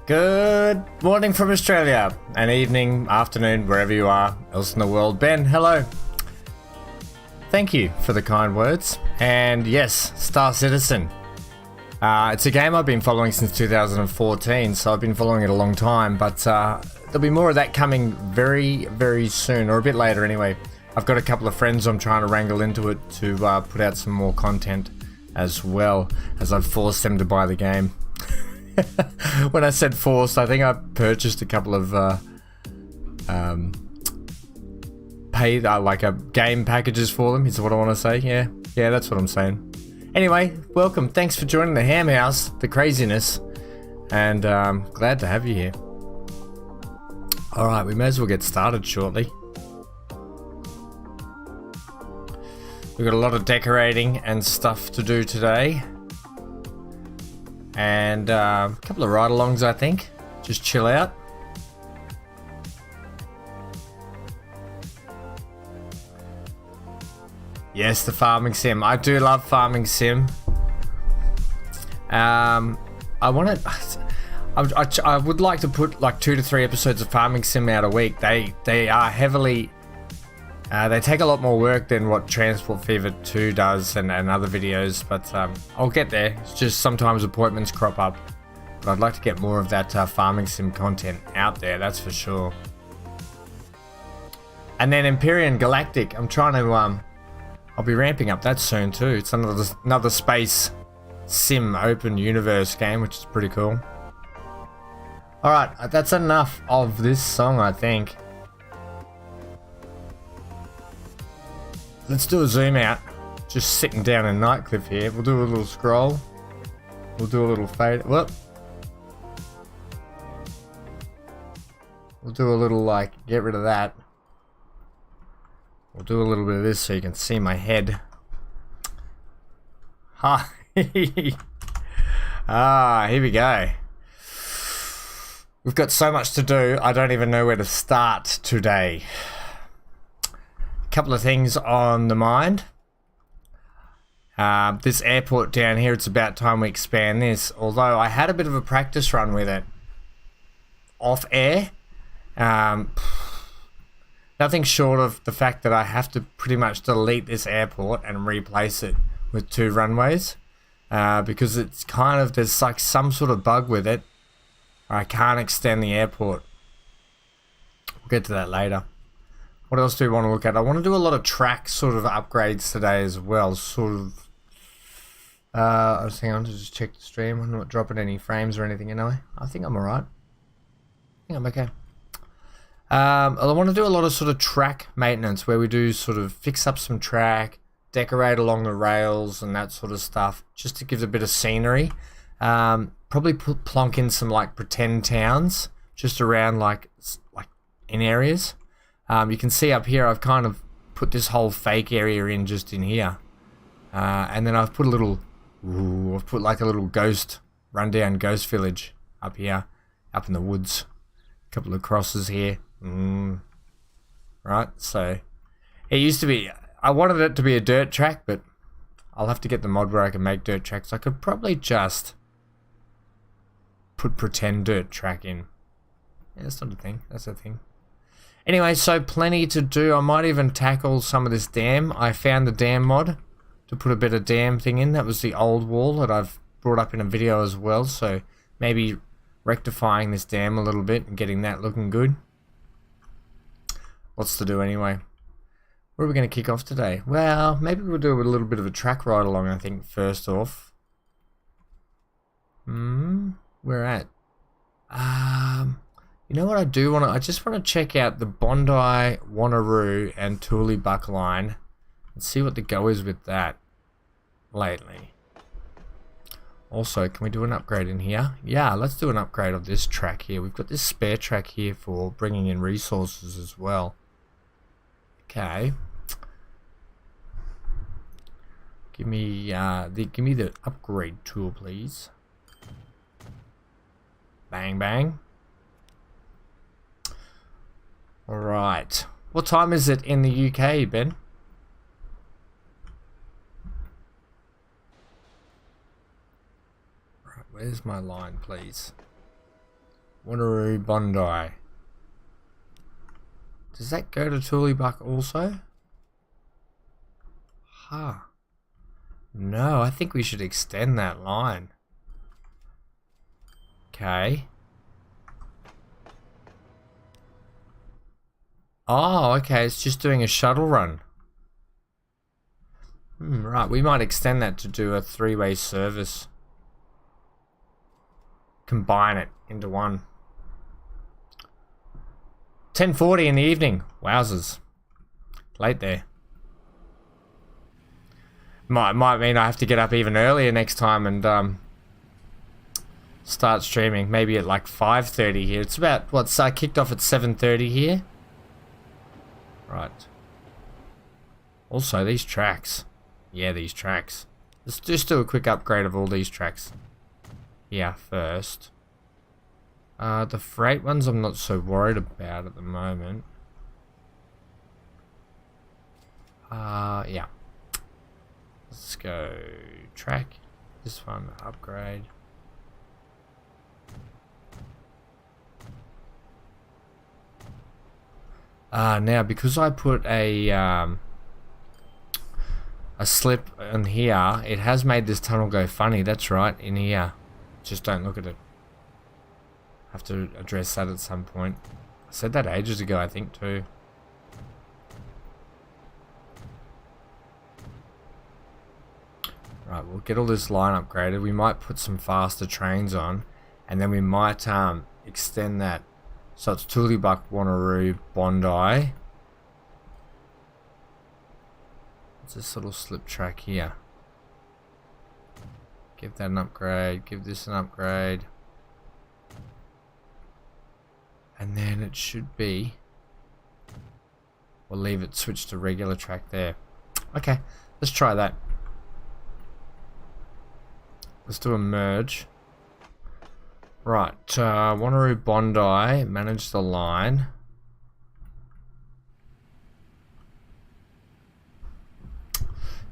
Good morning from Australia, and evening, afternoon, wherever you are else in the world. Ben, hello. Thank you for the kind words. And yes, Star Citizen. It's a game I've been following since 2014, so I've been following it a long time, but there'll be more of that coming very, very soon, or a bit later anyway. I've got a couple of friends I'm trying to wrangle into it to put out some more content as well, as I've forced them to buy the game. When I said forced, I think I purchased a couple of paid game packages for them, is what I want to say. Yeah, that's what I'm saying. Anyway, welcome. Thanks for joining the Ham House, the craziness, and glad to have you here. Alright, we may as well get started shortly. We've got a lot of decorating and stuff to do today. And a couple of ride-alongs, I think. Just chill out. Yes, the farming sim. I do love farming sim. I would like to put like 2 to 3 episodes of farming sim out a week. They are heavily. They take a lot more work than what Transport Fever 2 does and other videos, but I'll get there. It's just sometimes appointments crop up. But I'd like to get more of that farming sim content out there, that's for sure. And then Empyrean Galactic, I'm trying to, I'll be ramping up that soon too. It's another space sim open universe game, which is pretty cool. Alright, that's enough of this song, I think. Let's do a zoom out. Just sitting down in Nightcliff here. We'll do a little scroll. We'll do a little fade. Whoop. We'll do a little get rid of that. We'll do a little bit of this so you can see my head. Ha. Here we go. We've got so much to do. I don't even know where to start today. Couple of things on the mind. This airport down here, it's about time we expand this, although I had a bit of a practice run with it off air. Nothing short of the fact that I have to pretty much delete this airport and replace it with 2 runways, because it's kind of, there's like some sort of bug with it. I can't extend the airport. We'll get to that later. What else do we want to look at? I want to do a lot of track sort of upgrades today as well. Sort of. I was thinking, I'll just check the stream. I'm not dropping any frames or anything anyway. I think I'm alright. I think I'm okay. I want to do a lot of sort of track maintenance where we do sort of fix up some track, decorate along the rails and that sort of stuff, just to give it a bit of scenery. Probably plonk in some pretend towns just around like in areas. You can see up here I've kind of put this whole fake area in just in here, and then I've put a little I've put like a little rundown ghost village up here, up in the woods. A couple of crosses here. Right, so it used to be, I wanted it to be a dirt track, but I'll have to get the mod where I can make dirt tracks. I could probably just put pretend dirt track in. Yeah, that's not a thing, that's a thing. Anyway, so plenty to do. I might even tackle some of this dam. I found the dam mod to put a bit of dam thing in. That was the old wall that I've brought up in a video as well. So maybe rectifying this dam a little bit and getting that looking good. Lots to do anyway. Where are we going to kick off today? Well, maybe we'll do a little bit of a track ride along, I think, first off. Where at? You know what I do want to... I just want to check out the Bondi, Wanneroo and Thule Buck line and see what the go is with that lately. Also, can we do an upgrade in here? Yeah, let's do an upgrade of this track here. We've got this spare track here for bringing in resources as well. Okay. Give me the upgrade tool, please. Bang, bang. Alright. What time is it in the UK, Ben? Right, where's my line, please? Wanneroo Bondi. Does that go to Tooleybuck also? Huh. No, I think we should extend that line. Okay. Oh, okay, it's just doing a shuttle run. Right, we might extend that to do a three-way service. Combine it into one. 10:40 in the evening. Wowzers. Late there. Might mean I have to get up even earlier next time and start streaming. Maybe at like 5:30 here. It's about, what's kicked off at 7:30 here. Right. Also, these tracks. Yeah, these tracks. Let's just do a quick upgrade of all these tracks. Yeah, first. The freight ones I'm not so worried about at the moment. Yeah. Let's go track. This one, upgrade. Now because I put a slip in here, it has made this tunnel go funny. That's right, in here. Just don't look at it. Have to address that at some point. I said that ages ago, I think, too. Right, we'll get all this line upgraded. We might put some faster trains on, and then we might extend that. So it's Tooleybuck, Wanneroo, Bondi. It's this little slip track here. Give that an upgrade. Give this an upgrade. And then it should be... We'll leave it switch to regular track there. Okay, let's try that. Let's do a merge. Right, Wanneroo Bondi, manage the line.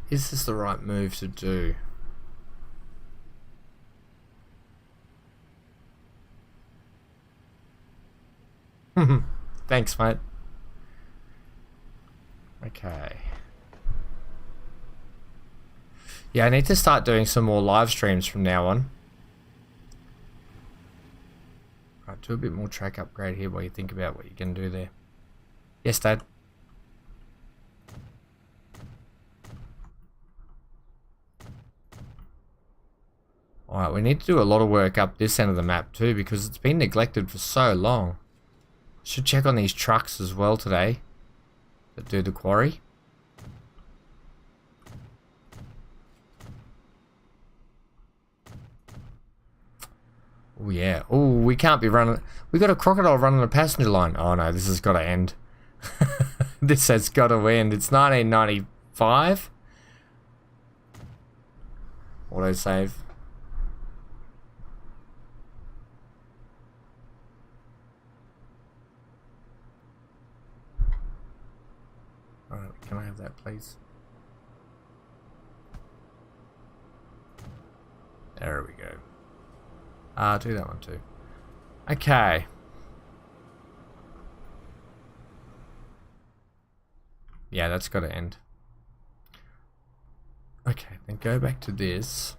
Is this the right move to do? Thanks, mate. Okay. Yeah, I need to start doing some more live streams from now on. Right, do a bit more track upgrade here while you think about what you can do there. Yes, Dad. Alright, we need to do a lot of work up this end of the map too because it's been neglected for so long. Should check on these trucks as well today that do the quarry. Oh yeah. Oh, we can't be running. We got a crocodile running a passenger line. Oh no, this has got to end. This has got to end. It's 1995. Autosave. Alright, can I have that please? There we go. Do that one too. Okay. Yeah, that's got to end. Okay, then go back to this.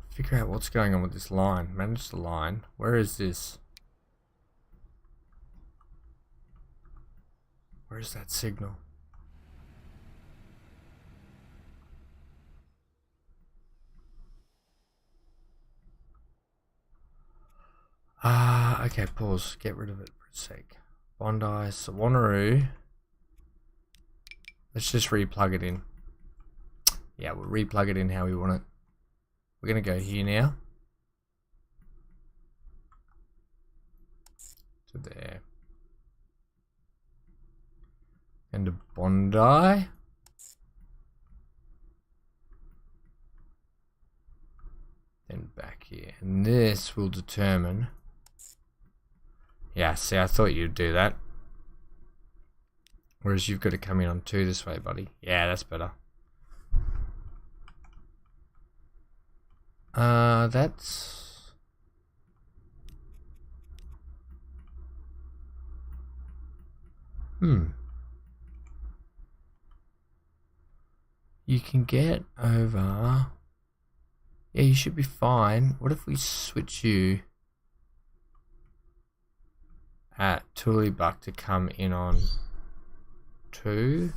Figure out what's going on with this line. Manage the line. Where is this? Where is that signal? Okay, pause. Get rid of it for a sec. Bondi, so Wanneroo. Let's just replug it in. Yeah, we'll replug it in how we want it. We're going to go here now. To there. And to Bondi. Then back here. And this will determine... Yeah, see, I thought you'd do that. Whereas you've got to come in on 2 this way, buddy. Yeah, that's better. That's... You can get over... Yeah, you should be fine. What if we switch you at Tooliebuck to come in on 2?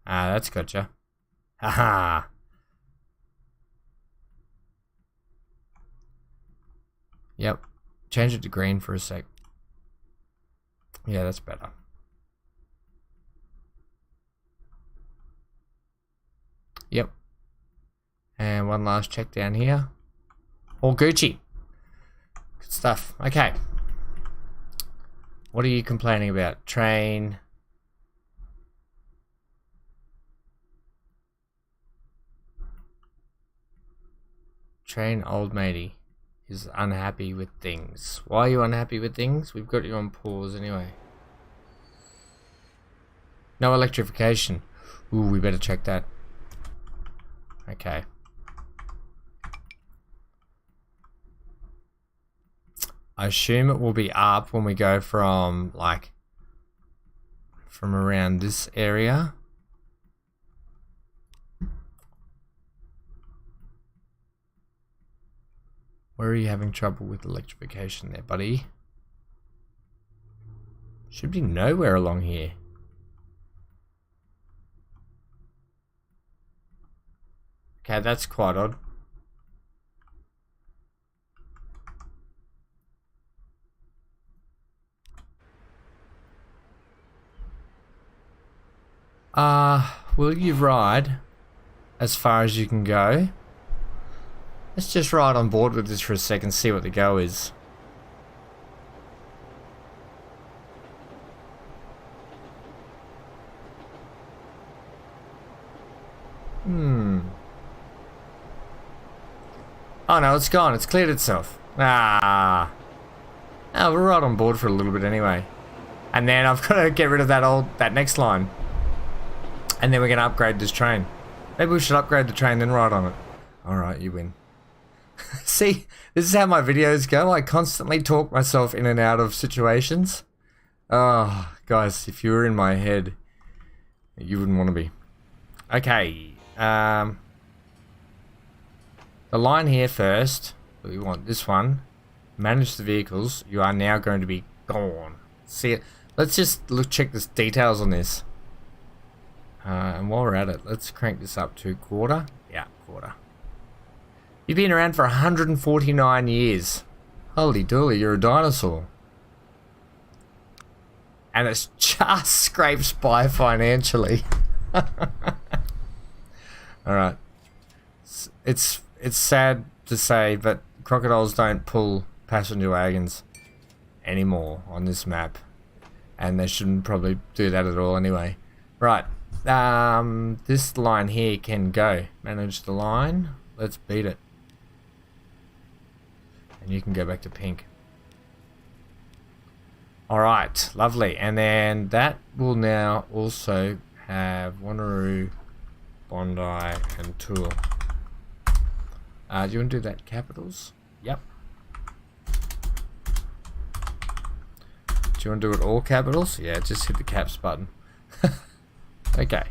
Ah, that's gotcha. Haha. Yep. Change it to green for a sec. Yeah, that's better. Yep. And one last check down here. All Gucci. Good stuff. Okay. What are you complaining about? Train. Train old matey is unhappy with things. Why are you unhappy with things? We've got you on pause anyway. No electrification. Ooh, we better check that. Okay. I assume it will be up when we go from, like, from around this area. Where are you having trouble with electrification there, buddy? Should be nowhere along here. Okay, that's quite odd. Will you ride as far as you can go? Let's just ride on board with this for a second, see what the go is. Oh no, it's gone. It's cleared itself. Ah. Oh, we're right on board for a little bit anyway. And then I've got to get rid of that next line. And then we're going to upgrade this train. Maybe we should upgrade the train, then ride on it. Alright, you win. See, this is how my videos go. I constantly talk myself in and out of situations. Oh, guys, if you were in my head, you wouldn't want to be. Okay. The line here first. We want this one. Manage the vehicles. You are now going to be gone. See it. Let's just check the details on this. And while we're at it, let's crank this up to quarter. Yeah, quarter. You've been around for 149 years. Holy dooly, you're a dinosaur. And it's just scrapes by financially. Alright. It's sad to say, but crocodiles don't pull passenger wagons anymore on this map. And they shouldn't probably do that at all anyway. Right. This line here can go. Manage the line. Let's beat it. And you can go back to pink. Alright, lovely. And then that will now also have Wanneroo, Bondi, and Tool. Do you want to do that capitals? Yep. Do you want to do it all capitals? Yeah, just hit the caps button. Okay.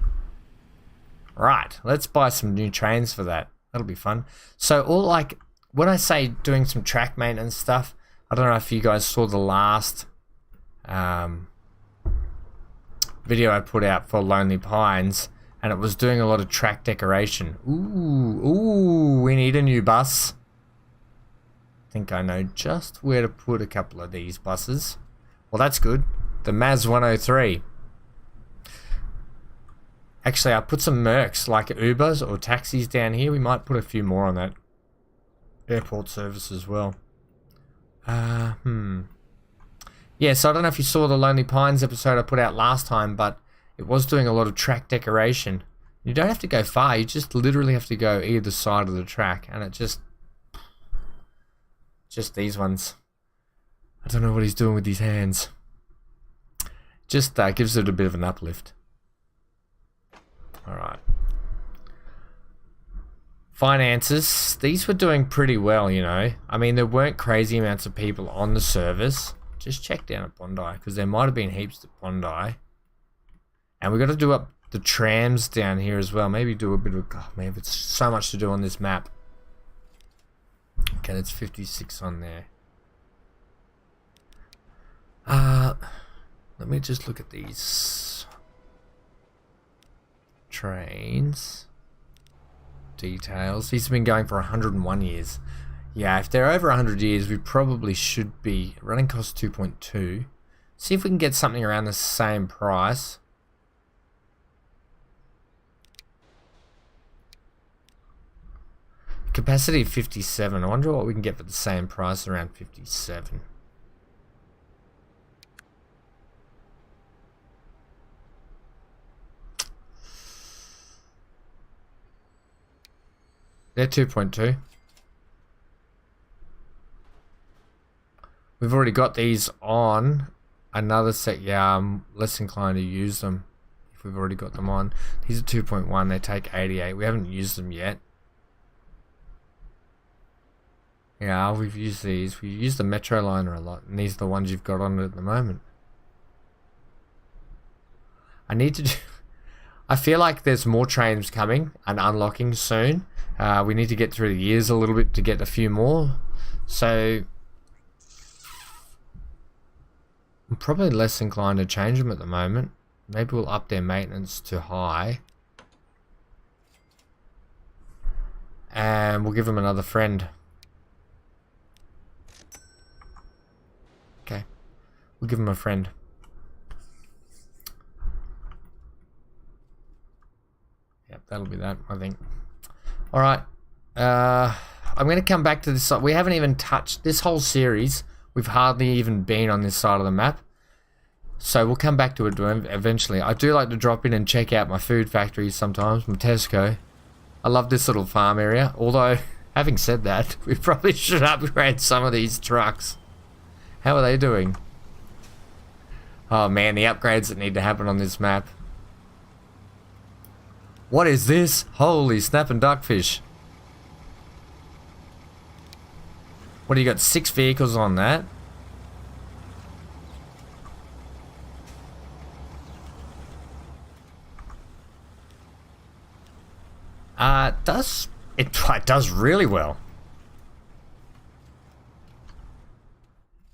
Right, let's buy some new trains for that. That'll be fun. So all like, when I say doing some track maintenance stuff, I don't know if you guys saw the last video I put out for Lonely Pines, and it was doing a lot of track decoration. Ooh, we need a new bus. I think I know just where to put a couple of these buses. Well, that's good. The Maz 103. Actually, I put some Mercs, like Ubers or taxis down here. We might put a few more on that airport service as well. Yeah, so I don't know if you saw the Lonely Pines episode I put out last time, but it was doing a lot of track decoration. You don't have to go far, you just literally have to go either side of the track, and it just these ones. I don't know what he's doing with his hands. Just gives it a bit of an uplift. Alright. Finances. These were doing pretty well, you know. I mean, there weren't crazy amounts of people on the service. just check down at Bondi, because there might have been heaps at Bondi. And we've got to do up the trams down here as well. Maybe do a bit of... Oh, man, it's so much to do on this map. Okay, that's 56 on there. Let me just look at these trains. Details. These have been going for 101 years. Yeah, if they're over 100 years, we probably should be. Running cost 2.2. See if we can get something around the same price. Capacity 57. I wonder what we can get for the same price around 57. They're 2.2. We've already got these on another set. Yeah, I'm less inclined to use them if we've already got them on. These are 2.1. They take 88. We haven't used them yet. Yeah, we've used these. We use the Metro Liner a lot, and these are the ones you've got on at the moment. I need to do... I feel like there's more trains coming and unlocking soon. We need to get through the years a little bit to get a few more. So... I'm probably less inclined to change them at the moment. Maybe we'll up their maintenance to high. And we'll give them another friend. Okay. We'll give them a friend. Yep, that'll be that, I think. Alright. I'm going to come back to this side. We haven't even touched this whole series. We've hardly even been on this side of the map. So we'll come back to it eventually. I do like to drop in and check out my food factories sometimes, my Tesco. I love this little farm area. Although, having said that, we probably should upgrade some of these trucks. How are they doing? Oh man, the upgrades that need to happen on this map. What is this? Holy snap and duckfish. What do you got? 6 vehicles on that. It does really well.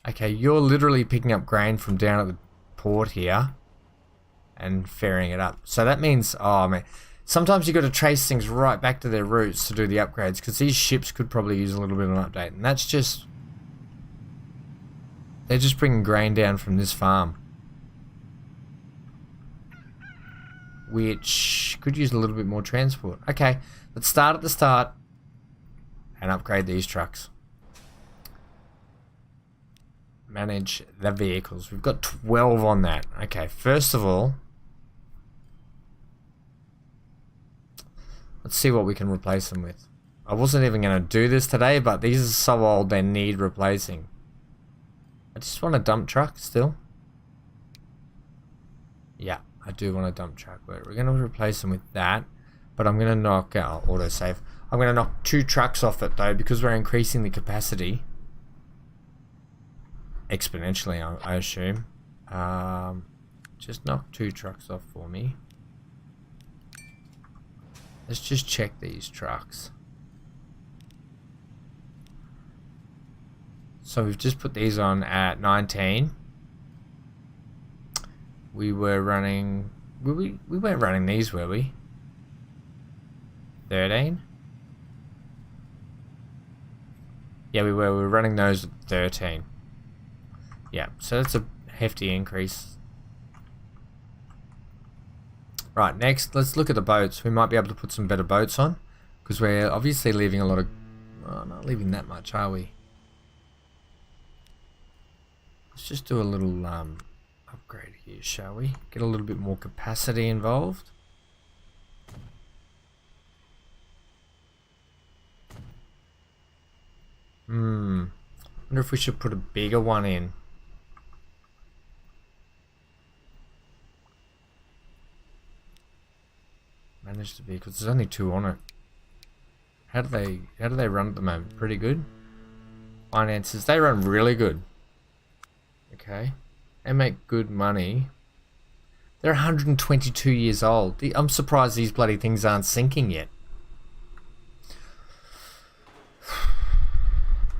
Okay, you're literally picking up grain from down at the port here and ferrying it up. So that means, oh man, sometimes you got to trace things right back to their routes to do the upgrades, because these ships could probably use a little bit of an update, and that's just, they're just bringing grain down from this farm, which could use a little bit more transport. Okay, let's start at the start and upgrade these trucks. Manage the vehicles. We've got 12 on that. Okay, first of all, let's see what we can replace them with. I wasn't even going to do this today, but these are so old they need replacing. I just want a dump truck still. Yeah, I do want a dump truck. We're going to replace them with that, but I'm going to knock out autosave. I'm going to knock 2 trucks off it though, because we're increasing the capacity exponentially, I assume. Just knock 2 trucks off for me. Let's just check these trucks. So we've just put these on at 19. We were running... We weren't running these, were we? 13? Yeah, we were. We were running those at 13. Yeah, so that's a hefty increase. Right, next, let's look at the boats. We might be able to put some better boats on, because we're obviously leaving a lot of... Oh, not leaving that much, are we? Let's just do a little upgrade here, shall we? Get a little bit more capacity involved. Wonder if we should put a bigger one in. Manage the vehicles. There's only 2 on it. How do they run at the moment? Pretty good. Finances, they run really good. Okay, Okay. They make good money. They're 122 years old. I'm surprised these bloody things aren't sinking yet.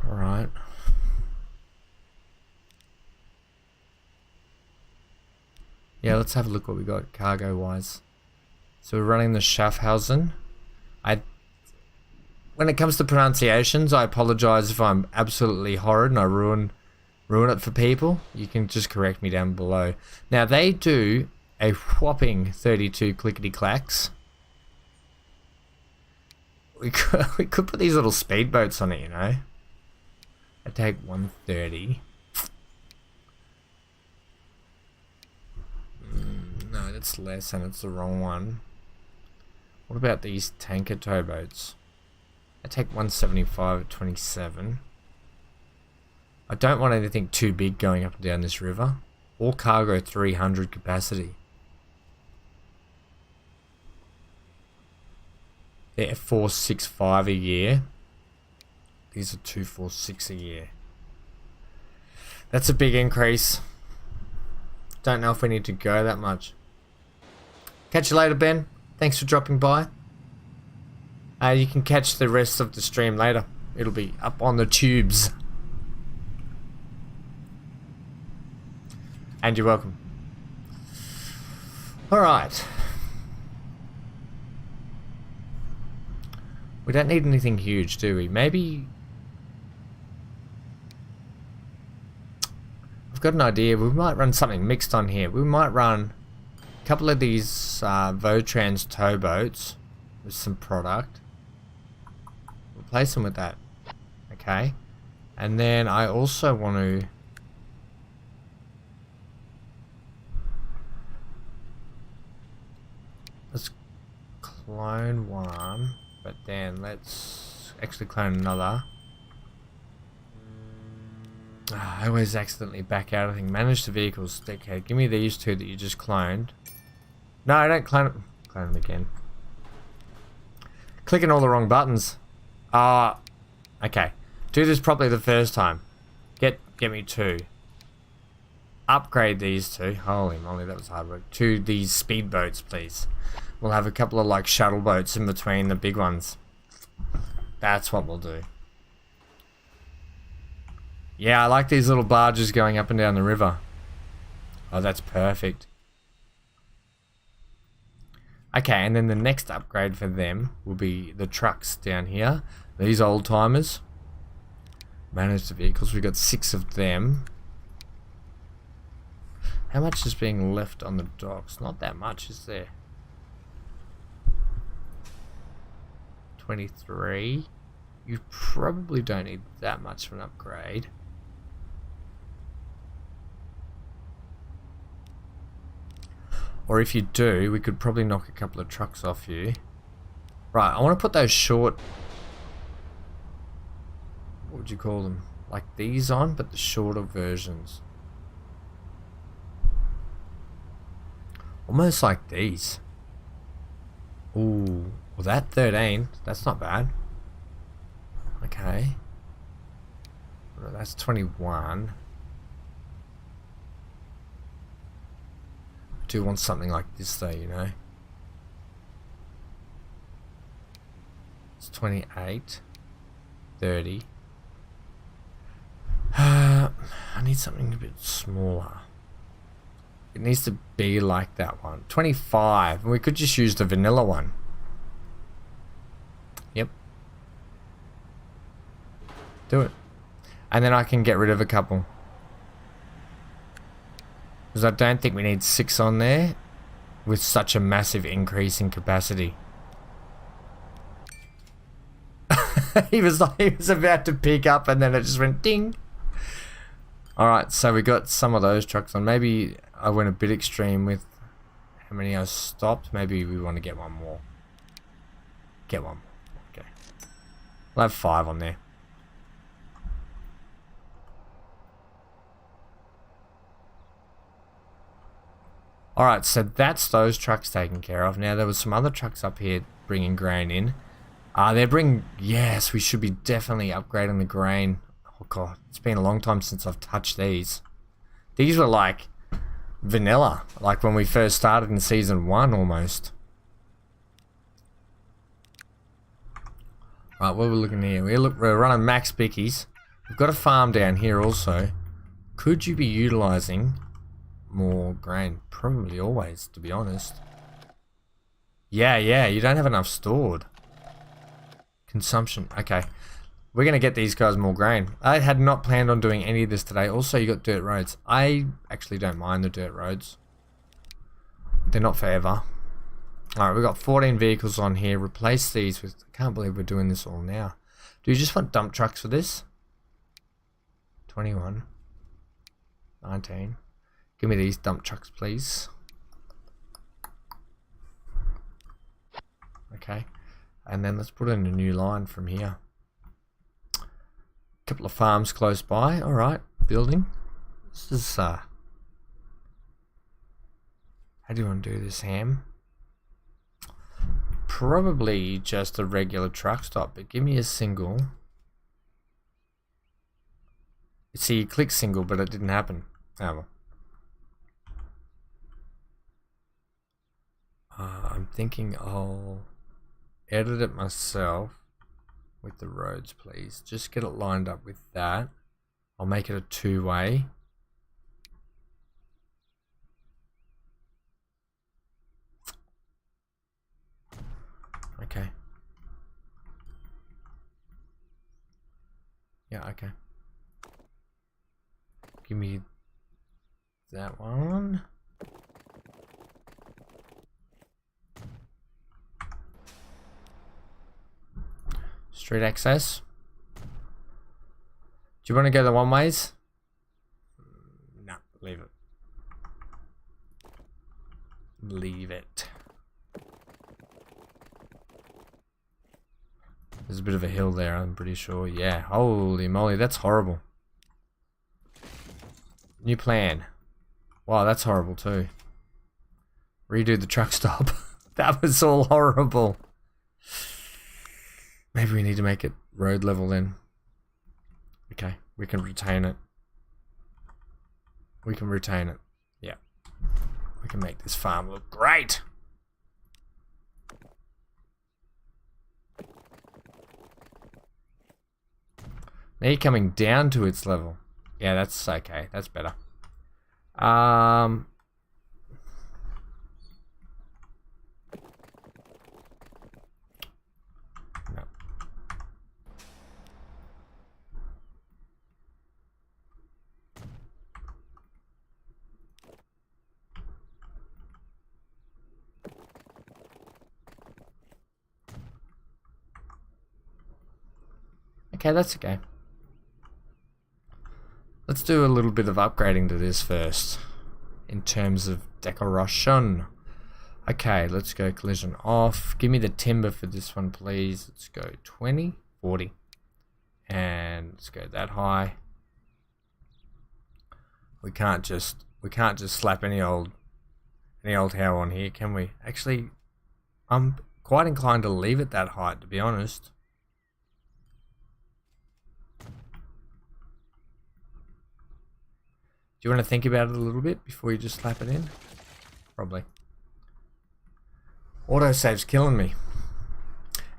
Alright. Yeah, let's have a look what we got cargo-wise. So we're running the Schaffhausen. When it comes to pronunciations, I apologize if I'm absolutely horrid and I ruin it for people. You can just correct me down below. Now they do a whopping 32 clickety-clacks. We could put these little speedboats on it, you know. I take 130. No, that's less and it's the wrong one. What about these tanker towboats? I take 175 at 27. I don't want anything too big going up and down this river. All cargo 300 capacity. They're 465 a year. These are 246 a year. That's a big increase. Don't know if we need to go that much. Catch you later, Ben. Thanks for dropping by. You can catch the rest of the stream later. It'll be up on the tubes. And you're welcome. Alright. We don't need anything huge, do we? Maybe... I've got an idea. We might run something mixed on here. We might run a couple of these Votrans towboats with some product. Replace them with that. Okay. And then I also want to... Let's clone one, but then let's actually clone another. I always accidentally back out of things. Manage the vehicles. Okay, give me these two that you just cloned. No, I don't clone them. Clone them again. Clicking all the wrong buttons. Okay. Do this properly the first time. Get me two. Upgrade these two. Holy moly, that was hard work. To these speedboats, please. We'll have a couple of like shuttle boats in between the big ones. That's what we'll do. Yeah, I like these little barges going up and down the river. Oh, that's perfect. Okay, and then the next upgrade for them will be the trucks down here. These old timers. Manage the vehicles. We've got 6 of them. How much is being left on the docks? Not that much, is there? 23. You probably don't need that much of an upgrade. Or if you do, we could probably knock a couple of trucks off you. Right, I want to put those short... What would you call them? Like these on, but the shorter versions. Almost like these. Ooh, well that 13, that's not bad. Okay. Well, that's 21. I do want something like this though, you know. It's 28. 30. I need something a bit smaller. It needs to be like that one. 25. We could just use the vanilla one. Yep. Do it. And then I can get rid of a couple. Because I don't think we need 6 on there with such a massive increase in capacity. he was about to pick up and then it just went ding. Alright, so we got some of those trucks on. Maybe I went a bit extreme with how many I stopped. Maybe we want to get one more. Get one more. Okay. We'll have 5 on there. Alright, so that's those trucks taken care of. Now, there was some other trucks up here bringing grain in. They're bringing... Yes, we should be definitely upgrading the grain. Oh, God. It's been a long time since I've touched these. These were like vanilla, like when we first started in season 1 almost. Right, what are we looking here? We're running max bickies. We've got a farm down here also. Could you be utilizing more grain? Probably always, to be honest. Yeah, you don't have enough stored. Consumption, okay. We're going to get these guys more grain. I had not planned on doing any of this today. Also, you got dirt roads. I actually don't mind the dirt roads. They're not forever. Alright, we've got 14 vehicles on here. Replace these with... I can't believe we're doing this all now. Do you just want dump trucks for this? 21. 19. Give me these dump trucks, please. Okay. And then let's put in a new line from here. Couple of farms close by. Alright, building. This is how do you want to do this, Ham? Probably just a regular truck stop, but give me a single. See, you click single, but it didn't happen. Oh well. I'm thinking I'll edit it myself. With the roads, please. Just get it lined up with that. I'll make it a two-way. Okay. Yeah, okay. Give me that one. Street access. Do you want to go the one ways? No, leave it. Leave it. There's a bit of a hill there, I'm pretty sure. Yeah, holy moly, that's horrible. New plan. Wow, that's horrible too. Redo the truck stop. That was all horrible. Maybe we need to make it road level then. Okay, we can retain it. We can retain it. Yeah. We can make this farm look great. Now you're coming down to its level. Yeah, that's okay. That's better. No. Okay, that's okay. Let's do a little bit of upgrading to this first. In terms of decoration. Okay, let's go collision off. Give me the timber for this one, please. Let's go 20, 40. And let's go that high. We can't just slap any old how on here, can we? Actually, I'm quite inclined to leave it that height, to be honest. Do you want to think about it a little bit before you just slap it in? Probably. Autosave's killing me.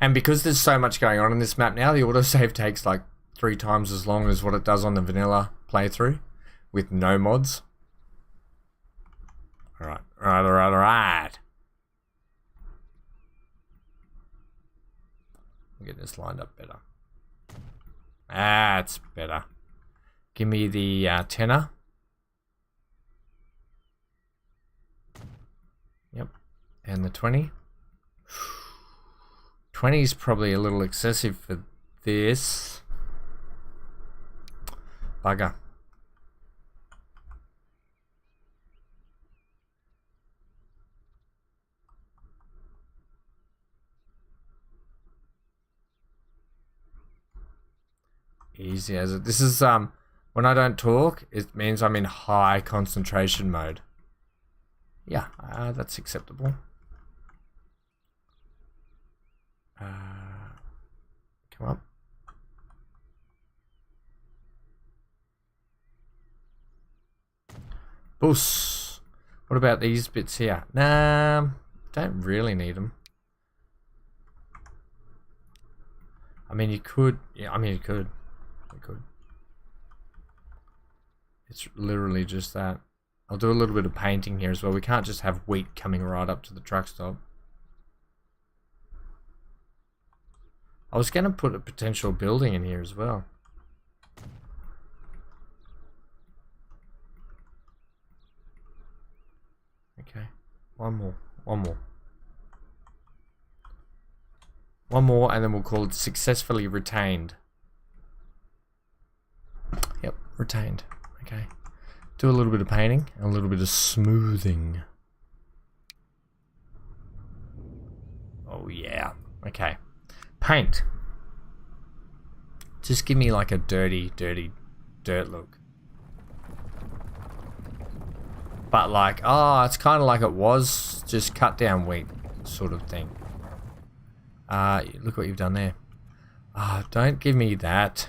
And because there's so much going on in this map now, the autosave takes like 3 times as long as what it does on the vanilla playthrough with no mods. Alright. I'll get this lined up better. That's better. Give me the tenor. Yep. And the 20. 20 is probably a little excessive for this. Bugger. Easy as it. This is when I don't talk, it means I'm in high concentration mode. Yeah, that's acceptable. Come up. Boos. What about these bits here? Nah, don't really need them. I mean, you could. Yeah, I mean, you could. You could. It's literally just that. I'll do a little bit of painting here as well. We can't just have wheat coming right up to the truck stop. I was going to put a potential building in here as well. Okay, one more. One more, and then we'll call it successfully retained. Yep, retained. Okay. Do a little bit of painting, and a little bit of smoothing. Oh yeah. Okay. Paint. Just give me like a dirty dirt look. But like, oh, it's kind of like it was just cut down wheat sort of thing. Look what you've done there. Ah, don't give me that.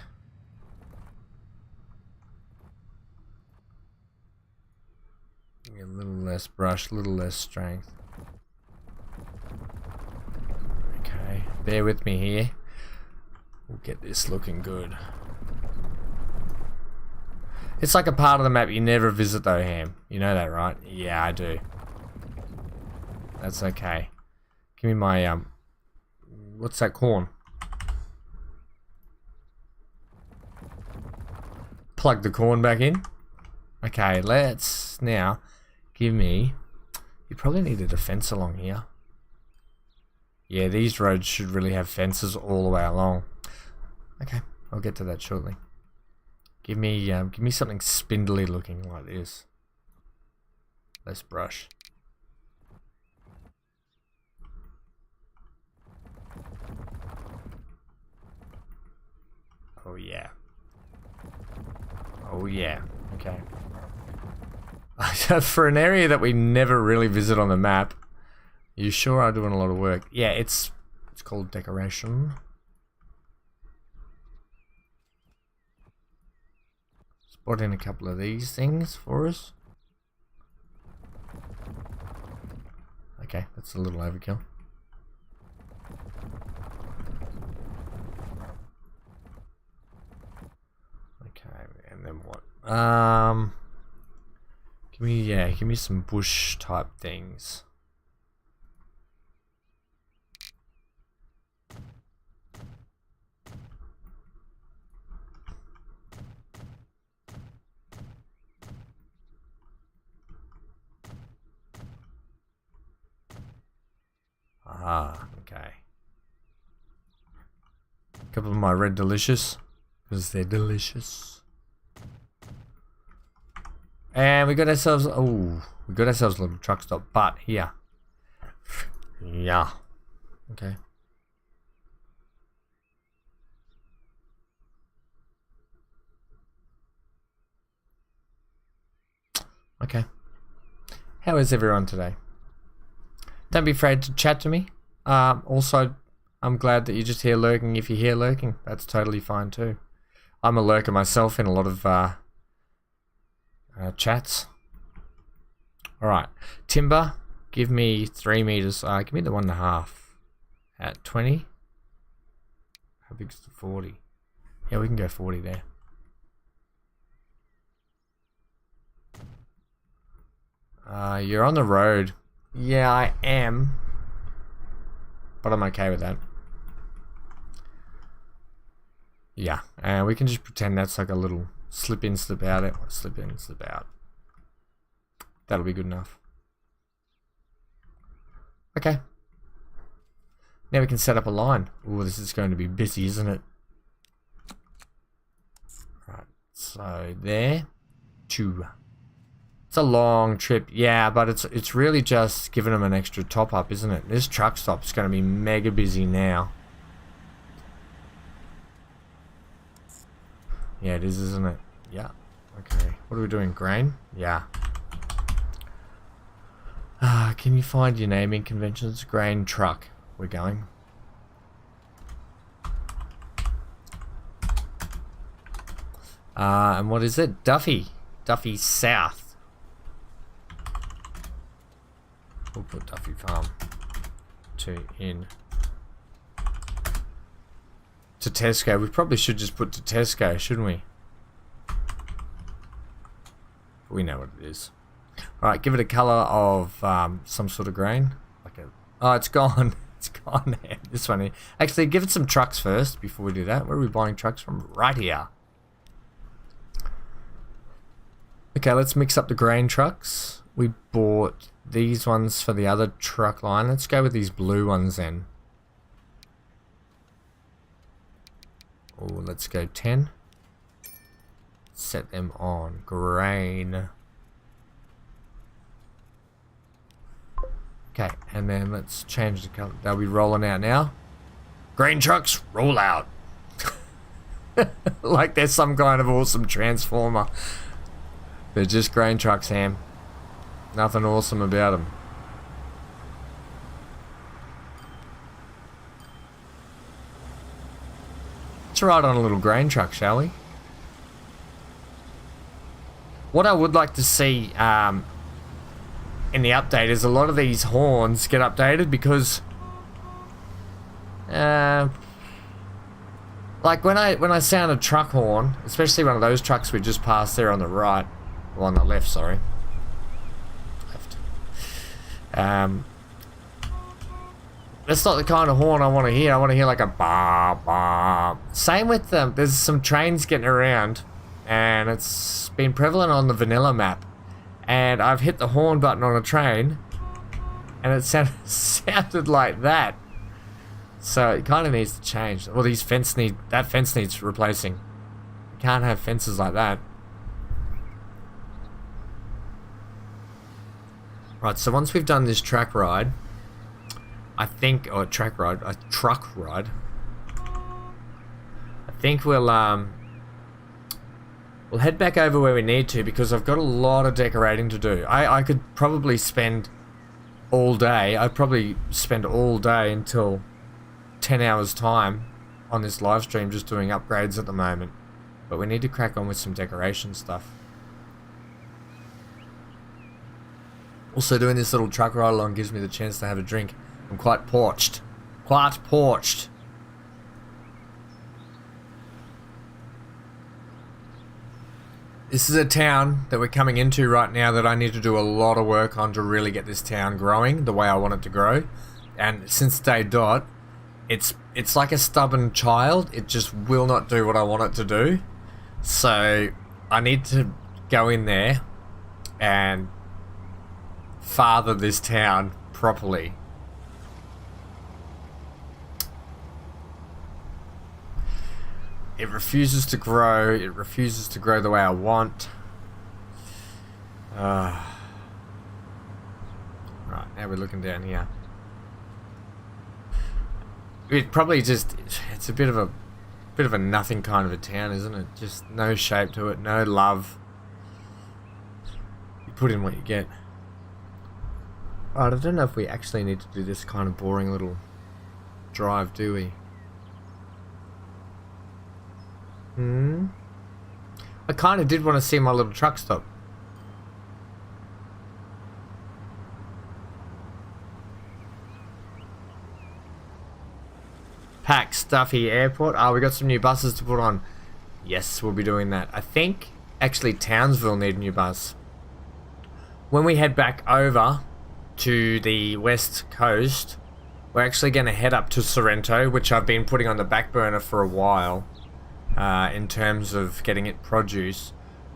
Give me a little less brush, a little less strength. Okay, bear with me here. We'll get this looking good. It's like a part of the map you never visit though, Ham. You know that, right? Yeah, I do. That's okay. Give me my, what's that corn? Plug the corn back in. Okay, let's now give me... You probably needed a fence along here. Yeah, these roads should really have fences all the way along. Okay, I'll get to that shortly. Give me something spindly looking like this. Less brush. Oh yeah. Oh yeah. Okay. For an area that we never really visit on the map, you sure are doing a lot of work. Yeah, it's called decoration. Spot in a couple of these things for us. Okay, that's a little overkill. Okay, and then what? Give me some bush type things. Ah, okay. A couple of my red delicious, because they're delicious. And we got ourselves, a little truck stop, but here. Yeah. Okay. Okay. How is everyone today? Don't be afraid to chat to me. Also, I'm glad that you're just here lurking. If you're here lurking, that's totally fine too. I'm a lurker myself in a lot of chats. Alright. Timber, give me 3 meters. Give me the 1.5 at 20. How big's the 40? Yeah, we can go 40 there. You're on the road. Yeah, I am. But I'm okay with that. Yeah, and we can just pretend that's like a little slip in, slip out. Slip in, slip out. That'll be good enough. Okay. Now we can set up a line. Oh, this is going to be busy, isn't it? Right, so there. 2. It's a long trip, yeah, but it's really just giving them an extra top up, isn't it? This truck stop's going to be mega busy now. Yeah, it is, isn't it? Yeah. Okay. What are we doing? Grain? Yeah. Can you find your naming conventions? Grain truck. We're going. And what is it? Duffy. Duffy South. We'll put Duffy Farm 2 in. To Tesco. We probably should just put to Tesco, shouldn't we? We know what it is. Alright, give it a colour of some sort of grain. Like a, oh, it's gone. It's gone now. This one here. Actually, give it some trucks first before we do that. Where are we buying trucks from? Right here. Okay, let's mix up the grain trucks. We bought these ones for the other truck line. Let's go with these blue ones then. Oh, let's go 10. Set them on grain. Okay, and then let's change the color. They'll be rolling out now. Grain trucks, roll out. Like there's some kind of awesome transformer. They're just grain trucks, Ham. Nothing awesome about them. Let's ride on a little grain truck, shall we? What I would like to see in the update is a lot of these horns get updated because like when I sound a truck horn, especially one of those trucks we just passed there on the right, or on the left, sorry. Left. That's not the kind of horn I want to hear. I want to hear like a bah bah. Same with them. There's some trains getting around, and it's been prevalent on the vanilla map. And I've hit the horn button on a train, and it sounded like that. So it kind of needs to change. Well, that fence needs replacing. You can't have fences like that. Right. So once we've done this track ride, I think, or a truck ride. I think we'll head back over where we need to because I've got a lot of decorating to do. I could probably spend all day. I'd probably spend all day until 10 hours time on this live stream just doing upgrades at the moment. But we need to crack on with some decoration stuff. Also, doing this little truck ride along gives me the chance to have a drink. I'm quite parched. Quite parched. This is a town that we're coming into right now that I need to do a lot of work on to really get this town growing the way I want it to grow. And since day dot, it's like a stubborn child. It just will not do what I want it to do. So I need to go in there and father this town properly. It refuses to grow. It refuses to grow the way I want. Right, now we're looking down here. It probably just, it's a bit of a nothing kind of a town, isn't it? Just no shape to it, no love. You put in what you get. Right, I don't know if we actually need to do this kind of boring little drive, do we? I kind of did want to see my little truck stop. Pack Stuffy Airport. Oh, we got some new buses to put on. Yes, we'll be doing that. I think actually Townsville need a new bus. When we head back over to the west coast, we're actually going to head up to Sorrento, which I've been putting on the back burner for a while. In terms of getting it produce,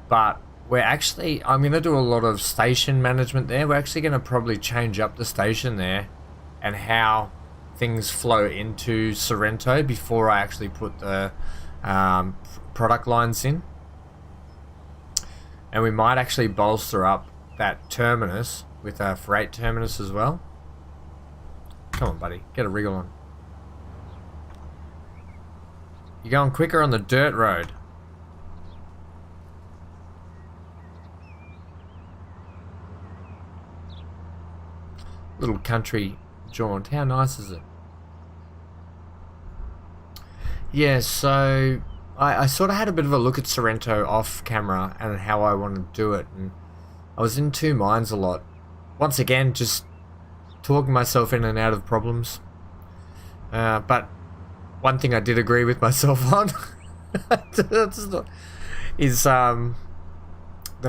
but I'm going to do a lot of station management there. We're actually going to probably change up the station there and how things flow into Sorrento before I actually put the product lines in. And we might actually bolster up that terminus with a freight terminus as well. Come on, buddy, get a wriggle on. You're going quicker on the dirt road. Little country jaunt. How nice is it? Yeah, so I sort of had a bit of a look at Sorrento off camera and how I want to do it. And I was in two minds a lot. Once again, just talking myself in and out of problems. But one thing I did agree with myself on is the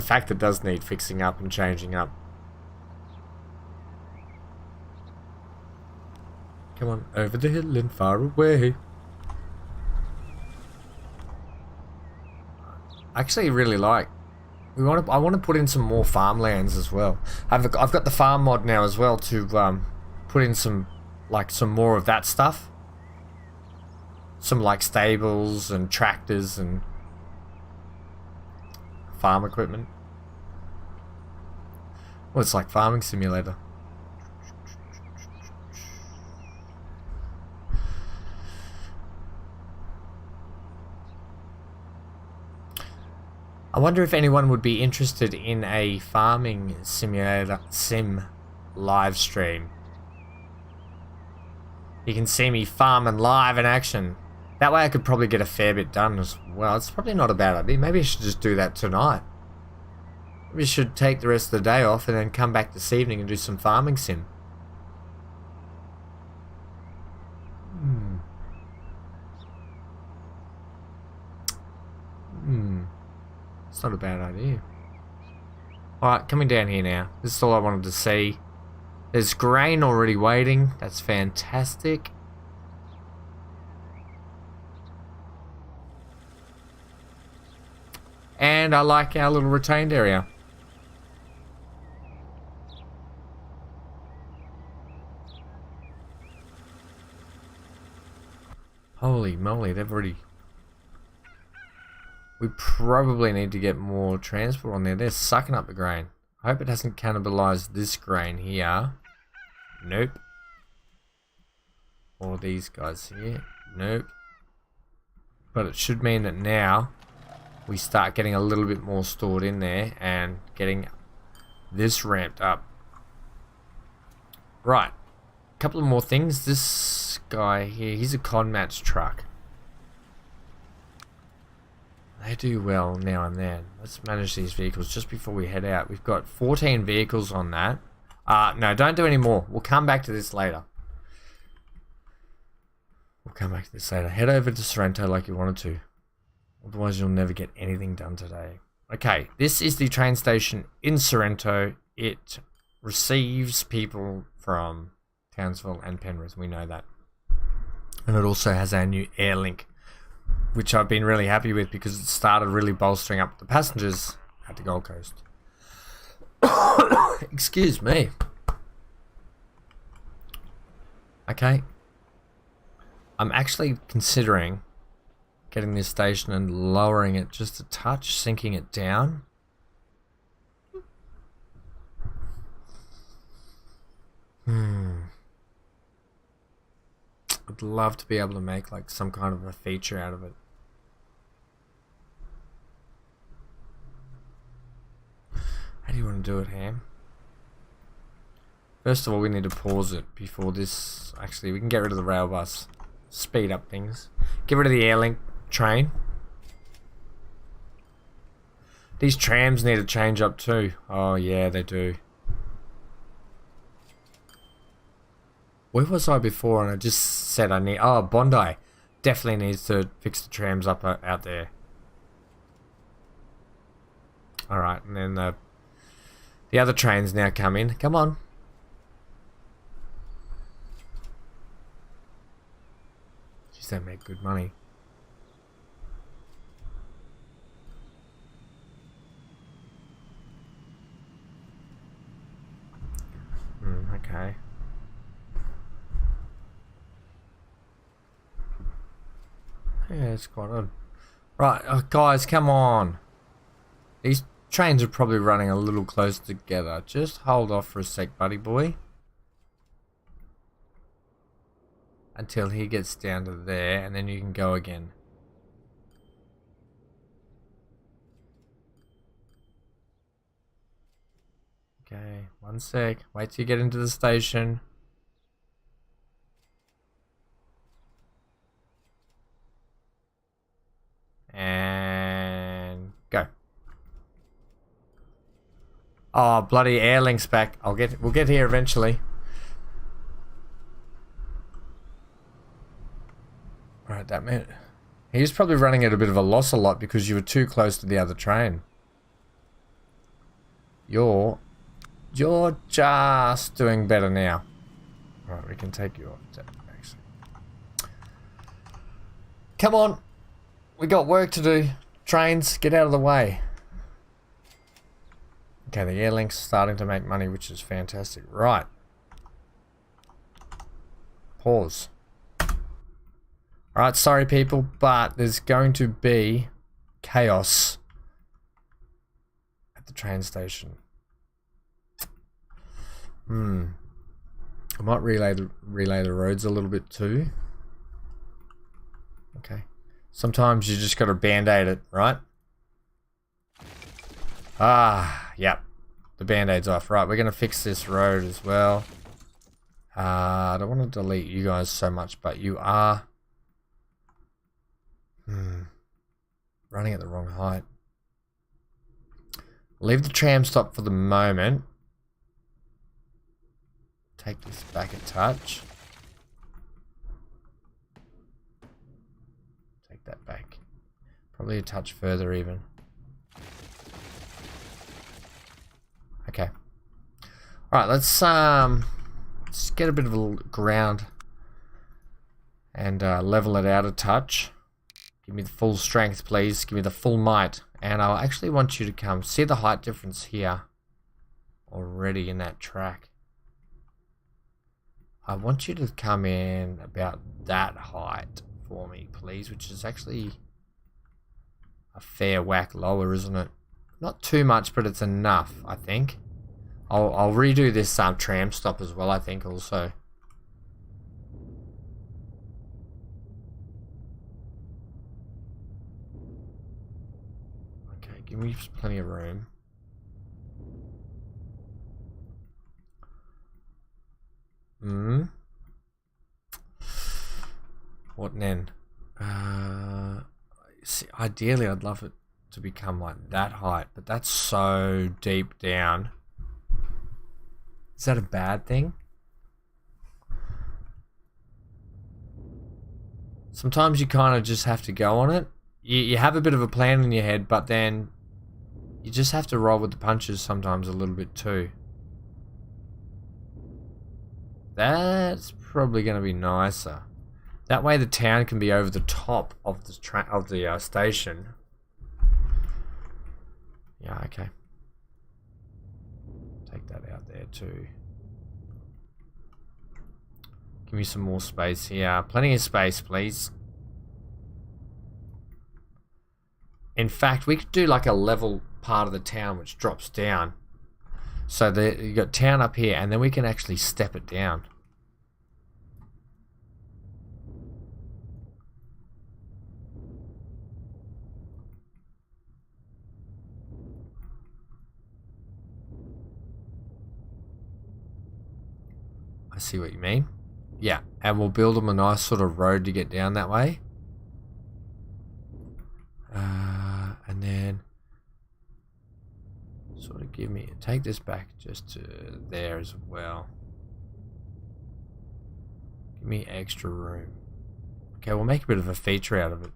fact it does need fixing up and changing up. Come on, over the hill and far away. I actually really like. I want to put in some more farmlands as well. I've got the farm mod now as well to put in some more of that stuff. Some like stables and tractors and farm equipment. Well, it's like farming simulator. I wonder if anyone would be interested in a farming simulator live stream. You can see me farming live in action. That way I could probably get a fair bit done as well. It's probably not a bad idea. Maybe I should just do that tonight. Maybe I should take the rest of the day off and then come back this evening and do some farming sim. It's not a bad idea. Alright, coming down here now. This is all I wanted to see. There's grain already waiting. That's fantastic. And I like our little retained area. Holy moly, they've already... We probably need to get more transport on there. They're sucking up the grain. I hope it hasn't cannibalized this grain here. Nope. Or these guys here. Nope. But it should mean that now we start getting a little bit more stored in there and getting this ramped up. Right. A couple of more things. This guy here, he's a Conmatch truck. They do well now and then. Let's manage these vehicles just before we head out. We've got 14 vehicles on that. No, don't do any more. We'll come back to this later. Head over to Sorrento like you wanted to. Otherwise, you'll never get anything done today. Okay, this is the train station in Sorrento. It receives people from Townsville and Penrith. We know that. And it also has our new air link, which I've been really happy with because it started really bolstering up the passengers at the Gold Coast. Excuse me. Okay. I'm actually considering getting this station and lowering it just a touch, sinking it down. I'd love to be able to make like some kind of a feature out of it. How do you want to do it, Ham? First of all, we need to pause it before this. Actually, we can get rid of the rail bus. Speed up things. Get rid of the Airlink train. These trams need to change up too. Oh yeah, they do. Where was I before? And I just said I need... Oh, Bondi. Definitely needs to fix the trams up out there. Alright, and then the other trains now come in. Come on. Jeez, they make good money. Okay. Yeah, it's quite odd. Right, guys, come on. These trains are probably running a little close together. Just hold off for a sec, buddy boy. Until he gets down to there, and then you can go again. Okay, one sec. Wait till you get into the station. And go. Oh, bloody Airlink's back. We'll get here eventually. Right, that meant he was probably running at a bit of a loss a lot because you were too close to the other train. You're just doing better now. Alright, we can take you off that, actually. Come on. We got work to do. Trains, get out of the way. Okay, the Airlink's starting to make money, which is fantastic. Right. Pause. Alright, sorry people, but there's going to be chaos at the train station. I might relay the roads a little bit too. Okay. Sometimes you just got to band-aid it, right? Ah, yep. The band-aid's off. Right, we're going to fix this road as well. I don't want to delete you guys so much, but you are running at the wrong height. Leave the tram stop for the moment. Take this back a touch. Take that back. Probably a touch further even. Okay. Alright, let's get a bit of a ground and level it out a touch. Give me the full strength, please. Give me the full might. And I'll actually want you to come. See the height difference here already in that track. I want you to come in about that height for me, please, which is actually a fair whack lower, isn't it? Not too much, but it's enough, I think. I'll redo this tram stop as well, I think, also. Okay, give me plenty of room. What then? See, ideally I'd love it to become like that height, but that's so deep down. Is that a bad thing? Sometimes you kind of just have to go on it. You have a bit of a plan in your head, but then you just have to roll with the punches sometimes a little bit too. That's probably going to be nicer. That way the town can be over the top of the station. Yeah, okay. Take that out there too. Give me some more space here. Plenty of space, please. In fact, we could do like a level part of the town which drops down. So you got town up here, and then we can actually step it down. I see what you mean. Yeah, and we'll build them a nice sort of road to get down that way. And then sort of take this back just to there as well. Give me extra room. Okay, we'll make a bit of a feature out of it.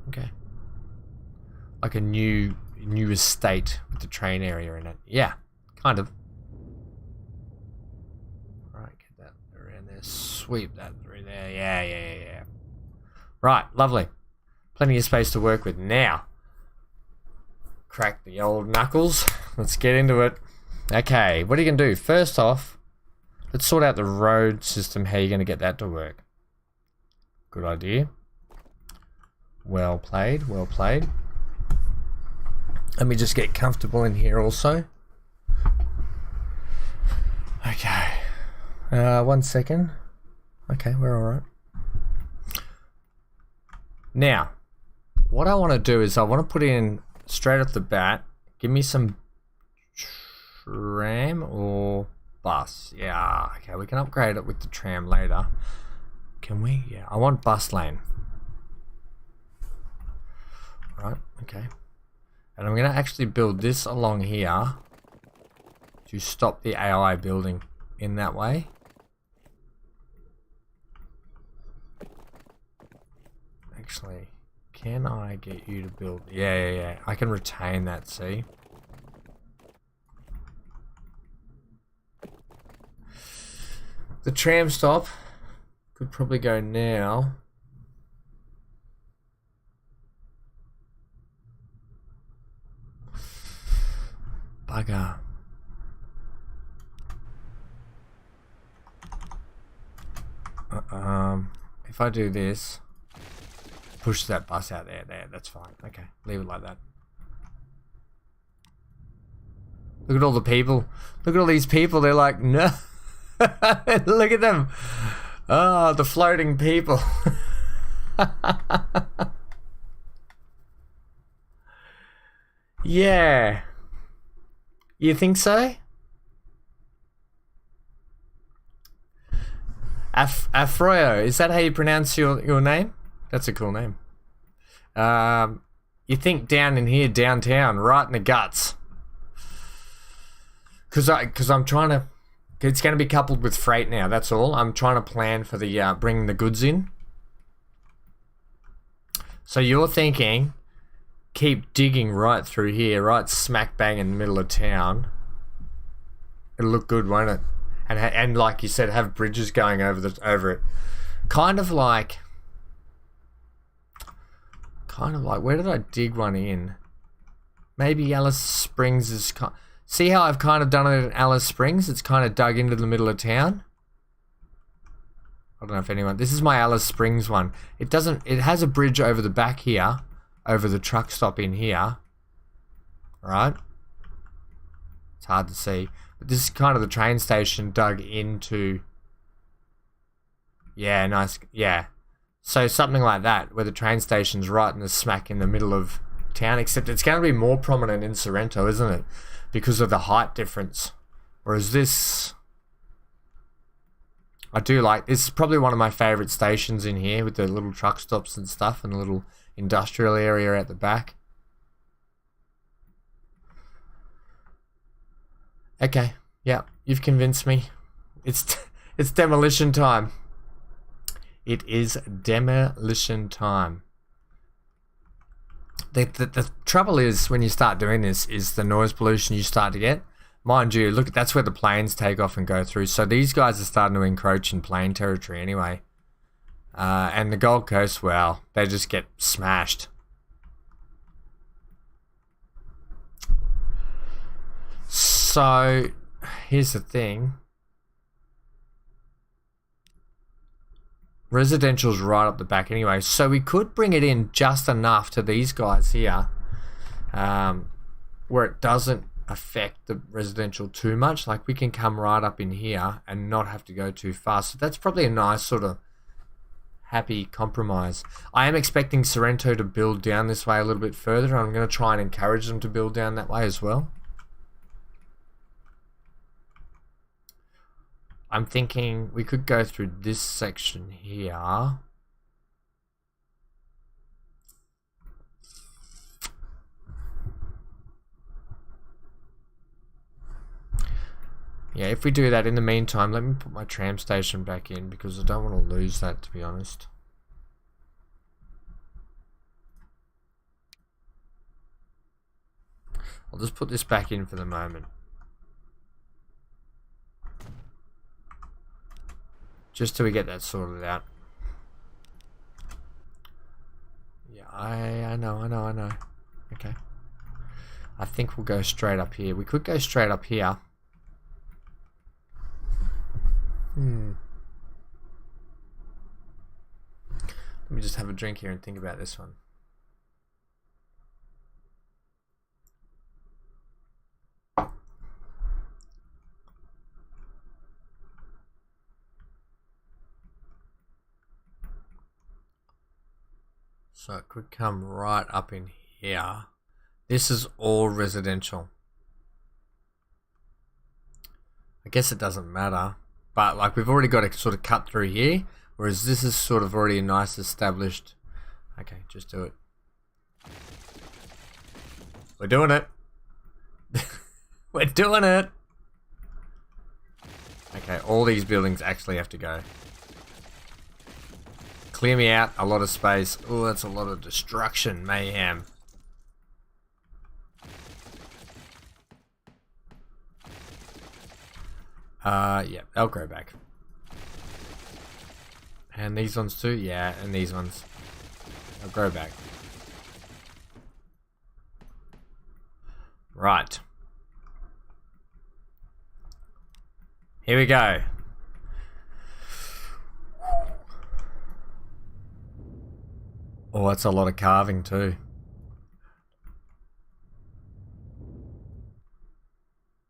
Okay. Like a new estate with the train area in it. Yeah, kind of. Right, get that around there. Sweep that through there. Yeah. Right, lovely. Plenty of space to work with now. Crack the old knuckles. Let's get into it. Okay, what are you going to do? First off, let's sort out the road system. How are you going to get that to work? Good idea. Well played, well played. Let me just get comfortable in here also. Okay. 1 second. Okay, we're alright. Now, what I want to do is I want to put in straight off the bat, give me some tram or bus. Yeah, okay, we can upgrade it with the tram later. Can we? Yeah, I want bus lane. Right, okay. And I'm going to actually build this along here. to stop the AI building in that way. Actually, can I get you to build? Yeah. I can retain that, see? The tram stop could probably go now. Bugger. If I do this, push that bus out there, that's fine. Okay, leave it like that. Look at all the people. Look at all these people. They're like, no. Look at them. Oh, the floating people. Yeah. You think so? Afroyo, is that how you pronounce your name? That's a cool name. You think down in here, downtown, right in the guts. Because I'm trying to... It's going to be coupled with freight now, that's all. I'm trying to plan for the bringing the goods in. So you're thinking, keep digging right through here, right smack bang in the middle of town. It'll look good, won't it? And like you said, have bridges going over it. Kind of like, where did I dig one in? Maybe Alice Springs is... See how I've kind of done it at Alice Springs? It's kind of dug into the middle of town. I don't know if anyone... This is my Alice Springs one. It has a bridge over the back here, over the truck stop in here. Right? It's hard to see. But this is kind of the train station dug into... Yeah, nice. Yeah. So something like that, where the train station's right in the smack in the middle of town, except it's going to be more prominent in Sorrento, isn't it? Because of the height difference. Whereas this... I do like... This is probably one of my favourite stations in here, with the little truck stops and stuff, and the little industrial area at the back. Okay, yeah, you've convinced me. It's demolition time. It is demolition time. The trouble is, when you start doing this, is the noise pollution you start to get. Mind you, look, that's where the planes take off and go through. So these guys are starting to encroach in plane territory anyway. And the Gold Coast, well, they just get smashed. So, here's the thing. Residential's right up the back anyway, so we could bring it in just enough to these guys here, where it doesn't affect the residential too much. Like, we can come right up in here and not have to go too far. So that's probably a nice sort of happy compromise. I am expecting Sorrento to build down this way a little bit further. I'm going to try and encourage them to build down that way as well. I'm thinking we could go through this section here. Yeah, if we do that, in the meantime, let me put my tram station back in, because I don't want to lose that, to be honest. I'll just put this back in for the moment. Just till we get that sorted out. Yeah, I know. Okay. I think we'll go straight up here. We could go straight up here. Let me just have a drink here and think about this one. So it could come right up in here. This is all residential. I guess it doesn't matter. But like, we've already got a sort of cut through here. Whereas this is sort of already a nice established... Okay, just do it. We're doing it. We're doing it. Okay, all these buildings actually have to go. Clear me out, a lot of space. Oh, that's a lot of destruction, mayhem. Yeah, they'll grow back. And these ones too? Yeah, and these ones. They'll grow back. Right. Here we go. Oh, that's a lot of carving too.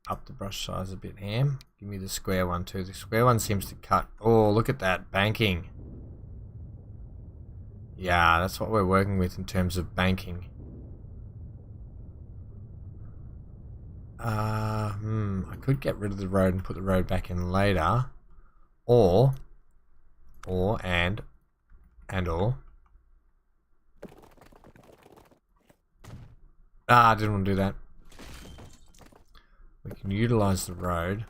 Up the brush size a bit, Ham. Give me the square one too. The square one seems to cut. Oh, look at that banking. Yeah, that's what we're working with in terms of banking. I could get rid of the road and put the road back in later. Or. I didn't want to do that. We can utilize the road.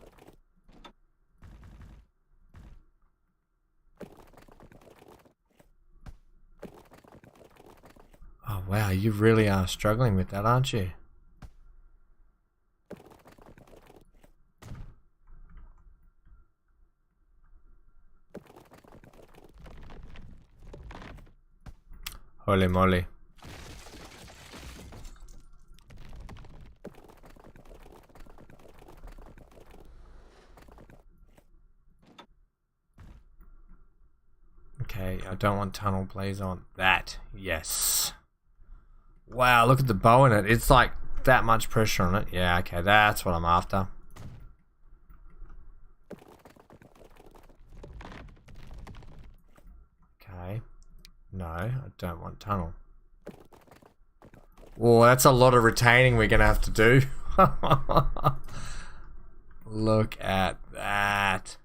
Oh wow, you really are struggling with that, aren't you? Holy moly. Okay, I don't want tunnel, please. I want that. Yes. Wow, look at the bow in it. It's like that much pressure on it. Yeah, okay, that's what I'm after. Okay. No, I don't want tunnel. Whoa, that's a lot of retaining we're going to have to do. Look at that.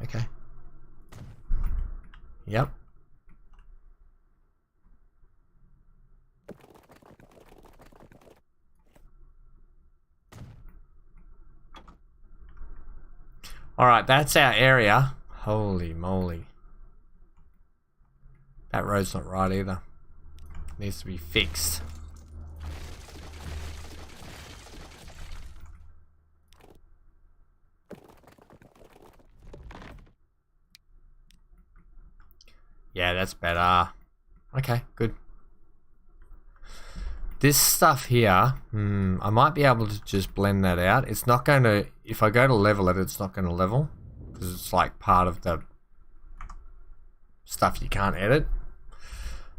Okay. Yep. Alright, that's our area. Holy moly. That road's not right either. It needs to be fixed. Yeah, that's better. Okay, good. This stuff here, I might be able to just blend that out. It's not going to, if I go to level it, it's not going to level. Because it's like part of the stuff you can't edit.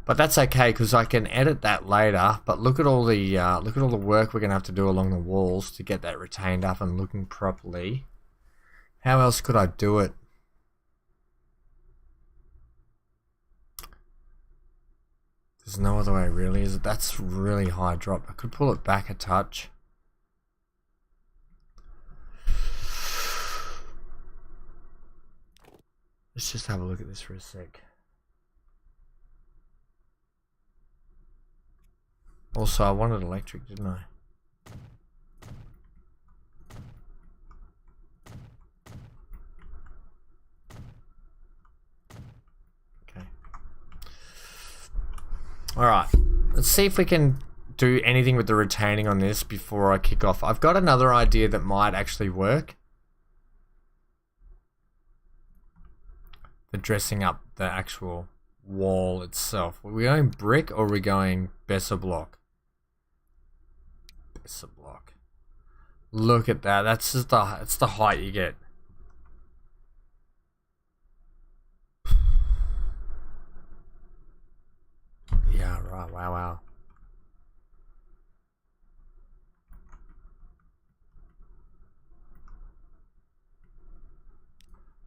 But that's okay, because I can edit that later. But look at all the work we're going to have to do along the walls to get that retained up and looking properly. How else could I do it? There's no other way really, is it? That's really high drop. I could pull it back a touch. Let's just have a look at this for a sec. Also, I wanted electric, didn't I? Okay. Alright, let's see if we can do anything with the retaining on this before I kick off. I've got another idea that might actually work. The dressing up the actual wall itself. Are we going brick or are we going Besser block? Besser block. Look at that. That's just it's the height you get. Yeah, right. Wow.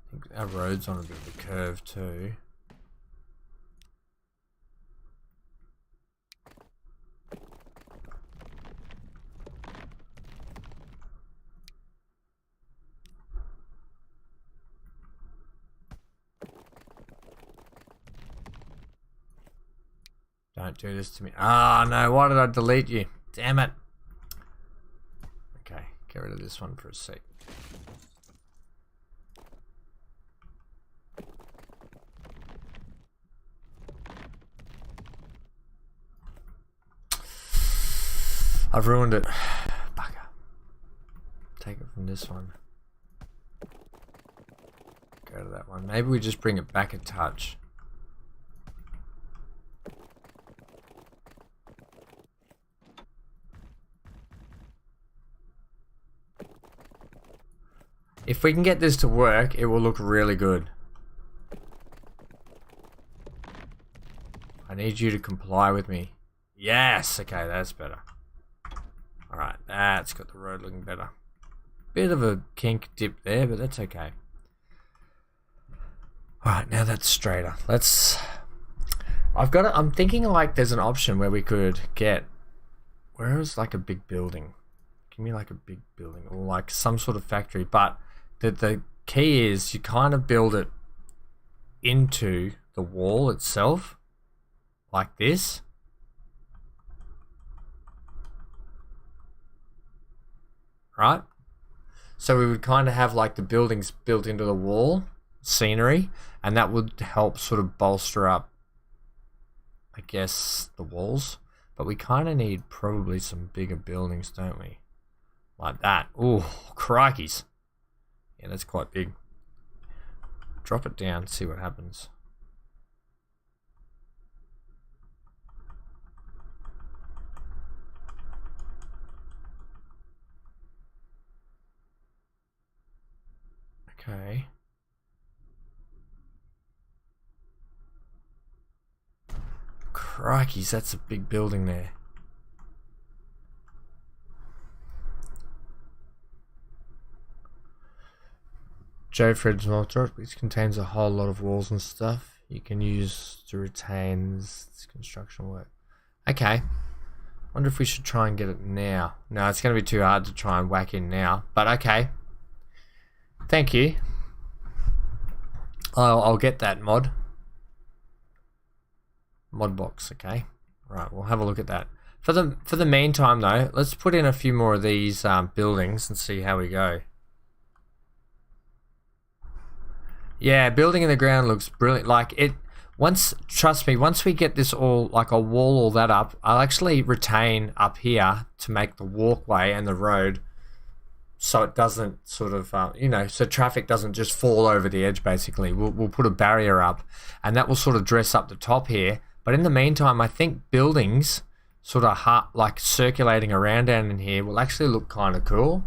I think our road's on a bit of a curve too. Don't do this to me. Ah, no, why did I delete you? Damn it. Okay, get rid of this one for a sec. I've ruined it. Bugger. Take it from this one. Go to that one. Maybe we just bring it back a touch. If we can get this to work, it will look really good. I need you to comply with me. Yes! Okay, that's better. Alright, that's got the road looking better. Bit of a kink dip there, but that's okay. Alright, now that's straighter. I'm thinking like there's an option where we could get... Where is like a big building? Give me like a big building or like some sort of factory, but the key is you kind of build it into the wall itself like this. Right? So we would kind of have like the buildings built into the wall, scenery, and that would help sort of bolster up, I guess, the walls. But we kind of need probably some bigger buildings, don't we? Like that. Ooh, crikeys. Yeah, that's quite big. Drop it down, see what happens. Okay. Crikeys, that's a big building there. Joe Fred's motor, which contains a whole lot of walls and stuff you can use to retain this construction work. Okay. Wonder if we should try and get it now. No, it's going to be too hard to try and whack in now. But okay. Thank you. I'll get that mod. Mod box, okay. Right, we'll have a look at that. For the meantime though, let's put in a few more of these buildings and see how we go. Yeah, building in the ground looks brilliant. Like it, trust me, once we get this all, like a wall all that up, I'll actually retain up here to make the walkway and the road so it doesn't sort of, you know, so traffic doesn't just fall over the edge basically. We'll put a barrier up and that will sort of dress up the top here. But in the meantime, I think buildings sort of like circulating around down in here will actually look kind of cool.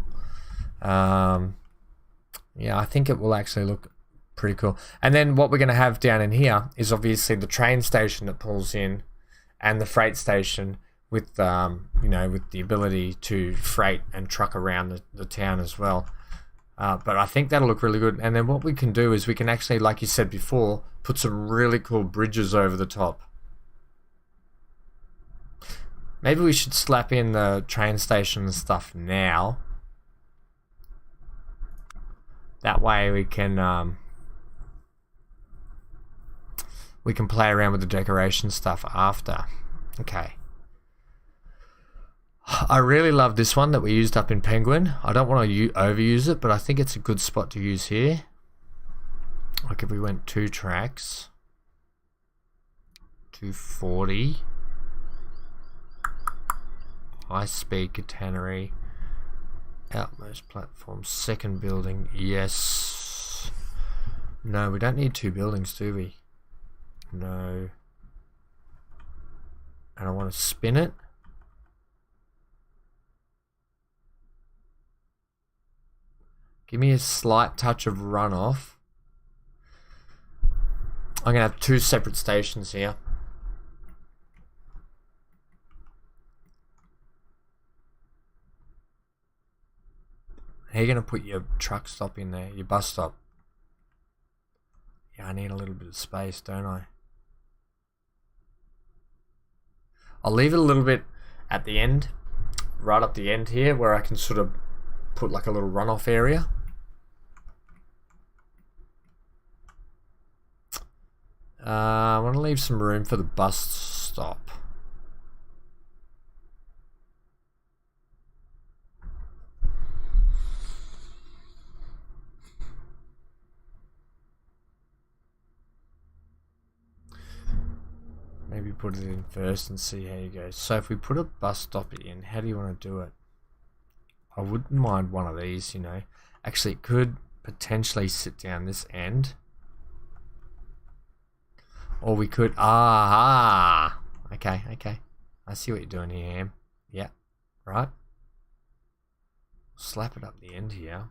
Yeah, I think it will actually look pretty cool. And then what we're going to have down in here is obviously the train station that pulls in and the freight station with you know, with the ability to freight and truck around the town as well. But I think that'll look really good. And then what we can do is we can actually, like you said before, put some really cool bridges over the top. Maybe we should slap in the train station and stuff now. That way we can play around with the decoration stuff after. Okay. I really love this one that we used up in Penguin. I don't want to overuse it, but I think it's a good spot to use here. Like if we went 2 tracks, 240, high speed catenary, outmost platform, second building. Yes. No, we don't need 2 buildings, do we? No. And I want to spin it. Give me a slight touch of runoff. I'm going to have 2 separate stations here. How are you going to put your truck stop in there, your bus stop? Yeah, I need a little bit of space, don't I? I'll leave it a little bit at the end, right up the end here, where I can sort of put like a little runoff area. I want to leave some room for the bus stop. maybe put it in first and see how you go. So if we put a bus stop in, how do you want to do it? I wouldn't mind one of these, you know. Actually, it could potentially sit down this end. Or we could... Aha! Okay, okay. I see what you're doing here, Ham. Yeah, right. Slap it up the end here.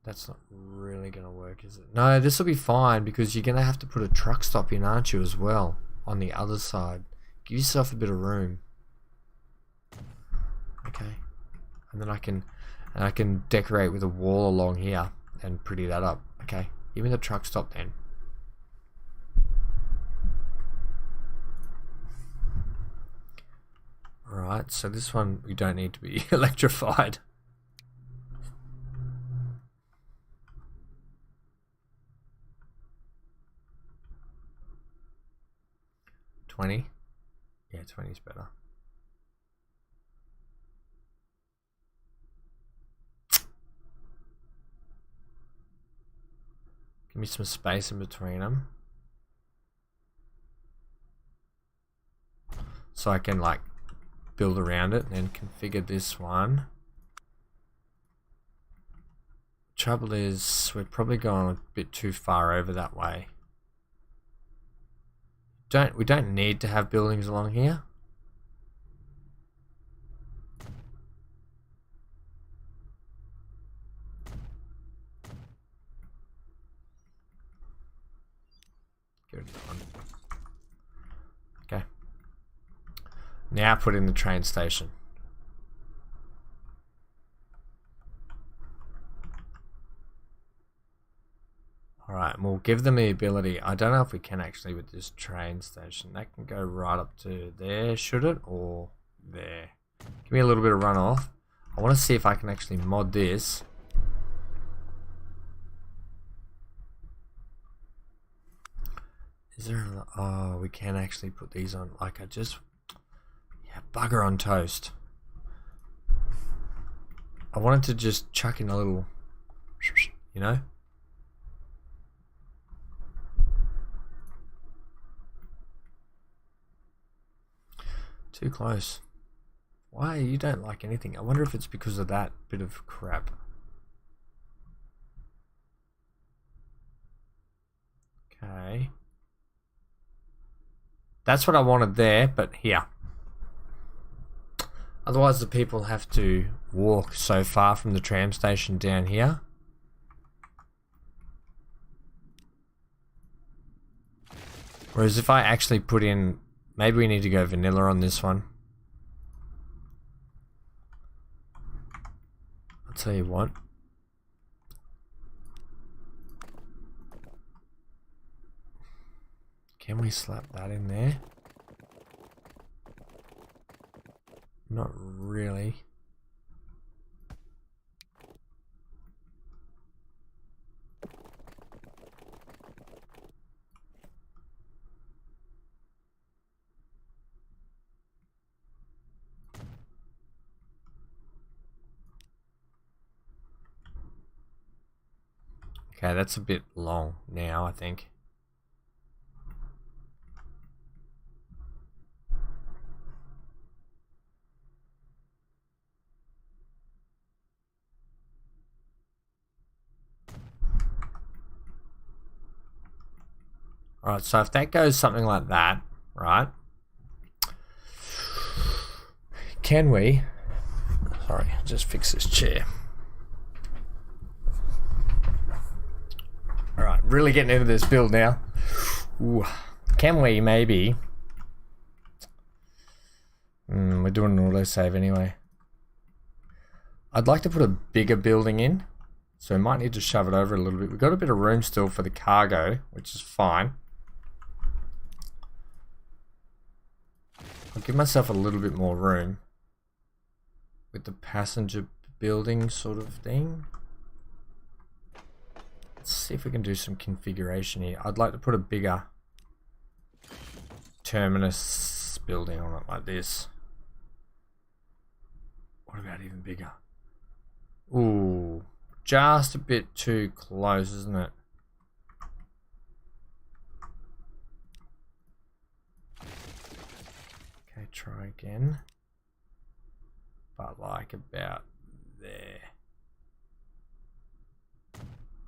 That's not really going to work, is it? No, this will be fine because you're going to have to put a truck stop in, aren't you, as well, on the other side. Give yourself a bit of room. Okay. And then I can decorate with a wall along here and pretty that up. Okay. Give me the truck stop then. Alright, so this one we don't need to be electrified. 20? Yeah, 20 is better. Give me some space in between them. So I can like build around it and then configure this one. Trouble is we're probably going a bit too far over that way. We don't need to have buildings along here. Get rid of that one. Okay. Now put in the train station. Alright, we'll give them the ability. I don't know if we can actually with this train station. That can go right up to there, should it? Or there. Give me a little bit of runoff. I want to see if I can actually mod this. Is there a, oh, we can actually put these on. Like I just, yeah, bugger on toast. I wanted to just chuck in a little, you know? Too close. Why? You don't like anything. I wonder if it's because of that bit of crap. Okay. That's what I wanted there, but here. Otherwise the people have to walk so far from the tram station down here. Whereas if I actually put in... Maybe we need to go vanilla on this one. I'll tell you what. Can we slap that in there? Not really. Okay, that's a bit long now, I think. Alright, so if that goes something like that, right? Can we... Sorry, I'll just fix this chair. Alright, really getting into this build now. Ooh. Can we maybe... we're doing an autosave anyway. I'd like to put a bigger building in. So we might need to shove it over a little bit. We've got a bit of room still for the cargo, which is fine. I'll give myself a little bit more room with the passenger building sort of thing. Let's see if we can do some configuration here. I'd like to put a bigger terminus building on it like this. What about even bigger? Ooh, just a bit too close, isn't it? Okay, try again. But like about there.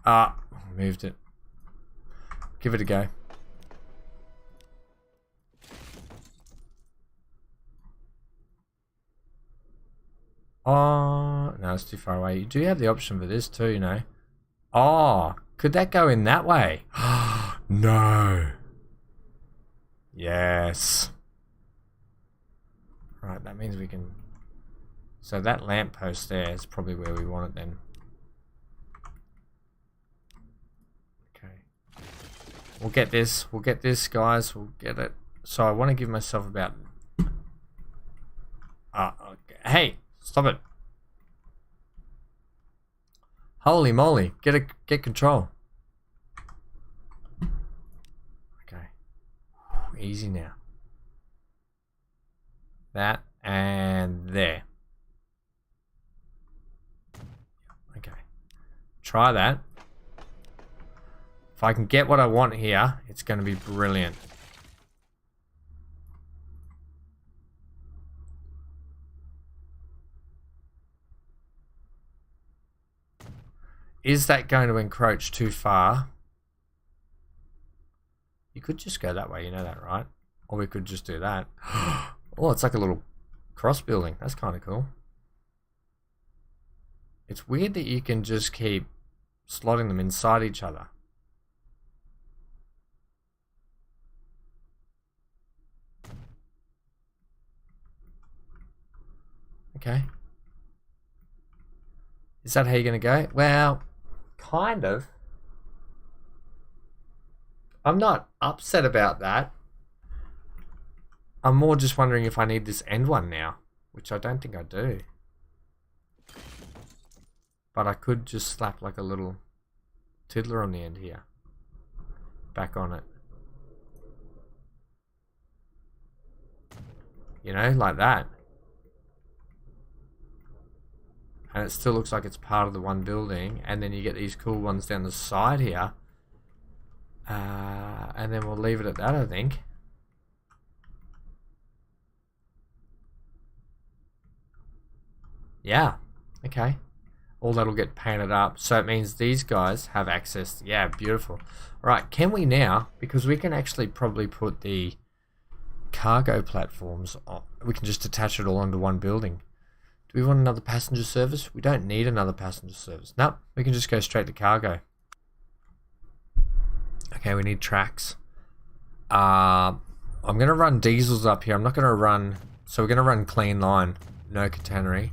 Ah, moved it. Give it a go. Oh, no, it's too far away. You do have the option for this too, you know. Oh, could that go in that way? No. Yes. Right, that means we can... So that lamppost there is probably where we want it then. Okay. We'll get this, guys. We'll get it. So I want to give myself about... Okay. Hey, stop it. Holy moly, get control. Okay. Easy now. That and there. Okay. Try that. If I can get what I want here, it's going to be brilliant. Is that going to encroach too far? You could just go that way, you know that, right? Or we could just do that. Oh, it's like a little cross building. That's kind of cool. It's weird that you can just keep slotting them inside each other. Okay. Is that how you're going to go? Well, kind of. I'm not upset about that. I'm more just wondering if I need this end one now, which I don't think I do. But I could just slap like a little tiddler on the end here. Back on it. You know, like that. And it still looks like it's part of the one building. And then you get these cool ones down the side here. And then we'll leave it at that, I think. Yeah. Okay. All that'll get painted up. So it means these guys have access. Yeah, beautiful. Right, can we now, because we can actually probably put the cargo platforms on. We can just attach it all onto one building. Do we want another passenger service? We don't need another passenger service. Nope, we can just go straight to cargo. Okay, we need tracks. I'm going to run diesels up here. I'm not going to run... So we're going to run clean line. No catenary.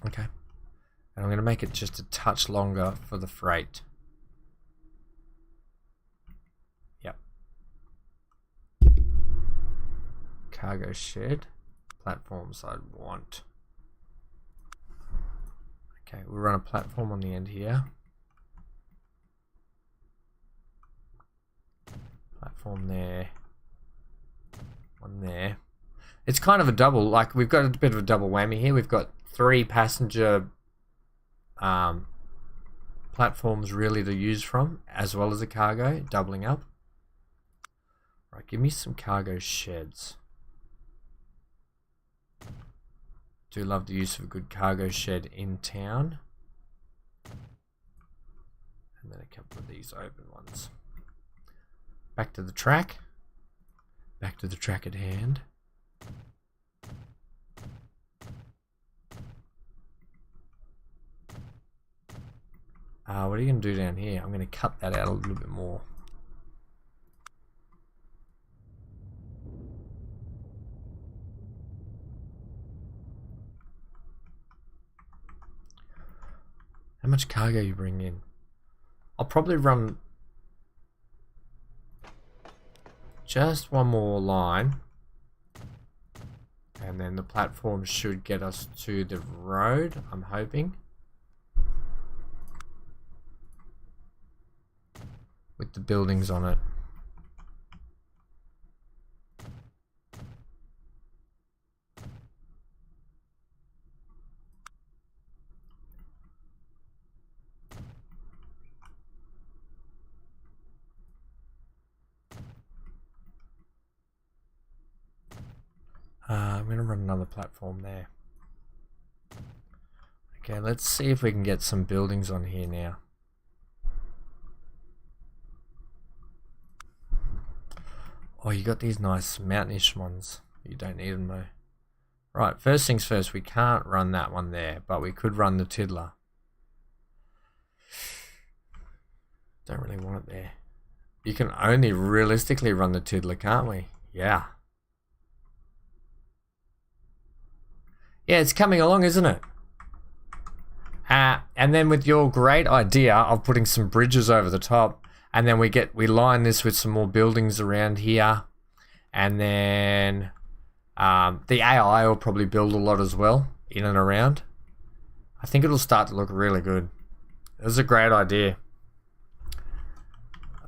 Okay. And I'm going to make it just a touch longer for the freight. Yep. Cargo shed. Platforms I'd want. Okay, we'll run a platform on the end here. Platform there. One there. It's kind of a double, like we've got a bit of a double whammy here. We've got 3 passenger platforms really to use from, as well as a cargo, doubling up. Right, give me some cargo sheds. Do love the use of a good cargo shed in town. And then a couple of these open ones. Back to the track. Back to the track at hand. What are you going to do down here? I'm going to cut that out a little bit more. How much cargo you bring in? I'll probably run just one more line. And then the platform should get us to the road, I'm hoping. With the buildings on it. I'm going to run another platform there. Okay, let's see if we can get some buildings on here now. Oh, you got these nice mountainish ones. You don't need them though. Right, first things first, we can't run that one there, but we could run the Tiddler. Don't really want it there. You can only realistically run the Tiddler, can't we? Yeah. Yeah, it's coming along, isn't it? And then with your great idea of putting some bridges over the top, and then we line this with some more buildings around here, and then the AI will probably build a lot as well in and around. I think it'll start to look really good. It was a great idea.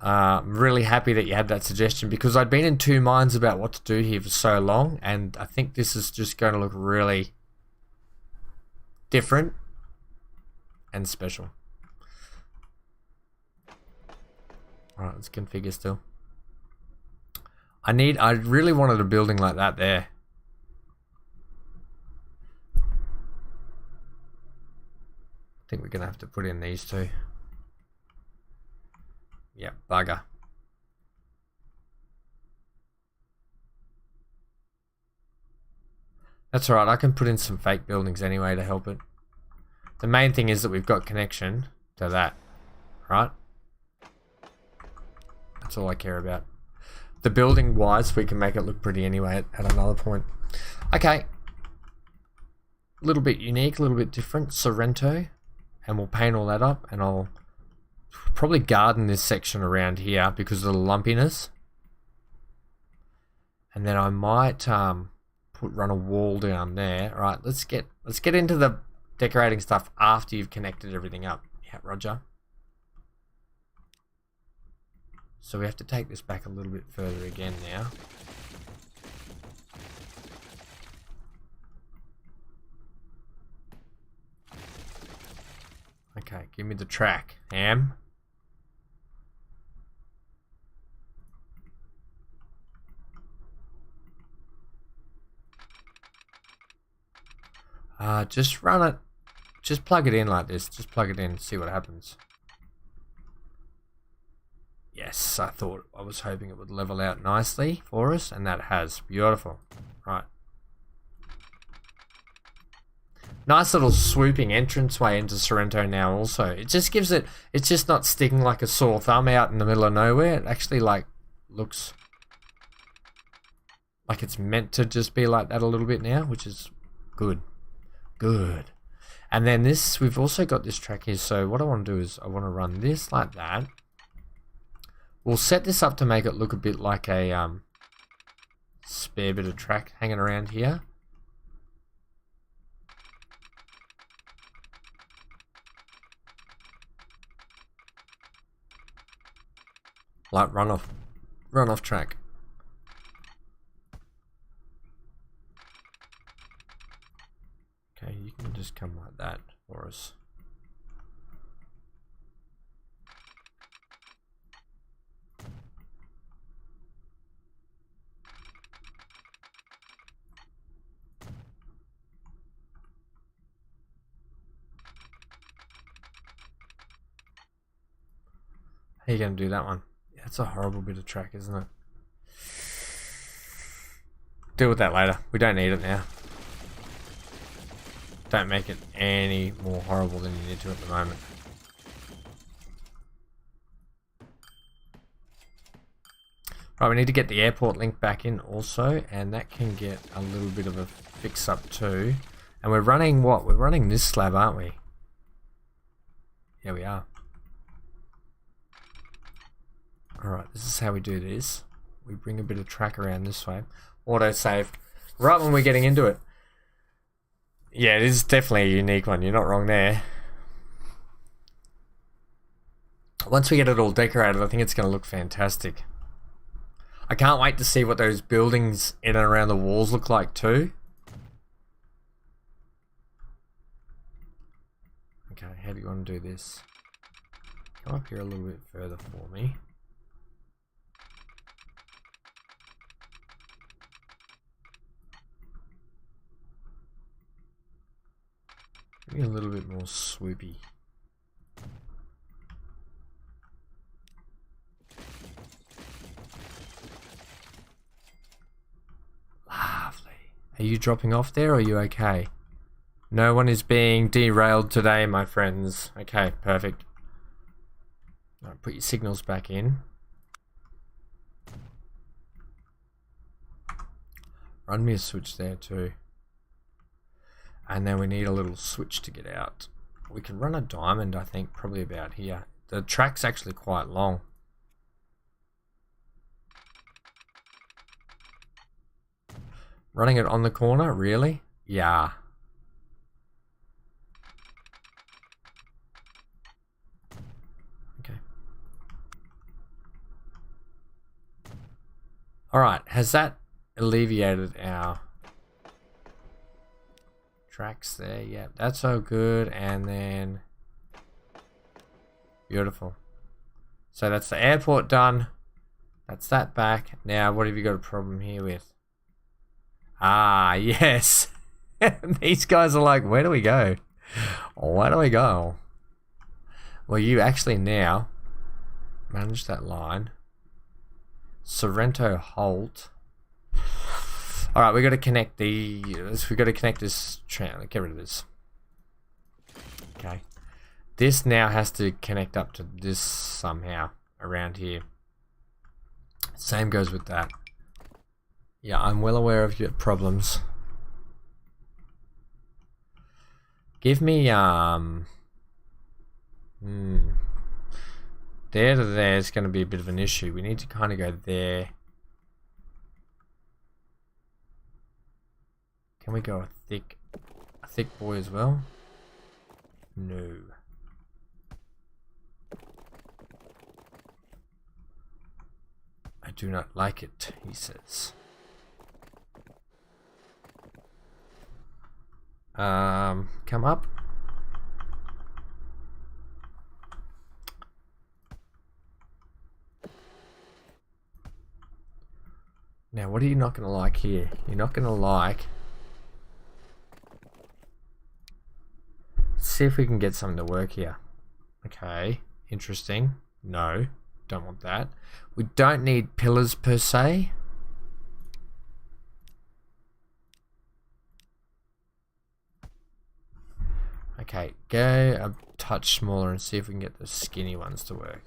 I'm really happy that you had that suggestion, because I'd been in two minds about what to do here for so long, and I think this is just going to look really different and special. Alright, let's configure still. I really wanted a building like that there. I think we're gonna have to put in these two. Yeah, bugger. That's alright, I can put in some fake buildings anyway to help it. The main thing is that we've got connection to that, right? That's all I care about. The building wise, we can make it look pretty anyway at another point. Okay. A little bit unique, a little bit different. Sorrento. And we'll paint all that up, and I'll probably garden this section around here because of the lumpiness. And then I might run a wall down there. All right, let's get into the decorating stuff after you've connected everything up. Yeah, Roger. So we have to take this back a little bit further again now. Okay, give me the track, Ham. Just run it. Just plug it in like this. Just plug it in and see what happens. Yes, I was hoping it would level out nicely for us, and that has. Beautiful. Right. Nice little swooping entranceway into Sorrento now also. It just gives it, it's just not sticking like a sore thumb out in the middle of nowhere. It actually like looks like it's meant to just be like that a little bit now, which is good. Good. And then this, we've also got this track here. So what I want to do is I want to run this like that. We'll set this up to make it look a bit like a spare bit of track hanging around here. Like runoff track. Okay, you can just come like that for us. How are you going to do that one? That's a horrible bit of track, isn't it? Deal with that later. We don't need it now. Don't make it any more horrible than you need to at the moment. Right, we need to get the airport link back in also, and that can get a little bit of a fix up too. And we're running what? We're running this slab, aren't we? Yeah, we are. Alright, this is how we do this. We bring a bit of track around this way. Autosave. Right when we're getting into it. Yeah, it is definitely a unique one. You're not wrong there. Once we get it all decorated, I think it's going to look fantastic. I can't wait to see what those buildings in and around the walls look like too. Okay, how do you want to do this? Come up here a little bit further for me. Be a little bit more swoopy. Lovely. Are you dropping off there or are you okay? No one is being derailed today, my friends. Okay, perfect. Right, put your signals back in. Run me a switch there too. And then we need a little switch to get out. We can run a diamond, I think, probably about here. The track's actually quite long. Running it on the corner, really? Yeah. Okay. Alright, has that alleviated our tracks there? Yeah, that's all good. And then beautiful. So that's the airport done. That's that back. Now what have you got a problem here with? Ah, yes. These guys are like, where do we go? Where do we go? Well, you actually now manage that line. Sorrento Holt. All right, we got to connect these. We got to connect this. Get rid of this. Okay, this now has to connect up to this somehow around here. Same goes with that. Yeah, I'm well aware of your problems. Give me there to there is going to be a bit of an issue. We need to kind of go there. Can we go a thick boy as well? No. I do not like it, he says. Come up. Now, what are you not going to like here? You're not going to like... See if we can get something to work here. Okay, interesting. No, don't want that. We don't need pillars per se. Okay, go a touch smaller and see if we can get the skinny ones to work.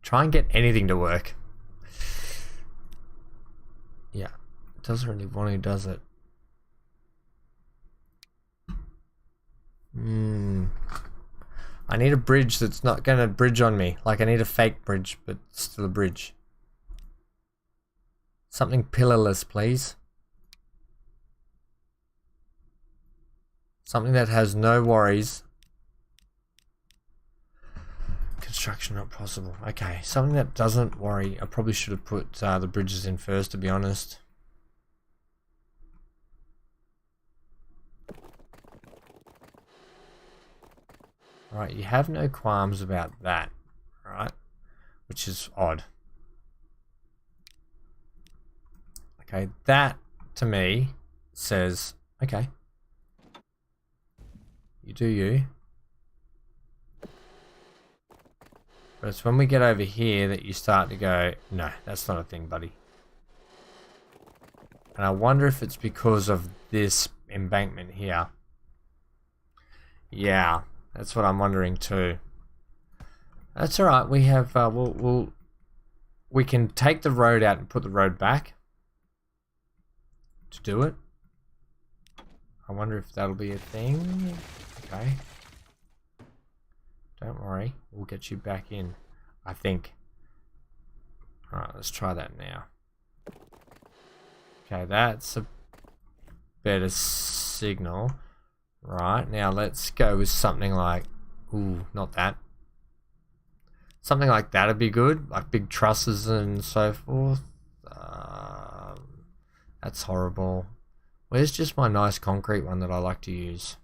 Try and get anything to work. Yeah, it doesn't really want to, does it? I need a bridge that's not going to bridge on me. Like, I need a fake bridge, but still a bridge. Something pillarless, please. Something that has no worries. Construction not possible. Okay, something that doesn't worry. I probably should have put the bridges in first, to be honest. Alright, you have no qualms about that, right? Which is odd. Okay, that to me says, okay, you do you. But it's when we get over here that you start to go, no, that's not a thing, buddy. And I wonder if it's because of this embankment here. Yeah, that's what I'm wondering too. That's all right. We have we can take the road out and put the road back to do it. I wonder if that'll be a thing. Okay. Don't worry, we'll get you back in, I think. Alright, let's try that now. Okay, that's a better signal. Right, now let's go with something like... Ooh, not that. Something like that would be good, like big trusses and so forth. That's horrible. Where's just my nice concrete one that I like to use?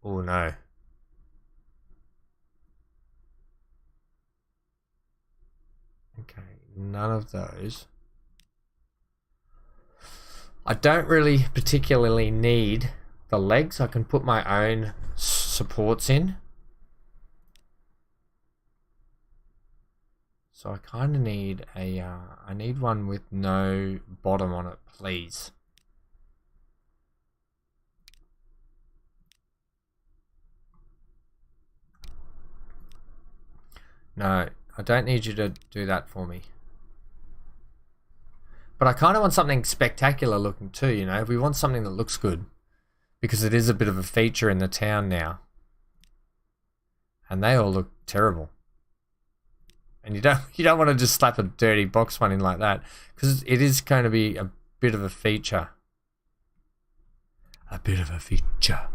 Oh no. none of those. I don't really particularly need the legs. I can put my own supports in. So I kind of need a, I need one with no bottom on it, please. No, I don't need you to do that for me. But I kind of want something spectacular looking too, you know. We want something that looks good. Because it is a bit of a feature in the town now. And they all look terrible. And you don't want to just slap a dirty box one in like that. Because it is going to be a bit of a feature. A bit of a feature.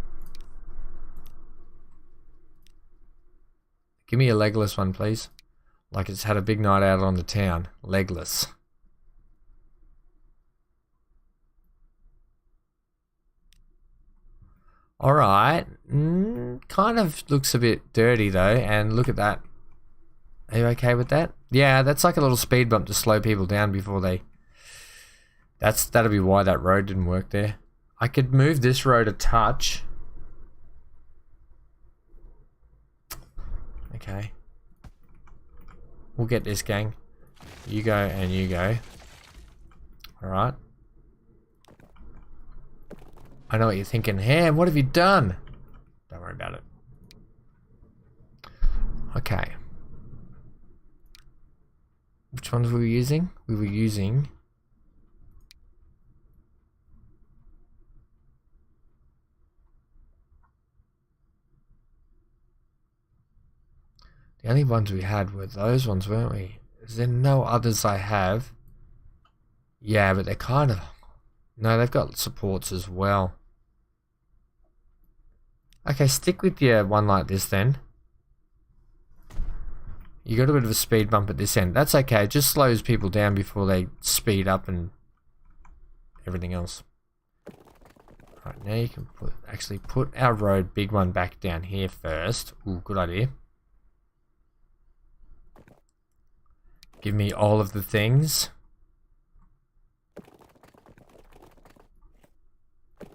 Give me a legless one, please. Like it's had a big night out on the town. Legless. Alright. Kind of looks a bit dirty though. And look at that. Are you okay with that? Yeah, that's like a little speed bump to slow people down before they... That'll be why that road didn't work there. I could move this road a touch. Okay. We'll get this, gang. You go and you go. Alright. I know what you're thinking. Ham, what have you done? Don't worry about it. Okay. Which ones were we using? We were using... The only ones we had were those ones, weren't we? Is there no others I have? Yeah, but they're kind of... No, they've got supports as well. Okay, stick with your one like this then. You got a bit of a speed bump at this end. That's okay, it just slows people down before they speed up and everything else. Right, now you can actually put our road big one back down here first. Ooh, good idea. Give me all of the things.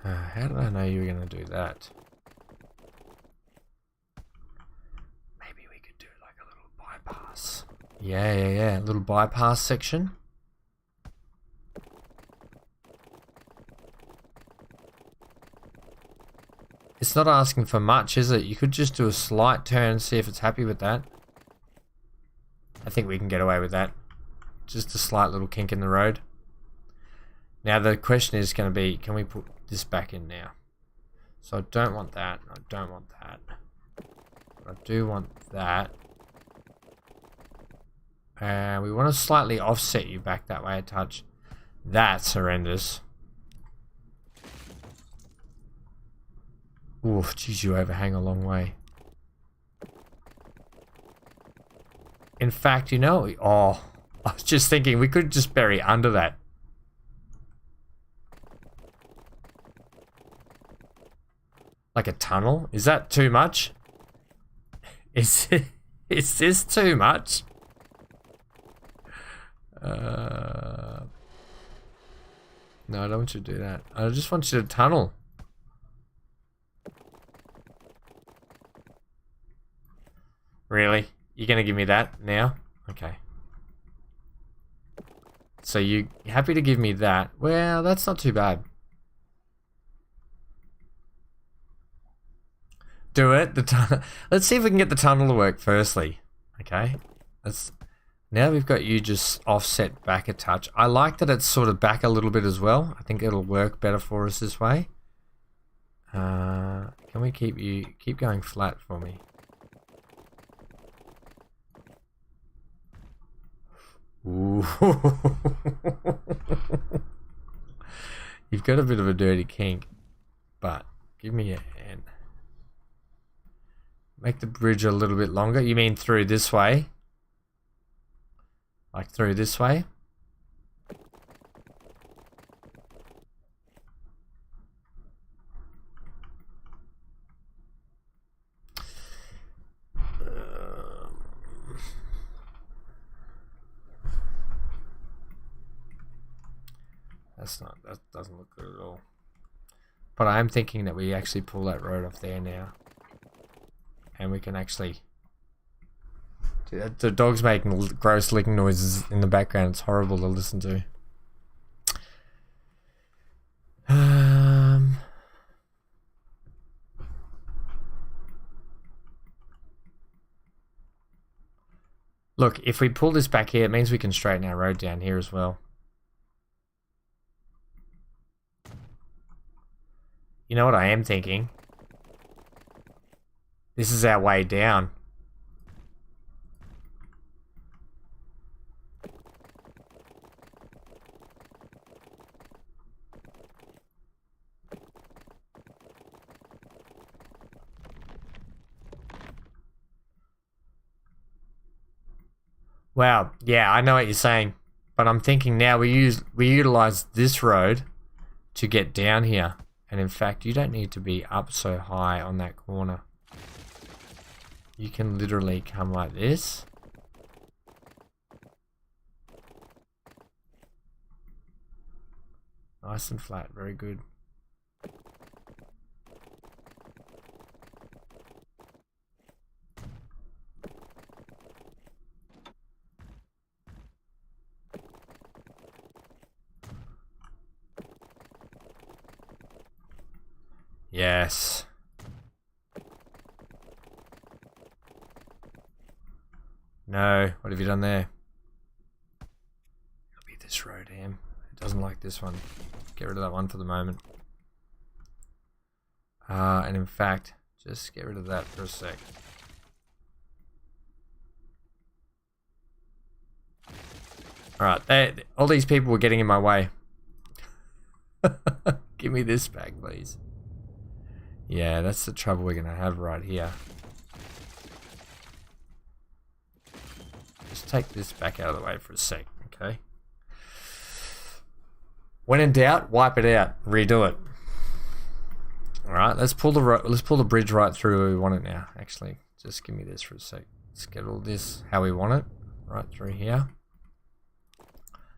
How did I know you were going to do that? Maybe we could do like a little bypass. Yeah. A little bypass section. It's not asking for much, is it? You could just do a slight turn and see if it's happy with that. I think we can get away with that. Just a slight little kink in the road. Now the question is going to be, can we put this back in now? So I don't want that. I don't want that. I do want that. And we want to slightly offset you back that way a touch. That's horrendous. Oof, geez, you overhang a long way. In fact, you know, oh, I was just thinking we could just bury under that. Like a tunnel? Is that too much? Is this too much? No, I don't want you to do that. I just want you to tunnel. Really? You're gonna give me that now? Okay. So you happy to give me that? Well, that's not too bad. Do it. Let's see if we can get the tunnel to work firstly. Okay. Now we've got you just offset back a touch. I like that it's sort of back a little bit as well. I think it'll work better for us this way. Can we keep going flat for me? Ooh. You've got a bit of a dirty kink, but give me a hand. Make the bridge a little bit longer. You mean through this way? Like through this way? that doesn't look good at all. But I am thinking that we actually pull that road off there now. And we can actually... The dog's making gross licking noises in the background. It's horrible to listen to. Look, if we pull this back here, it means we can straighten our road down here as well. You know what I am thinking? This is our way down. Wow, yeah, I know what you're saying, but I'm thinking now we utilize this road to get down here, and in fact, you don't need to be up so high on that corner. You can literally come like this. Nice and flat, very good. Yes. No, what have you done there? It'll be this road, Ham. It doesn't like this one. Get rid of that one for the moment. And in fact, just get rid of that for a sec. Alright, all these people were getting in my way. Give me this back, please. Yeah, that's the trouble we're gonna have right here. Just take this back out of the way for a sec, okay? When in doubt, wipe it out, redo it. All right, let's pull the bridge right through where we want it now. Actually, just give me this for a sec. Let's get all this how we want it, right through here.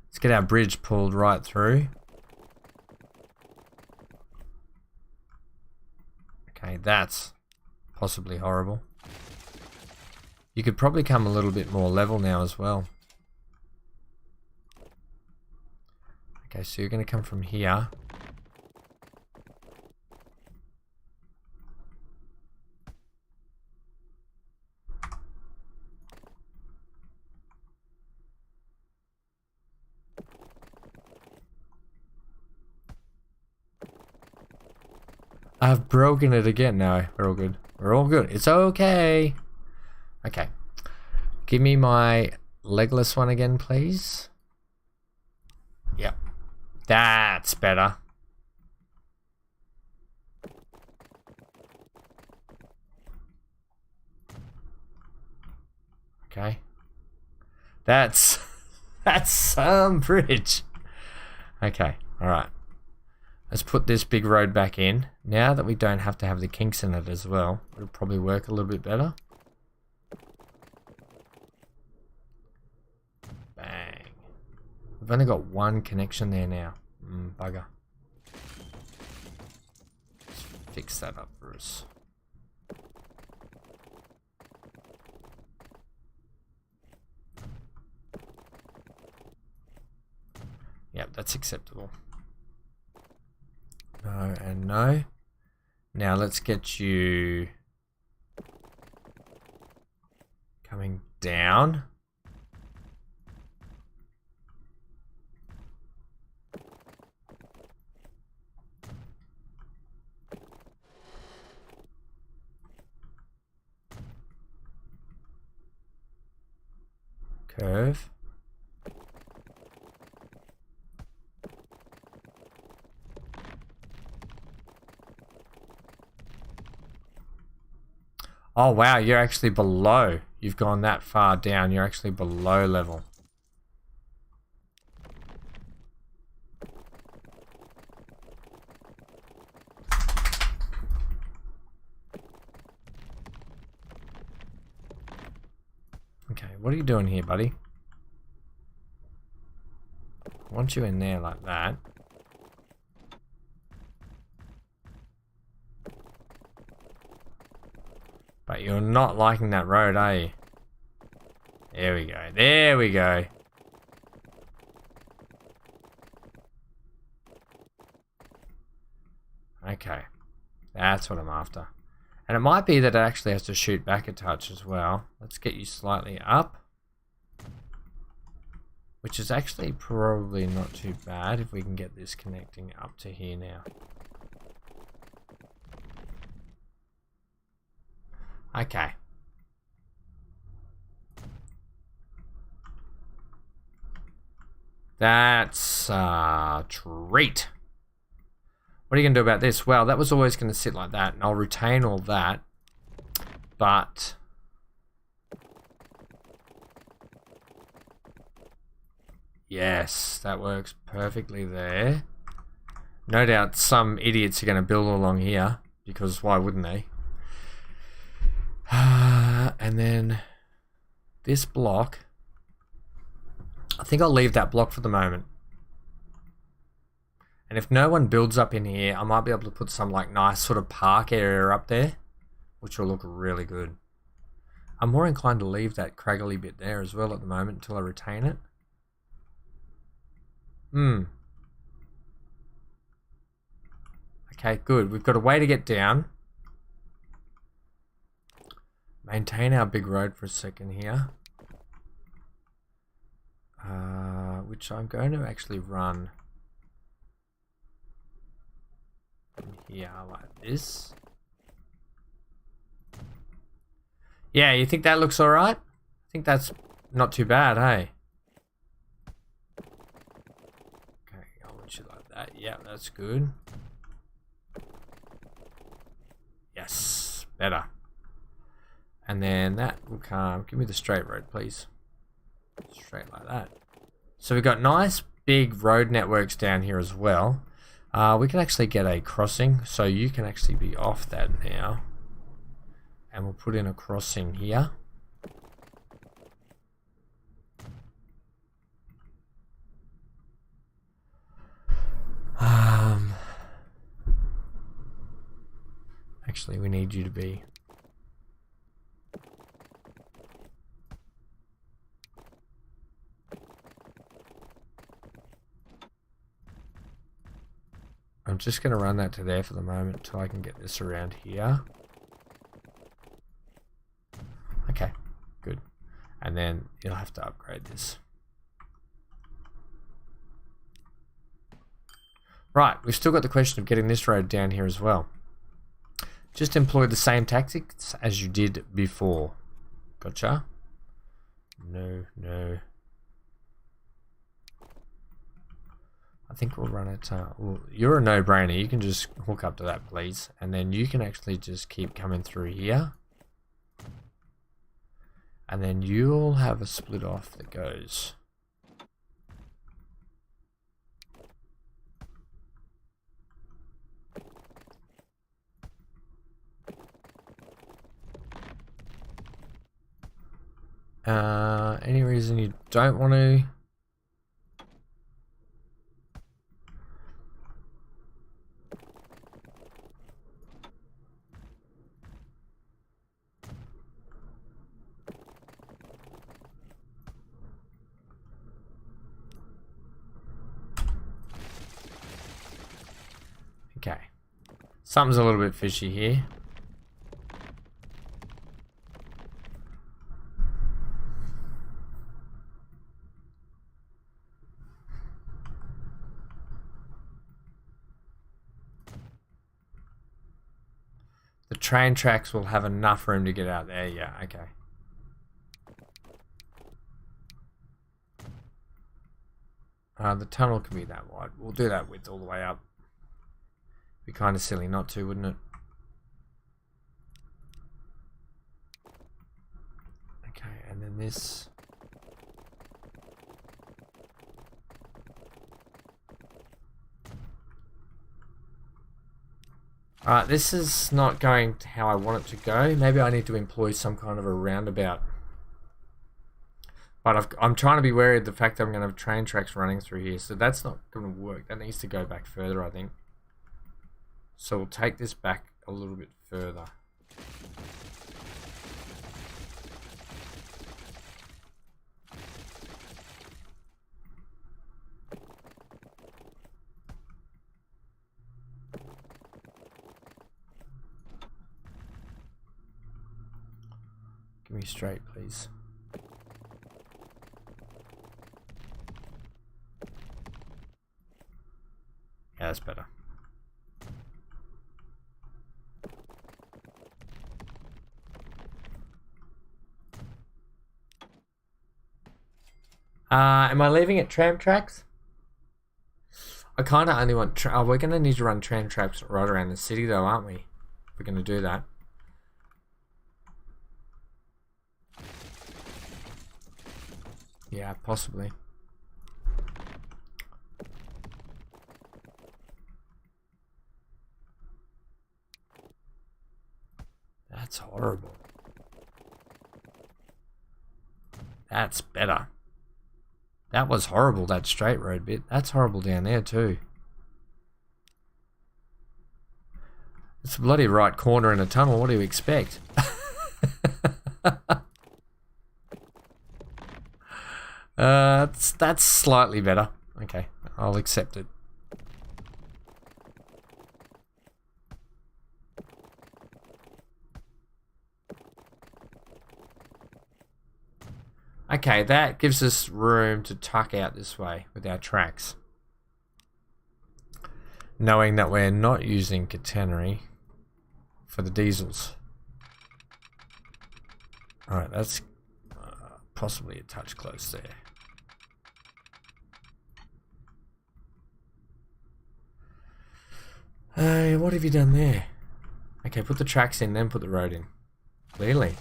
Let's get our bridge pulled right through. Okay, that's possibly horrible. You could probably come a little bit more level now as well. Okay, so you're going to come from here. I've broken it again. No, we're all good. We're all good. It's okay. Okay. Give me my legless one again, please. Yep. That's better. Okay. That's some bridge. Okay. All right. Let's put this big road back in. Now that we don't have to have the kinks in it as well, it'll probably work a little bit better. Bang. We've only got one connection there now. Bugger. Let's fix that up for us. Yep, that's acceptable. No and no. Now let's get you coming down. Curve. Oh wow, you're actually below. You've gone that far down. You're actually below level. Okay, what are you doing here, buddy? I want you in there like that. But you're not liking that road, are you? There we go. There we go. Okay. That's what I'm after. And it might be that it actually has to shoot back a touch as well. Let's get you slightly up. Which is actually probably not too bad if we can get this connecting up to here now. Okay. That's a treat. What are you going to do about this? Well, that was always going to sit like that, and I'll retain all that. But yes, that works perfectly there. No doubt some idiots are going to build along here, because why wouldn't they? And then this block, I think I'll leave that block for the moment. And if no one builds up in here, I might be able to put some like nice sort of park area up there, which will look really good. I'm more inclined to leave that craggly bit there as well at the moment until I retain it. Okay, good. We've got a way to get down. Maintain our big road for a second here. Which I'm going to actually run from here like this. Yeah, you think that looks alright? I think that's not too bad, hey? Okay, I'll let you like that. Yeah, that's good. Yes, better. And then that will come. Give me the straight road, please. Straight like that. So we've got nice big road networks down here as well. We can actually get a crossing, so you can actually be off that now. And we'll put in a crossing here. Actually, we need you to be. I'm just going to run that to there for the moment until I can get this around here. Okay, good. And then you'll have to upgrade this. Right, we've still got the question of getting this road down here as well. Just employ the same tactics as you did before. Gotcha. No, no. I think we'll run it. Well, you're a no-brainer. You can just hook up to that, please. And then you can actually just keep coming through here. And then you'll have a split off that goes. Any reason you don't want to? Okay. Something's a little bit fishy here. The train tracks will have enough room to get out there. Yeah, okay. The tunnel can be that wide. We'll do that width all the way up. Be kind of silly not to, wouldn't it? Okay, and then this. Alright, this is not going how I want it to go. Maybe I need to employ some kind of a roundabout. But I'm trying to be wary of the fact that I'm going to have train tracks running through here. So that's not going to work. That needs to go back further, I think. So we'll take this back a little bit further. me straight, please. Yeah, that's better. Am I leaving it tram tracks? I kind of only want... oh, we're going to need to run tram tracks right around the city though, aren't we? We're going to do that. Yeah, possibly. That's horrible. That's better. That was horrible, that straight road bit. That's horrible down there too. It's a bloody right corner in a tunnel. What do you expect? That's slightly better. Okay, I'll accept it. Okay, that gives us room to tuck out this way with our tracks. Knowing that we're not using catenary for the diesels. Alright, that's possibly a touch close there. Hey, what have you done there? Okay, put the tracks in, then put the road in. Clearly.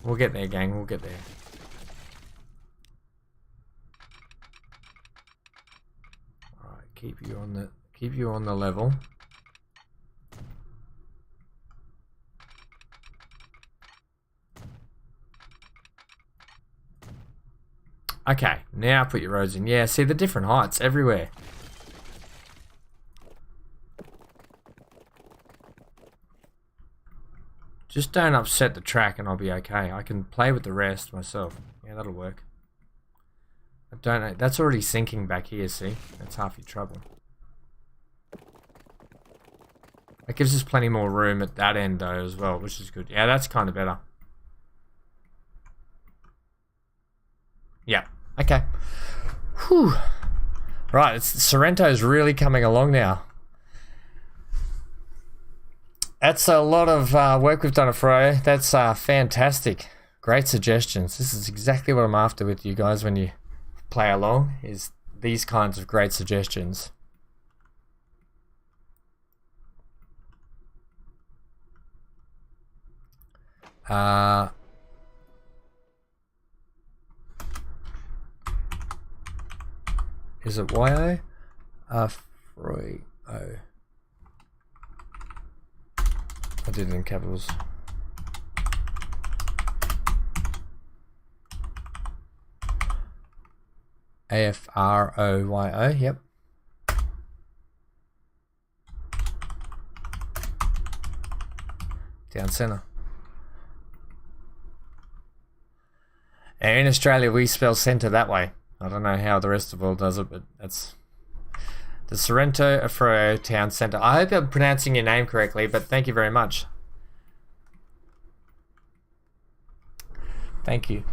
We'll get there, gang. We'll get there. Alright, keep you on the level. Okay, now put your roads in. Yeah, see the different heights everywhere. Just don't upset the track and I'll be okay. I can play with the rest myself. Yeah, that'll work. I don't know. That's already sinking back here, see? That's half your trouble. It gives us plenty more room at that end though as well, which is good. Yeah, that's kind of better. Yeah, okay. Whew. Right, Sorrento's really coming along now. That's a lot of work we've done at Fro. That's fantastic. Great suggestions. This is exactly what I'm after with you guys when you play along, is these kinds of great suggestions. Is it YO? Fro. I did it in capitals. AFROYO, yep. Down center. And in Australia, we spell center that way. I don't know how the rest of the world does it, but that's the Sorrento Afro Town Centre. I hope I'm pronouncing your name correctly, but thank you very much. Thank you.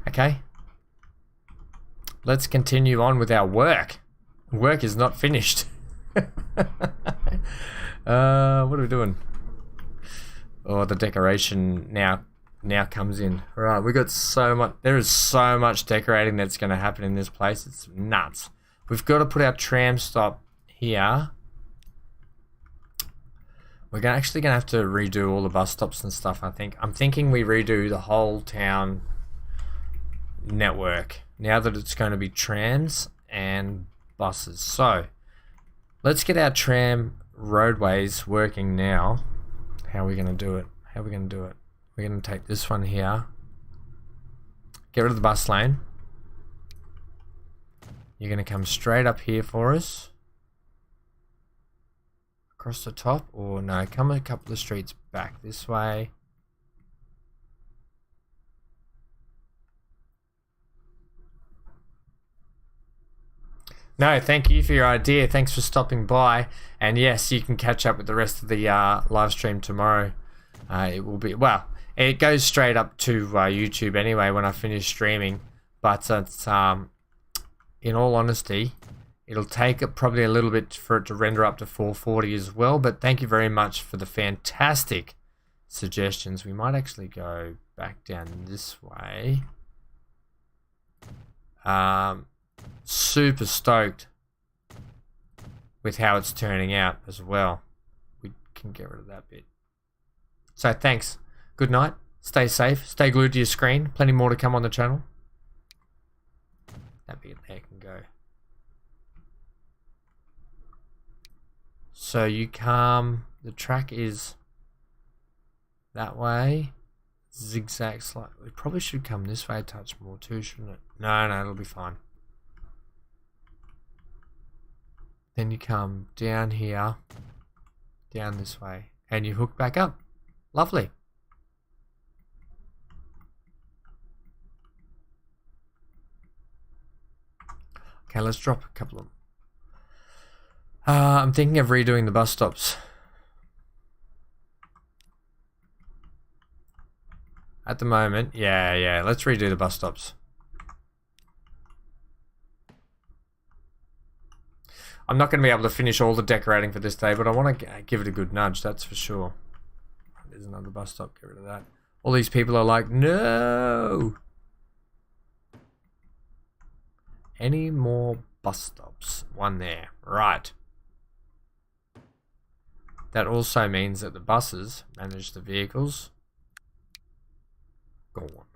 Okay. Let's continue on with our work. Work is not finished. What are we doing? Oh, the decoration now comes in. Right, we got so much. There is so much decorating that's going to happen in this place. It's nuts. We've got to put our tram stop here. We're actually going to have to redo all the bus stops and stuff, I think. I'm thinking we redo the whole town network now that it's going to be trams and buses. So, let's get our tram roadways working now. How are we going to do it? How are we going to do it? We're going to take this one here. Get rid of the bus lane. You're going to come straight up here for us. Across the top. Or no, come a couple of streets back this way. No, thank you for your idea. Thanks for stopping by. And yes, you can catch up with the rest of the live stream tomorrow. It will be, well, it goes straight up to YouTube anyway when I finish streaming. But it's, in all honesty, it'll take probably a little bit for it to render up to 440 as well. But thank you very much for the fantastic suggestions. We might actually go back down this way. Super stoked with how it's turning out as well. We can get rid of that bit. So thanks. Good night. Stay safe. Stay glued to your screen. Plenty more to come on the channel. That bit there can go. So you come. The track is that way. Zigzag slightly. We probably should come this way a touch more too, shouldn't it? No, it'll be fine. Then you come down here, down this way, and you hook back up. Lovely. Okay, let's drop a couple of... I'm thinking of redoing the bus stops. At the moment, yeah, let's redo the bus stops. I'm not going to be able to finish all the decorating for this day, but I want to give it a good nudge, that's for sure. There's another bus stop, get rid of that. All these people are like, no! Any more bus stops? One there, right. That also means that the buses manage the vehicles. Go on.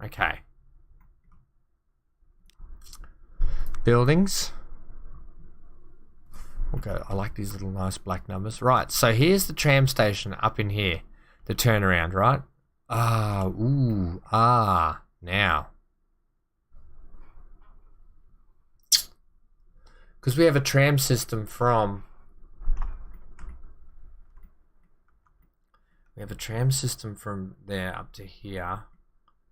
Okay. Buildings. Okay, I like these little nice black numbers. Right, so here's the tram station up in here. The turnaround, right? Now. Because we have a tram system from... We have a tram system from there up to here,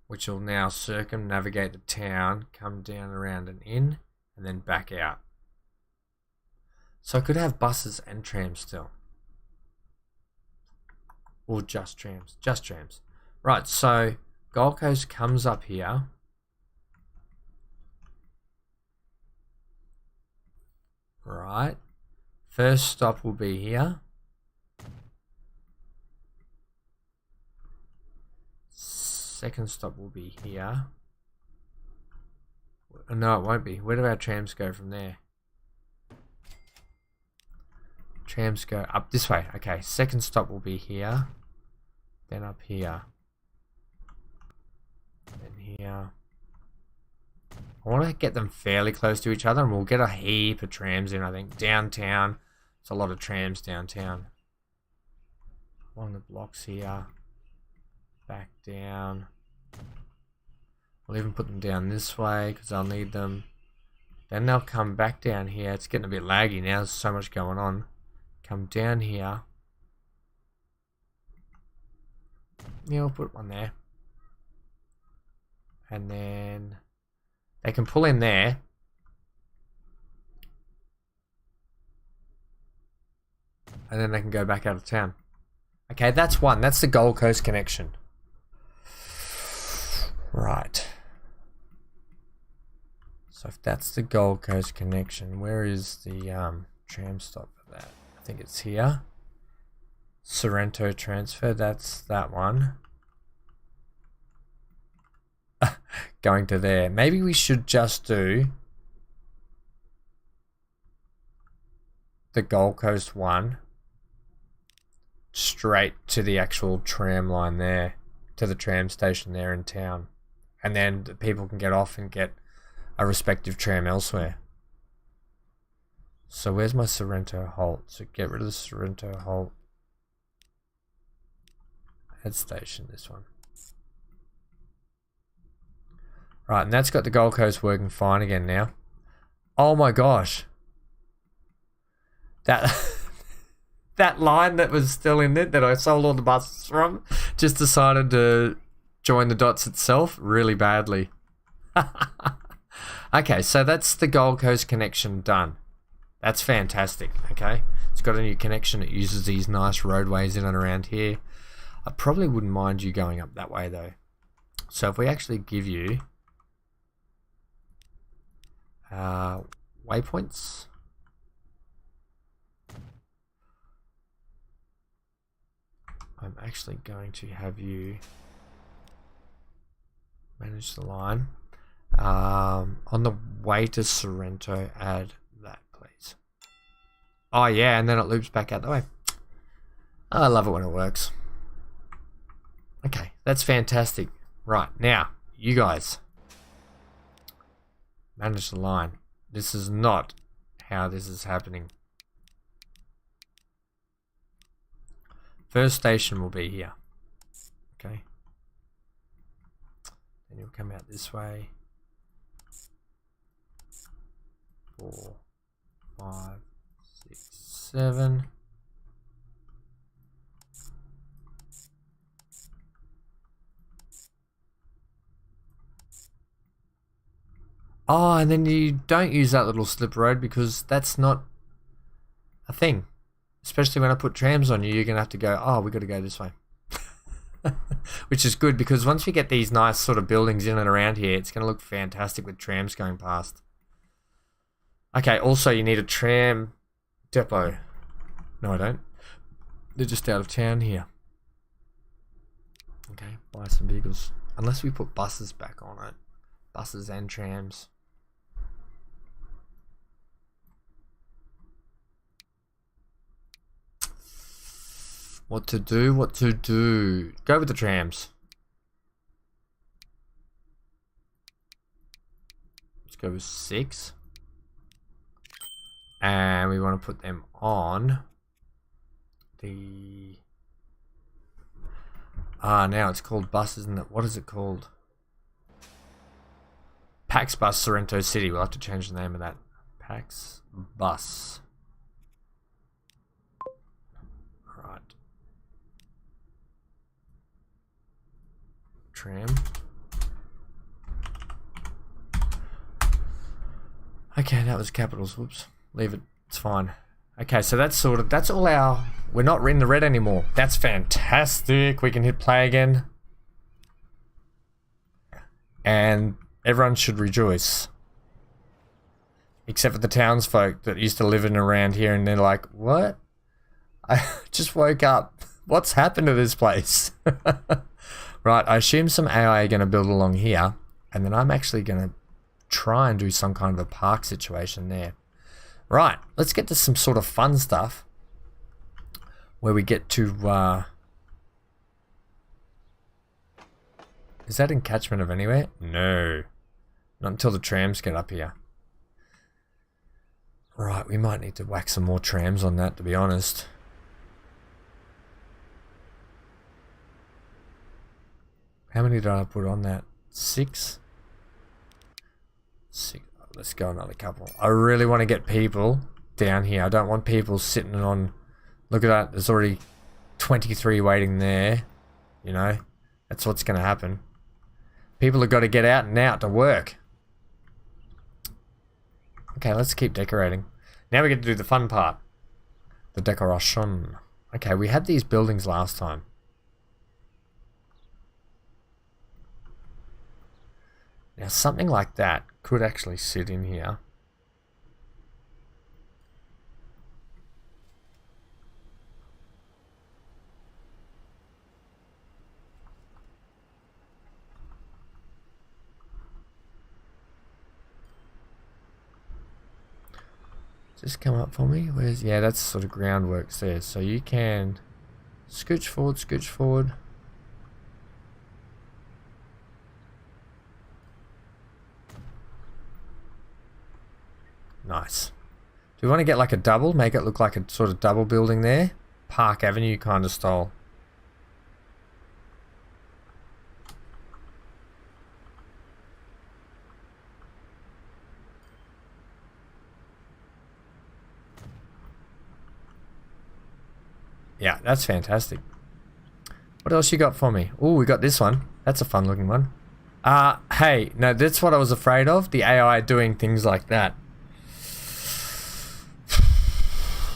which will now circumnavigate the town, come down around and in, and then back out. So I could have buses and trams still. Or just trams. Just trams. Right, so Gold Coast comes up here. Right. First stop will be here. Second stop will be here. No, it won't be. Where do our trams go from there? Trams go up this way. Okay, second stop will be here. Then up here. Then here. I want to get them fairly close to each other and we'll get a heap of trams in, I think. Downtown. It's a lot of trams downtown. Along the blocks here. Back down. We'll even put them down this way because I'll need them. Then they'll come back down here. It's getting a bit laggy now. There's so much going on. Come down here. Yeah, we'll put one there. And then they can pull in there. And then they can go back out of town. Okay, that's one. That's the Gold Coast connection. Right. So if that's the Gold Coast connection, where is the tram stop for that? I think it's here. Sorrento transfer, that's that one. Going to there. Maybe we should just do the Gold Coast one straight to the actual tram line there, to the tram station there in town. And then the people can get off and get a respective tram elsewhere. So where's my Sorrento halt? So get rid of the Sorrento halt. Head station, this one. Right, and that's got the Gold Coast working fine again now. Oh my gosh. That that line that was still in it that I sold all the buses from just decided to join the dots itself really badly. Okay, so that's the Gold Coast connection done. That's fantastic, okay? It's got a new connection. It uses these nice roadways in and around here. I probably wouldn't mind you going up that way though. So if we actually give you waypoints. I'm actually going to have you manage the line. On the way to Sorrento, add that, please. Oh yeah, and then it loops back out the way. I love it when it works. Okay, that's fantastic. Right, now, you guys. Manage the line. This is not how this is happening. First station will be here. Okay. Then you'll come out this way. 4, 5, 6, 7. Oh, and then you don't use that little slip road because that's not a thing. Especially when I put trams on you, you're going to have to go, oh, we got to go this way. Which is good because once we get these nice sort of buildings in and around here, it's going to look fantastic with trams going past. Okay, also you need a tram depot. No, I don't. They're just out of town here. Okay, buy some vehicles. Unless we put buses back on it. Buses and trams. What to do? What to do? Go with the trams. Let's go with 6. And we want to put them on the... now it's called bus, isn't it? What is it called? Pax Bus Sorrento City. We'll have to change the name of that. Pax Bus. Right. Tram. Okay, that was capitals. Whoops. Leave it. It's fine. Okay, so that's all our... We're not in the red anymore. That's fantastic. We can hit play again. And everyone should rejoice. Except for the townsfolk that used to live in around here and they're like, what? I just woke up. What's happened to this place? Right, I assume some AI are going to build along here. And then I'm actually going to try and do some kind of a park situation there. Right, let's get to some sort of fun stuff. Where we get to... Is that in catchment of anywhere? No. Not until the trams get up here. Right, we might need to whack some more trams on that, to be honest. How many did I put on that? 6? 6. Let's go another couple. I really want to get people down here. I don't want people sitting on... Look at that. There's already 23 waiting there. You know, that's what's going to happen. People have got to get out and out to work. Okay, let's keep decorating. Now we get to do the fun part. The decoration. Okay, we had these buildings last time. Now something like that could actually sit in here. Just come up for me. Where's... Yeah, that's sort of groundworks there. So you can scooch forward, scooch forward. Nice. Do we want to get like a double? Make it look like a sort of double building there? Park Avenue kind of style. Yeah, that's fantastic. What else you got for me? Oh, we got this one. That's a fun looking one. Hey, no, that's what I was afraid of. The AI doing things like that.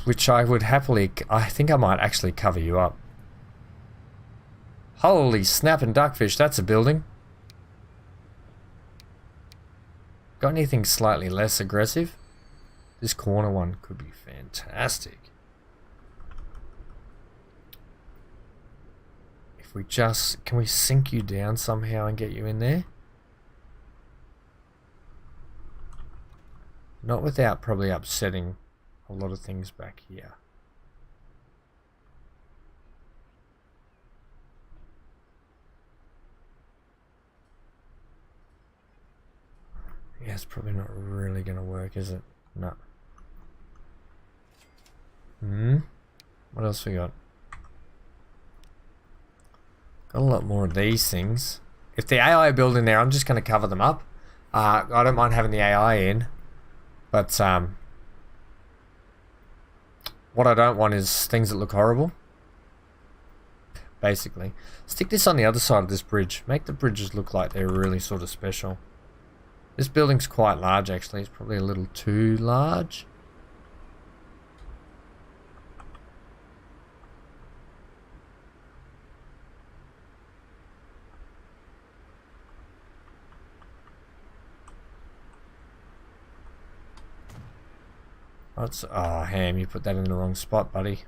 Which I would happily... I think I might actually cover you up. Holy snap and duckfish, that's a building. Got anything slightly less aggressive? This corner one could be fantastic. If we just... Can we sink you down somehow and get you in there? Not without probably upsetting a lot of things back here. Yeah, it's probably not really going to work, is it? No. What else we got? Got a lot more of these things. If the AI build in there, I'm just going to cover them up. I don't mind having the AI in. But, what I don't want is things that look horrible. Basically. Stick this on the other side of this bridge. Make the bridges look like they're really sort of special. This building's quite large, actually. It's probably a little too large. What's... Oh, Ham, you put that in the wrong spot, buddy.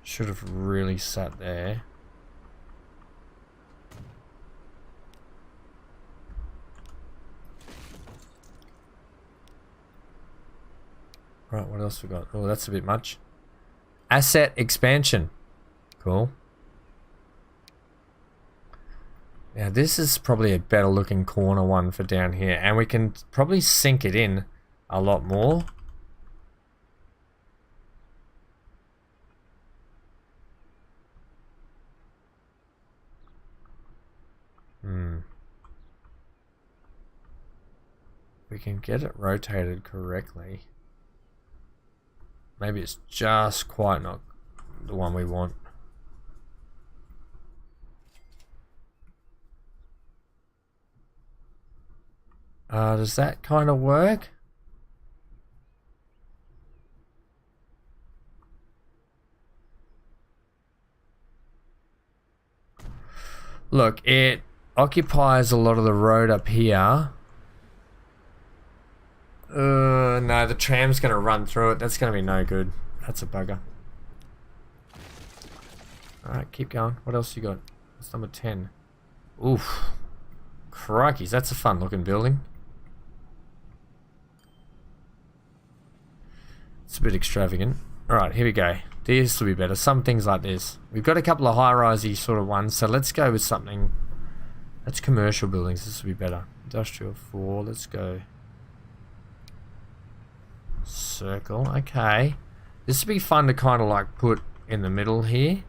Should have really sat there. Right, what else we got? Oh, that's a bit much. Asset expansion. Cool. Now this is probably a better looking corner one for down here. And we can probably sink it in a lot more. We can get it rotated correctly. Maybe it's just quite not the one we want. Does that kind of work? Look, it occupies a lot of the road up here. No, the tram's going to run through it. That's going to be no good. That's a bugger. Alright, keep going. What else you got? That's number 10. Oof. Crikeys, that's a fun looking building. It's a bit extravagant. Alright, here we go. This will be better. Some things like this. We've got a couple of high-risey sort of ones, so let's go with something. That's commercial buildings. This will be better. Industrial 4, let's go. Circle, okay. This would be fun to kind of like put in the middle here.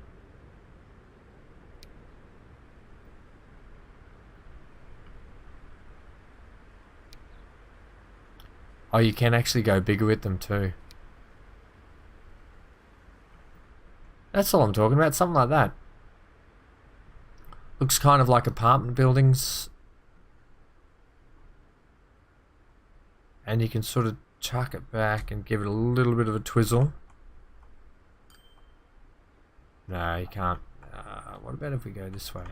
Oh, you can actually go bigger with them too. That's all I'm talking about, something like that. Looks kind of like apartment buildings. And you can sort of chuck it back and give it a little bit of a twizzle. No, you can't. What about if we go this way?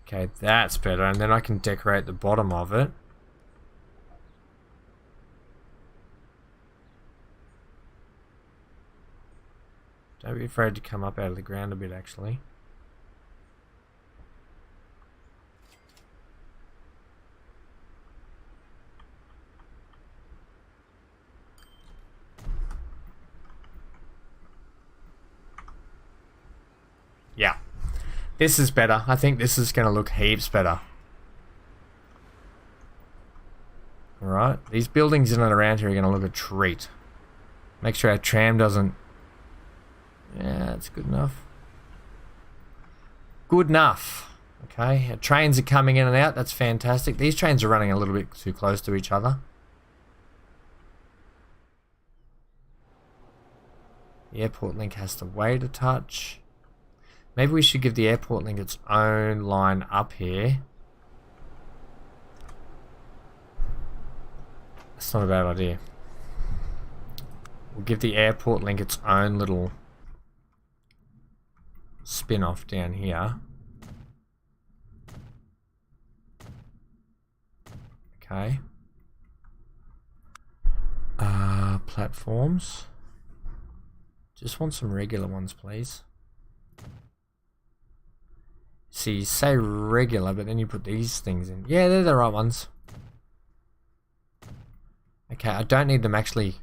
Okay, that's better, and then I can decorate the bottom of it. Don't be afraid to come up out of the ground a bit, actually. Yeah. This is better. I think this is going to look heaps better. Alright. These buildings in and around here are going to look a treat. Make sure our tram doesn't... Yeah, that's good enough. Good enough. Okay, trains are coming in and out. That's fantastic. These trains are running a little bit too close to each other. The airport link has to wait a touch. Maybe we should give the airport link its own line up here. That's not a bad idea. We'll give the airport link its own little spin-off down here. Okay. Platforms. Just want some regular ones, please. See, you say regular, but then you put these things in. Yeah, they're the right ones. Okay, I don't need them actually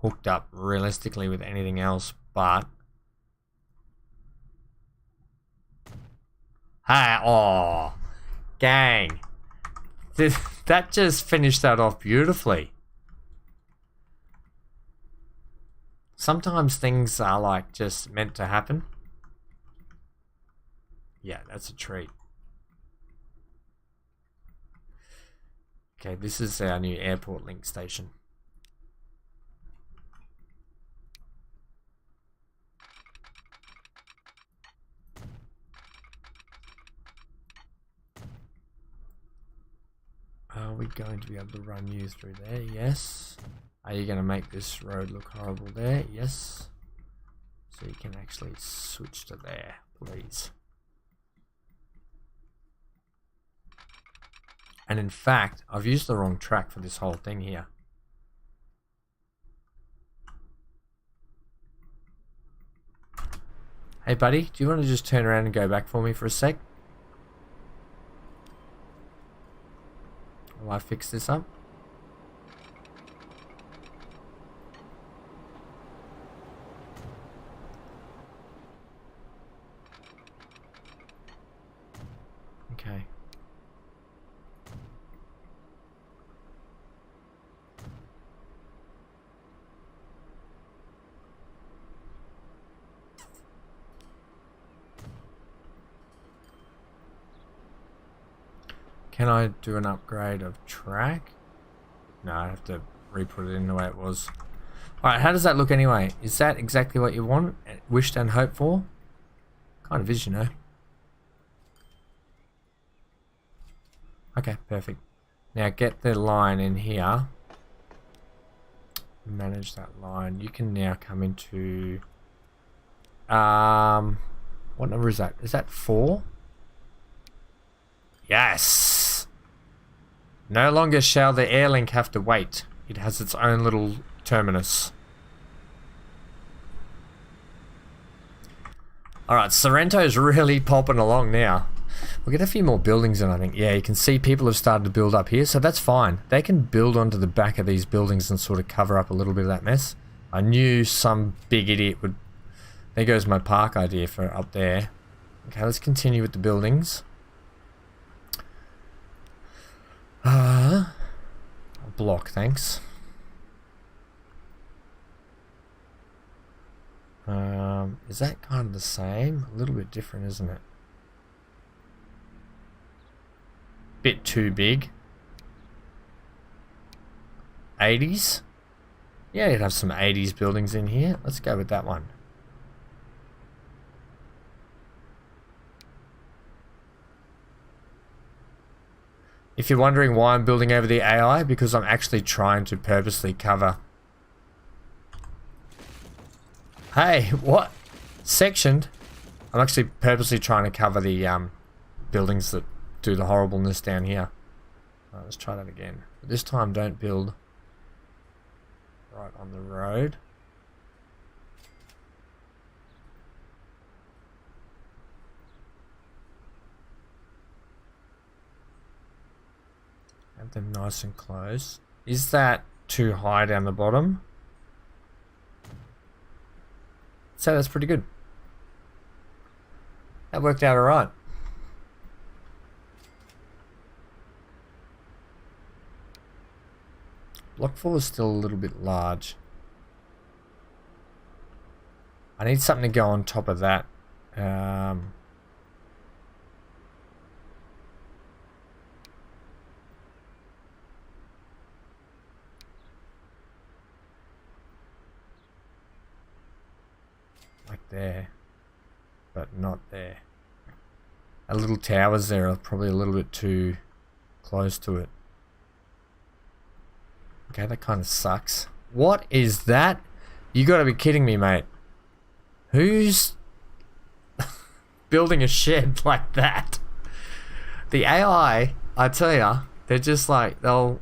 hooked up realistically with anything else, but... Hey, oh, gang. That just finished that off beautifully. Sometimes things are like just meant to happen. Yeah, that's a treat. Okay, this is our new airport link station. Are we going to be able to run you through there? Yes. Are you going to make this road look horrible there? Yes. So you can actually switch to there, please. And in fact, I've used the wrong track for this whole thing here. Hey buddy, do you want to just turn around and go back for me for a sec? Will I fix this up? Okay. Can I do an upgrade of track? No, I have to re-put it in the way it was. Alright, how does that look anyway? Is that exactly what you want, wished and hoped for? Kind of is, you know. Okay, perfect. Now get the line in here. Manage that line. You can now come into... what number is that? Is that 4? Yes! No longer shall the airlink have to wait. It has its own little terminus. Alright, Sorrento's really popping along now. We'll get a few more buildings in, I think. Yeah, you can see people have started to build up here, so that's fine. They can build onto the back of these buildings and sort of cover up a little bit of that mess. I knew some big idiot would... There goes my park idea for up there. Okay, let's continue with the buildings. Block, thanks. Is that kind of the same? A little bit different, isn't it? Bit too big. 80s? Yeah, you'd have some 80s buildings in here. Let's go with that one. If you're wondering why I'm building over the AI, because I'm actually trying to purposely cover... Hey, what? Sectioned? I'm actually purposely trying to cover the buildings that do the horribleness down here. Right, let's try that again. But this time don't build right on the road. Have them nice and close. Is that too high down the bottom? So that's pretty good. That worked out alright. Block 4 is still a little bit large. I need something to go on top of that. there, but not there. Our little towers there are probably a little bit too close to it. Okay, that kind of sucks. What is that? You gotta be kidding me, mate. Who's building a shed like that? The AI, I tell ya, they're just like, they'll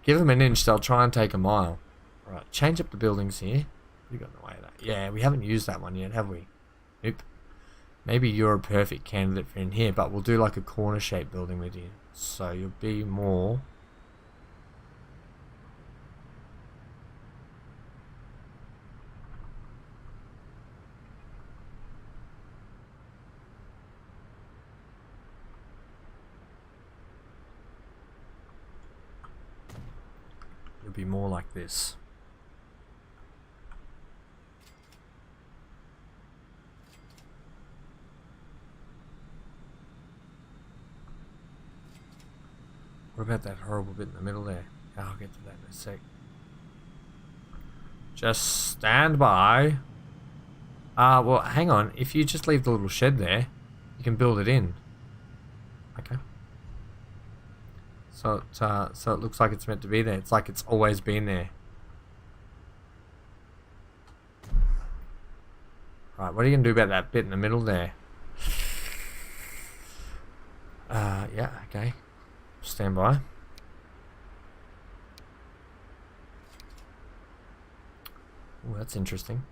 give them an inch, they'll try and take a mile. Right, change up the buildings here. You got in the way of that. Yeah, we haven't used that one yet, have we? Nope. Maybe you're a perfect candidate for in here, but we'll do like a corner shaped building with you. So you'll be more... You'll be more like this. What about that horrible bit in the middle there? I'll get to that in a sec. Just stand by. Well, hang on. If you just leave the little shed there, you can build it in. Okay. So it looks like it's meant to be there. It's like it's always been there. Right, what are you gonna do about that bit in the middle there? Yeah, okay. Stand by. Oh, that's interesting.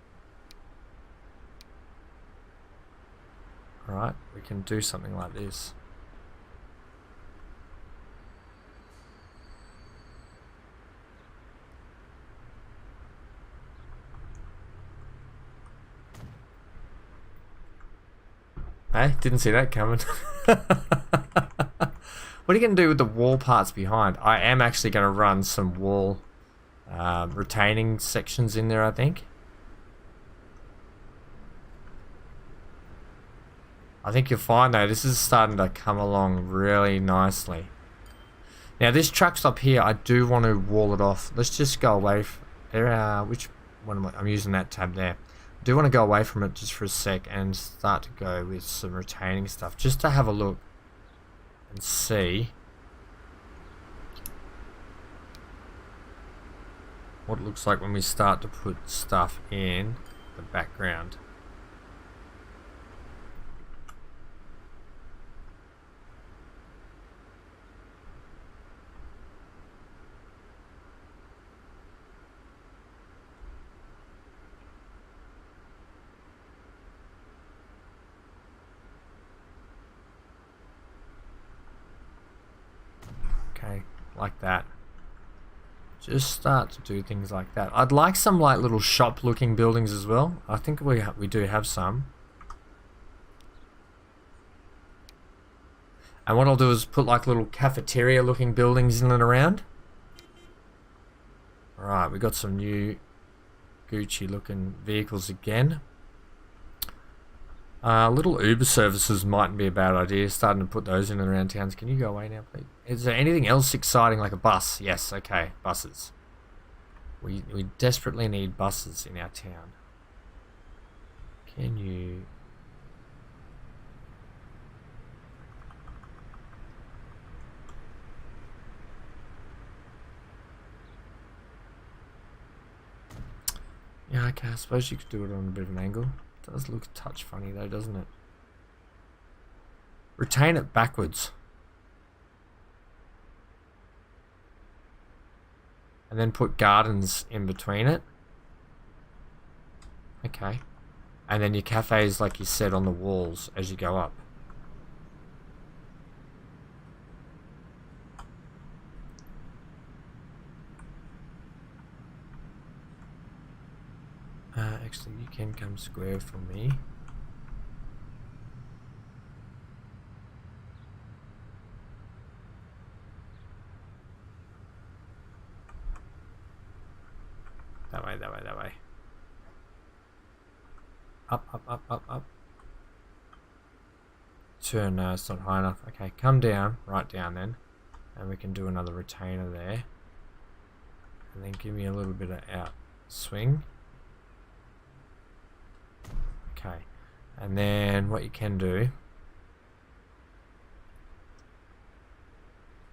Alright, we can do something like this. Hey, didn't see that coming. What are you going to do with the wall parts behind? I am actually going to run some wall retaining sections in there, I think. I think you'll find though, this is starting to come along really nicely. Now this truck stop here, I do want to wall it off. Let's just go away. Which one am I? I'm using that tab there. I do want to go away from it just for a sec and start to go with some retaining stuff. Just to have a look and see what it looks like when we start to put stuff in the background. Okay, like that. Just start to do things like that. I'd like some like little shop looking buildings as well. I think we do have some. And what I'll do is put like little cafeteria looking buildings in and around. Alright, we got some new Gucci looking vehicles again. Little Uber services mightn't be a bad idea. Starting to put those in and around towns. Can you go away now, please? Is there anything else exciting like a bus? Yes, okay, buses. We desperately need buses in our town. Can you... Yeah, okay, I suppose you could do it on a bit of an angle. It does look a touch funny though, doesn't it? Retain it backwards. And then put gardens in between it. Okay. And then your cafes, like you said, on the walls as you go up. Actually, you can come square for me. That way, that way, that way. Up, up, up, up, up. Turn, no, it's not high enough. Okay, come down, right down then. And we can do another retainer there. And then give me a little bit of out swing. Okay. And then what you can do...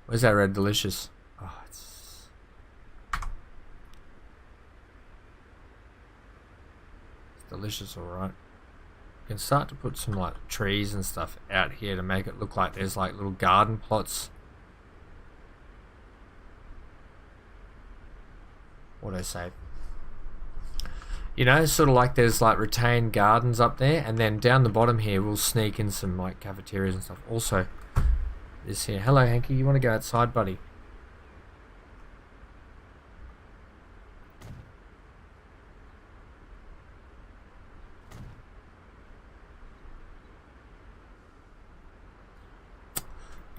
Where's that Red Delicious? Oh, it's delicious, alright. You can start to put some like trees and stuff out here to make it look like there's like little garden plots. What do I say? You know, sort of like there's like retained gardens up there, and then down the bottom here we'll sneak in some like cafeterias and stuff. Also, this here. Hello, Hanky. You want to go outside, buddy?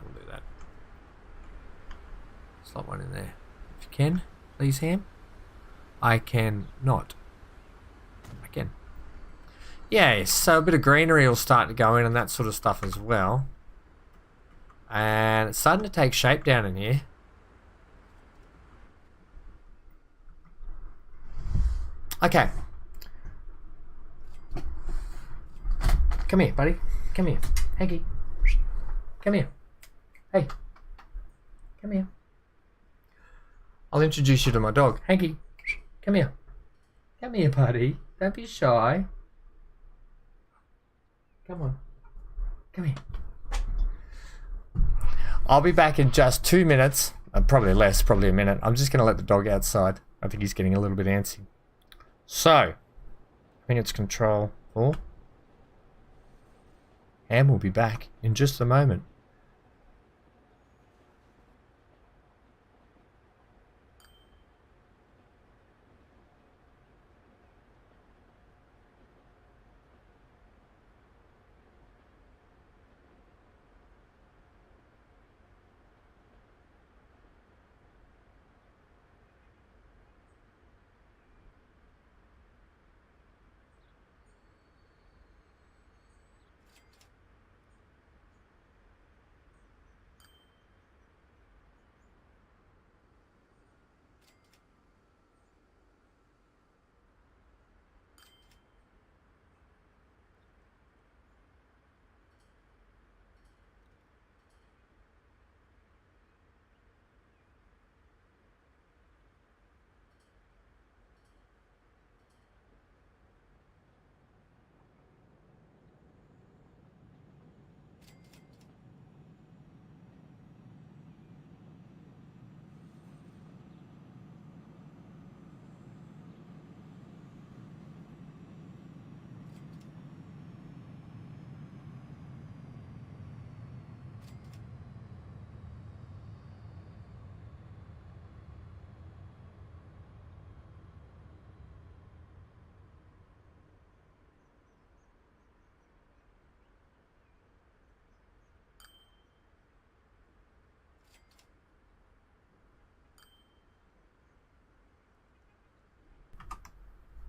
I'll do that. Slot one in there. If you can, please, Ham. I can not. I can. Yeah, so a bit of greenery will start to go in and that sort of stuff as well. And it's starting to take shape down in here. Okay. Come here, buddy. Come here. Hanky. Come here. Hey. Come here. I'll introduce you to my dog. Hanky. Come here. Come here, buddy. Don't be shy. Come on. Come here. I'll be back in just 2 minutes. Probably less, probably a minute. I'm just going to let the dog outside. I think he's getting a little bit antsy. So, I think it's control 4. And we'll be back in just a moment.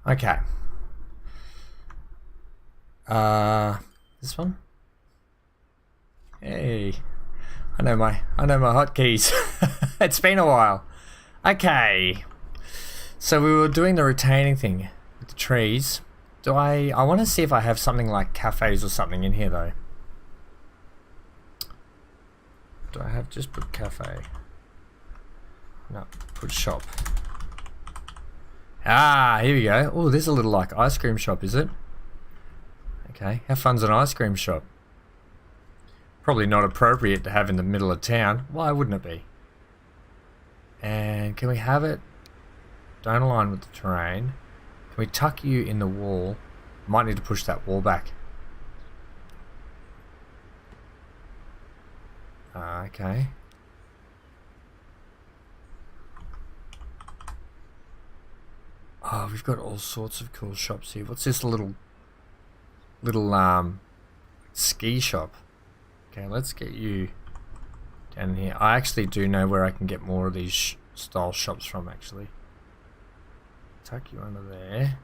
Okay. This one? Hey. I know my hotkeys. It's been a while. Okay. So we were doing the retaining thing with the trees. I want to see if I have something like cafes or something in here though. Do I have just put cafe? No, put shop. Ah, here we go. Oh, there's a little like ice cream shop, is it? Okay, how fun's an ice cream shop? Probably not appropriate to have in the middle of town. Why wouldn't it be? And can we have it? Don't align with the terrain. Can we tuck you in the wall? Might need to push that wall back. Okay. Oh, we've got all sorts of cool shops here. What's this little ski shop? Okay, let's get you down here. I actually do know where I can get more of these style shops from, actually. Tuck you under there.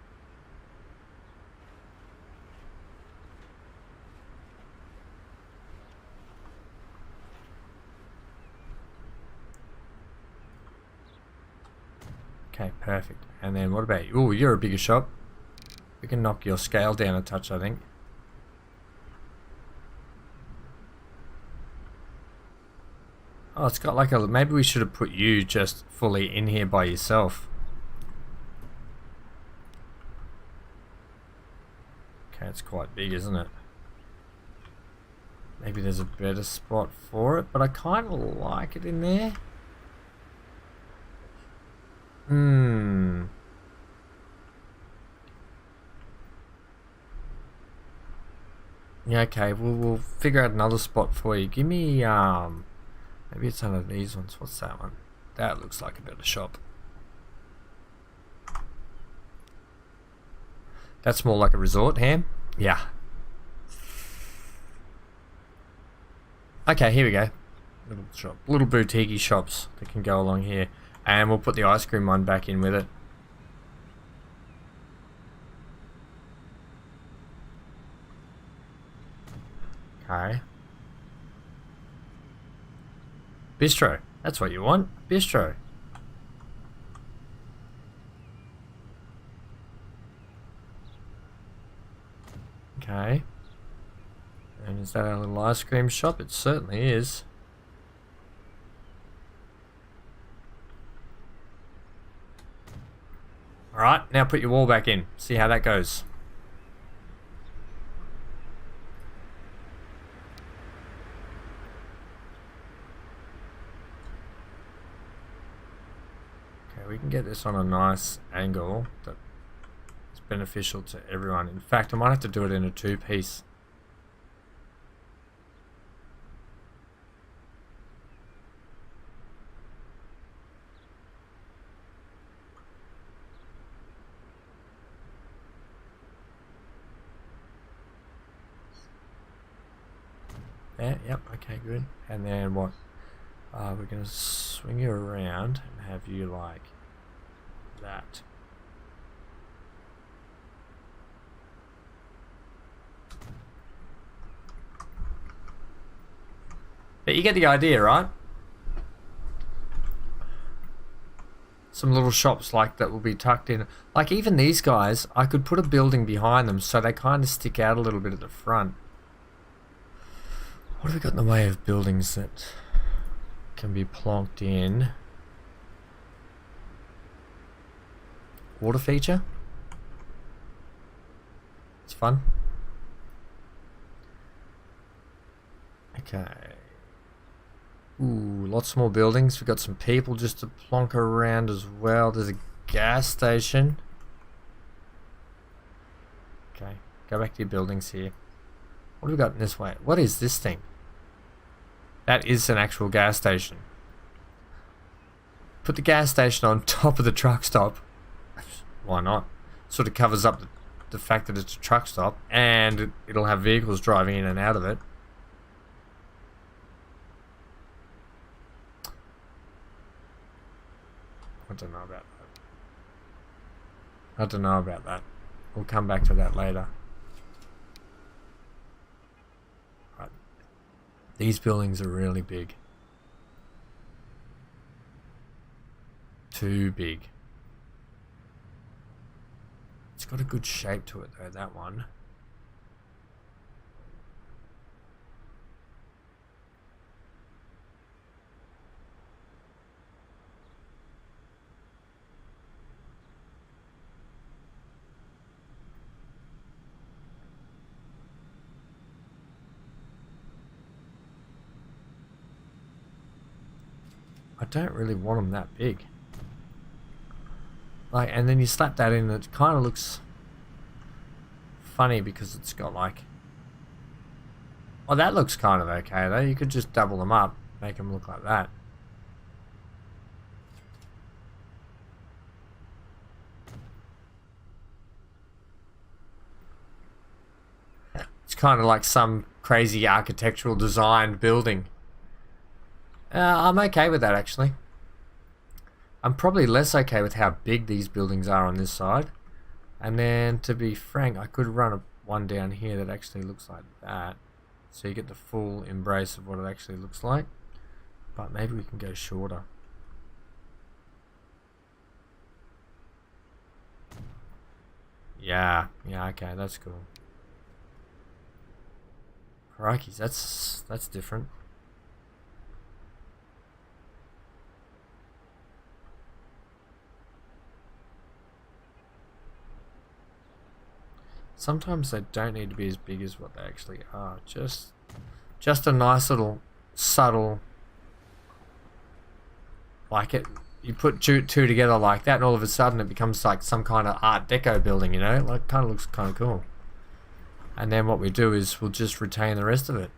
Okay, perfect. And then what about you? Oh, you're a bigger shop. We can knock your scale down a touch, I think. Oh, it's got like a... Maybe we should have put you just fully in here by yourself. Okay, it's quite big, isn't it? Maybe there's a better spot for it, but I kind of like it in there. Yeah, okay, we'll figure out another spot for you. Give me, maybe it's one of these ones. What's that one? That looks like a better shop. That's more like a resort, Ham? Yeah. Okay, here we go. Little shop, little boutique shops that can go along here. And we'll put the ice cream one back in with it. Okay. Bistro. That's what you want. Bistro. Okay. And is that our little ice cream shop? It certainly is. Alright, now put your wall back in. See how that goes. Okay, we can get this on a nice angle that is beneficial to everyone. In fact, I might have to do it in a two-piece. Yeah, yep, okay, good. And then what? We're going to swing you around and have you like that. But you get the idea, right? Some little shops like that will be tucked in. Like even these guys, I could put a building behind them so they kind of stick out a little bit at the front. What have we got in the way of buildings that can be plonked in? Water feature? It's fun. Okay. Ooh, lots more buildings. We've got some people just to plonk around as well. There's a gas station. Okay, go back to your buildings here. What have we got in this way? What is this thing? That is an actual gas station. Put the gas station on top of the truck stop. Why not? Sort of covers up the fact that it's a truck stop, and it'll have vehicles driving in and out of it. I don't know about that. I don't know about that. We'll come back to that later. Right. These buildings are really big. Too big. It's got a good shape to it though, that one. I don't really want them that big. Like, and then you slap that in, it kind of looks funny because it's got like... Oh, that looks kind of okay though. You could just double them up, make them look like that. It's kind of like some crazy architectural designed building. I'm okay with that actually. I'm probably less okay with how big these buildings are on this side. And then to be frank, I could run one down here that actually looks like that. So you get the full embrace of what it actually looks like. But maybe we can go shorter. Yeah, okay, that's cool. Crikey, that's different. Sometimes they don't need to be as big as what they actually are. Just a nice little subtle, like it. You put two together like that, and all of a sudden it becomes like some kind of Art Deco building. You know, like kind of looks kind of cool. And then what we do is we'll just retain the rest of it.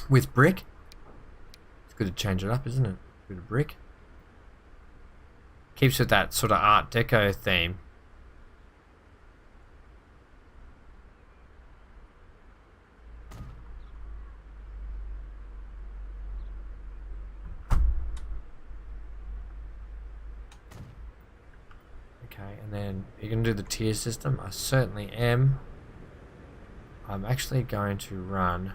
With brick. It's good to change it up, isn't it? Bit of brick. Keeps with that sort of Art Deco theme. Okay, and then you're going to do the tier system. I certainly am. I'm actually going to run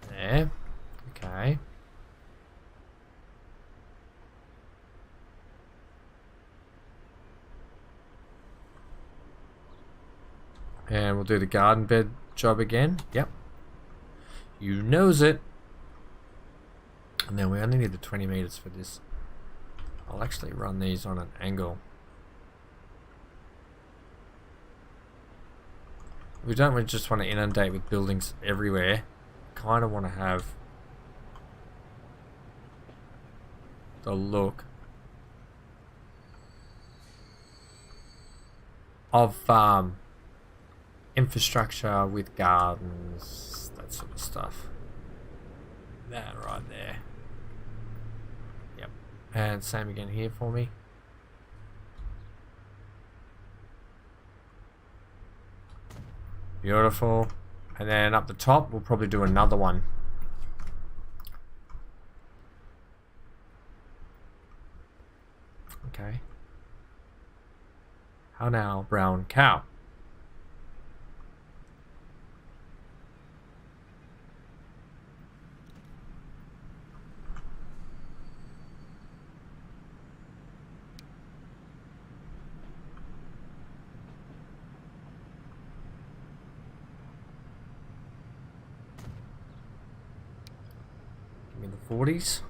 there. Okay. And we'll do the garden bed job again. Yep. You knows it. And then we only need the 20 meters for this. I'll actually run these on an angle. We don't just want to inundate with buildings everywhere. Kind of want to have the look of infrastructure with gardens, that sort of stuff. That right there. Yep. And same again here for me. Beautiful. And then up the top, we'll probably do another one. Okay. How now, brown cow? Give me the 40s.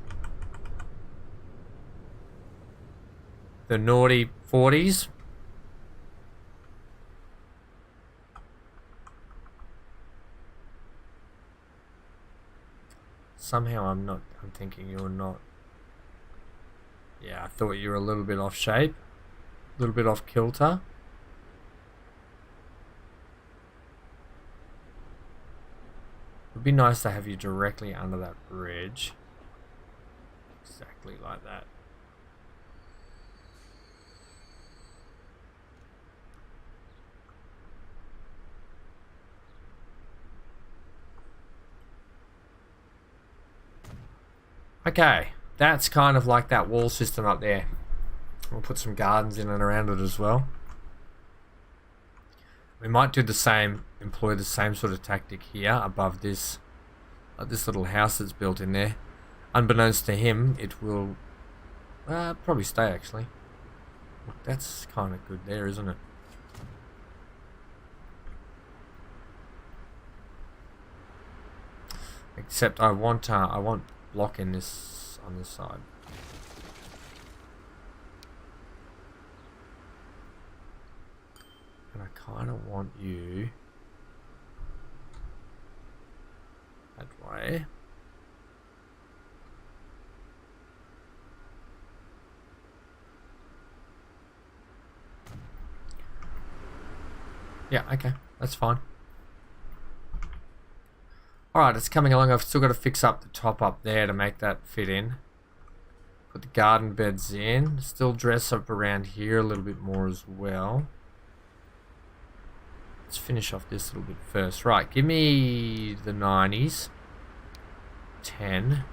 The naughty 40s. Somehow I'm thinking you're not. Yeah, I thought you were a little bit off shape. A little bit off kilter. It would be nice to have you directly under that bridge. Exactly like that. Okay, that's kind of like that wall system up there. We'll put some gardens in and around it as well. We might do the same, employ the same sort of tactic here above this, this little house that's built in there. Unbeknownst to him, it will probably stay actually. Look, that's kind of good there, isn't it? Except I want block in this on this side. And I kind of want you that way. Yeah, okay, that's fine. Alright, it's coming along. I've still got to fix up the top up there to make that fit in. Put the garden beds in. Still dress up around here a little bit more as well. Let's finish off this little bit first. Right, give me the 90s. 10.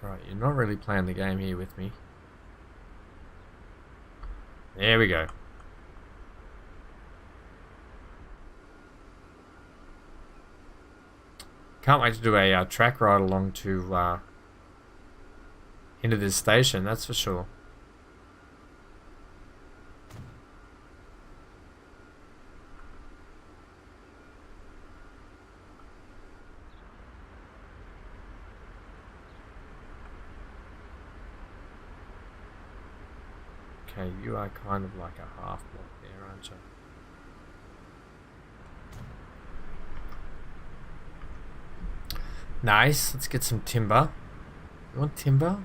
Right, you're not really playing the game here with me. There we go. Can't wait to do a track ride along to into this station, that's for sure. Okay, you are kind of like a half block there, aren't you? Nice, let's get some timber. You want timber?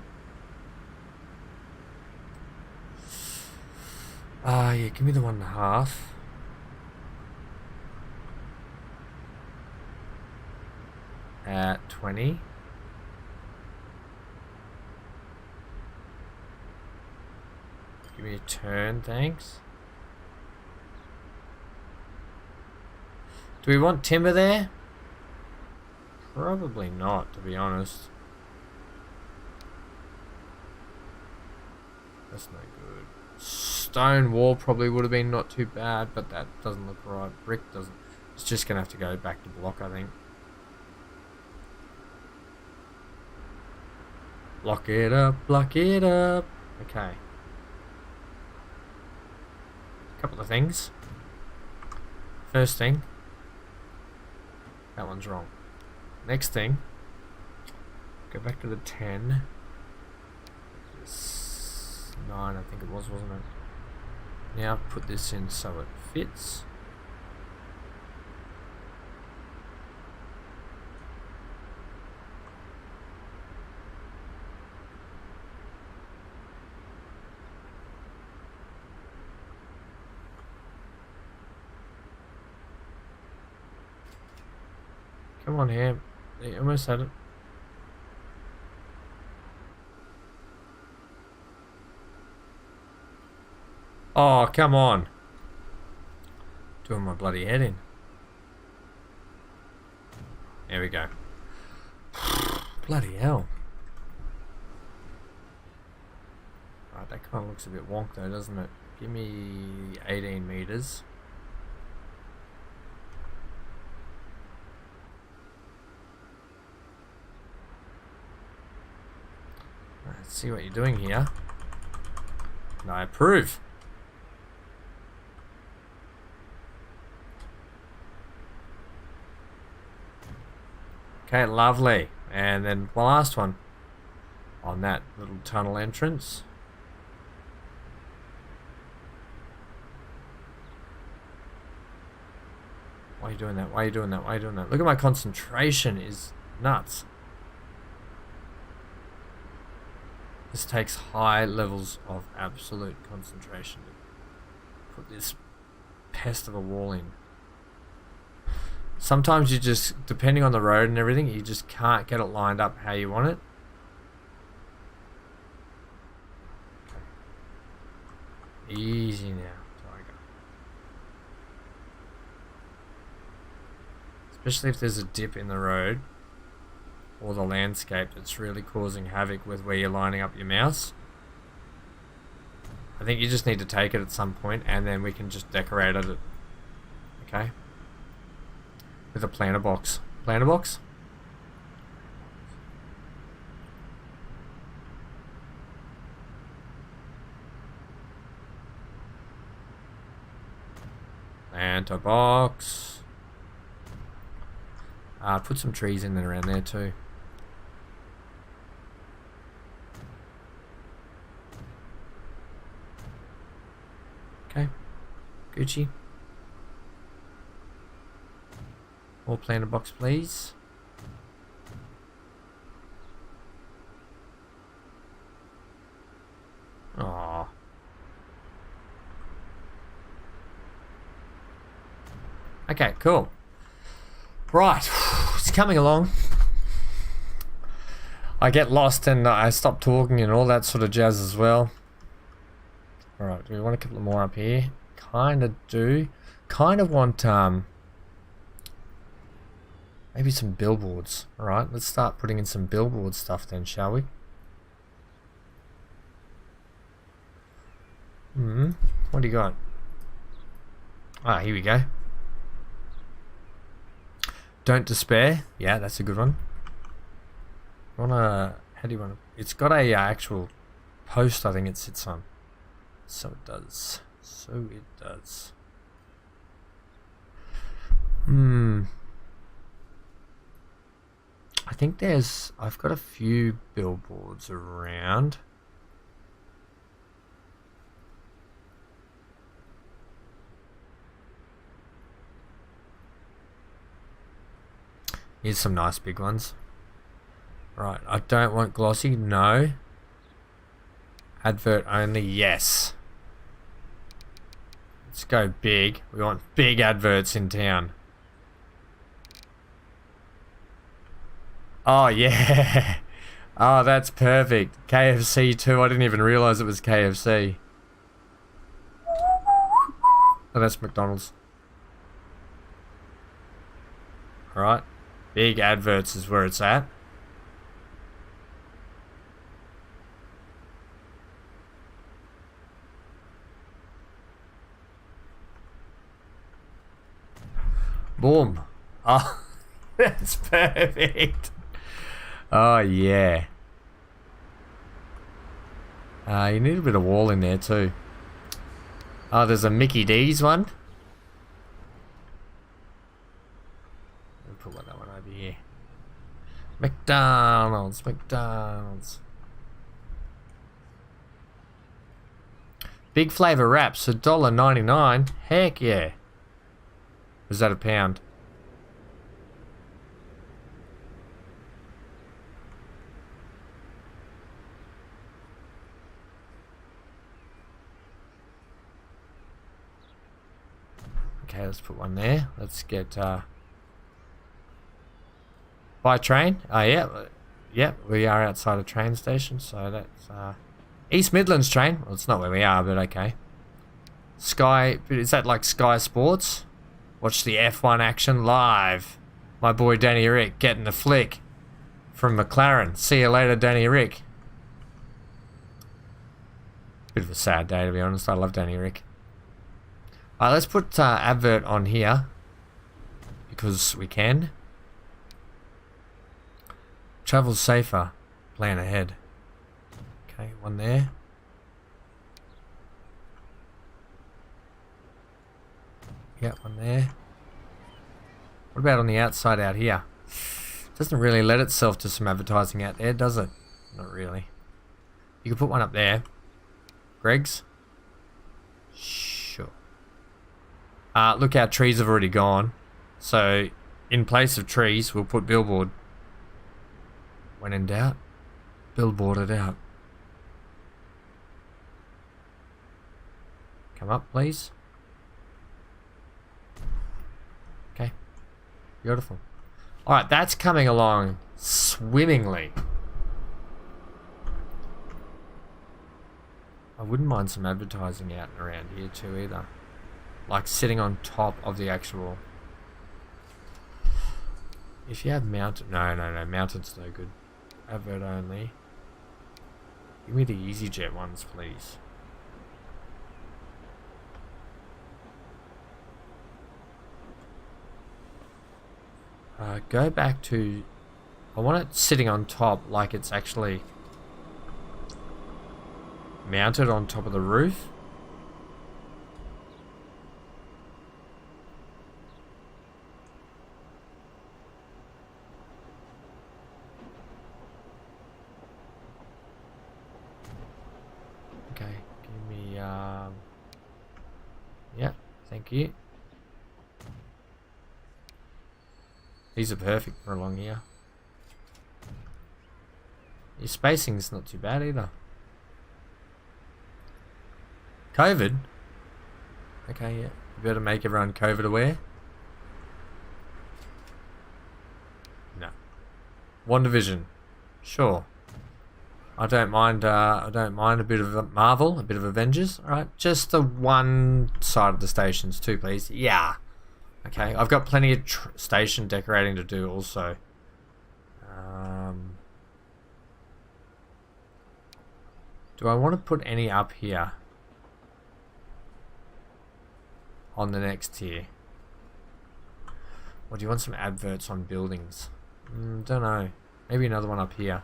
Yeah, give me the 1.5. At 20. Give me a turn, thanks. Do we want timber there? Probably not, to be honest. That's no good. Stone wall probably would have been not too bad, but that doesn't look right. Brick doesn't. It's just going to have to go back to block, I think. Block it up, block it up. Okay. Couple of things. First thing, that one's wrong. Next thing, go back to the 10. This 9, I think it was, wasn't it? Now put this in so it fits. Come on here. You almost had it. Oh, come on. Doing my bloody head in. There we go. Bloody hell. Right, that kind of looks a bit wonk though, doesn't it? Give me 18 meters. Let's see what you're doing here. And I approve. Okay, lovely. And then the last one on that little tunnel entrance. Why are you doing that? Why are you doing that? Why are you doing that? Look at my concentration is nuts. This takes high levels of absolute concentration to put this pest of a wall in. Sometimes you just, depending on the road and everything, you just can't get it lined up how you want it. Okay. Easy now, Tiger. Especially if there's a dip in the road or the landscape that's really causing havoc with where you're lining up your mouse. I think you just need to take it at some point and then we can just decorate it. Okay? With a planter box. Planter box? Planter box. Put some trees in there around there too. Okay, Gucci. More planter box, please. Aww. Okay, cool. Right, it's coming along. I get lost and I stop talking and all that sort of jazz as well. Alright, do we want a couple more up here? Kind of do. Kind of want maybe some billboards. Alright, let's start putting in some billboard stuff then, shall we? What do you got? Ah, here we go. Don't despair. Yeah, that's a good one. How do you wanna? It's got a actual post, I think it sits on. So it does. I think I've got a few billboards around. Here's some nice big ones. Right, I don't want glossy, no. Advert only, yes. Let's go big. We want big adverts in town. Oh, yeah. Oh, that's perfect. KFC too. I didn't even realize it was KFC. Oh, that's McDonald's. Alright. Big adverts is where it's at. Boom. Oh, that's perfect. Oh, yeah. You need a bit of wall in there, too. Oh, there's a Mickey D's one. I'll put that one over here. McDonald's. Big flavour wraps, $1.99. Heck yeah. Is that a pound? Okay, let's put one there. Let's get by train. Oh yeah, yep. We are outside a train station, so that's East Midlands train. Well, it's not where we are, but okay. Sky, is that like Sky Sports? Watch the F1 action live. My boy Danny Rick getting the flick from McLaren. See you later, Danny Rick. Bit of a sad day, to be honest. I love Danny Rick. Alright, let's put advert on here because we can. Travel safer. Plan ahead. Okay, one there. Yeah, one there. What about on the outside out here? Doesn't really lend itself to some advertising out there, does it? Not really. You can put one up there. Greg's? Sure. Look, our trees have already gone. So, in place of trees, we'll put billboard. When in doubt, billboard it out. Come up, please. Okay. Beautiful. Alright, that's coming along swimmingly. I wouldn't mind some advertising out and around here too either. Like sitting on top of the actual... If you have mounted... No, mountain's no good. Advert only. Give me the EasyJet ones, please. Go back to... I want it sitting on top like it's actually mounted on top of the roof. Okay, give me... yeah, thank you. These are perfect for along here. Your spacing's not too bad either. COVID? Okay, yeah. You better make everyone COVID aware. No. WandaVision. Sure. I don't mind a bit of Marvel, a bit of Avengers. Alright, just the one side of the stations too, please. Yeah. Okay, I've got plenty of station decorating to do also. Do I want to put any up here? on the next tier? Or do you want some adverts on buildings? Don't know. Maybe another one up here.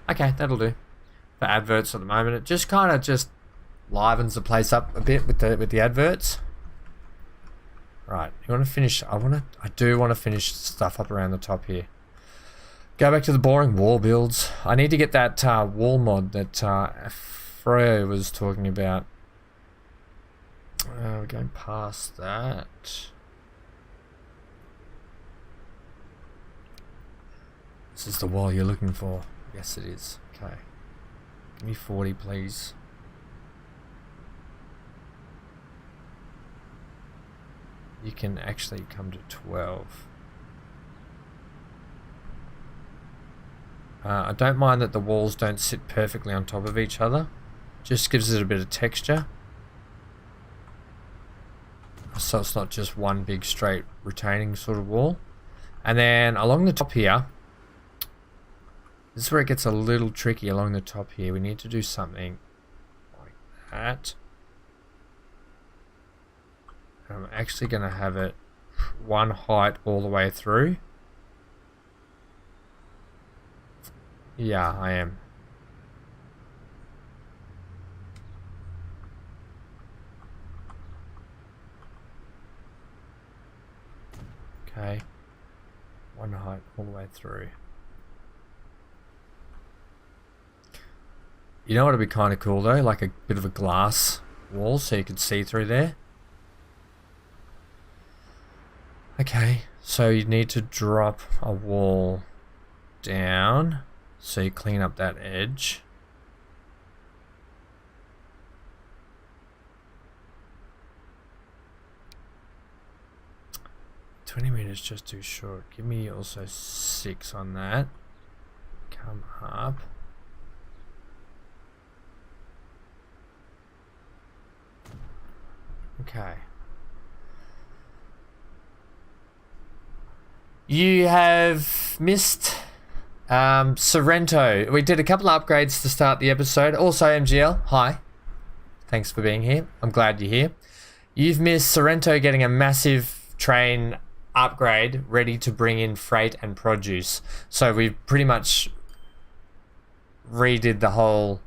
Okay, that'll do. For adverts at the moment, it just kind of just livens the place up a bit with the adverts. Right, you want to finish? I do want to finish stuff up around the top here. Go back to the boring wall builds. I need to get that wall mod that Froyo was talking about. We're going past that. This is the wall you're looking for. Yes, it is. Okay. Give me 40, please. You can actually come to 12. I don't mind that the walls don't sit perfectly on top of each other. Just gives it a bit of texture. So it's not just one big straight retaining sort of wall. And then along the top here, this is where it gets a little tricky along the top here. We need to do something like that. And I'm actually going to have it one height all the way through. Yeah, I am. Okay. One height all the way through. You know what would be kind of cool though? Like a bit of a glass wall so you could see through there. Okay, so you need to drop a wall down so you clean up that edge. $20 just too short. Give me also 6 on that. Come up. Okay. You have missed Sorrento. We did a couple of upgrades to start the episode. Also, MGL, hi. Thanks for being here. I'm glad you're here. You've missed Sorrento getting a massive train upgrade ready to bring in freight and produce. So we've pretty much redid the whole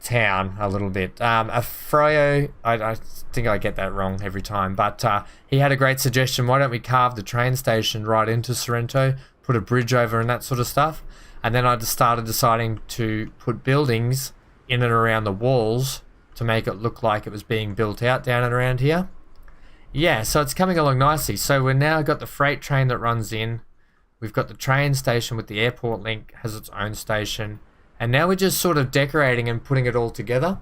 town a little bit. Froyo, I think I get that wrong every time, but he had a great suggestion. Why don't we carve the train station right into Sorrento, put a bridge over and that sort of stuff? And then I just started deciding to put buildings in and around the walls to make it look like it was being built out down and around here. Yeah, so it's coming along nicely. So we've now got the freight train that runs in. We've got the train station with the airport link, has its own station. And now we're just sort of decorating and putting it all together,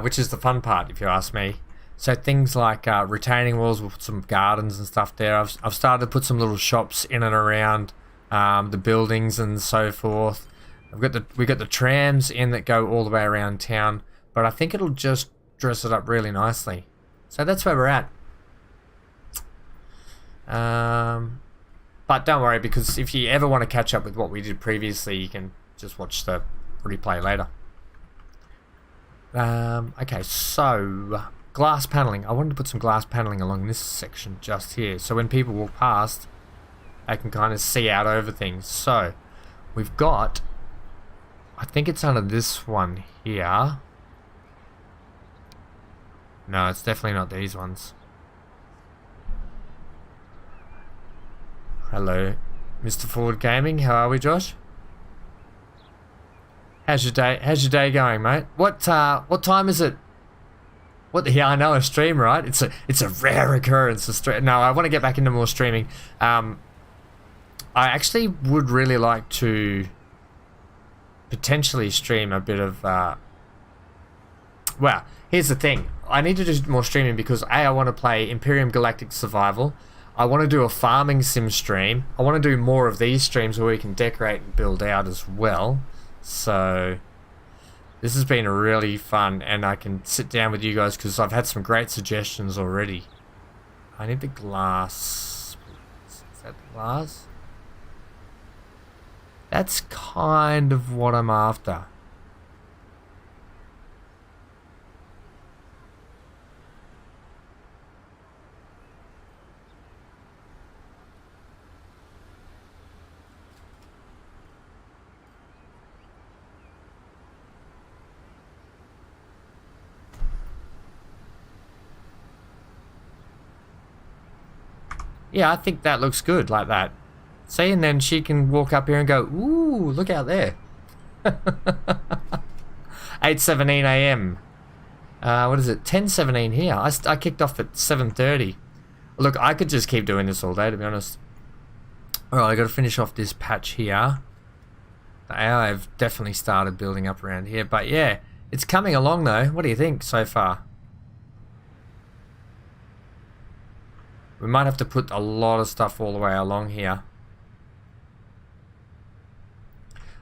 which is the fun part, if you ask me. So things like retaining walls, we'll put some gardens and stuff there. I've started to put some little shops in and around the buildings and so forth. We've got the trams in that go all the way around town, but I think it'll just dress it up really nicely. So that's where we're at. But don't worry, because if you ever want to catch up with what we did previously, you can just watch the replay later. Okay, so glass paneling. I wanted to put some glass paneling along this section just here, so when people walk past, they can kind of see out over things. So we've got, I think it's under this one here. No, it's definitely not these ones. Hello, Mr. Ford Gaming. How are we, Josh? How's your day? How's your day going, mate? What time is it? Yeah, I know, a stream, right? It's a rare occurrence. No, I want to get back into more streaming. I actually would really like to potentially stream a bit of. Well, here's the thing. I need to do more streaming because I want to play Imperium Galactic Survival. I want to do a farming sim stream. I want to do more of these streams where we can decorate and build out as well. So this has been really fun, and I can sit down with you guys because I've had some great suggestions already. I need the glass. Is that the glass? That's kind of what I'm after. Yeah, I think that looks good like that. See, and then she can walk up here and go, ooh, look out there. 8:17 a.m. What is it? 10:17 here. I kicked off at 7:30. Look, I could just keep doing this all day, to be honest. Alright, I got to finish off this patch here. The AI have definitely started building up around here. But yeah, it's coming along though. What do you think so far? We might have to put a lot of stuff all the way along here.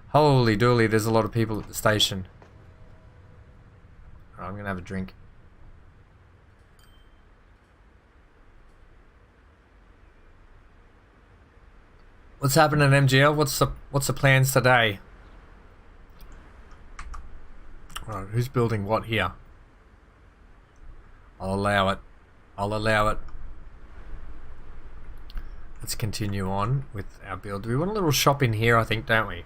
Holy dooly, there's a lot of people at the station. Right, I'm gonna have a drink. What's happening, MGL? What's the plans today? Alright, who's building what here? I'll allow it. I'll allow it. Let's continue on with our build. We want a little shop in here, I think, don't we?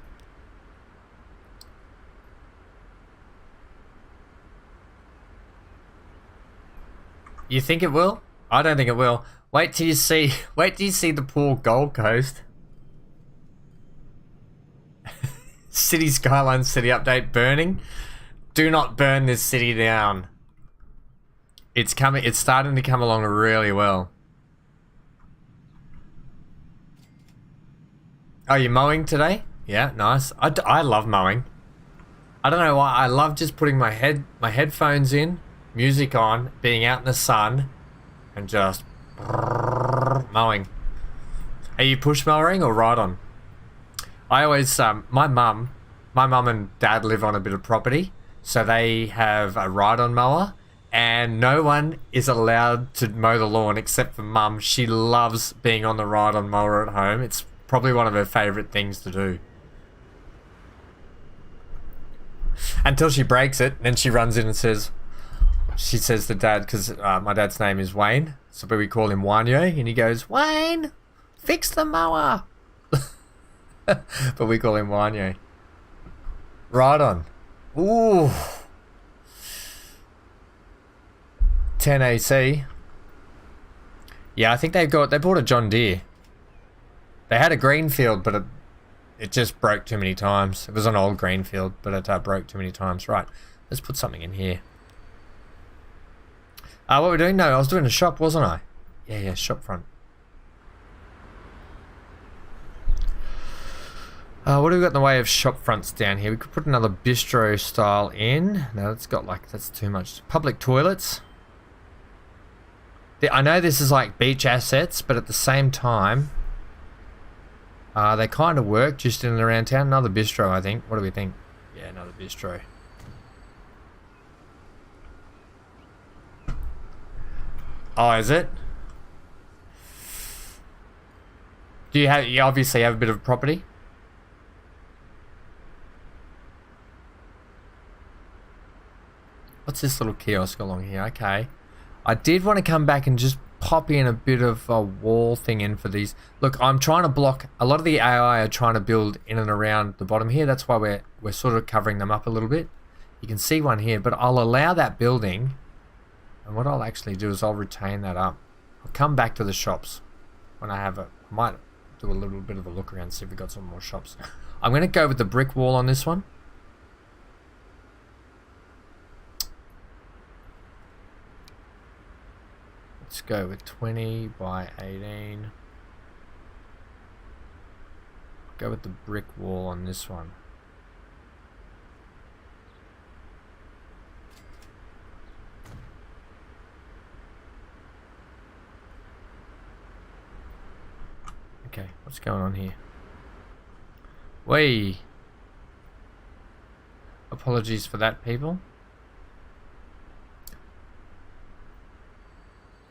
You think it will? I don't think it will. Wait till you see the poor Gold Coast. City Skyline City update burning. Do not burn this city down. It's starting to come along really well. Are you mowing today? Yeah, nice. I love mowing. I don't know why. I love just putting my headphones in, music on, being out in the sun, and just mowing. Are you push mowing or ride on? I always my mum and dad live on a bit of property, so they have a ride on mower, and no one is allowed to mow the lawn except for mum. She loves being on the ride on mower at home. It's probably one of her favourite things to do. Until she breaks it, then she runs in and says, she says to dad, because my dad's name is Wayne, so we call him Wanye, and he goes, Wayne, fix the mower. But we call him Wanye. Right on. Ooh. 10 AC. Yeah, I think they bought a John Deere. They had a Greenfield, but it just broke too many times. It was an old Greenfield, but it broke too many times. Right, let's put something in here. What we're doing? No, I was doing a shop, wasn't I? Yeah, shop front. What do we got in the way of shop fronts down here? We could put another bistro style in. No, that's too much. Public toilets. I know this is like beach assets, but at the same time, they kind of work just in and around town. Another bistro, I think. What do we think? Yeah, another bistro. Oh, is it? You obviously have a bit of property? What's this little kiosk along here? Okay. I did want to come back and just pop in a bit of a wall thing in for these. Look, I'm trying to block. A lot of the AI are trying to build in and around the bottom here. That's why we're sort of covering them up a little bit. You can see one here, but I'll allow that building. And what I'll actually do is I'll retain that up. I'll come back to the shops when I have it. I might do a little bit of a look around, see if we've got some more shops. I'm going to go with the brick wall on this one. Let's go with 20 by 18. Go with the brick wall on this one. Okay, what's going on here? Wait. Apologies for that, people.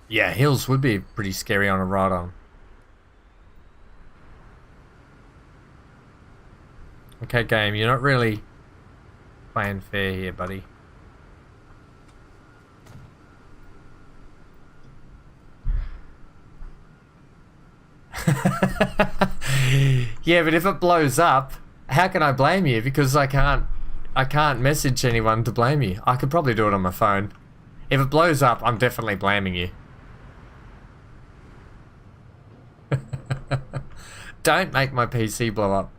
Yeah, hills would be pretty scary on a ride-on. Okay, game, you're not really playing fair here, buddy. Yeah, but if it blows up, how can I blame you? Because I can't message anyone to blame you. I could probably do it on my phone. If it blows up, I'm definitely blaming you. Don't make my PC blow up.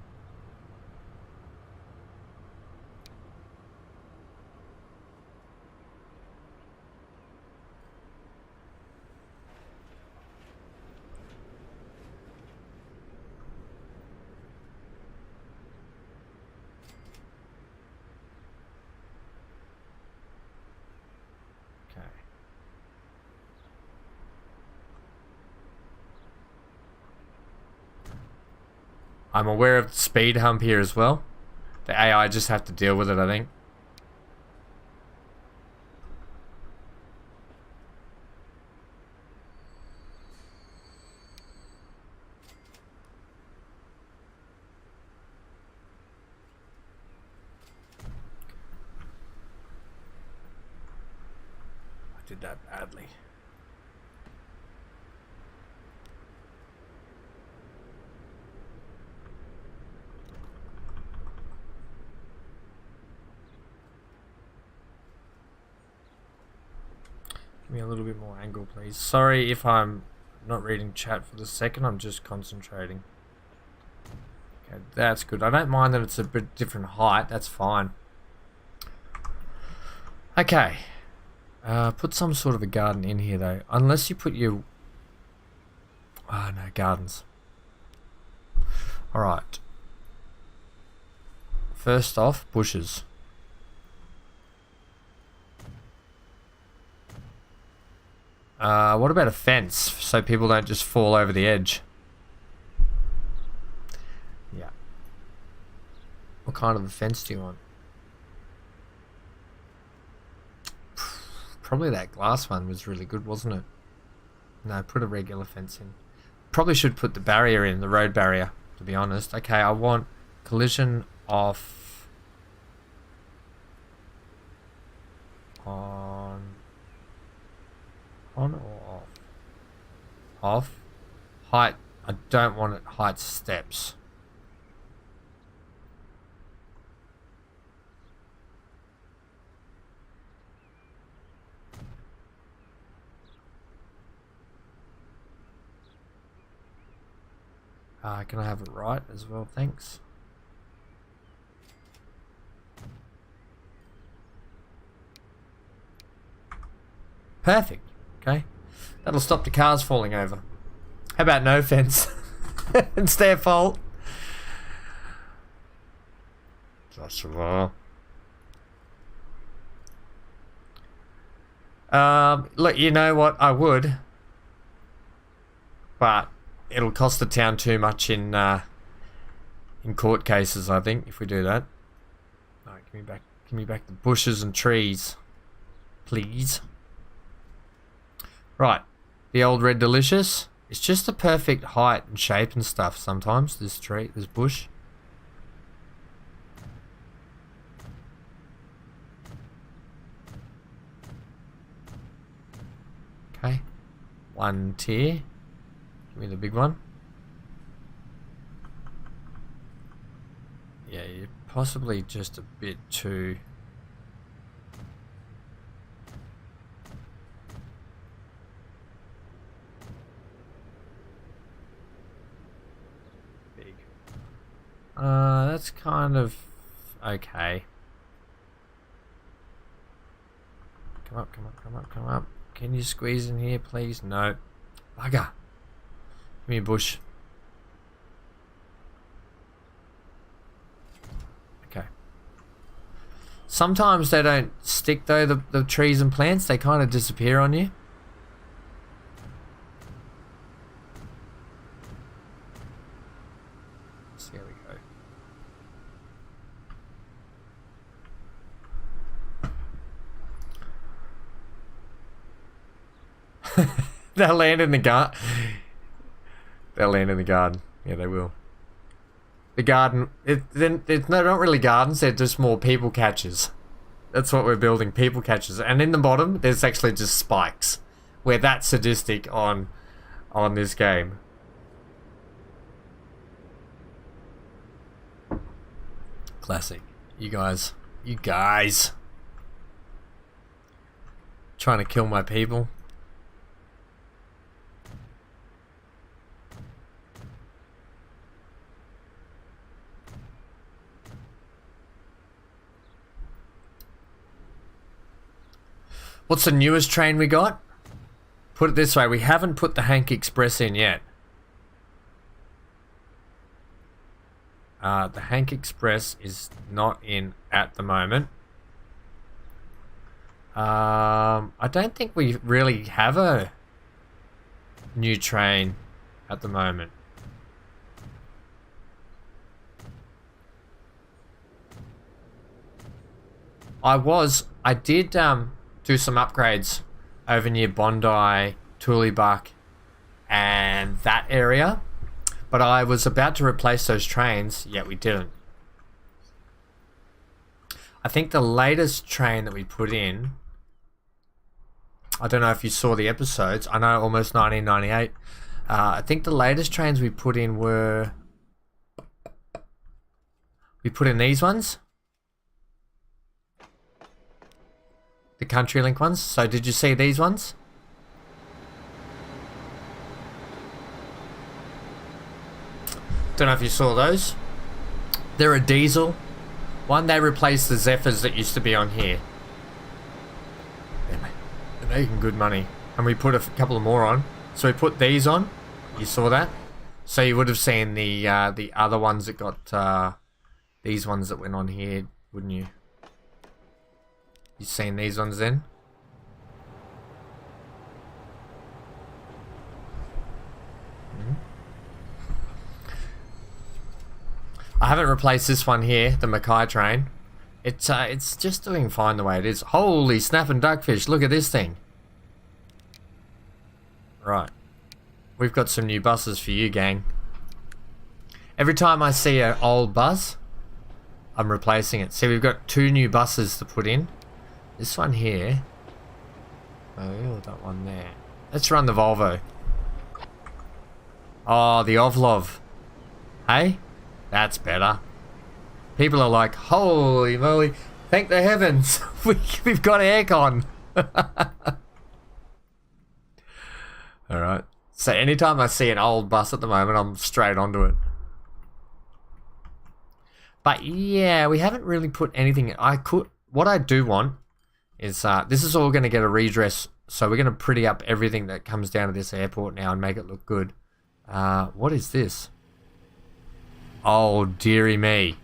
I'm aware of the speed hump here as well. The AI just have to deal with it, I think. I did that badly. Give me a little bit more angle, please. Sorry if I'm not reading chat for the second. I'm just concentrating. Okay, that's good. I don't mind that it's a bit different height. That's fine. Okay. Put some sort of a garden in here, though. Unless you put your... Oh, no, gardens. Alright. First off, bushes. What about a fence so people don't just fall over the edge? Yeah. What kind of a fence do you want? Probably that glass one was really good, wasn't it? No, put a regular fence in. Probably should put the barrier in, the road barrier, to be honest. Okay, I want collision off. On or off? Off. Height. I don't want it height steps. Can I have it right as well? Thanks. Perfect. Okay. That'll stop the cars falling over. How about no fence? It's their fault. Joshua. Look, you know what? I would. But it'll cost the town too much in court cases, I think, if we do that. Alright, give me back the bushes and trees. Please. Right. The old Red Delicious. It's just the perfect height and shape and stuff sometimes, this tree, this bush. Okay. One tier. Give me the big one. Yeah, you're possibly just a bit too... big. That's kind of okay. Come up, come up, come up, come up. Can you squeeze in here, please? No. Bugger. Give me a bush. Okay. Sometimes they don't stick though, the trees and plants. They kind of disappear on you. So there we go. They'll land in the garden. They'll land in the garden. Yeah, they will. The garden, they're not really gardens, they're just more people catchers. That's what we're building, people catchers. And in the bottom, there's actually just spikes. We're that sadistic on this game. Classic. You guys. Trying to kill my people. What's the newest train we got? Put it this way, we haven't put the Hank Express in yet. The Hank Express is not in at the moment. I don't think we really have a new train at the moment. I did do some upgrades over near Bondi, Tooleybuck, and that area. But I was about to replace those trains, yet we didn't. I think the latest train that we put in, I don't know if you saw the episodes, I know almost 1998. I think the latest trains we put in were, we put in these ones. The CountryLink ones. So did you see these ones? Don't know if you saw those. They're a diesel one. They replaced the Zephyrs that used to be on here. They're making good money. And we put a couple of more on. So we put these on. You saw that? So you would have seen the other ones that got these ones that went on here, wouldn't you? You seen these ones then? I haven't replaced this one here, the Mackay train. It's just doing fine the way it is. Holy snapping duckfish, look at this thing. Right. We've got some new buses for you, gang. Every time I see an old bus, I'm replacing it. See, we've got 2 new buses to put in. This one here. Oh, that one there. Let's run the Volvo. Oh, the Ovlov. Hey? That's better. People are like, holy moly, thank the heavens. We've got aircon. Alright. So anytime I see an old bus at the moment, I'm straight onto it. But yeah, we haven't really put anything. What I do want is this is all going to get a redress, so we're going to pretty up everything that comes down to this airport now and make it look good. What is this? Oh dearie me.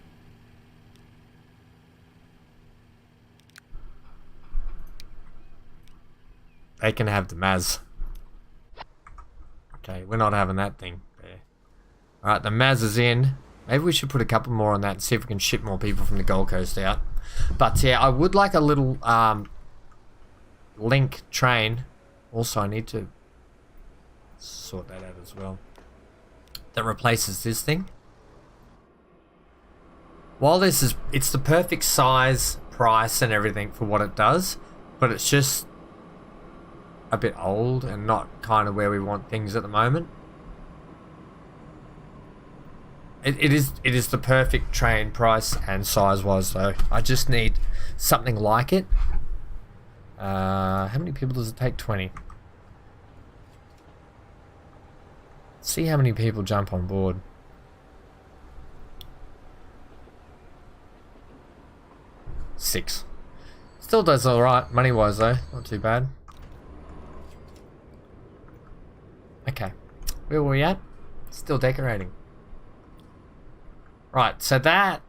They can have the Maz. Okay, we're not having that thing there. Alright, the Maz is in. Maybe we should put a couple more on that and see if we can ship more people from the Gold Coast out. But yeah, I would like a little link train. Also, I need to sort that out as well. That replaces this thing. While this is, it's the perfect size, price and everything for what it does, but it's just a bit old and not kind of where we want things at the moment. It is the perfect train price and size wise though. I just need something like it. How many people does it take? 20. See how many people jump on board. Six. Still does alright money wise though, not too bad. Okay, where were we at? Still decorating. Right, so that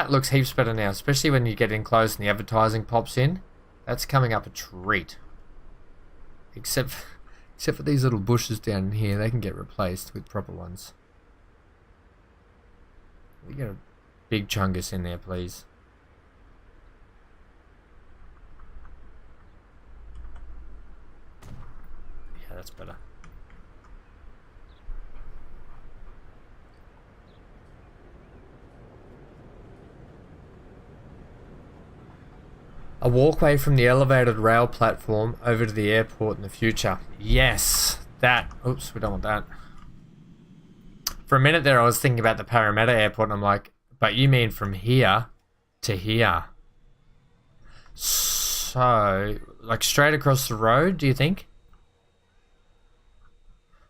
looks heaps better now, especially when you get in close and the advertising pops in. That's coming up a treat. Except for these little bushes down here, they can get replaced with proper ones. We get a big chungus in there, please. Yeah, that's better. A walkway from the elevated rail platform over to the airport in the future. Yes, that. Oops, we don't want that. For a minute there, I was thinking about the Parramatta airport, and I'm like, but you mean from here to here? So, like straight across the road, do you think?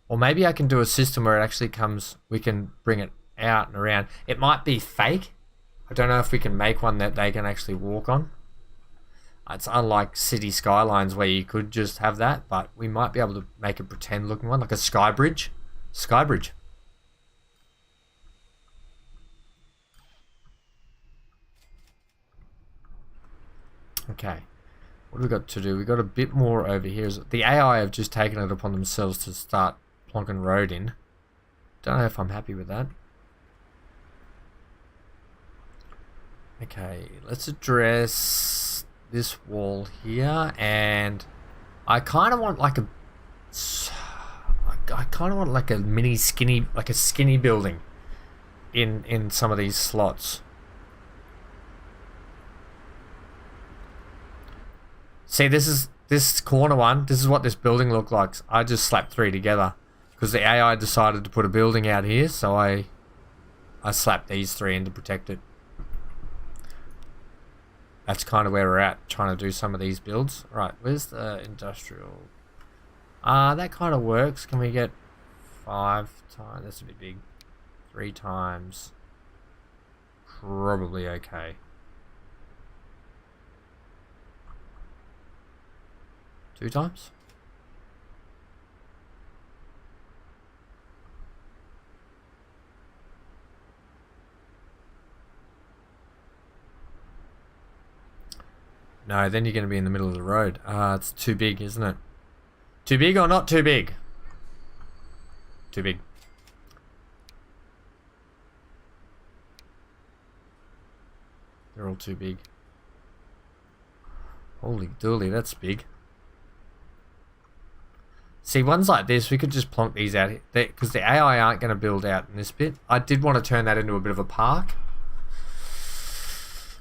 Or maybe I can do a system where it actually comes, we can bring it out and around. It might be fake. I don't know if we can make one that they can actually walk on. It's unlike city skylines where you could just have that, but we might be able to make a pretend looking one, like a sky bridge. Sky bridge. Okay. What do we got to do? We got a bit more over here. The AI have just taken it upon themselves to start plonking road in. Don't know if I'm happy with that. Okay, let's address this wall here, and I kind of want like a mini skinny, like a skinny building in some of these slots. See, this corner one, this is what this building looked like. I just slapped three together because the AI decided to put a building out here, so I slapped these three in to protect it. That's kind of where we're at, trying to do some of these builds. Right, where's the industrial? That kind of works. Can we get 5 times? That's a bit big. 3 times. Probably okay. 2 times? No, then you're going to be in the middle of the road. It's too big, isn't it? Too big or not too big? Too big. They're all too big. Holy dooly, that's big. See, ones like this, we could just plonk these out here. Because the AI aren't going to build out in this bit. I did want to turn that into a bit of a park.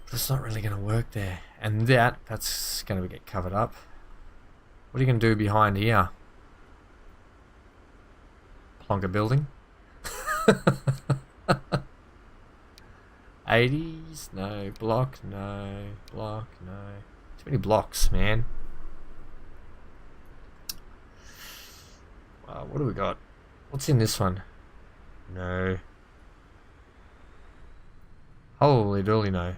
But it's not really going to work there. And that's going to get covered up. What are you going to do behind here? Plonk a building? 80s? No. Block? No. Block? No. Too many blocks, man. What do we got? What's in this one? No. Holy dooly, no.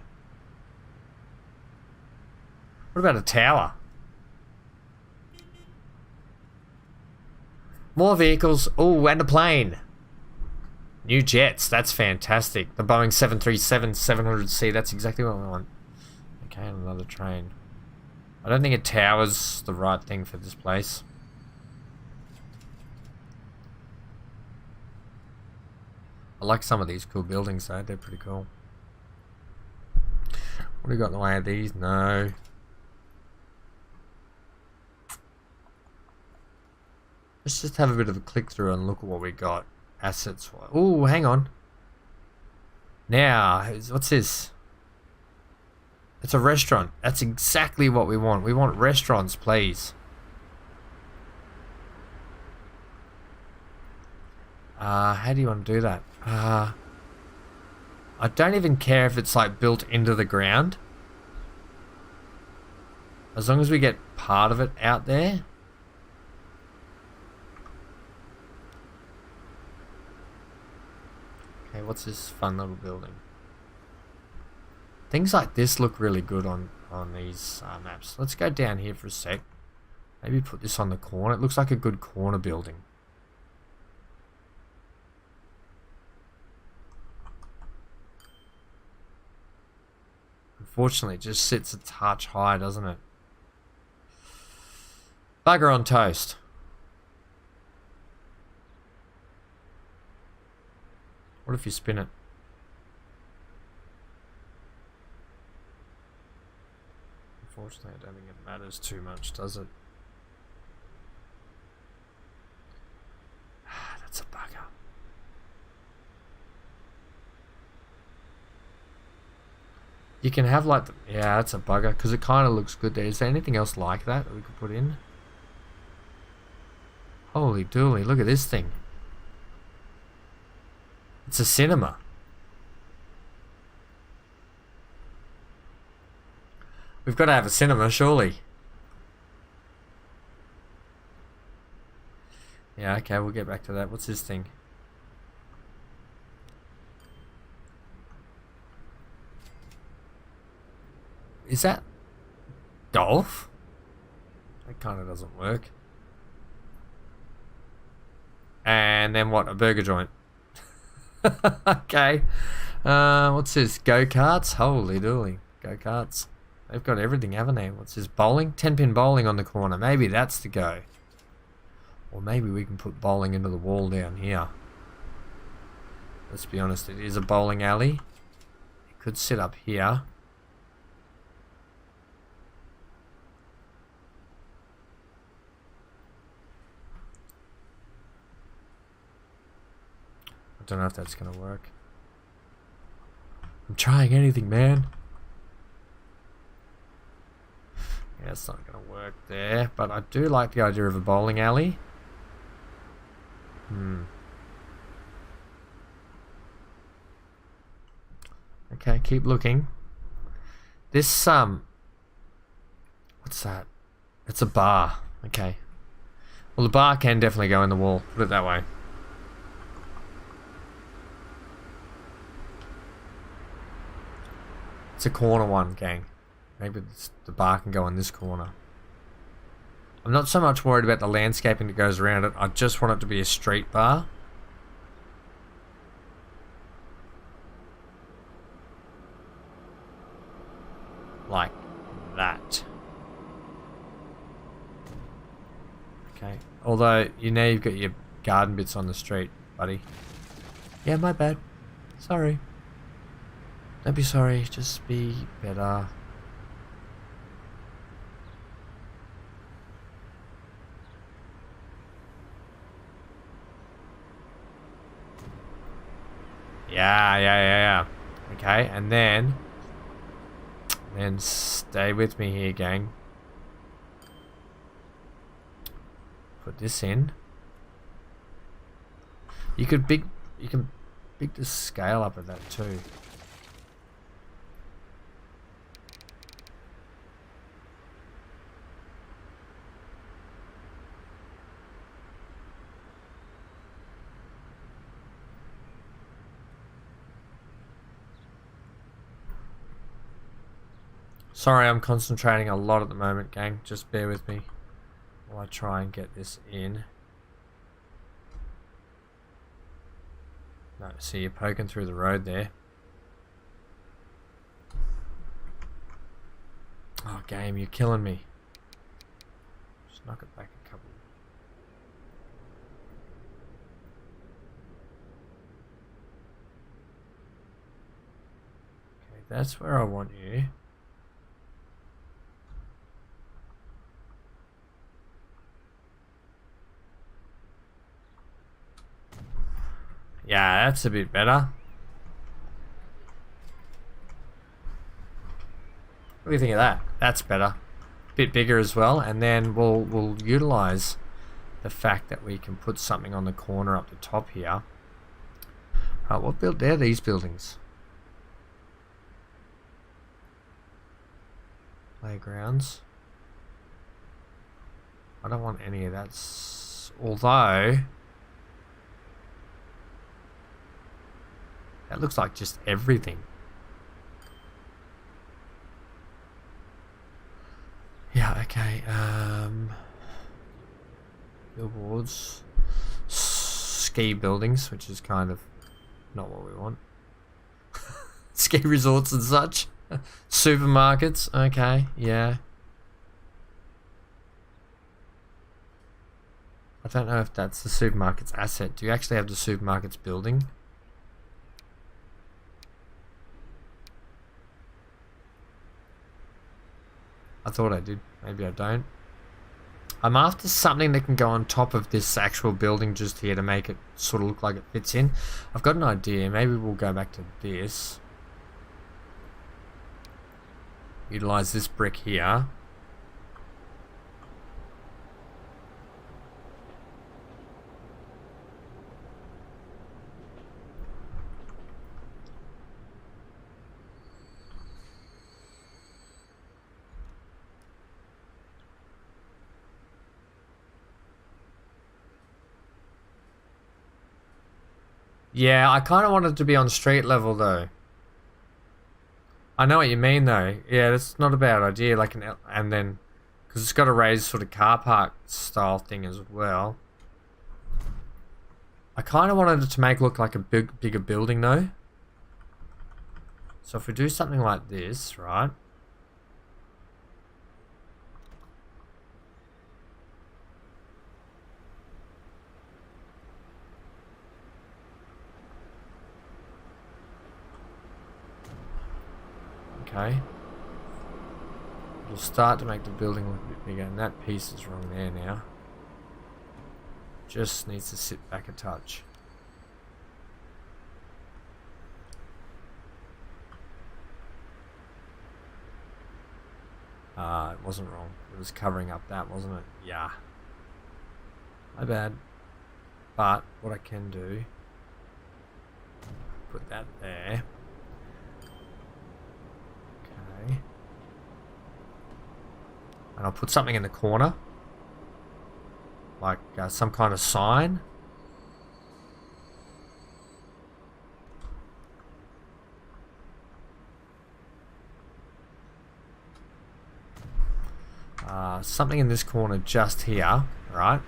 What about a tower? More vehicles. Oh, and a plane. New jets. That's fantastic. The Boeing 737-700C. That's exactly what we want. Okay, and another train. I don't think a tower's the right thing for this place. I like some of these cool buildings though. They're pretty cool. What do we got in the way of these? No. Let's just have a bit of a click through and look at what we got. Assets. Oh, hang on. Now, what's this? It's a restaurant. That's exactly what we want. We want restaurants, please. How do you want to do that? I don't even care if it's like built into the ground. As long as we get part of it out there. Okay, what's this fun little building? Things like this look really good on these maps. Let's go down here for a sec. Maybe put this on the corner. It looks like a good corner building. Unfortunately, it just sits a touch high, doesn't it? Bugger on toast. What if you spin it? Unfortunately, I don't think it matters too much, does it? That's a bugger. You can have like, yeah, that's a bugger because it kind of looks good there. Is there anything else like that we could put in? Holy dooly, look at this thing. It's a cinema. We've got to have a cinema, surely. Yeah, okay, we'll get back to that. What's this thing? Is that golf? That kind of doesn't work. And then what? A burger joint. Okay. What's this? Go-karts? Holy dooly. Go-karts. They've got everything, haven't they? What's this? Bowling? 10-pin bowling on the corner. Maybe that's the go. Or maybe we can put bowling into the wall down here. Let's be honest, it is a bowling alley. It could sit up here. I don't know if that's gonna work. I'm trying anything, man. Yeah, it's not gonna work there, but I do like the idea of a bowling alley. Okay, keep looking. This what's that? It's a bar. Okay. Well, the bar can definitely go in the wall. Put it that way. It's a corner one, gang. Maybe the bar can go in this corner. I'm not so much worried about the landscaping that goes around it. I just want it to be a street bar. Like that. Okay. Although, you know you've got your garden bits on the street, buddy. Yeah, my bad. Sorry. Don't be sorry, just be better. Yeah. Okay, and then stay with me here, gang. Put this in. You can big the scale up of that too. Sorry, I'm concentrating a lot at the moment, gang. Just bear with me while I try and get this in. No, see, you're poking through the road there. Oh, game, you're killing me. Just knock it back a couple. Okay, that's where I want you. Yeah, that's a bit better. What do you think of that? That's better. Bit bigger as well, and then we'll utilize the fact that we can put something on the corner up the top here. Right, what build? They're these buildings. Playgrounds. I don't want any of that. Although that looks like just everything. Yeah, okay. Billboards. Ski buildings, which is kind of not what we want. Ski resorts and such. Supermarkets. Okay, yeah. I don't know if that's the supermarket's asset. Do you actually have the supermarket's building? I thought I did. Maybe I don't. I'm after something that can go on top of this actual building just here to make it sort of look like it fits in. I've got an idea. Maybe we'll go back to this. utilize this brick here. Yeah, I kind of wanted it to be on street level though. I know what you mean though. Yeah, that's not a bad idea. Like and then, because it's got a raised sort of car park style thing as well. I kind of wanted it to make look like a bigger building though. So if we do something like this, right? Okay. It'll start to make the building look a bit bigger, and that piece is wrong there now. Just needs to sit back a touch. It wasn't wrong. It was covering up that, wasn't it? Yeah. My bad. But what I can do, put that there. Okay. And I'll put something in the corner. Like some kind of sign. Something in this corner just here, right?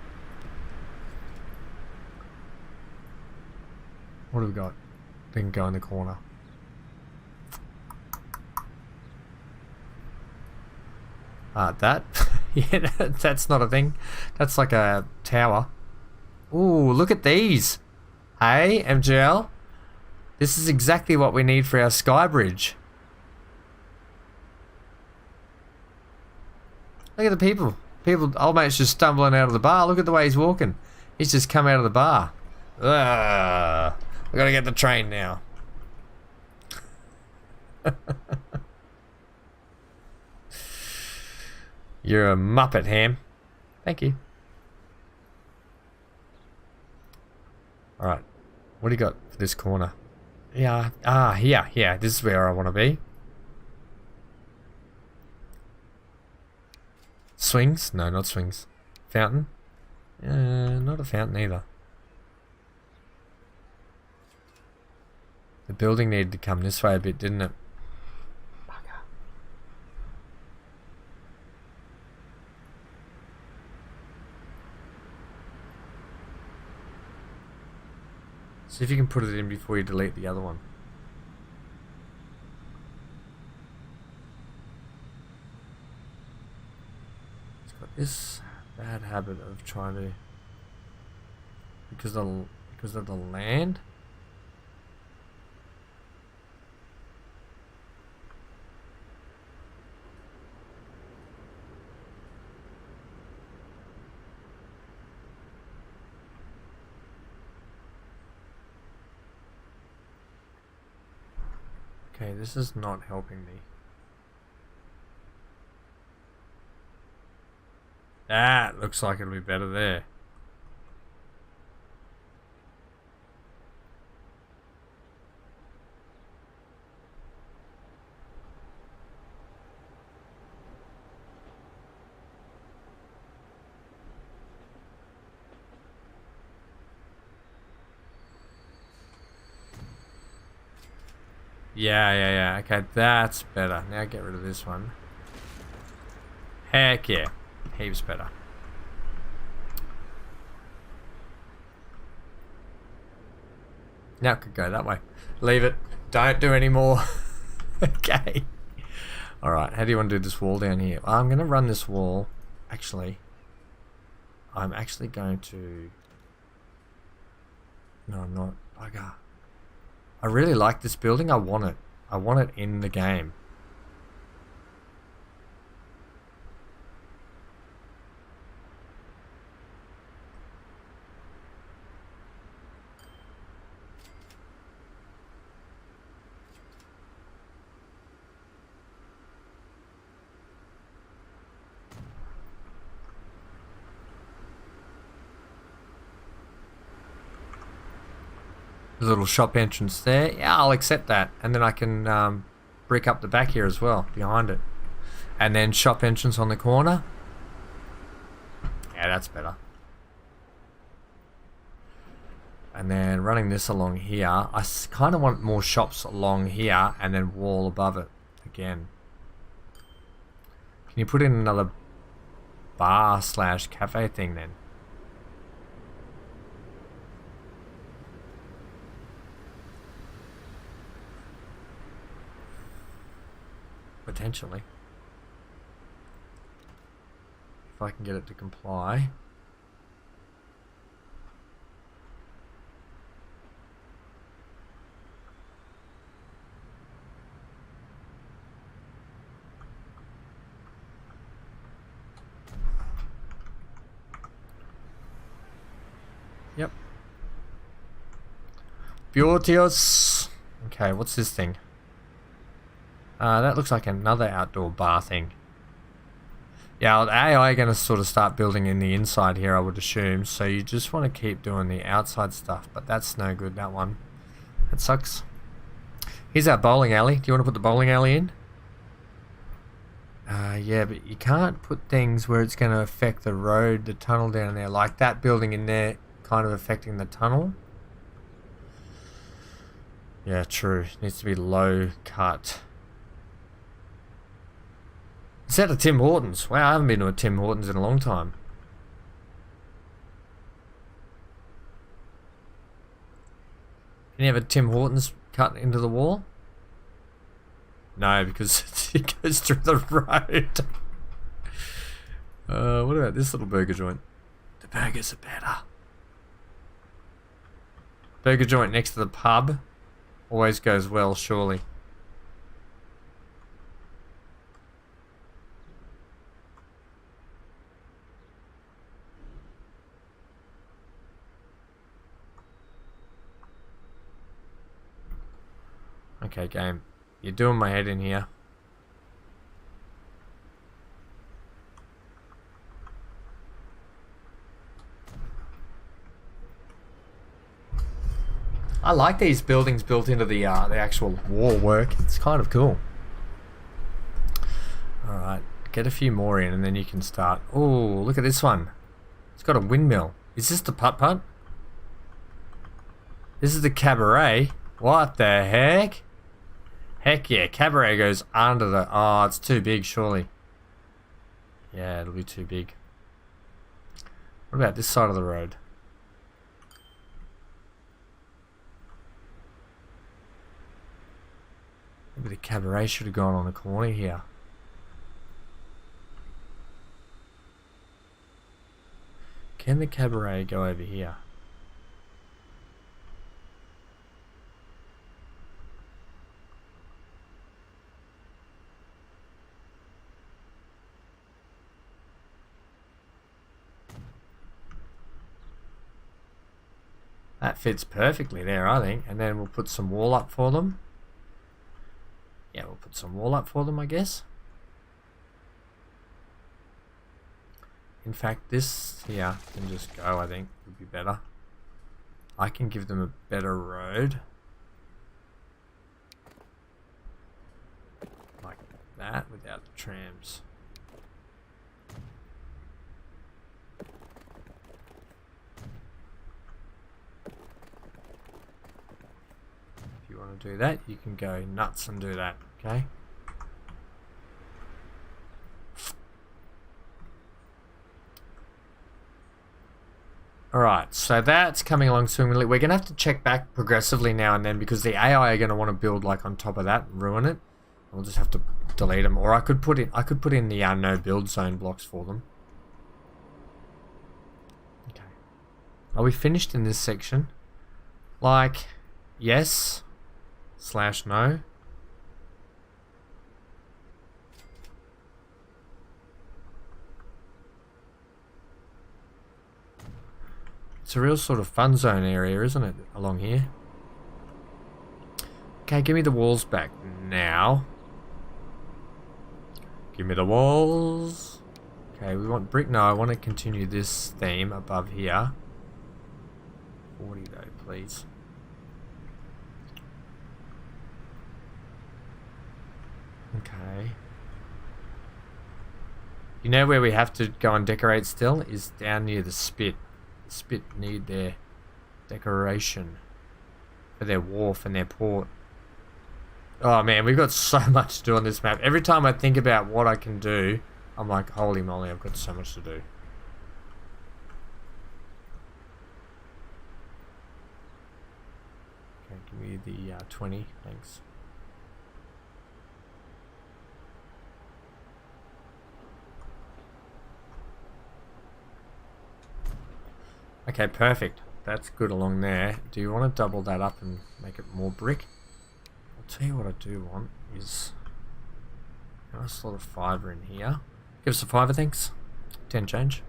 What have we got? We can go in the corner. That? Yeah, that's not a thing. That's like a tower. Ooh, look at these. Hey, MGL. This is exactly what we need for our sky bridge. Look at the people. Old mate's just stumbling out of the bar. Look at the way he's walking. He's just come out of the bar. Ugh. We gotta get the train now. You're a muppet, Ham. Thank you. Alright. What do you got for this corner? Yeah. Here. Yeah, this is where I want to be. Swings? No, not swings. Fountain? Not a fountain either. The building needed to come this way a bit, didn't it? Bugger. See if you can put it in before you delete the other one. This bad habit of trying to, because of the land. Okay, this is not helping me. That looks like it'll be better there. Yeah. Okay, that's better. Now get rid of this one. Heck yeah. Heaps better. Now it could go that way. Leave it. Don't do any more. Okay. Alright, how do you want to do this wall down here? I'm going to run this wall. Actually, I'm actually going to... No, I'm not. Bugger. I really like this building. I want it. I want it in the game. There's a little shop entrance there. Yeah, I'll accept that. And then I can brick up the back here as well, behind it. And then shop entrance on the corner. Yeah, that's better. And then running this along here. I kind of want more shops along here and then wall above it again. Can you put in another bar / cafe thing then? Potentially. If I can get it to comply. Yep. Beauteous. Okay, what's this thing? That looks like another outdoor bar thing. Yeah, the AI are going to sort of start building in the inside here, I would assume. So you just want to keep doing the outside stuff, but that's no good, that one. That sucks. Here's our bowling alley. Do you want to put the bowling alley in? Yeah, but you can't put things where it's going to affect the road, the tunnel down there. Like that building in there kind of affecting the tunnel. Yeah, true. It needs to be low cut. It's out of Tim Hortons. Wow, I haven't been to a Tim Hortons in a long time. Can you have a Tim Hortons cut into the wall? No, because it goes through the road. What about this little burger joint? The burgers are better. Burger joint next to the pub always goes well, surely. Okay, game. You're doing my head in here. I like these buildings built into the actual wall work. It's kind of cool. Alright, get a few more in and then you can start. Oh, look at this one. It's got a windmill. Is this the putt-putt? This is the cabaret. What the heck? Heck yeah, cabaret goes under the... Oh, it's too big, surely. Yeah, it'll be too big. What about this side of the road? Maybe the cabaret should have gone on the corner here. Can the cabaret go over here? That fits perfectly there, I think. And then we'll put some wall up for them. Yeah, we'll put some wall up for them, I guess. In fact, this here can just go, I think, would be better. I can give them a better road. Like that, without the trams. Do that, you can go nuts and do that, okay? Alright, so that's coming along swimmingly. We're going to have to check back progressively now and then because the AI are going to want to build like on top of that and ruin it. We'll just have to delete them. Or I could put in the no build zone blocks for them. Okay. Are we finished in this section? Like, yes. / no. It's a real sort of fun zone area, isn't it, along here? Okay, give me the walls back now. Give me the walls. Okay, we want brick. No, I want to continue this theme above here. 40 though, please. You know where we have to go and decorate still? Is down near the spit. The spit need their decoration for their wharf and their port. Oh man, we've got so much to do on this map. Every time I think about what I can do, I'm like, holy moly, I've got so much to do. Okay, give me the 20, thanks. Okay, perfect. That's good along there. Do you want to double that up and make it more brick? I'll tell you what I do want is a nice lot of fibre in here. Give us a fiver, thanks. 10 change.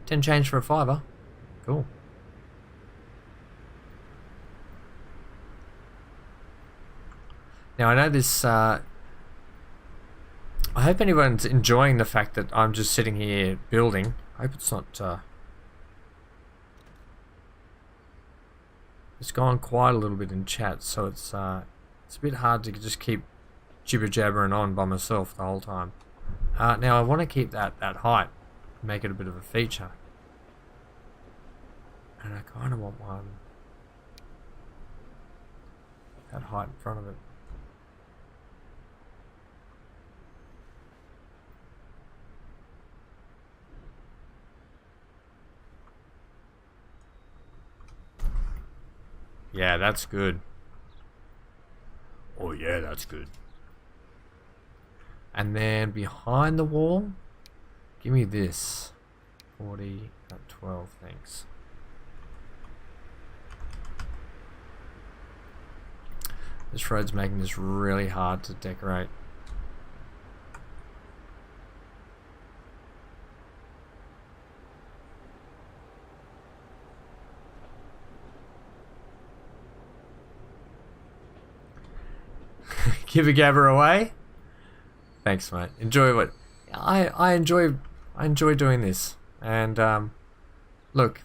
10 change for a fiver. Cool. Now I know this, I hope anyone's enjoying the fact that I'm just sitting here building. I hope it's not, it's gone quite a little bit in chat, so it's a bit hard to just keep jibber-jabbering on by myself the whole time. Now I want to keep that height, make it a bit of a feature. And I kind of want one that height in front of it. Yeah, that's good. Oh yeah, that's good. And then behind the wall, give me this. 40 at 12, thanks. This road's making this really hard to decorate. Give a gabber away. Thanks, mate. Enjoy what I enjoy doing this. And look,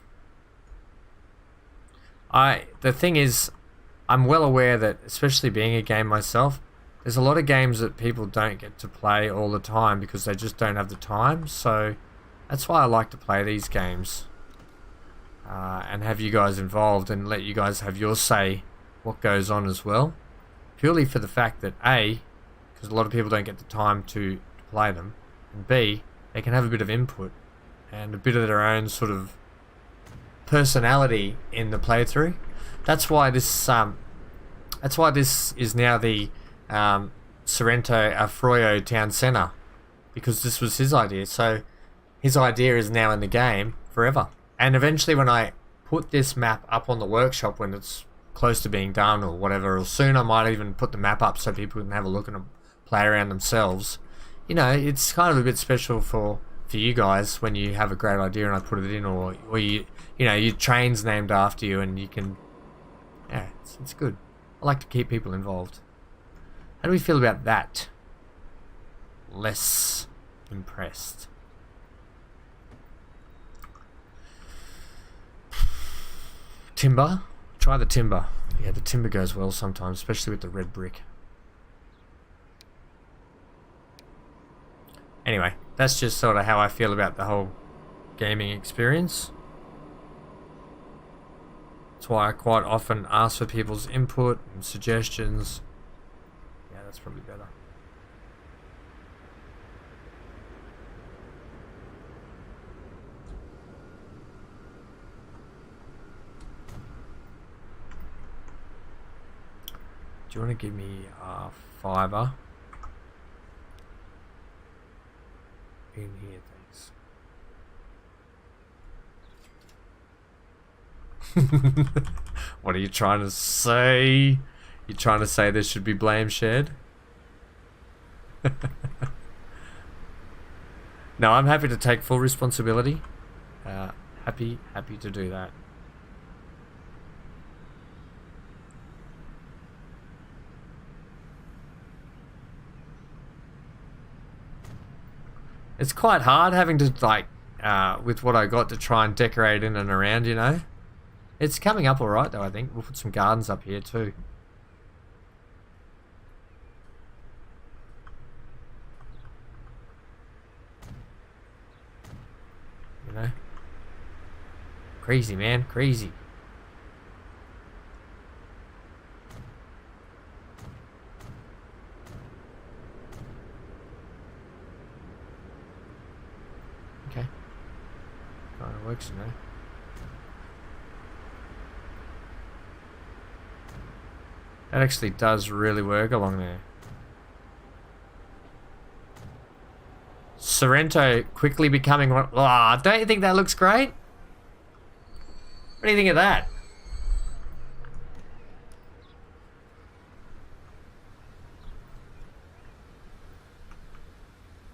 the thing is, I'm well aware that, especially being a game myself, there's a lot of games that people don't get to play all the time because they just don't have the time. So that's why I like to play these games and have you guys involved and let you guys have your say what goes on as well. Purely for the fact that A, because a lot of people don't get the time to play them, and B, they can have a bit of input and a bit of their own sort of personality in the playthrough. That's why this is now the Sorrento Arroyo Town Centre, because this was his idea. So his idea is now in the game forever. And eventually, when I put this map up on the workshop, when it's close to being done or whatever, or soon, I might even put the map up so people can have a look and play around themselves. You know, it's kind of a bit special for you guys when you have a great idea and I put it in, or you know, your train's named after you and you can, yeah, it's good. I like to keep people involved. How do we feel about that? Less impressed. Timber? Try the timber. Yeah, the timber goes well sometimes, especially with the red brick. Anyway, that's just sort of how I feel about the whole gaming experience. That's why I quite often ask for people's input and suggestions. Yeah, that's probably better. Do you want to give me a fiver in here, thanks? What are you trying to say? You're trying to say there should be blame shared? No, I'm happy to take full responsibility. Happy to do that. It's quite hard having to, like, with what I got, to try and decorate in and around, you know. It's coming up alright though, I think. We'll put some gardens up here too. you know? Crazy, man, crazy. Okay. Kind of works, you know. That actually does really work along there. Sorrento quickly becoming one. Oh, don't you think that looks great? What do you think of that?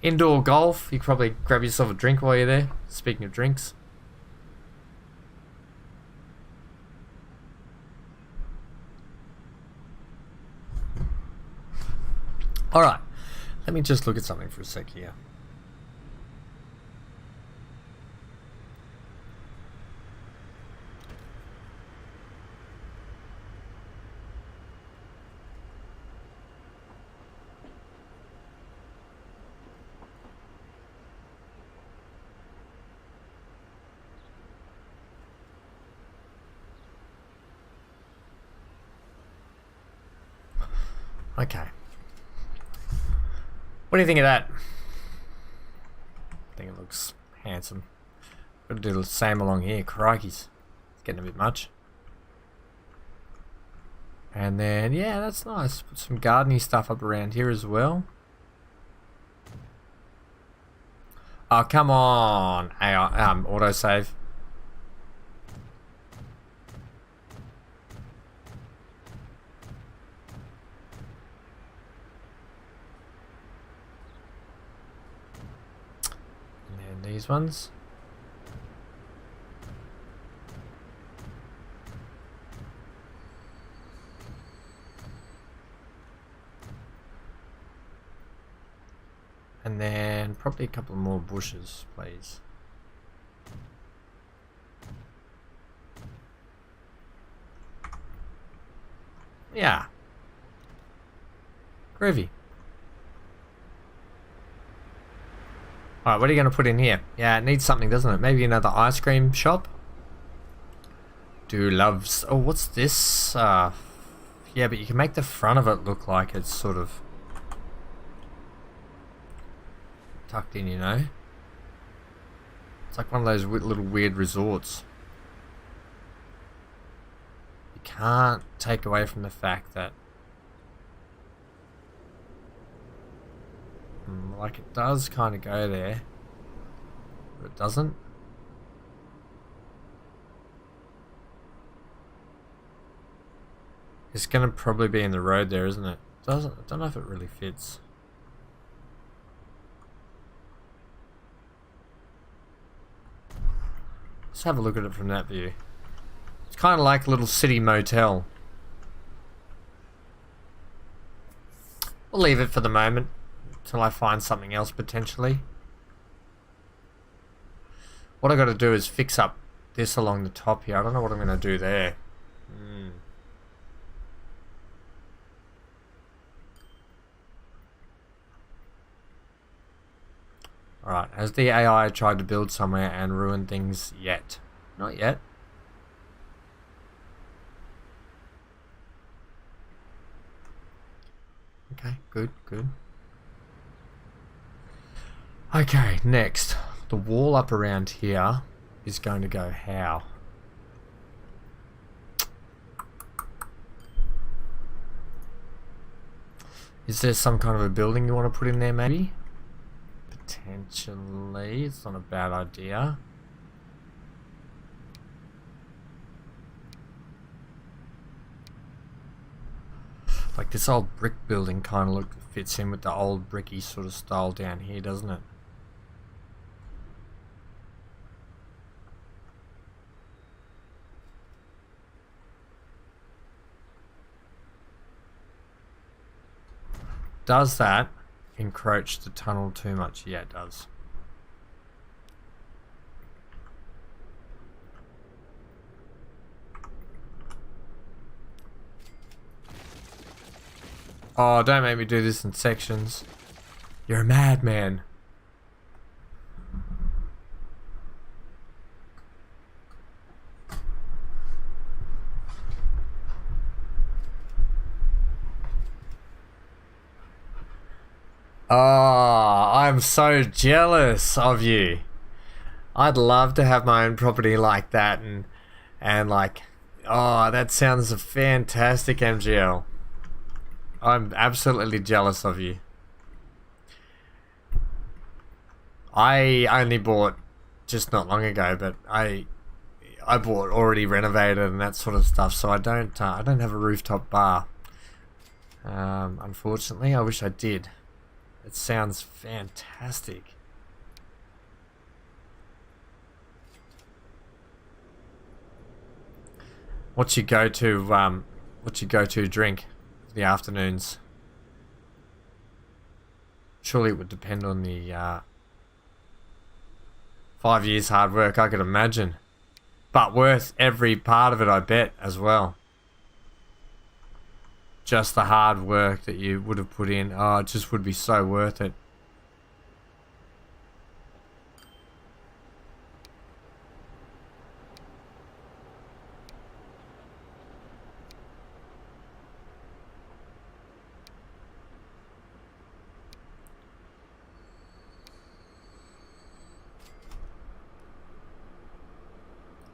Indoor golf. You could probably grab yourself a drink while you're there. Speaking of drinks. Alright. Let me just look at something for a sec here. Okay. What do you think of that? I think it looks handsome. Gotta do the same along here. Crikeys. It's getting a bit much. And then, yeah, that's nice. Put some gardening stuff up around here as well. Oh, come on. AI, autosave. These ones. And then probably a couple more bushes, please. Yeah. Groovy. Alright, what are you going to put in here? Yeah, it needs something, doesn't it? Maybe another ice cream shop? Do loves... Oh, what's this? Yeah, but you can make the front of it look like it's sort of... tucked in, you know? It's like one of those little weird resorts. You can't take away from the fact that... like it does kind of go there, but it doesn't. It's going to probably be in the road there, isn't it? Doesn't. I don't know if it really fits. Let's have a look at it from that view. It's kind of like a little city motel. We'll leave it for the moment. Until I find something else potentially. What I got to do is fix up this along the top here. I don't know what I'm going to do there. Alright, has the AI tried to build somewhere and ruin things yet? Not yet. Okay, good, good. Okay, next. The wall up around here is going to go how? Is there some kind of a building you want to put in there maybe? Potentially. It's not a bad idea. Like this old brick building kind of fits in with the old bricky sort of style down here, doesn't it? Does that encroach the tunnel too much? Yeah, it does. Oh, don't make me do this in sections. You're a madman. Oh, I'm so jealous of you. I'd love to have my own property like that, and like, oh, that sounds fantastic, MGL. I'm absolutely jealous of you. I only bought just not long ago, but I bought already renovated and that sort of stuff, so I don't have a rooftop bar. Unfortunately, I wish I did. It sounds fantastic. What's your go-to drink for the afternoons? Surely it would depend on the 5 years hard work, I could imagine. But worth every part of it, I bet, as well. Just the hard work that you would have put in. Oh, it just would be so worth it.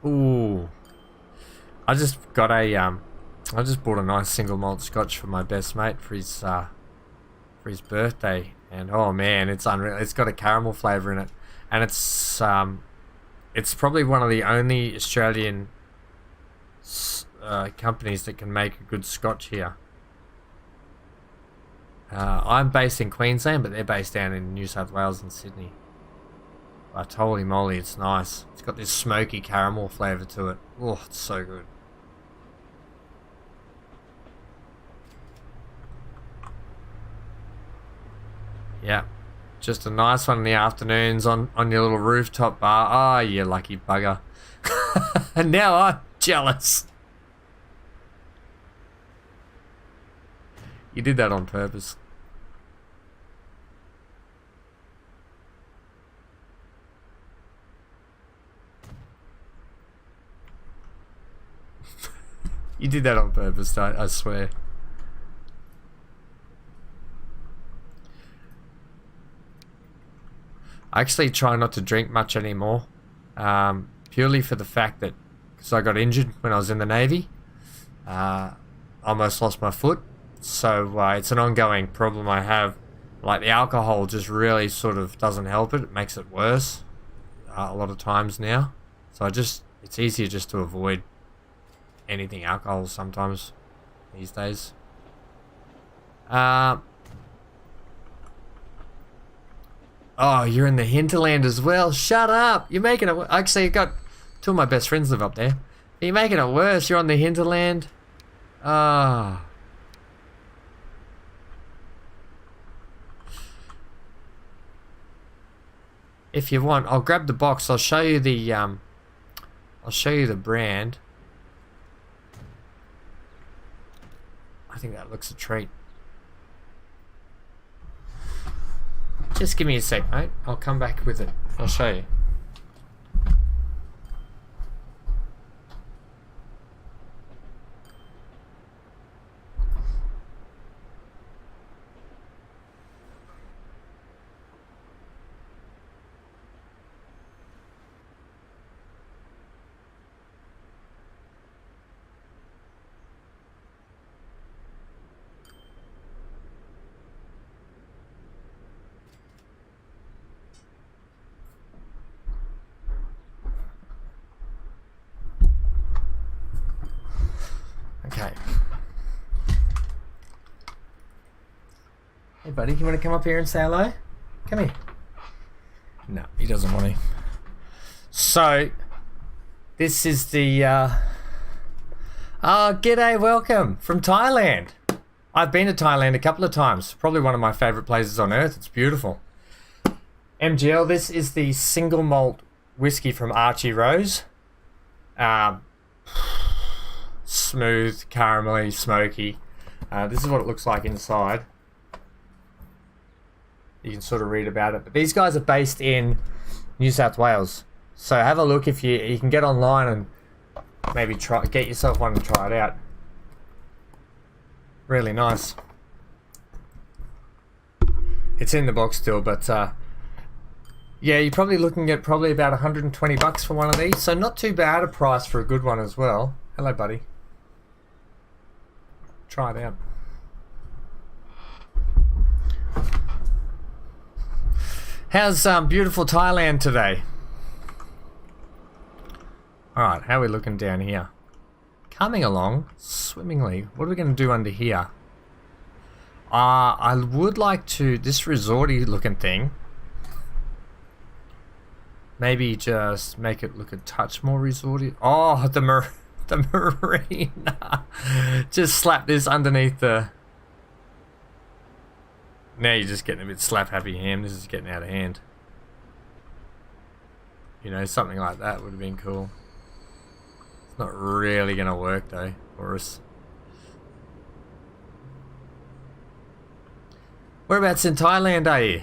Ooh. I just got a I just bought a nice single malt scotch for my best mate for his birthday, and oh man, it's unreal. It's got a caramel flavour in it, and it's probably one of the only Australian companies that can make a good scotch here. I'm based in Queensland, but they're based down in New South Wales and Sydney. But holy moly, it's nice. It's got this smoky caramel flavour to it. Oh, it's so good. Yeah, just a nice one in the afternoons on your little rooftop bar. Ah, oh, you lucky bugger. And now I'm jealous. You did that on purpose. You did that on purpose, I swear. I actually try not to drink much anymore, purely for the fact that, because I got injured when I was in the Navy, almost lost my foot, so it's an ongoing problem I have. Like, the alcohol just really sort of doesn't help it. It makes it worse a lot of times now. So it's easier just to avoid anything alcohol sometimes these days. Oh, you're in the hinterland as well. Shut up. You're making it... Actually, I got two of my best friends live up there. You're making it worse. You're on the hinterland. Ah. If you want, I'll grab the box. I'll show you the brand. I think that looks a treat. Just give me a sec, mate. I'll come back with it. I'll show you. Okay. Hey buddy, you want to come up here and say hello? Come here. No, he doesn't want to. So, this is the g'day, welcome from Thailand. I've been to Thailand a couple of times. Probably one of my favourite places on earth. It's beautiful. MGL, this is the single malt whiskey from Archie Rose. Smooth, caramelly, smoky. This is what it looks like inside. You can sort of read about it. But these guys are based in New South Wales. So have a look if you can get online and maybe get yourself one and try it out. Really nice. It's in the box still, but yeah, you're probably looking at probably about 120 bucks for one of these. So not too bad a price for a good one as well. Hello, buddy. Try it out. How's beautiful Thailand today? Alright, how are we looking down here? Coming along swimmingly. What are we going to do under here? I would like to, this resorty looking thing, maybe just make it look a touch more resorty. Oh, the marina. Just slap this underneath the... Now you're just getting a bit slap happy ham. This is getting out of hand. You know, something like that would have been cool. It's not really going to work though for us. Whereabouts in Thailand are you?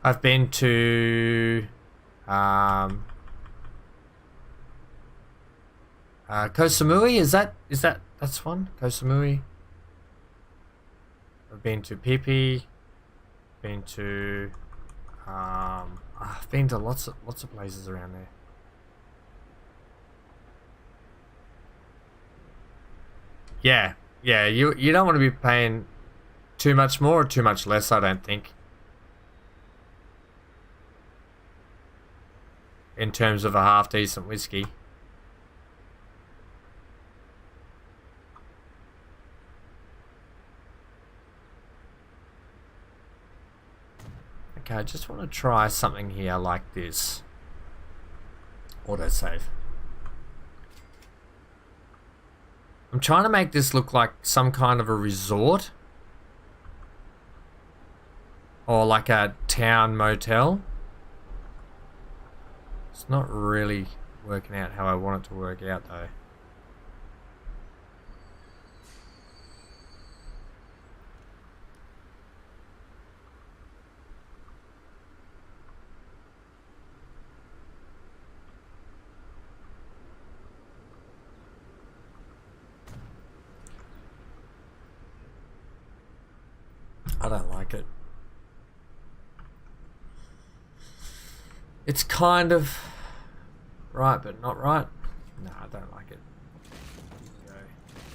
I've been to Koh Samui. That's one? Koh Samui. I've been to Phi Phi. Been to I've been to lots of places around there. Yeah, you don't want to be paying too much more or too much less, I don't think. In terms of a half decent whiskey. Okay, I just want to try something here like this. Autosave. I'm trying to make this look like some kind of a resort. Or like a town motel. It's not really working out how I want it to work out though. I don't like it. It's kind of right, but not right. No, I don't like it.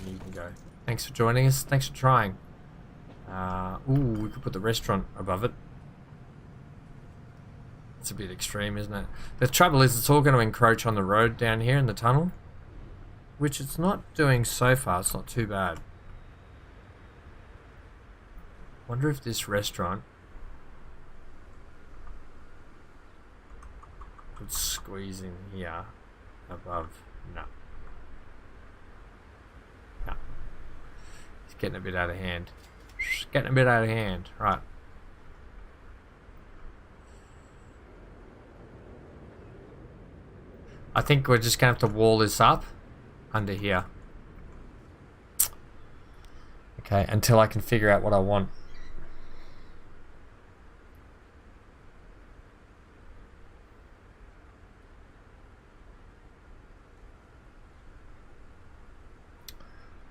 You can go. Thanks for joining us. Thanks for trying. Ooh, we could put the restaurant above it. It's a bit extreme, isn't it? The trouble is it's all going to encroach on the road down here in the tunnel, which it's not doing so far. It's not too bad. Wonder if this restaurant would squeeze in here above. No. No. It's getting a bit out of hand. It's getting a bit out of hand. Right. I think we're just going to have to wall this up under here. Okay, until I can figure out what I want.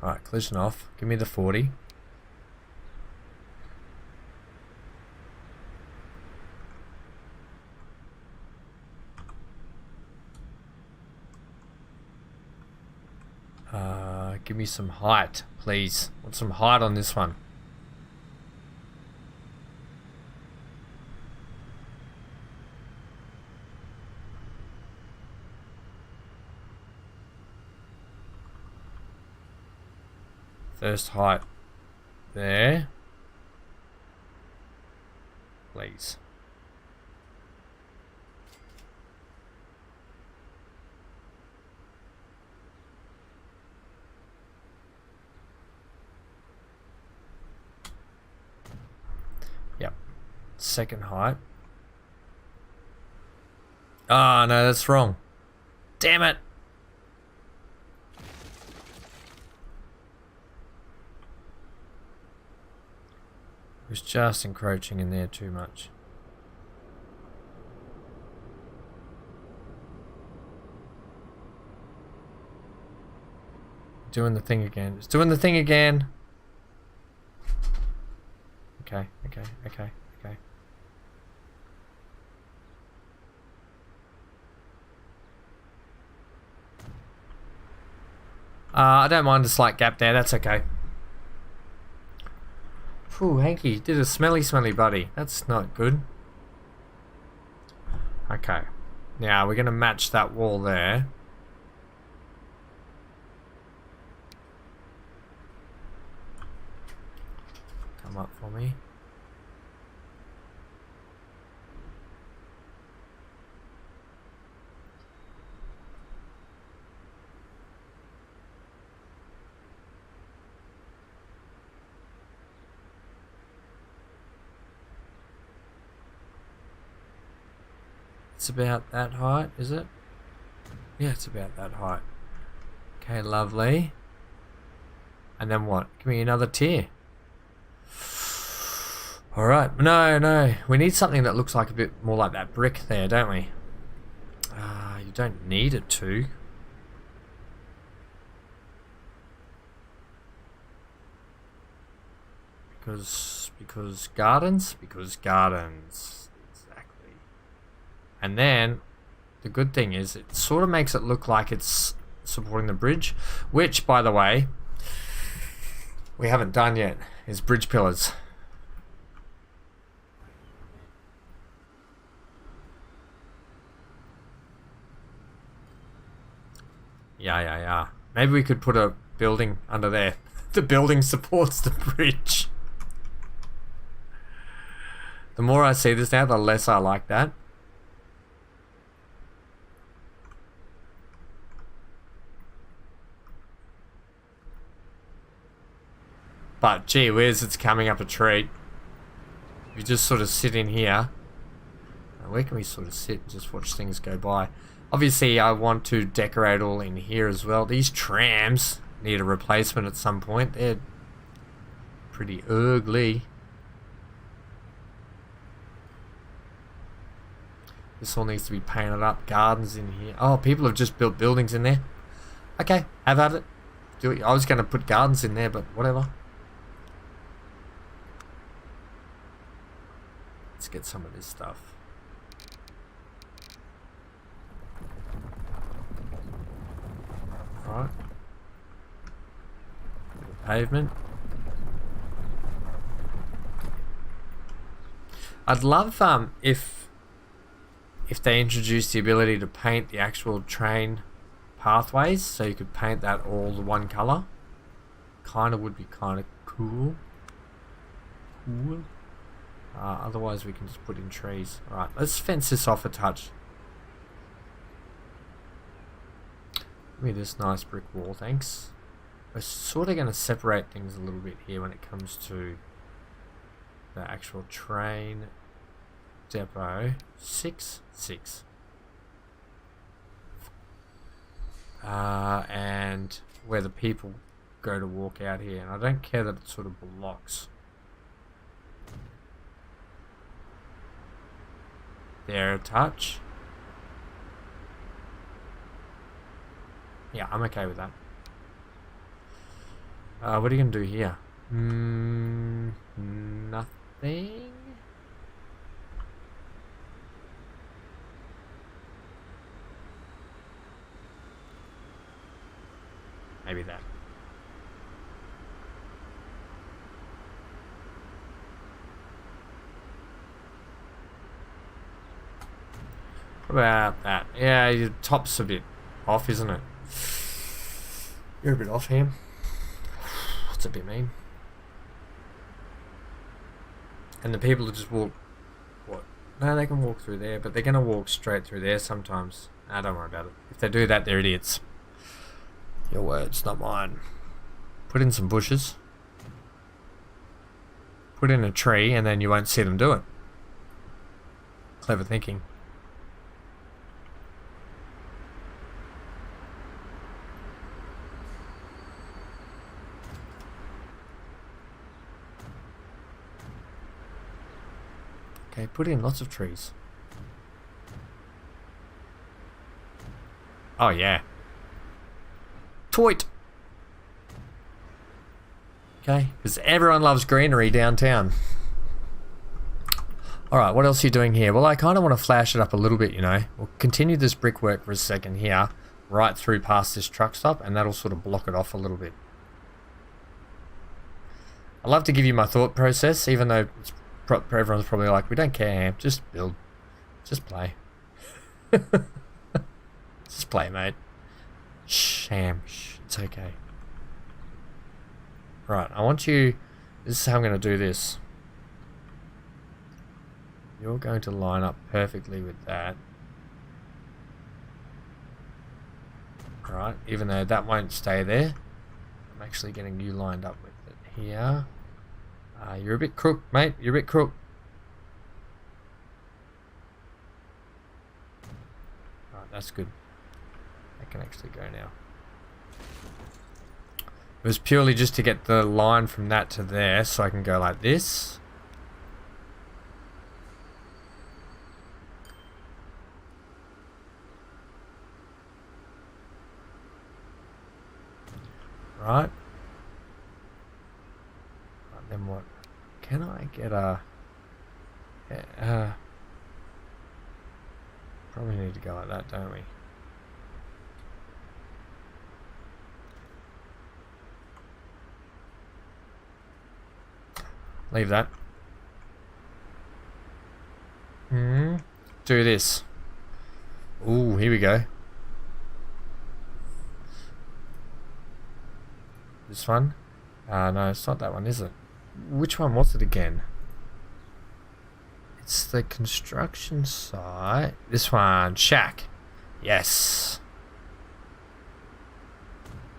Alright, collision off. Give me the 40. Give me some height, please. Want some height on this one. First height there, please. Yep. Second height. Ah, no, that's wrong. Damn it. It was just encroaching in there too much. Doing the thing again. It's doing the thing again. Okay. I don't mind a slight gap there, that's okay. Ooh, Hanky did a smelly buddy. That's not good. Okay. Now we're going to match that wall there. Come up for me. It's about that height, is it? Yeah, it's about that height. Okay, lovely. And then what? Give me another tier. Alright, no. We need something that looks like a bit more like that brick there, don't we? You don't need it to. Because gardens? Because gardens. Exactly. And then, the good thing is, it sort of makes it look like it's supporting the bridge, which, by the way, we haven't done yet, is bridge pillars. Yeah. Maybe we could put a building under there. The building supports the bridge. The more I see this now, the less I like that. But gee whiz, it's coming up a treat. If you just sort of sit in here. Where can we sort of sit and just watch things go by? Obviously, I want to decorate all in here as well. These trams need a replacement at some point. They're pretty ugly. This all needs to be painted up. Gardens in here. Oh, people have just built buildings in there. Okay, have at it. Do it. I was going to put gardens in there, but whatever. Let's get some of this stuff. Alright. Pavement. I'd love if they introduced the ability to paint the actual train pathways, so you could paint that all the one color. Kinda would be kinda cool. Otherwise we can just put in trees. Alright, let's fence this off a touch. Give me this nice brick wall, thanks. We're sort of going to separate things a little bit here when it comes to the actual train depot. 6. And where the people go to walk out here. And I don't care that it sort of blocks. There, a touch. Yeah, I'm okay with that. What are you going to do here? Nothing? Maybe that. What about that? Yeah, your top's a bit off, isn't it? You're a bit off here. It's a bit mean. And the people who just walk... What? No, they can walk through there, but they're going to walk straight through there sometimes. Nah, don't worry about it. If they do that, they're idiots. Your words, not mine. Put in some bushes. Put in a tree, and then you won't see them do it. Clever thinking. Okay, put in lots of trees. Oh yeah. Toit! Okay, because everyone loves greenery downtown. Alright, what else are you doing here? Well, I kind of want to flash it up a little bit, you know. We'll continue this brickwork for a second here, right through past this truck stop, and that'll sort of block it off a little bit. I love to give you my thought process, even though everyone's probably like, we don't care, Ham. Just build. Just play. Just play, mate. Shh, Ham. Shh, it's okay. Right, I want you... This is how I'm going to do this. You're going to line up perfectly with that. Alright, even though that won't stay there, I'm actually getting you lined up with it here. You're a bit crook, mate. You're a bit crook. Alright, that's good. I can actually go now. It was purely just to get the line from that to there, so I can go like this. Right. Then what? Can I get a... probably need to go like that, don't we? Leave that. Do this. Ooh, here we go. This one? No, it's not that one, is it? Which one was it again? It's the construction site. This one, shack. Yes.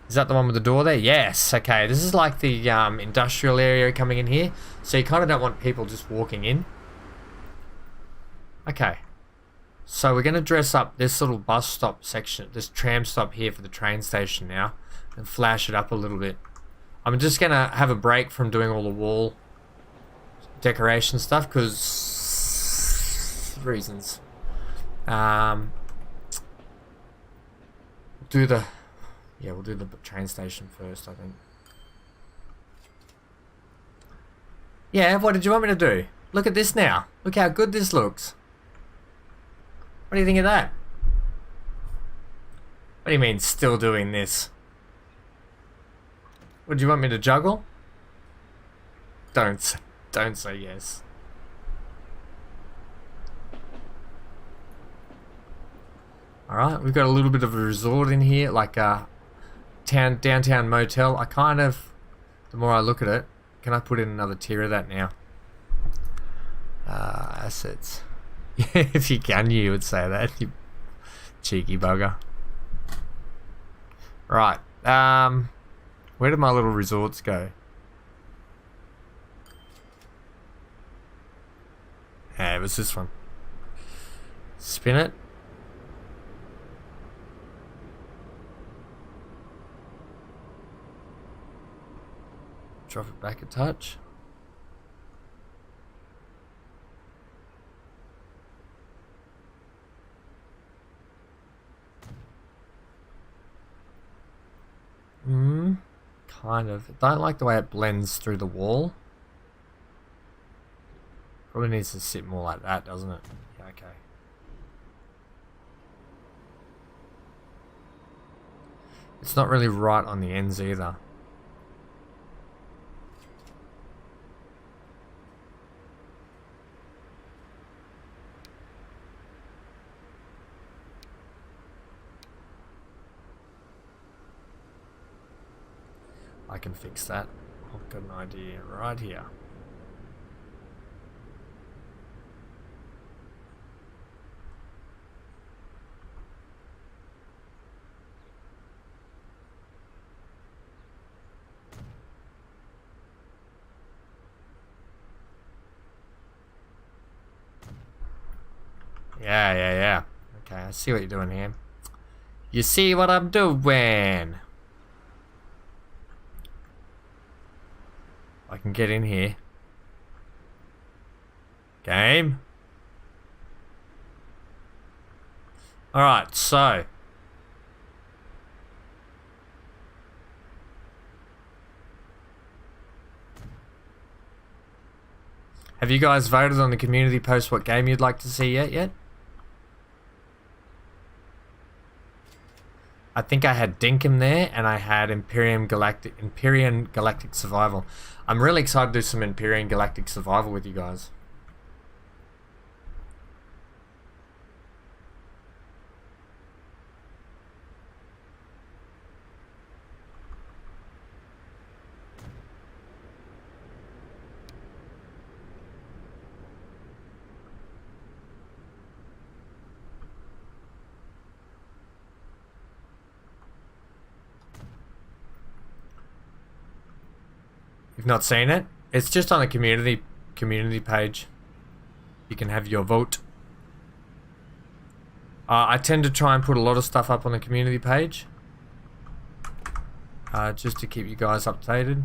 Is that the one with the door there? Yes. Okay, this is like the industrial area coming in here. So you kind of don't want people just walking in. Okay. So we're going to dress up this little bus stop section, this tram stop here for the train station now. And flash it up a little bit. I'm just going to have a break from doing all the wall decoration stuff because reasons. We'll do the train station first, I think. Yeah, what did you want me to do? Look at this now. Look how good this looks. What do you think of that? What do you mean, still doing this? Would you want me to juggle? Don't say yes. Alright, we've got a little bit of a resort in here, like a downtown motel. I kind of, the more I look at it, can I put in another tier of that now? Assets. If you can, you would say that, you cheeky bugger. Right, where did my little resorts go? Yeah, it was this one. Spin it. Drop it back a touch. Kind of. I don't like the way it blends through the wall. Probably needs to sit more like that, doesn't it? Yeah, okay. It's not really right on the ends either. I can fix that. I've got an idea right here. Yeah. Okay, I see what you're doing here. You see what I'm doing? I can get in here. Game. Alright, so. Have you guys voted on the community post what game you'd like to see yet? I think I had Dinkum there, and I had Empyrean Galactic Survival. I'm really excited to do some Empyrean Galactic Survival with you guys. You've not seen it? It's just on the community page. You can have your vote. I tend to try and put a lot of stuff up on the community page. Just to keep you guys updated.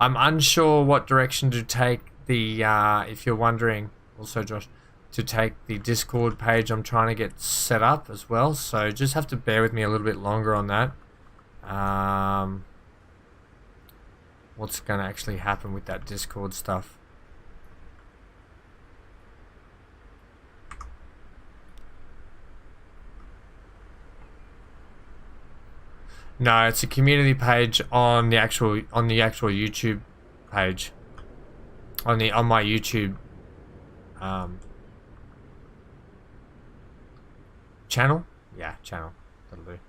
I'm unsure what direction to take the, if you're wondering, also Josh, to take the Discord page. I'm trying to get set up as well, so just have to bear with me a little bit longer on that. What's going to actually happen with that Discord stuff? No, it's a community page on the actual YouTube page. On my YouTube channel? Yeah, channel. That'll do.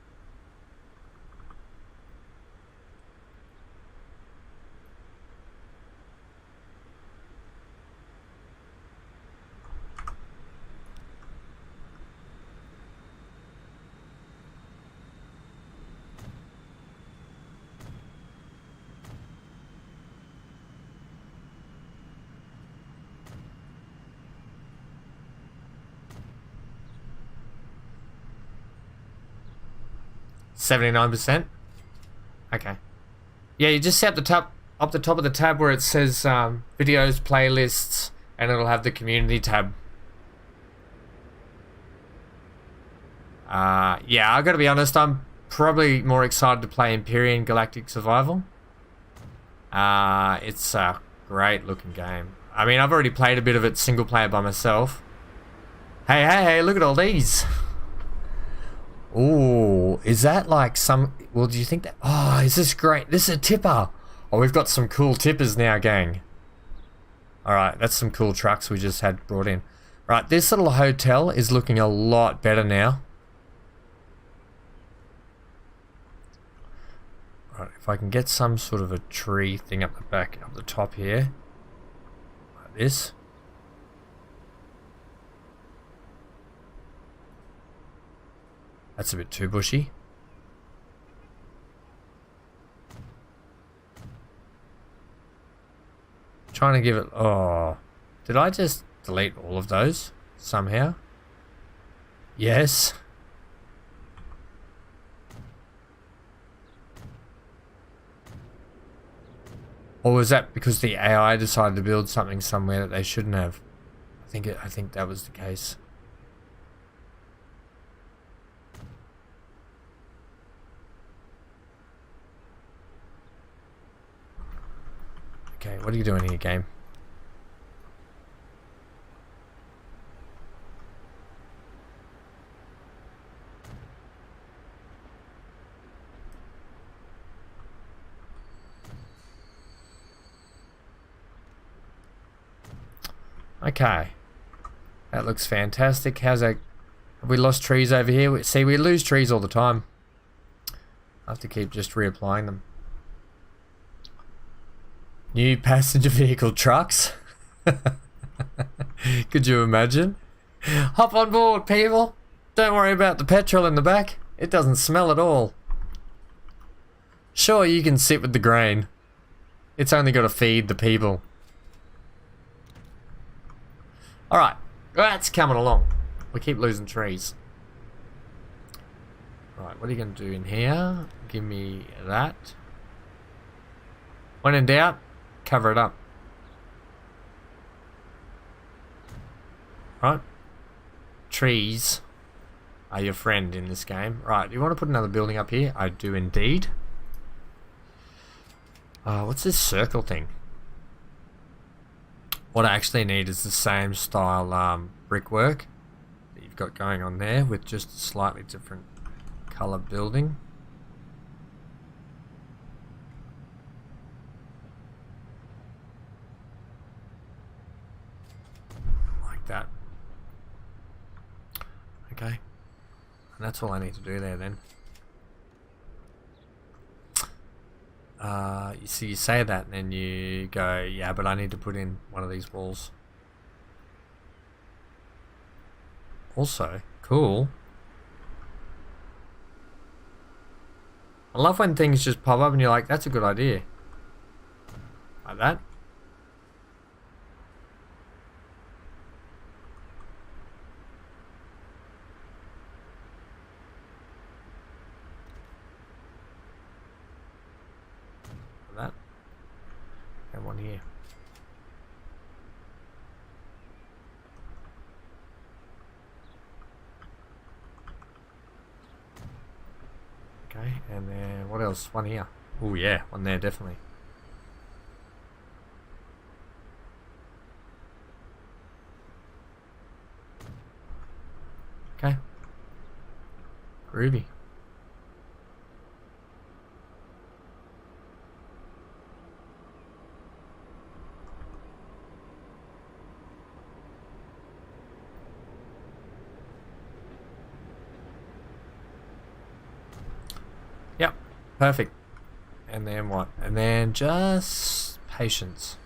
$79%. Okay. Yeah, you just set up the top of the tab where it says videos, playlists, and it'll have the community tab. Yeah, I gotta be honest, I'm probably more excited to play Empyrean Galactic Survival. It's a great looking game. I mean, I've already played a bit of it single player by myself. Hey, look at all these. Oh, is that like some... Well, do you think that... Oh, is this great? This is a tipper. Oh, we've got some cool tippers now, gang. Alright, that's some cool trucks we just had brought in. Right, this little hotel is looking a lot better now. Right, if I can get some sort of a tree thing up the back, up the top here. Like this. That's a bit too bushy. Trying to give it... Oh. Did I just delete all of those somehow? Yes. Or was that because the AI decided to build something somewhere that they shouldn't have? I think that was the case. Okay, what are you doing here, game? Okay. That looks fantastic. How's that? Have we lost trees over here? See, we lose trees all the time. I have to keep just reapplying them. New passenger vehicle trucks. Could you imagine? Hop on board, people. Don't worry about the petrol in the back. It doesn't smell at all. Sure, you can sit with the grain. It's only got to feed the people. Alright, that's coming along. We keep losing trees. Right, what are you going to do in here? Give me that. When in doubt, cover it up. Right. Trees are your friend in this game. Right, you want to put another building up here? I do indeed. What's this circle thing? What I actually need is the same style brickwork that you've got going on there with just a slightly different color building. Like that. Okay. And that's all I need to do there then. You see, you say that and then you go, yeah, but I need to put in one of these walls. Also, cool. I love when things just pop up and you're like, that's a good idea. Like that. That. And one here. Okay, and then what else? One here. Oh yeah, one there definitely. Okay. Groovy. Yep, perfect. And then what? And then just patience.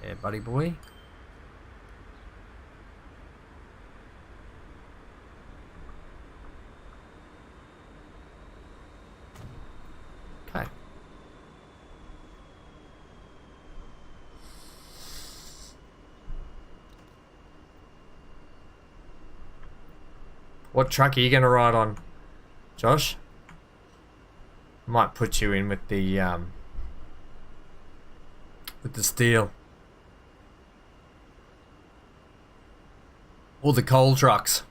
Yeah, buddy boy. Okay. What truck are you going to ride on, Josh? Might put you in with the steel or the coal trucks.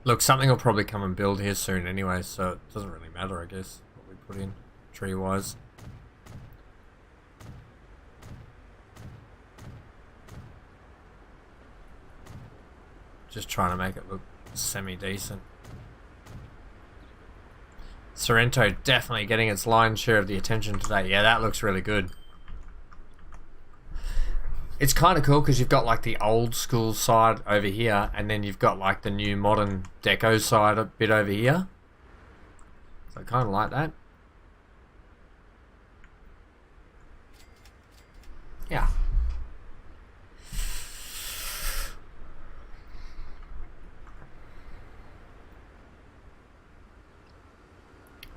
Look, something will probably come and build here soon anyway, so it doesn't really matter, I guess, what we put in tree-wise. Just trying to make it look semi-decent. Sorrento definitely getting its lion's share of the attention today. Yeah, that looks really good. It's kind of cool because you've got like the old school side over here and then you've got like the new modern deco side a bit over here. So I kind of like that. Yeah.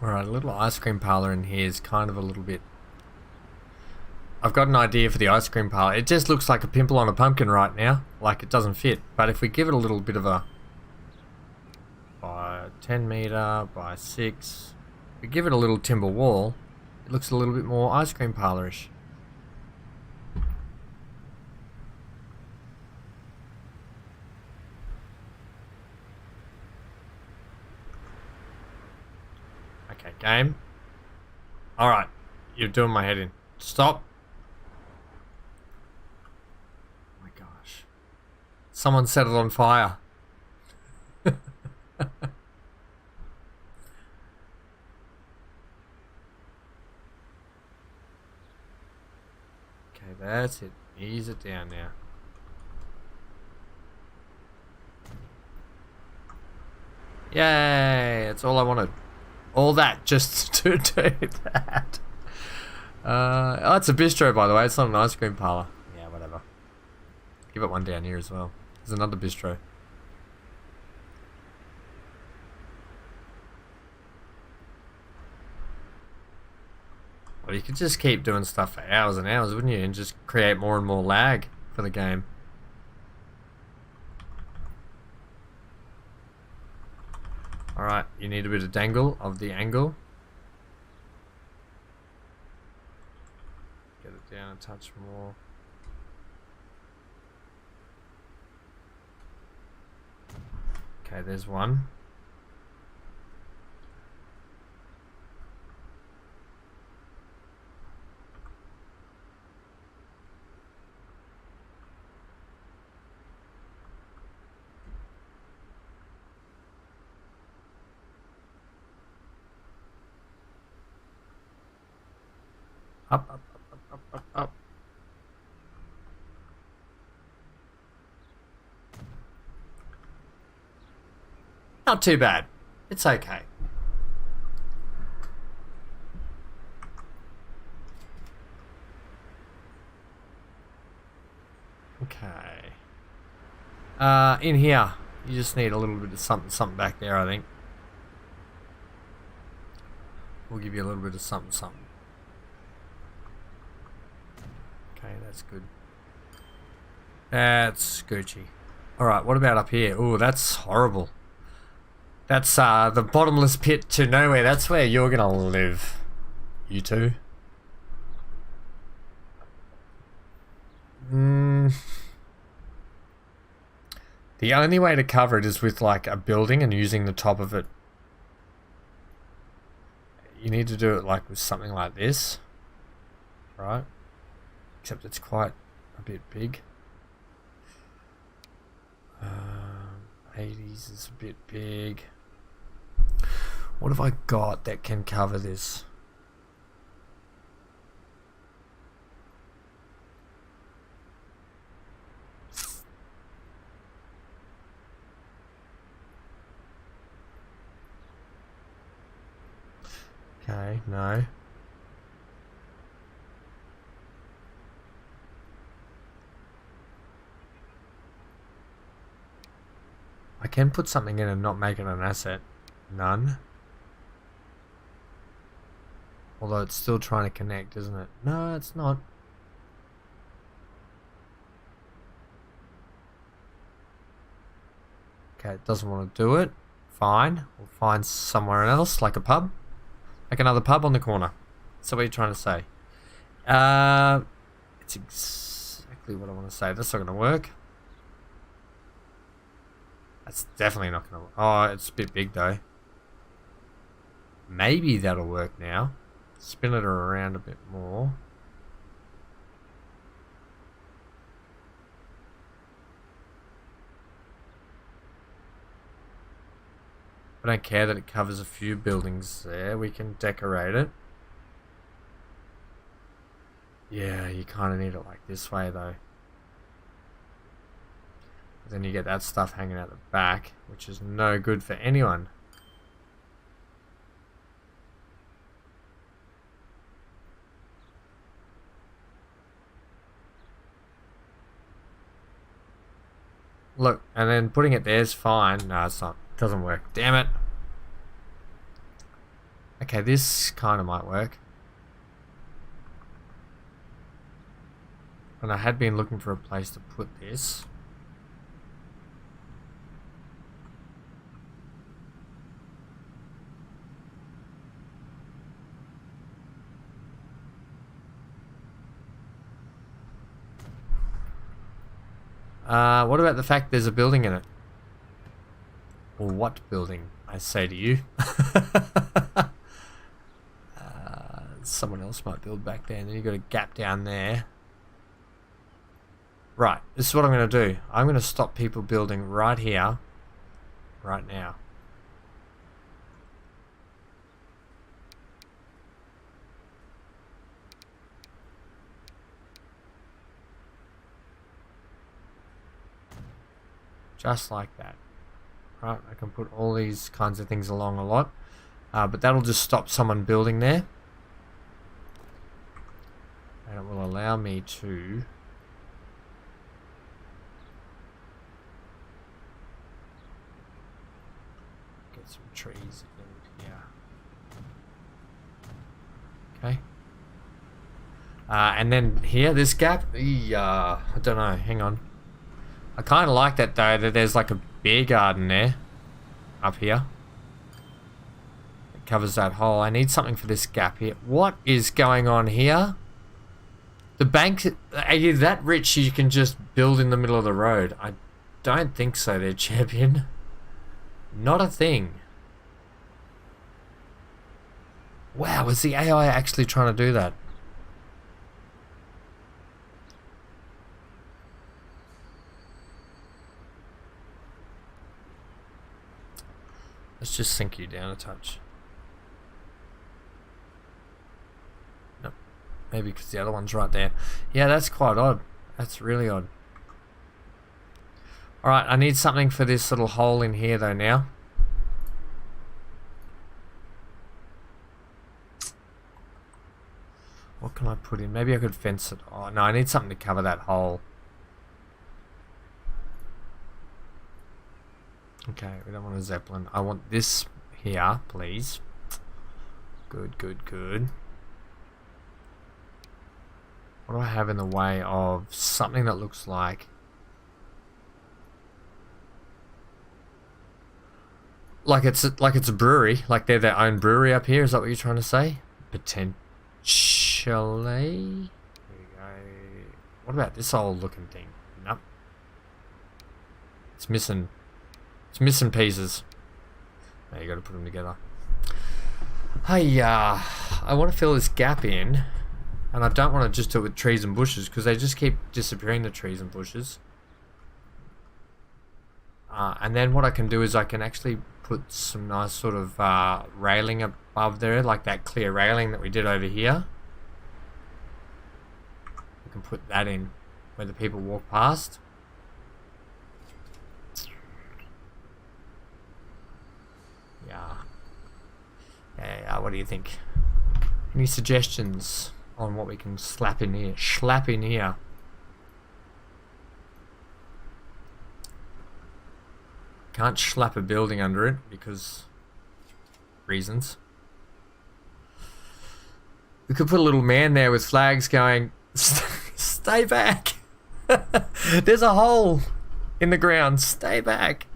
Alright, a little ice cream parlor in here is kind of a little bit... I've got an idea for the ice cream parlor. It just looks like a pimple on a pumpkin right now. Like it doesn't fit. But if we give it a little bit of a... by 10 meter, by 6... we give it a little timber wall, it looks a little bit more ice cream parlor-ish. Okay, game. Alright, you're doing my head in. Stop. Oh my gosh. Someone set it on fire. Okay, that's it. Ease it down now. Yay! That's all I wanted. All that just to do that. Oh, it's a bistro, by the way. It's not an ice cream parlor. Yeah, whatever. Give it one down here as well. There's another bistro. Well, you could just keep doing stuff for hours and hours, wouldn't you? And just create more and more lag for the game. Alright, you need a bit of dangle of the angle. Get it down a touch more. Okay, there's one. Up, up, up, up, up, up. Not too bad. It's okay. Okay. In here, you just need a little bit of something back there, I think. We'll give you a little bit of something. Okay, that's good. That's Gucci. Alright, what about up here? Oh, that's horrible. That's the bottomless pit to nowhere. That's where you're gonna live. You two. The only way to cover it is with like a building and using the top of it. You need to do it like with something like this. Right? Except it's quite a bit big. 80s is a bit big. What have I got that can cover this? Okay, no. I can put something in and not make it an asset. None. Although it's still trying to connect, isn't it? No, it's not. Okay, it doesn't want to do it. Fine. We'll find somewhere else, like a pub. Like another pub on the corner. So what are you trying to say? It's exactly what I want to say. That's not going to work. That's definitely not going to work. Oh, it's a bit big though. Maybe that'll work now. Spin it around a bit more. I don't care that it covers a few buildings there. We can decorate it. Yeah, you kind of need it like this way though. Then you get that stuff hanging out the back, which is no good for anyone. Look, and then putting it there is fine. No, it's not. It doesn't work. Damn it. Okay, this kind of might work. And I had been looking for a place to put this. What about the fact there's a building in it? Or what building, I say to you. Someone else might build back there, and then you've got a gap down there. Right, this is what I'm going to do. I'm going to stop people building right here, right now. Just like that. Right, I can put all these kinds of things along a lot. But that'll just stop someone building there. And it will allow me to... get some trees in here. Okay. And then here, this gap, I don't know, hang on. I kind of like that though, that there's like a beer garden there, up here. It covers that hole. I need something for this gap here. What is going on here? The bank, are you that rich you can just build in the middle of the road? I don't think so there, champion. Not a thing. Wow, is the AI actually trying to do that? Let's just sink you down a touch. Nope. Maybe because the other one's right there. Yeah, that's quite odd. That's really odd. Alright, I need something for this little hole in here though now. What can I put in? Maybe I could fence it. Oh, no, I need something to cover that hole. Okay, we don't want a Zeppelin. I want this here, please. Good, good, good. What do I have in the way of something that looks like... Like it's a brewery, like they're their own brewery up here. Is that what you're trying to say? Potentially. Here we go. What about this old looking thing? Nope. It's missing. It's missing pieces. Now you got to put them together. Hey, I want to fill this gap in, and I don't want to just do it with trees and bushes because they just keep disappearing, the trees and bushes. And then what I can do is I can actually put some nice sort of railing above there, like that clear railing that we did over here. We can put that in where the people walk past. Yeah, what do you think? Any suggestions on what we can slap in here? Slap in here. Can't slap a building under it because reasons. We could put a little man there with flags going, stay back. There's a hole in the ground. Stay back.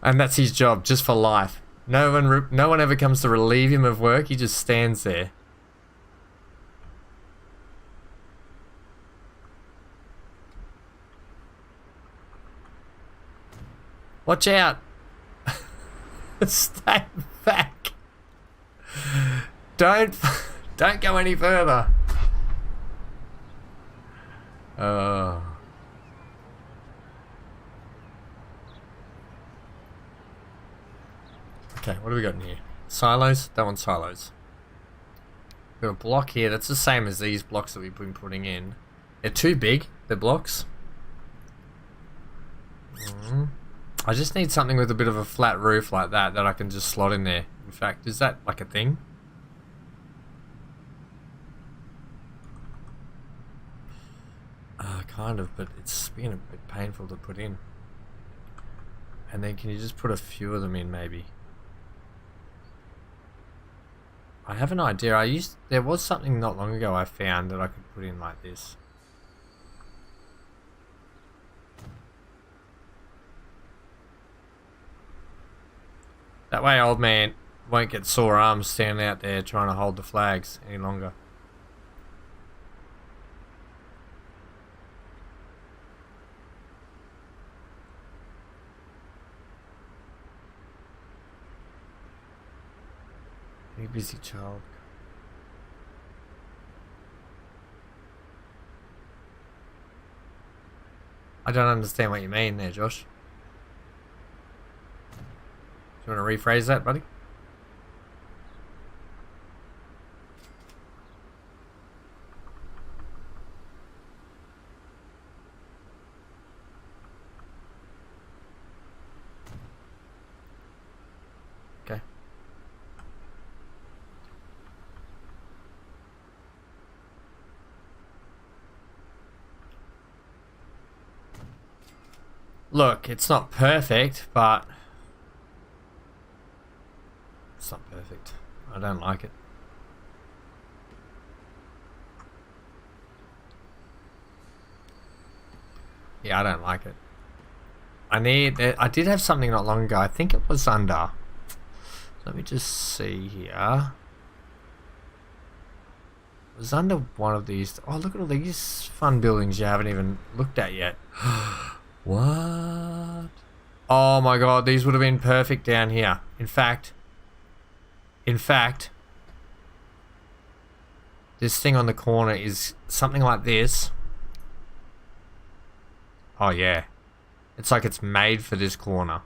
And that's his job, just for life. No one ever comes to relieve him of work. He just stands there. Watch out! Stay back. Don't go any further. Okay, what do we got in here? Silos? That one's silos. We've got a block here that's the same as these blocks that we've been putting in. They're too big, the blocks. I just need something with a bit of a flat roof like that I can just slot in there. In fact, is that like a thing? Kind of, but it's been a bit painful to put in. And then can you just put a few of them in maybe? I have an idea. There was something not long ago I found that I could put in like this. That way old man won't get sore arms standing out there trying to hold the flags any longer. Very busy child. I don't understand what you mean there, Josh. Do you want to rephrase that, buddy? Okay. Look, it's not perfect, but it's not perfect. I don't like it. Yeah, I don't like it. I did have something not long ago. I think it was under. Let me just see here. It was under one of these. Oh, look at all these fun buildings you haven't even looked at yet. What? Oh my god, these would have been perfect down here. In fact, this thing on the corner is something like this. Oh yeah. It's like it's made for this corner.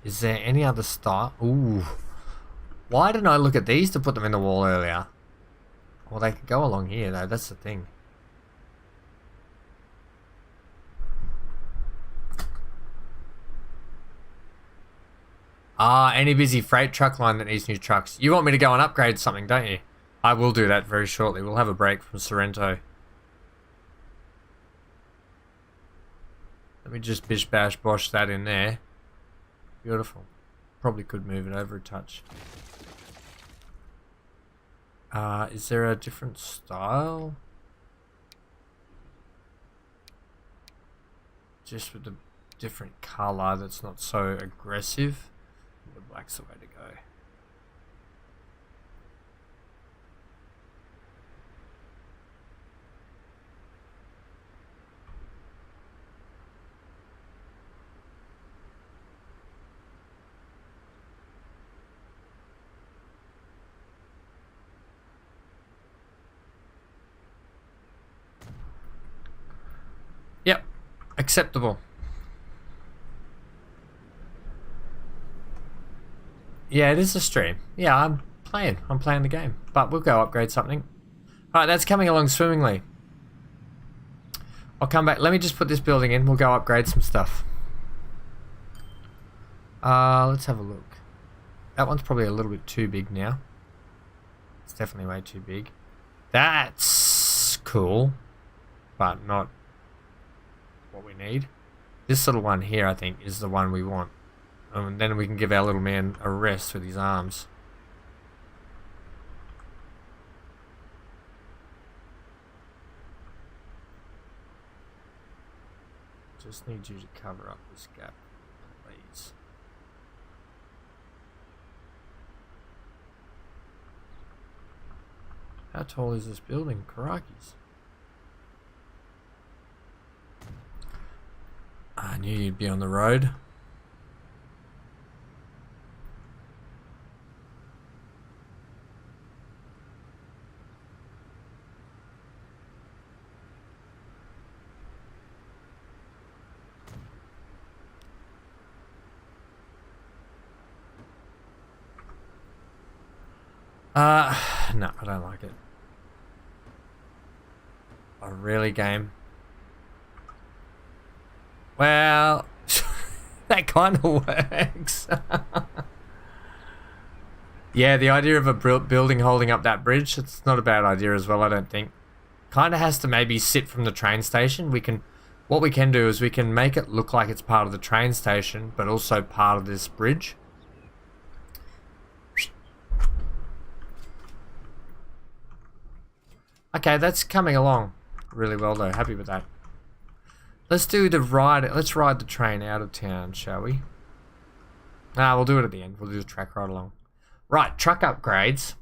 Is there any other style? Ooh. Why didn't I look at these to put them in the wall earlier? Well, they could go along here though, that's the thing. Any busy freight truck line that needs new trucks. You want me to go and upgrade something, don't you? I will do that very shortly. We'll have a break from Sorrento. Let me just bish bash bosh that in there. Beautiful. Probably could move it over a touch. Is there a different style? Just with a different color that's not so aggressive. The black's the way to go. Yep, acceptable. Yeah, it is a stream. Yeah, I'm playing the game. But we'll go upgrade something. Alright, that's coming along swimmingly. I'll come back. Let me just put this building in. We'll go upgrade some stuff. Let's have a look. That one's probably a little bit too big now. It's definitely way too big. That's cool. But not what we need. This little one here, I think, is the one we want. And then we can give our little man a rest with his arms. Just need you to cover up this gap, please. How tall is this building? Karakis. I knew you'd be on the road. No, I don't like it. Oh, really, game? Well, that kind of works. Yeah, the idea of a building holding up that bridge, it's not a bad idea as well, I don't think. Kind of has to maybe sit from the train station. What we can do is we can make it look like it's part of the train station, but also part of this bridge. Okay, that's coming along really well though. Happy with that. Let's do the ride. Let's ride the train out of town, shall we? Nah, we'll do it at the end. We'll do the track ride along. Right, truck upgrades.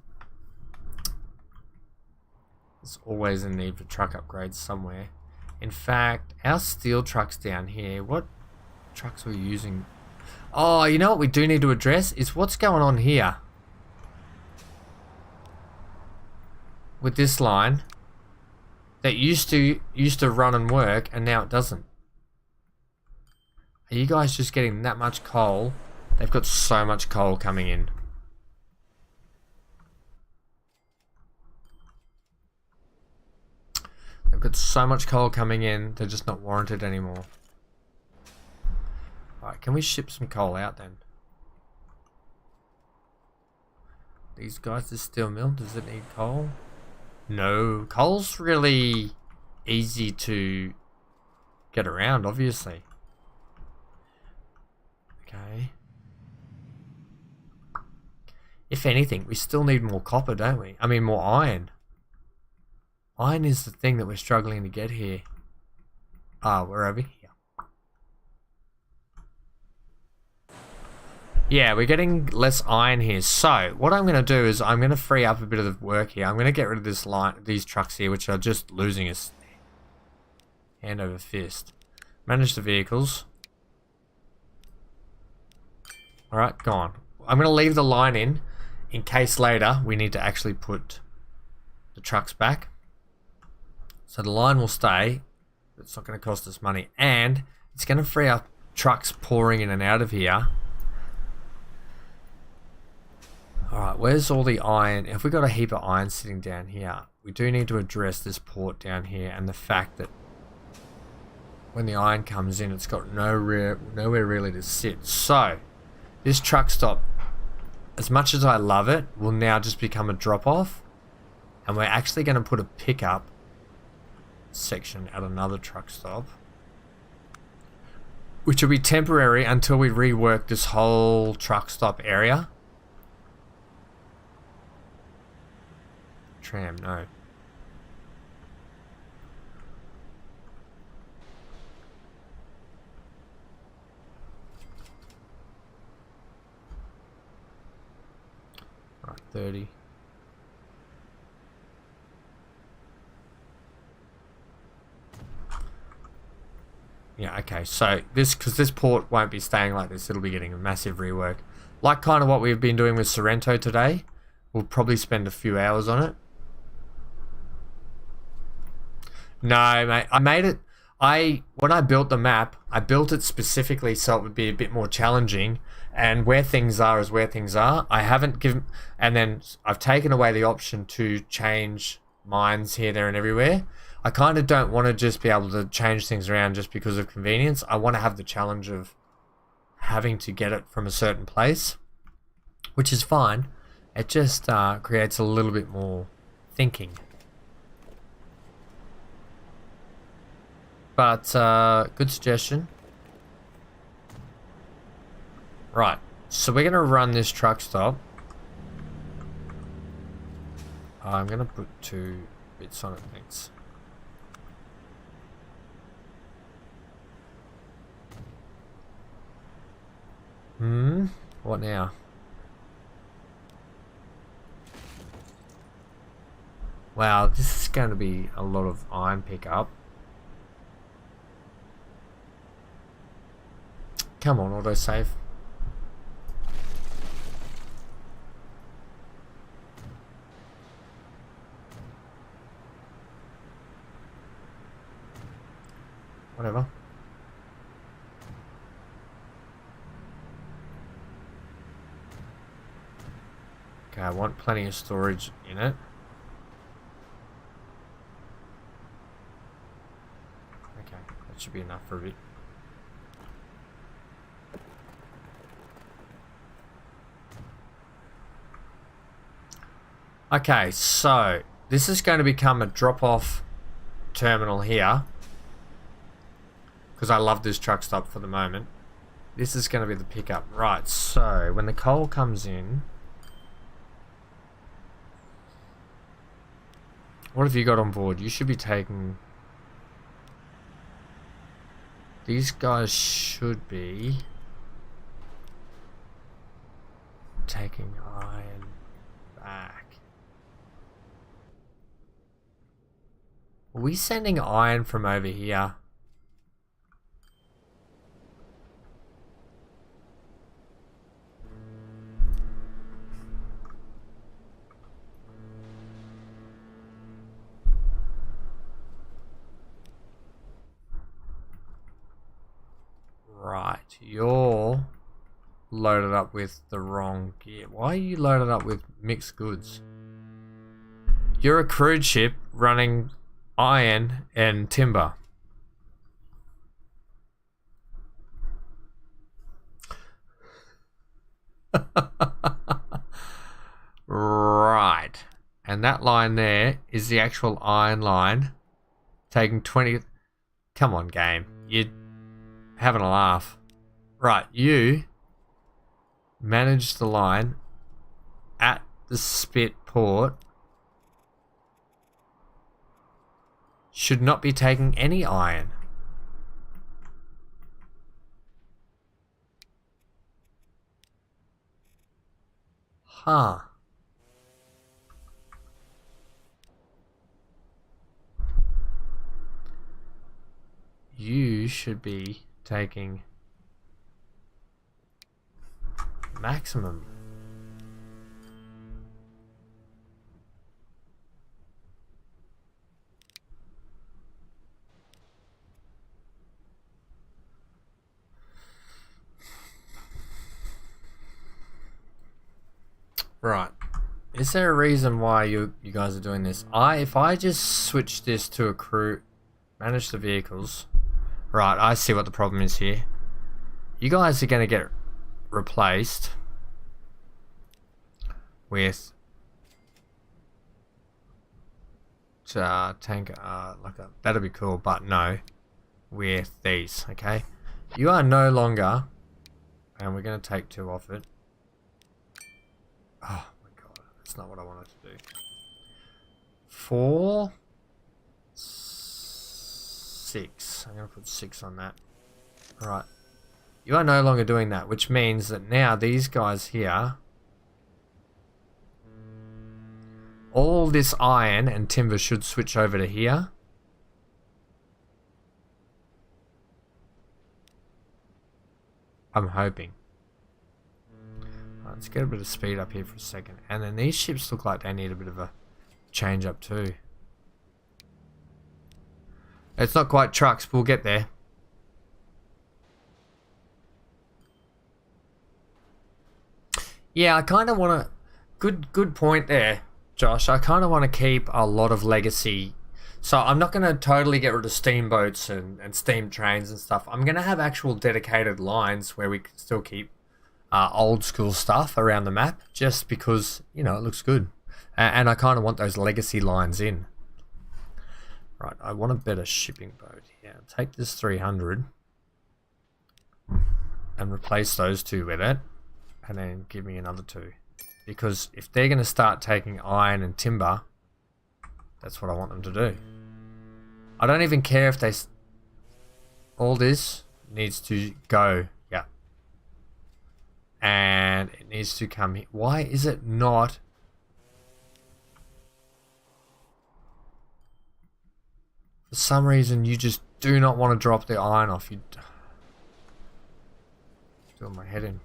There's always a need for truck upgrades somewhere. In fact, our steel truck's down here. What trucks are we using? Oh, you know what we do need to address is what's going on here. With this line that used to run and work and now it doesn't. Are you guys just getting that much coal? They've got so much coal coming in. They've got so much coal coming in, they're just not warranted anymore. Alright, can we ship some coal out then? These guys, this steel mill, does it need coal? No, coal's really easy to get around, obviously. Okay. If anything, we still need more copper, don't we? I mean, more iron. Iron is the thing that we're struggling to get here. Ah, we're over here. Yeah, we're getting less iron here. So, what I'm going to do is I'm going to free up a bit of the work here. I'm going to get rid of this line, these trucks here, which are just losing us hand over fist. Manage the vehicles. Alright, gone. I'm going to leave the line in case later we need to actually put the trucks back. So the line will stay. It's not going to cost us money. And it's going to free up trucks pouring in and out of here. Alright, where's all the iron? If we got a heap of iron sitting down here, we do need to address this port down here and the fact that when the iron comes in, it's got nowhere really to sit. So, this truck stop, as much as I love it, will now just become a drop-off. And we're actually going to put a pickup section at another truck stop, which will be temporary until we rework this whole truck stop area. Tram, no. Right, 30. Yeah, okay, so because this port won't be staying like this, it'll be getting a massive rework. Like kind of what we've been doing with Sorrento today. We'll probably spend a few hours on it. No, mate, I made it. When I built the map, I built it specifically so it would be a bit more challenging. And where things are is where things are. I haven't given, and then I've taken away the option to change mines here, there, and everywhere. I kind of don't want to just be able to change things around just because of convenience. I want to have the challenge of having to get it from a certain place, which is fine. It just creates a little bit more thinking. But good suggestion. Right, so we're going to run this truck stop. I'm going to put 2 bits on it, thanks. What now? Wow, this is going to be a lot of iron pickup. Come on, autosave. Whatever. Okay, I want plenty of storage in it. Okay, that should be enough for a bit. Okay, so this is going to become a drop-off terminal here because I love this truck stop for the moment. This is going to be the pickup. Right, so when the coal comes in, what have you got on board? You should be taking... These guys should be taking iron back. Are we sending iron from over here? Right, you're loaded up with the wrong gear. Why are you loaded up with mixed goods? You're a crude ship running iron and timber. Right, and that line there is the actual iron line taking 20. Come on, game, you're having a laugh. Right, you manage the line at the spit port. should not be taking any iron. Huh. You should be taking maximum. Right. Is there a reason why you guys are doing this? If I just switch this to a crew, manage the vehicles. Right, I see what the problem is here. You guys are going to get replaced with tank, that'd be cool, but no, with these. Okay, you are no longer, and we're going to take 2 off it. Oh my god, that's not what I wanted to do. 4, 6. I'm going to put 6 on that. Right. You are no longer doing that, which means that now these guys here, all this iron and timber should switch over to here. I'm hoping. Right, let's get a bit of speed up here for a second. And then these ships look like they need a bit of a change up too. It's not quite trucks, but we'll get there. Yeah, I kind of want to... Good point there, Josh. I kind of want to keep a lot of legacy. So I'm not going to totally get rid of steamboats and steam trains and stuff. I'm going to have actual dedicated lines where we can still keep old school stuff around the map, just because, you know, it looks good. And I kind of want those legacy lines in. Right, I want a better shipping boat here. Take this 300 and replace those 2 with it. And then give me another 2. Because if they're going to start taking iron and timber, that's what I want them to do. I don't even care if they... All this needs to go. Yeah. And it needs to come here. Why is it not... For some reason, you just do not want to drop the iron off. You... Doing my head in.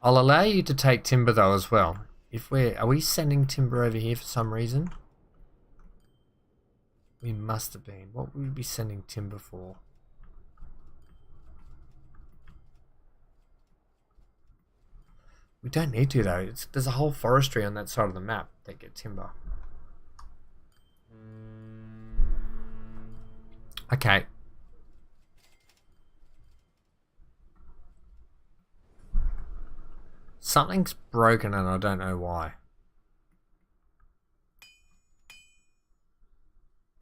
I'll allow you to take timber though as well. If are we sending timber over here for some reason? We must have been. What would we be sending timber for? We don't need to though. There's a whole forestry on that side of the map that get timber. Okay. Something's broken and I don't know why.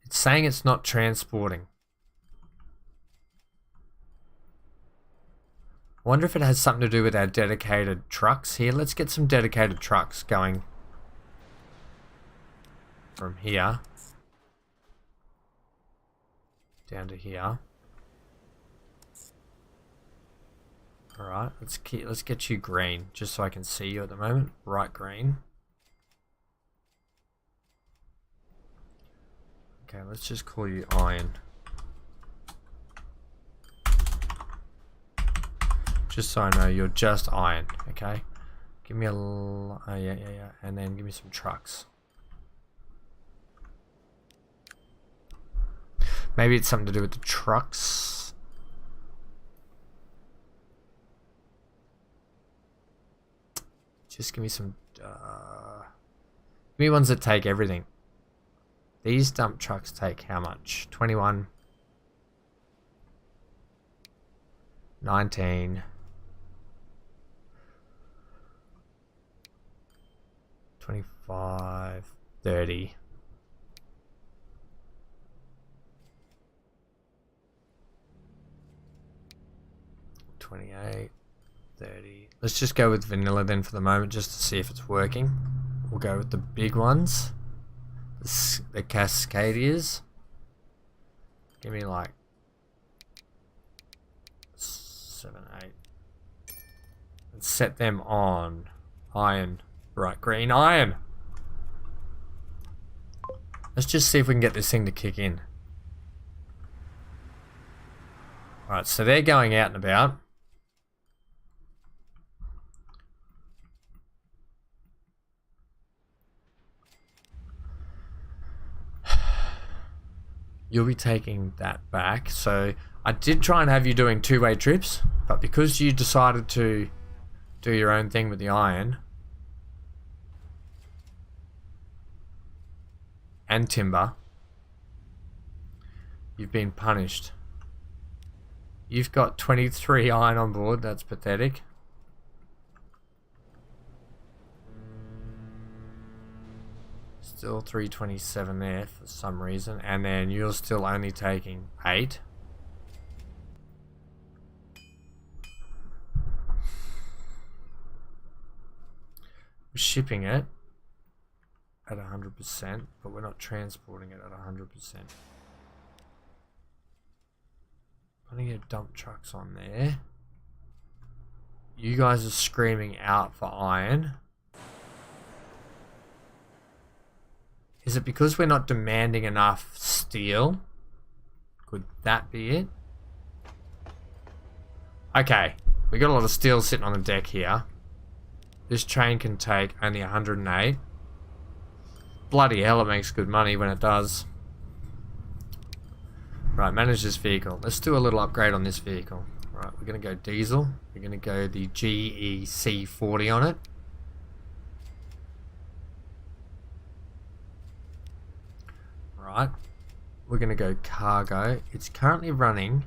It's saying it's not transporting. I wonder if it has something to do with our dedicated trucks here. Let's get some dedicated trucks going from here down to here. Alright, let's get you green, just so I can see you at the moment. Bright green. Okay, let's just call you iron. Just so I know you're just iron, okay? Give me a... Oh, yeah. And then give me some trucks. Maybe it's something to do with the trucks. Just give me some... give me ones that take everything. These dump trucks take how much? 21. 19. 25. 30. 28. 30. Let's just go with vanilla then for the moment, just to see if it's working. We'll go with the big ones, the Cascadias. Give me like 7, 8. And set them on iron. Bright green iron. Let's just see if we can get this thing to kick in. Alright, so they're going out and about. You'll be taking that back. So I did try and have you doing two-way trips, but because you decided to do your own thing with the iron and timber, you've been punished. You've got 23 iron on board. That's pathetic. Still 327 there for some reason. And then you're still only taking 8. We're shipping it at 100%, but we're not transporting it at 100%. Putting your dump trucks on there. You guys are screaming out for iron. Is it because we're not demanding enough steel? Could that be it? Okay, we got a lot of steel sitting on the deck here. This train can take only 108. Bloody hell, it makes good money when it does. Right, manage this vehicle. Let's do a little upgrade on this vehicle. Right, we're going to go diesel. We're going to go the GEC40 on it. Right, we're going to go cargo. It's currently running.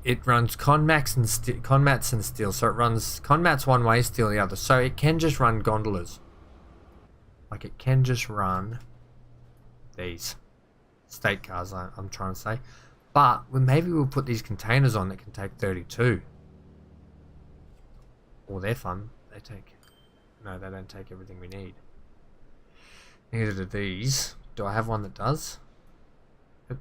It runs conmats and steel. So it runs conmats one way, steel the other. So it can just run gondolas. Like it can just run these state cars, I'm trying to say. But maybe we'll put these containers on that can take 32. Or they're fun. They take... No, they don't take everything we need. Neither do these. Do I have one that does? Yep.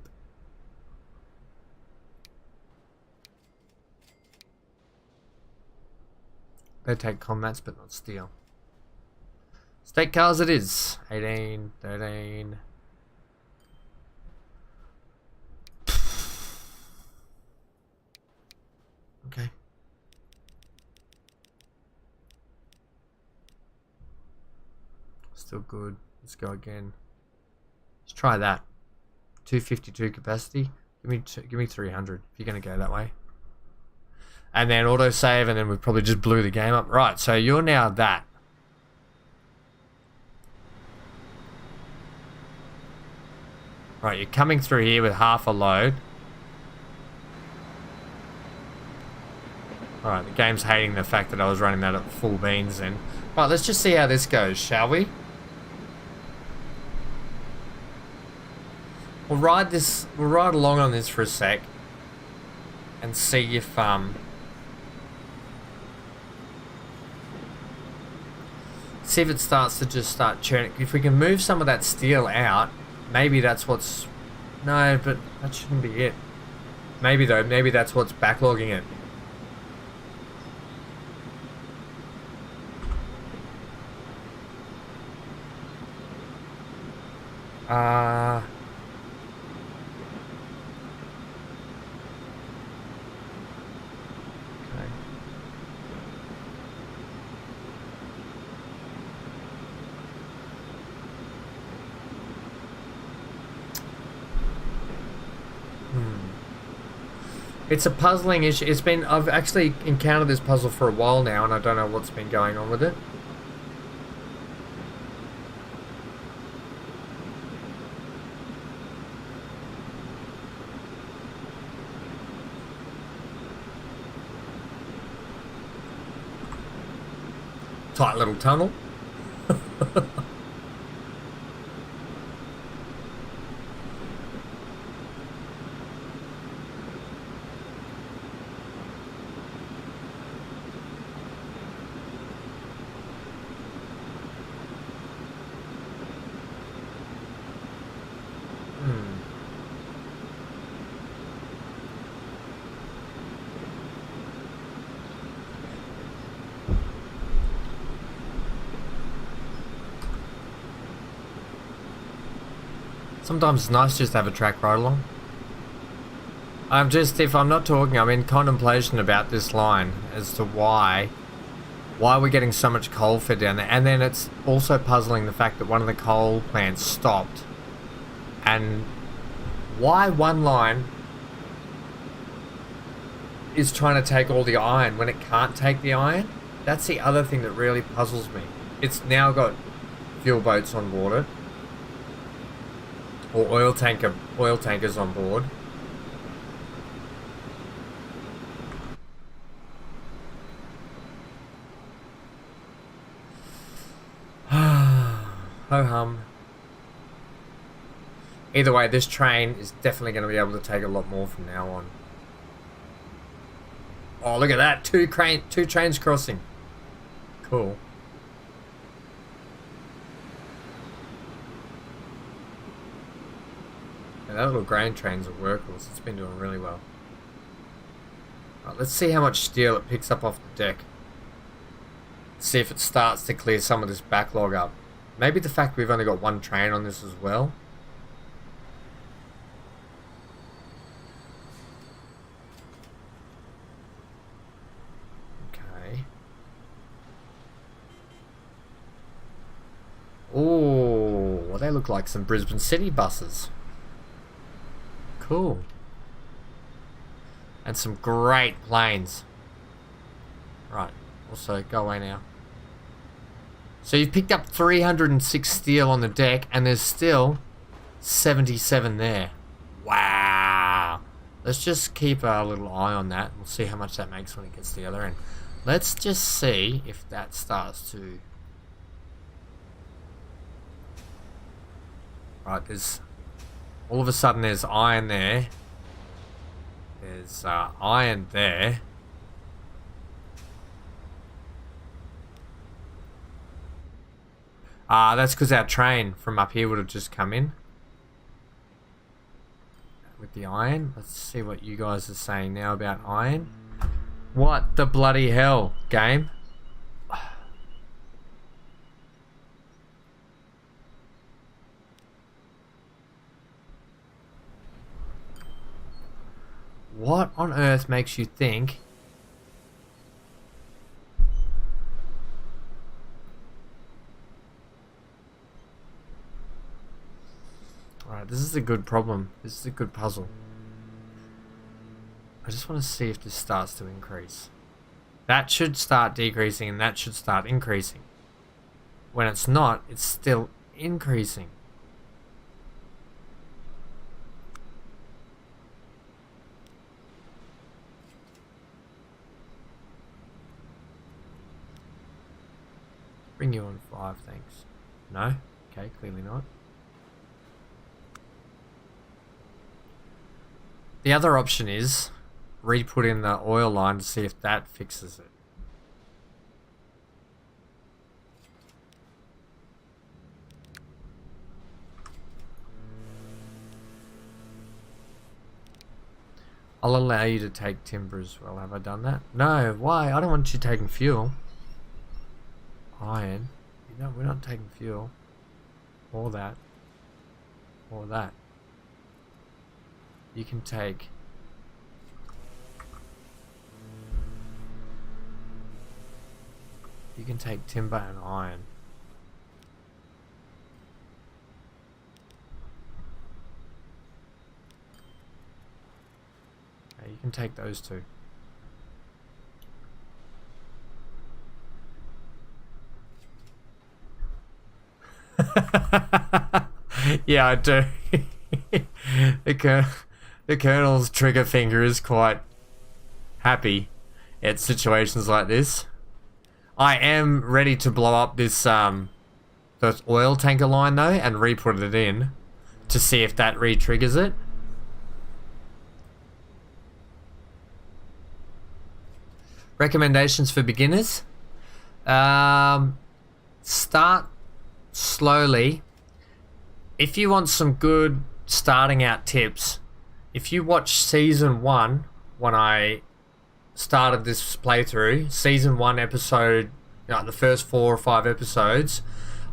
They take combats but not steel. State cars it is. 18, 13. Okay. Still good. Let's go again. Let's try that. 252 capacity. Give me 300 if you're going to go that way. And then auto save, and then we probably just blew the game up. Right, so you're now that. Right, you're coming through here with half a load. Alright, the game's hating the fact that I was running that at full beans then. Right, let's just see how this goes, shall we? We'll ride along on this for a sec. And see if, see if it starts to just start churning. If we can move some of that steel out, maybe that's what's... No, but that shouldn't be it. Maybe though, maybe that's what's backlogging it. It's a puzzling issue. I've actually encountered this puzzle for a while now, and I don't know what's been going on with it. Tight little tunnel. Sometimes it's nice just to have a track ride along. If I'm not talking, I'm in contemplation about this line as to why we're getting so much coal fed down there. And then it's also puzzling the fact that one of the coal plants stopped. And why one line is trying to take all the iron when it can't take the iron. That's the other thing that really puzzles me. It's now got fuel boats on board it. Or oil tankers on board. Ho-hum. Either way, this train is definitely going to be able to take a lot more from now on. Oh, look at that. Two trains crossing. Cool. And that little grain train's a workhorse. It's been doing really well. Right, let's see how much steel it picks up off the deck. See if it starts to clear some of this backlog up. Maybe the fact we've only got one train on this as well. Okay. Oh, well, they look like some Brisbane City buses. Cool. And some great planes. Right. Also, go away now. So you've picked up 306 steel on the deck, and there's still 77 there. Wow. Let's just keep a little eye on that. We'll see how much that makes when it gets to the other end. Let's just see if that starts to... Right, there's... All of a sudden there's iron there. There's iron there. That's because our train from up here would have just come in. With the iron. Let's see what you guys are saying now about iron. What the bloody hell, game? What on earth makes you think... Alright, this is a good problem. This is a good puzzle. I just want to see if this starts to increase. That should start decreasing and that should start increasing. When it's not, it's still increasing. Bring you on 5, thanks. No? Okay, clearly not. The other option is re-put in the oil line to see if that fixes it. I'll allow you to take timber as well. Have I done that? No, why? I don't want you taking fuel. Iron. No, we're not taking fuel. Or that. Or that. You can take... You can take timber and iron. Okay, you can take those two. Yeah, I do. The Colonel's trigger finger is quite happy at situations like this. I am ready to blow up this the oil tanker line though and re-put it in to see if that re-triggers it. Recommendations for beginners. Start slowly. If you want some good starting out tips, if you watch season 1 when I started this playthrough, season 1 episode, the first 4 or 5 episodes,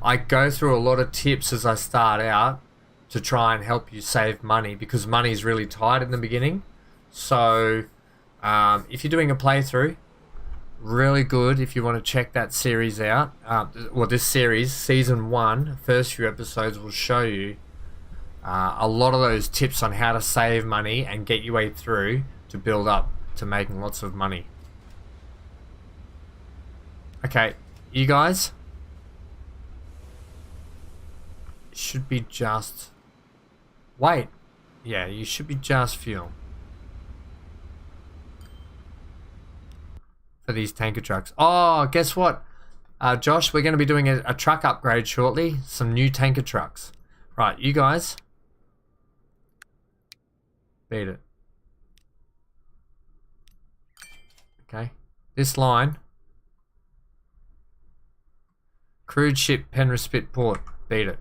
I go through a lot of tips as I start out to try and help you save money, because money is really tight in the beginning. So if you're doing a playthrough, really good if you want to check that series out. Well, this series, season 1, first few episodes will show you a lot of those tips on how to save money and get your way through to build up to making lots of money. Okay, you guys should be just... Wait. Yeah, you should be just fuel for these tanker trucks. Oh, guess what? Josh, we're going to be doing a truck upgrade shortly. Some new tanker trucks. Right, you guys. Beat it. Okay. This line. Crude ship Penrith Spit Port. Beat it.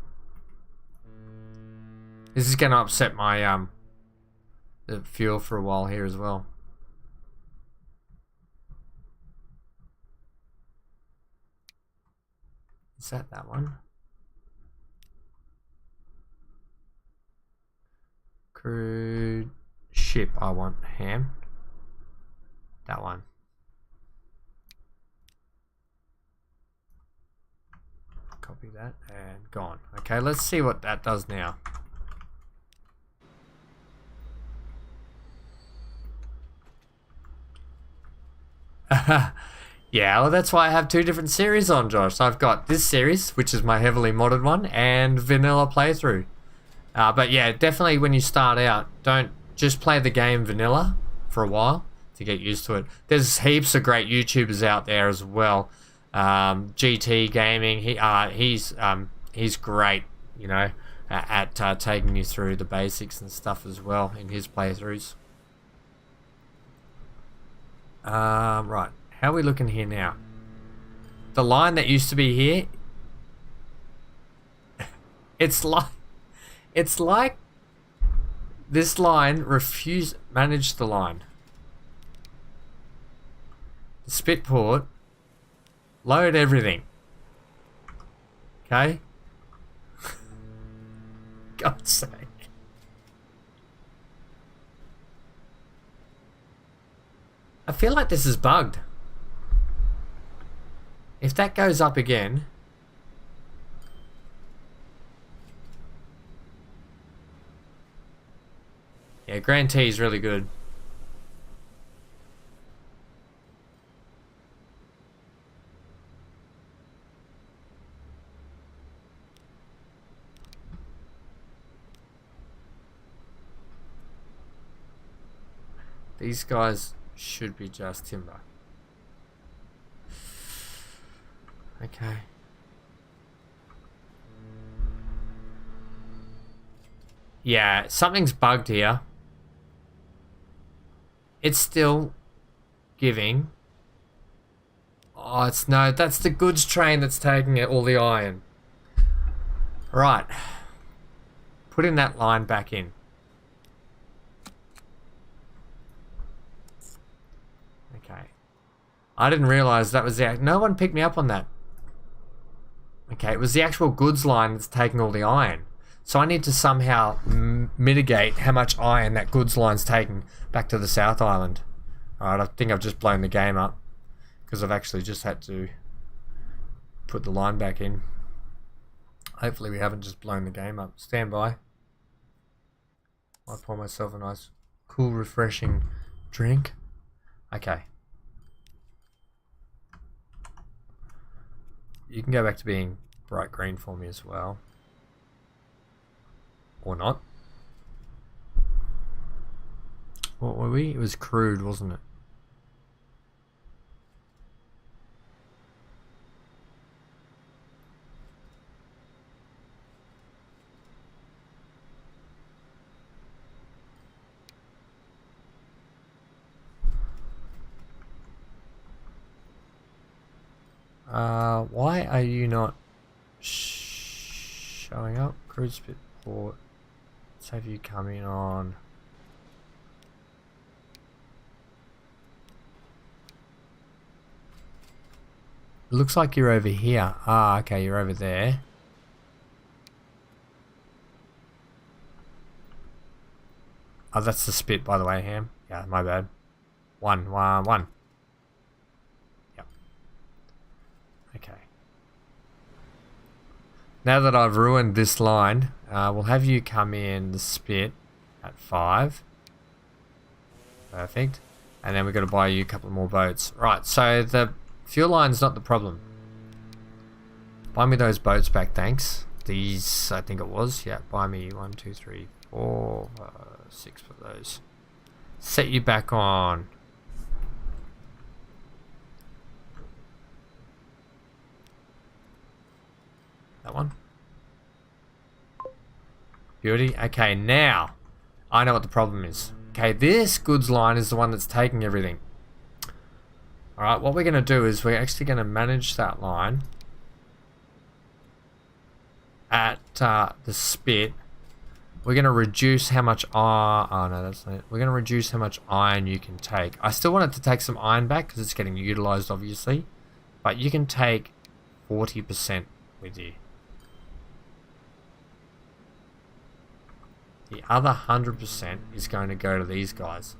This is going to upset my the fuel for a while here as well. Is that one? Crude ship, I want ham. That one. Copy that and gone. Okay, let's see what that does now. Yeah, well, that's why I have 2 different series on, Josh. I've got this series, which is my heavily modded one, and vanilla playthrough. But yeah, definitely when you start out, don't just play the game vanilla for a while to get used to it. There's heaps of great YouTubers out there as well. GT Gaming, he's great, you know, at taking you through the basics and stuff as well in his playthroughs. Right. How are we looking here now? The line that used to be here, it's like this line managed the line. The spit port, load everything. Okay? God's sake. I feel like this is bugged. If that goes up again... Yeah, Grand T is really good. These guys should be just timber. Okay. Yeah, something's bugged here. It's still giving. Oh, it's no, that's the goods train that's taking all the iron. Right. Putting that line back in. Okay. I didn't realize that was the... No one picked me up on that. Okay, it was the actual goods line that's taking all the iron. So I need to somehow mitigate how much iron that goods line's taking back to the South Island. Alright, I think I've just blown the game up. Because I've actually just had to put the line back in. Hopefully we haven't just blown the game up. Stand by. I'll pour myself a nice, cool, refreshing drink. Okay. You can go back to being bright green for me as well. Or not. What were we? It was crude, wasn't it? Why are you not showing up? Crude spit port. Let's have you coming on. It looks like you're over here. Ah, okay, you're over there. Oh, that's the spit, by the way, Ham. Yeah, my bad. One. Yep. Okay. Now that I've ruined this line, we'll have you come in the spit at 5. Perfect. And then we've got to buy you a couple more boats. Right, so the fuel line's not the problem. Buy me those boats back, thanks. These, I think it was. Yeah, buy me 1, 2, 3, 4, 6 of those. Set you back on. That one. Beauty. Okay, now I know what the problem is. Okay, this goods line is the one that's taking everything. Alright, what we're going to do is we're actually going to manage that line at the spit. We're going to reduce how much oh no, that's not it. We're going to reduce how much iron you can take. I still want it to take some iron back because it's getting utilized, obviously. But you can take 40% with you. The other 100% is going to go to these guys.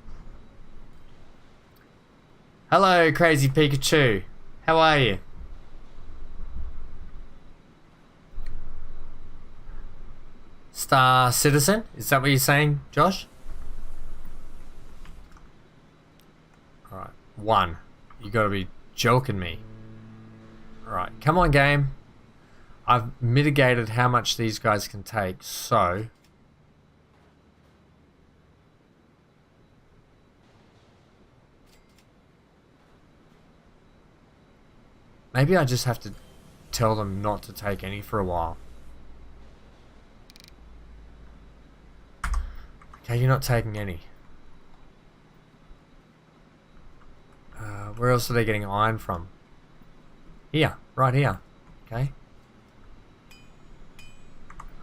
Hello, Crazy Pikachu. How are you? Star Citizen? Is that what you're saying, Josh? Alright, 1. You gotta be joking me. Alright, come on, game. I've mitigated how much these guys can take, so maybe I just have to tell them not to take any for a while. Okay, you're not taking any. Where else are they getting iron from? Here, right here. Okay.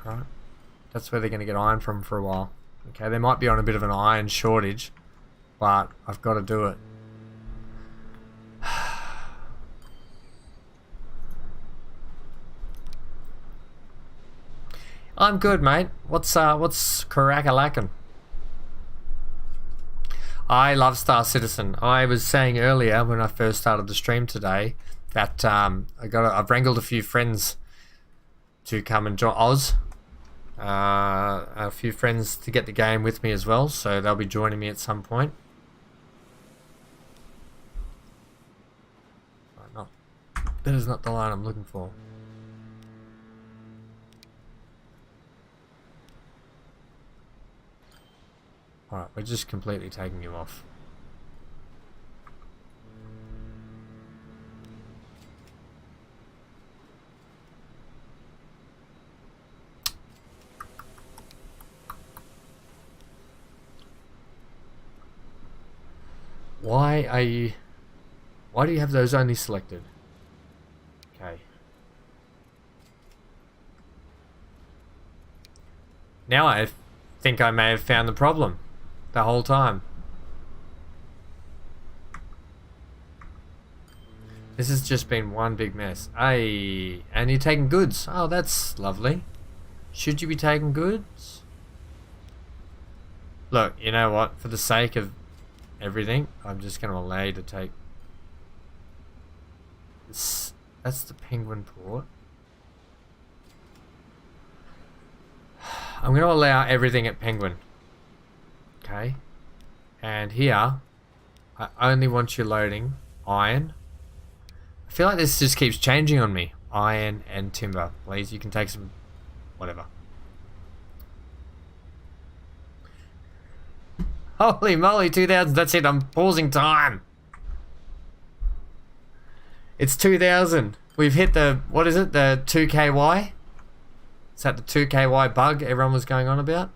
Alright. That's where they're going to get iron from for a while. Okay, they might be on a bit of an iron shortage, but I've got to do it. I'm good, mate. What's crack-a-lackin'? I love Star Citizen. I was saying earlier when I first started the stream today that I've wrangled a few friends to come and join Oz. A few friends to get the game with me as well, so they'll be joining me at some point. No, that is not the line I'm looking for. Alright, we're just completely taking you off. Why do you have those only selected? Okay. Now I think I may have found the problem. The whole time. This has just been one big mess. Hey, and you're taking goods. Oh, that's lovely. Should you be taking goods? Look, you know what? For the sake of everything, I'm just going to allow you to take this. That's the penguin port. I'm going to allow everything at penguin. Okay, and here I only want you loading iron. I feel like this just keeps changing on me. Iron and timber, please. You can take some, whatever. Holy moly, 2000. That's it. I'm pausing time. It's 2000. We've hit the, what is it? The 2KY. Is that the 2KY bug everyone was going on about?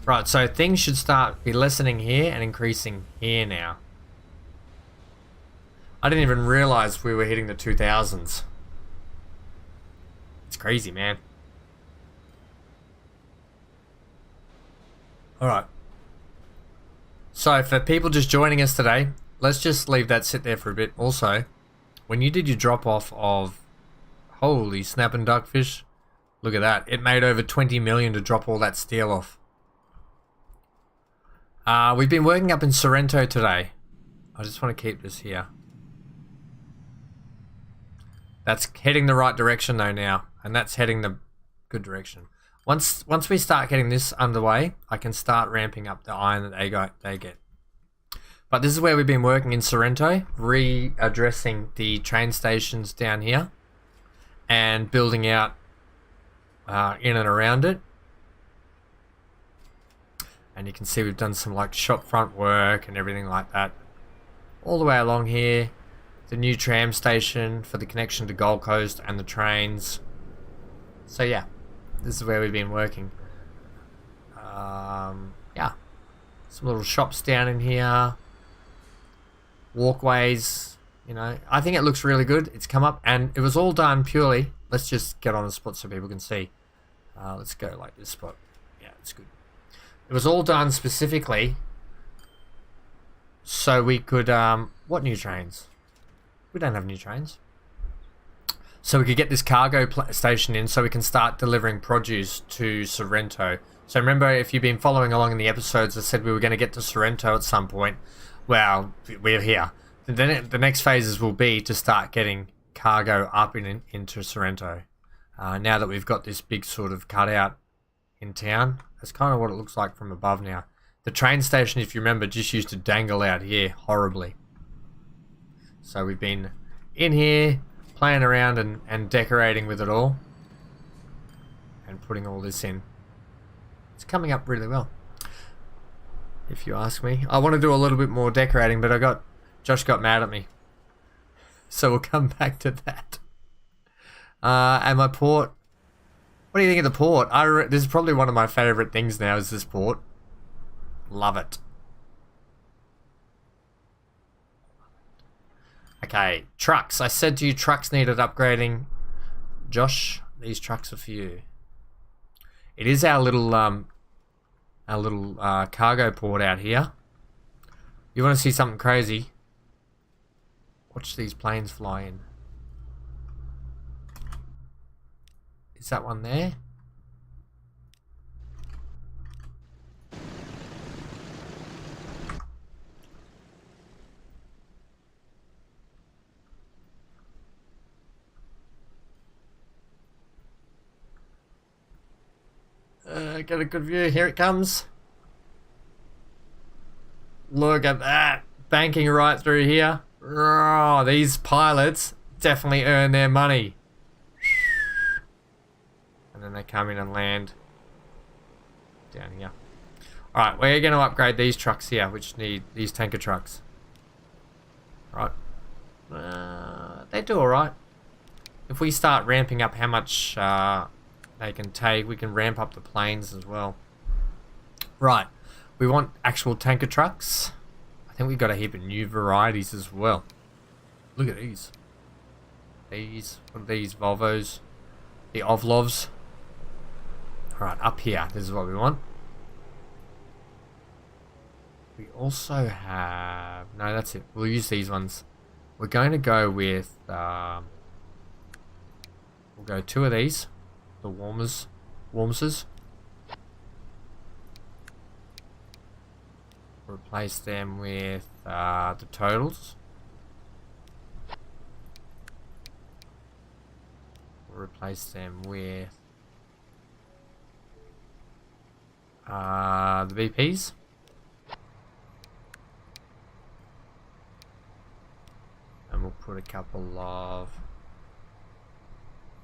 Right, so things should be lessening here and increasing here now. I didn't even realize we were hitting the 2000s. It's crazy, man. Alright. So for people just joining us today, let's just leave that sit there for a bit. Also, when you did your drop off of, holy snapping duckfish, Look at that. It made over 20 million to drop all that steel off. We've been working up in Sorrento today. I just want to keep this here. That's heading the right direction though now. And that's heading the good direction. Once we start getting this underway, I can start ramping up the iron that they get. But this is where we've been working in Sorrento, readdressing the train stations down here and building out in and around it. And you can see we've done some like shop front work and everything like that. All the way along here, the new tram station for the connection to Gold Coast and the trains. So yeah, this is where we've been working. Yeah, some little shops down in here. Walkways, you know, I think it looks really good. It's come up and it was all done purely. Let's just get on the spot so people can see. Let's go like this spot. Yeah, it's good. It was all done specifically so we could, what new trains? We don't have new trains. So we could get this cargo station in so we can start delivering produce to Sorrento. So remember, if you've been following along in the episodes, I said we were going to get to Sorrento at some point. Well, we're here. Then the next phases will be to start getting cargo up into Sorrento. Now that we've got this big sort of cutout in town, that's kind of what it looks like from above now. The train station, if you remember, just used to dangle out here horribly. So we've been in here playing around and decorating with it all and putting all this in. It's coming up really well, if you ask me. I want to do a little bit more decorating, but Josh got mad at me. So we'll come back to that. And my port. What do you think of the port? This is probably one of my favorite things now is this port. Love it. Okay, trucks. I said to you trucks needed upgrading. Josh, these trucks are for you. It is our little cargo port out here. You want to see something crazy? Watch these planes fly in. Is that one there? Got a good view. Here it comes. Look at that. Banking right through here. Oh, these pilots definitely earn their money. And then they come in and land down here. Alright, we're going to upgrade these trucks here, which need these tanker trucks. Right. They do alright. If we start ramping up how much they can take, we can ramp up the planes as well. Right. We want actual tanker trucks. I think we've got a heap of new varieties as well. Look at these. What are these? Volvos. The Ovlovs. Alright, up here. This is what we want. We also have... No, that's it. We'll use these ones. We're going to go with... we'll go 2 of these. The Warmers. Replace them with the Totals. We'll replace them with the BPs. And we'll put a couple of...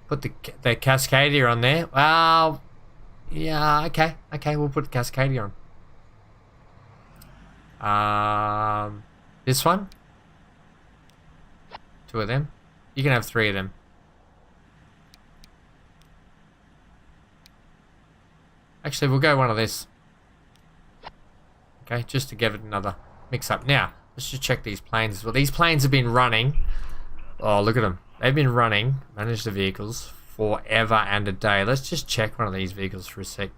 Put the Cascadia on there. Well, yeah, okay. Okay, we'll put the Cascadia on. This one. 2 of them. You can have 3 of them. Actually, we'll go one of this. Okay, just to give it another mix up. Now, let's just check these planes as well. These planes have been running. Oh, look at them. They've been running, manage the vehicles, forever and a day. Let's just check one of these vehicles for a sec.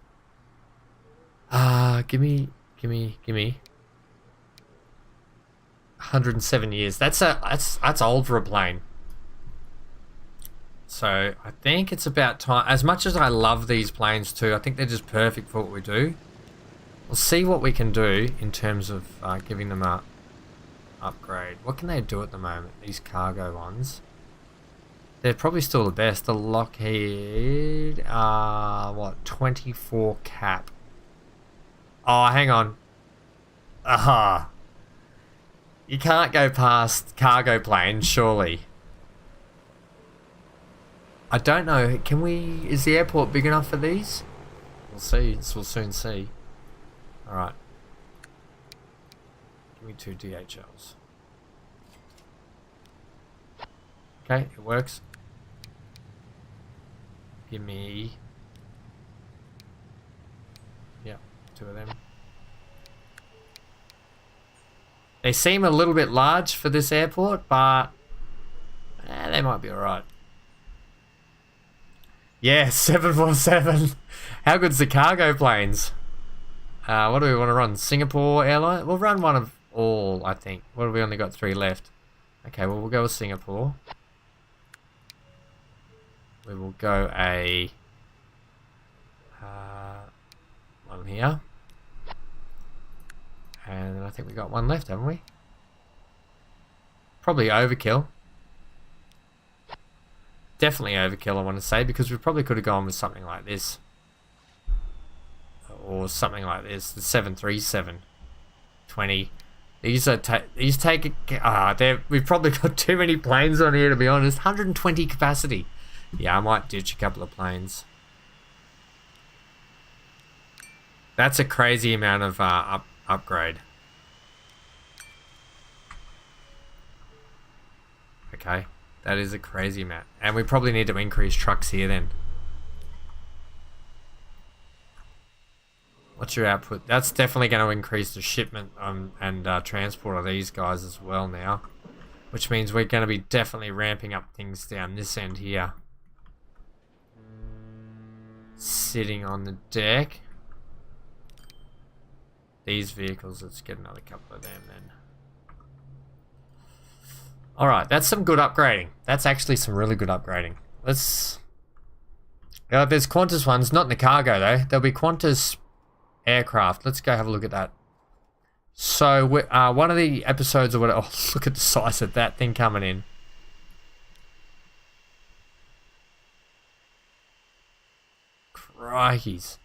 Give me 107 years. That's old for a plane. So I think it's about time. As much as I love these planes too, I think they're just perfect for what we do. We'll see what we can do in terms of giving them a upgrade. What can they do at the moment? These cargo ones. They're probably still the best. The Lockheed, what, 24 cap. Oh, hang on. Aha. You can't go past cargo planes, surely. I don't know. Can we... Is the airport big enough for these? We'll see. We'll soon see. Alright. Give me 2 DHLs. Okay, it works. Give me... Yeah, 2 of them. They seem a little bit large for this airport, but... they might be alright. Yeah, 747. How good's the cargo planes? What do we want to run? Singapore airline? We'll run one of all, I think. What have we only got 3 left? Okay, well, we'll go with Singapore. We will go a... one here. And then I think we got 1 left, haven't we? Probably overkill. Definitely overkill, I want to say, because we probably could have gone with something like this. Or something like this. The 737. 20. These take... we've probably got too many planes on here, to be honest. 120 capacity. Yeah, I might ditch a couple of planes. That's a crazy amount of upgrade. Okay. That is a crazy amount. And we probably need to increase trucks here then. What's your output? That's definitely going to increase the shipment and transport of these guys as well now. Which means we're going to be definitely ramping up things down this end here. Sitting on the deck. These vehicles, let's get another couple of them then. Alright, that's some good upgrading. That's actually some really good upgrading. Let's... there's Qantas ones, not in the cargo though. There'll be Qantas aircraft. Let's go have a look at that. So, one of the episodes or whatever... Oh, look at the size of that thing coming in. Crikeys.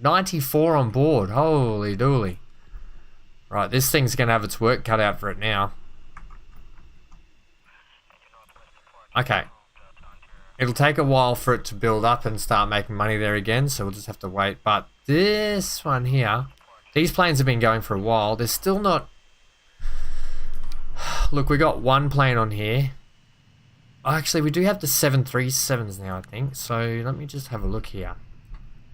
$94 on board. Holy dooly. Right, this thing's going to have its work cut out for it now. Okay. It'll take a while for it to build up and start making money there again, so we'll just have to wait. But this one here, these planes have been going for a while. They're still not... Look, we got 1 plane on here. Actually, we do have the 737s now, I think. So let me just have a look here.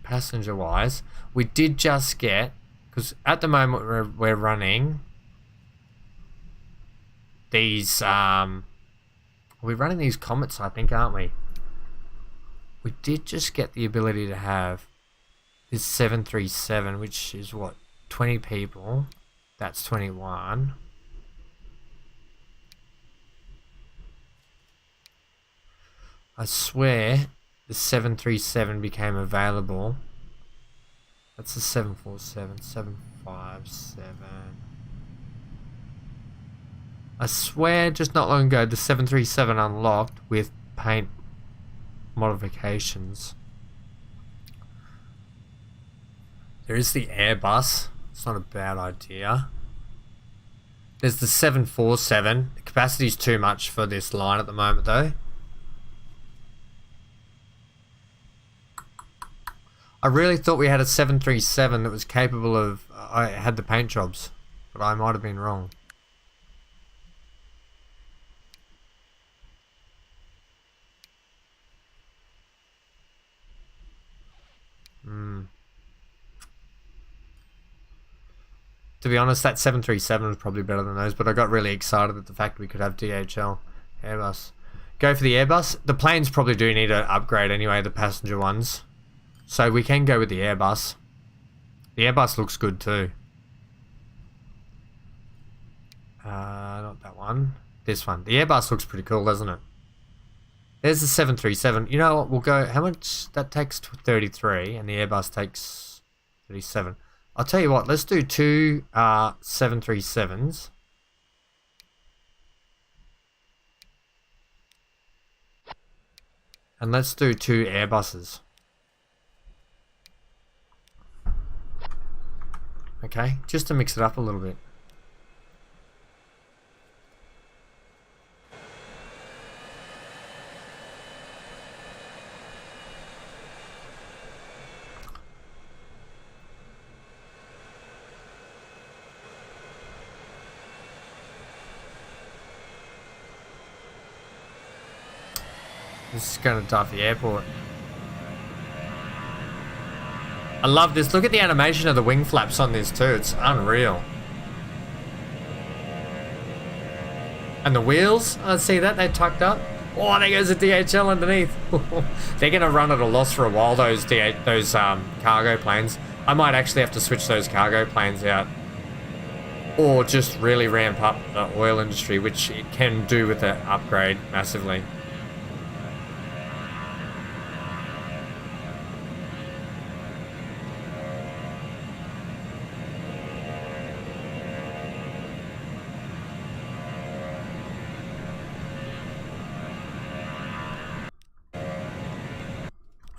Passenger wise, we did just get, because at the moment we're running these we're running these Comets, I think, aren't we? We did just get the ability to have this 737, which is what, 20 people. That's 21. I swear the 737 became available. That's the 747, 757. I swear just not long ago the 737 unlocked with paint modifications. There is the Airbus. It's not a bad idea. There's the 747. The capacity's too much for this line at the moment though. I really thought we had a 737 that was capable of... I had the paint jobs, but I might have been wrong. To be honest, that 737 was probably better than those, but I got really excited at the fact we could have DHL Airbus. Go for the Airbus. The planes probably do need an upgrade anyway, the passenger ones. So we can go with the Airbus. The Airbus looks good too. Not one. This one. The Airbus looks pretty cool, doesn't it? There's the 737. You know what? We'll go... How much? That takes 33, and the Airbus takes 37. I'll tell you what. Let's do two 737s. And let's do two Airbuses. Okay, just to mix it up a little bit. This is going to dive the airport. I love this. Look at the animation of the wing flaps on this too. It's unreal. And the wheels, I see that. They tucked up. Oh, there goes the DHL underneath. They're going to run at a loss for a while, those cargo planes. I might actually have to switch those cargo planes out. Or just really ramp up the oil industry, which it can do with the upgrade massively.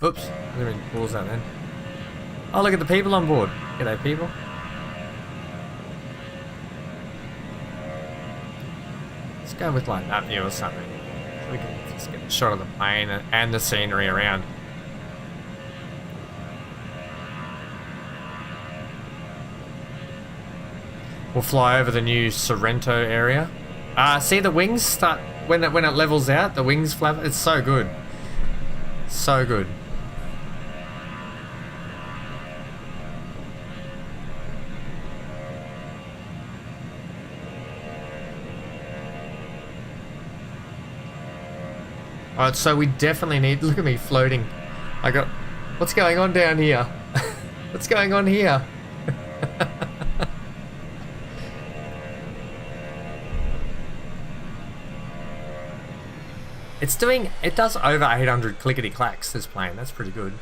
Oops, I didn't pause that then. Oh, look at the people on board. G'day, people. Let's go with like that view or something. So we can just get a shot of the plane and the scenery around. We'll fly over the new Sorrento area. See the wings start when it levels out. The wings flap. It's so good. So good. Alright, so we definitely need... Look at me floating. I got... What's going on down here? What's going on here? It's doing... It does over 800 clickety-clacks, this plane. That's pretty good.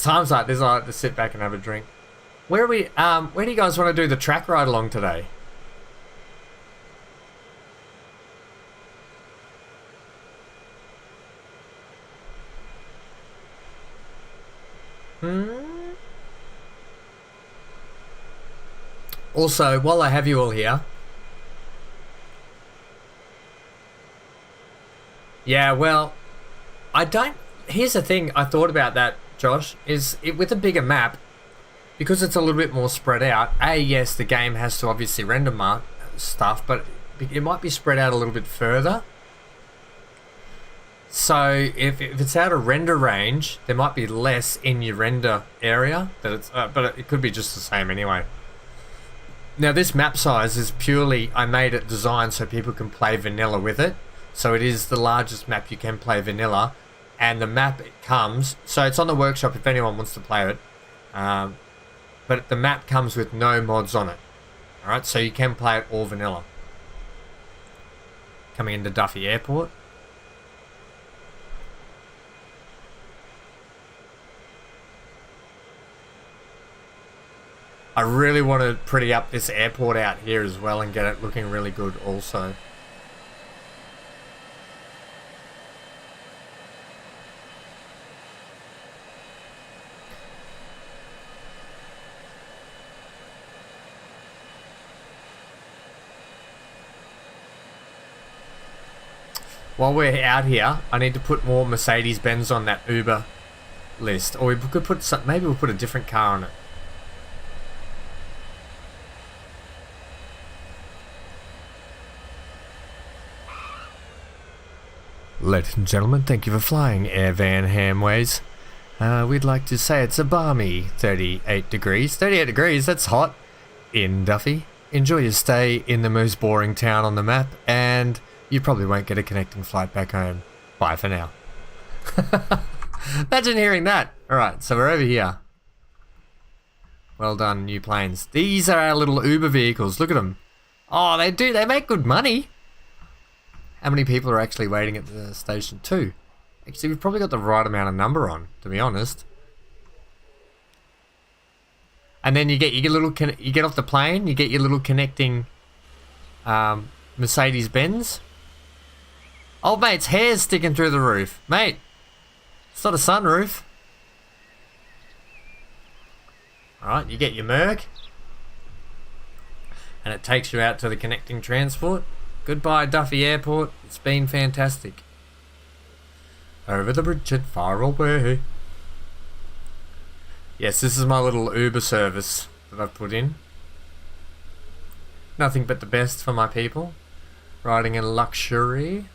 Times like this, I like to sit back and have a drink. Where are we? Where do you guys want to do the track ride along today? Also, while I have you all here, yeah, well, I don't. Here's the thing. I thought about that, Josh, is it with a bigger map, because it's a little bit more spread out. Yes, the game has to obviously render stuff, but it might be spread out a little bit further. So if it's out of render range, there might be less in your render area. But it could be just the same anyway. Now this map size is purely, I made it designed so people can play vanilla with it. So it is the largest map you can play vanilla. And the map it comes, so it's on the workshop if anyone wants to play it, but the map comes with no mods on it. Alright, so you can play it all vanilla. Coming into Duffy Airport. I really want to pretty up this airport out here as well and get it looking really good also. While we're out here, I need to put more Mercedes-Benz on that Uber list. Or we could put some, maybe we'll put a different car on it. Ladies and gentlemen, thank you for flying Air Van Hamways. We'd like to say it's a balmy 38 degrees. 38 degrees, that's hot. In Duffy. Enjoy your stay in the most boring town on the map, and you probably won't get a connecting flight back home. Bye for now. Imagine hearing that. Alright, so we're over here. Well done, new planes. These are our little Uber vehicles. Look at them. Oh, they make good money. How many people are actually waiting at the station? 2. Actually, we've probably got the right amount of number on, to be honest. And then you get off the plane, you get your little connecting Mercedes-Benz. Old mate's hair's sticking through the roof. Mate, it's not a sunroof. Alright, you get your Merc. And it takes you out to the connecting transport. Goodbye, Duffy Airport. It's been fantastic. Over the bridge and far away. Yes, this is my little Uber service that I've put in. Nothing but the best for my people. Riding in luxury.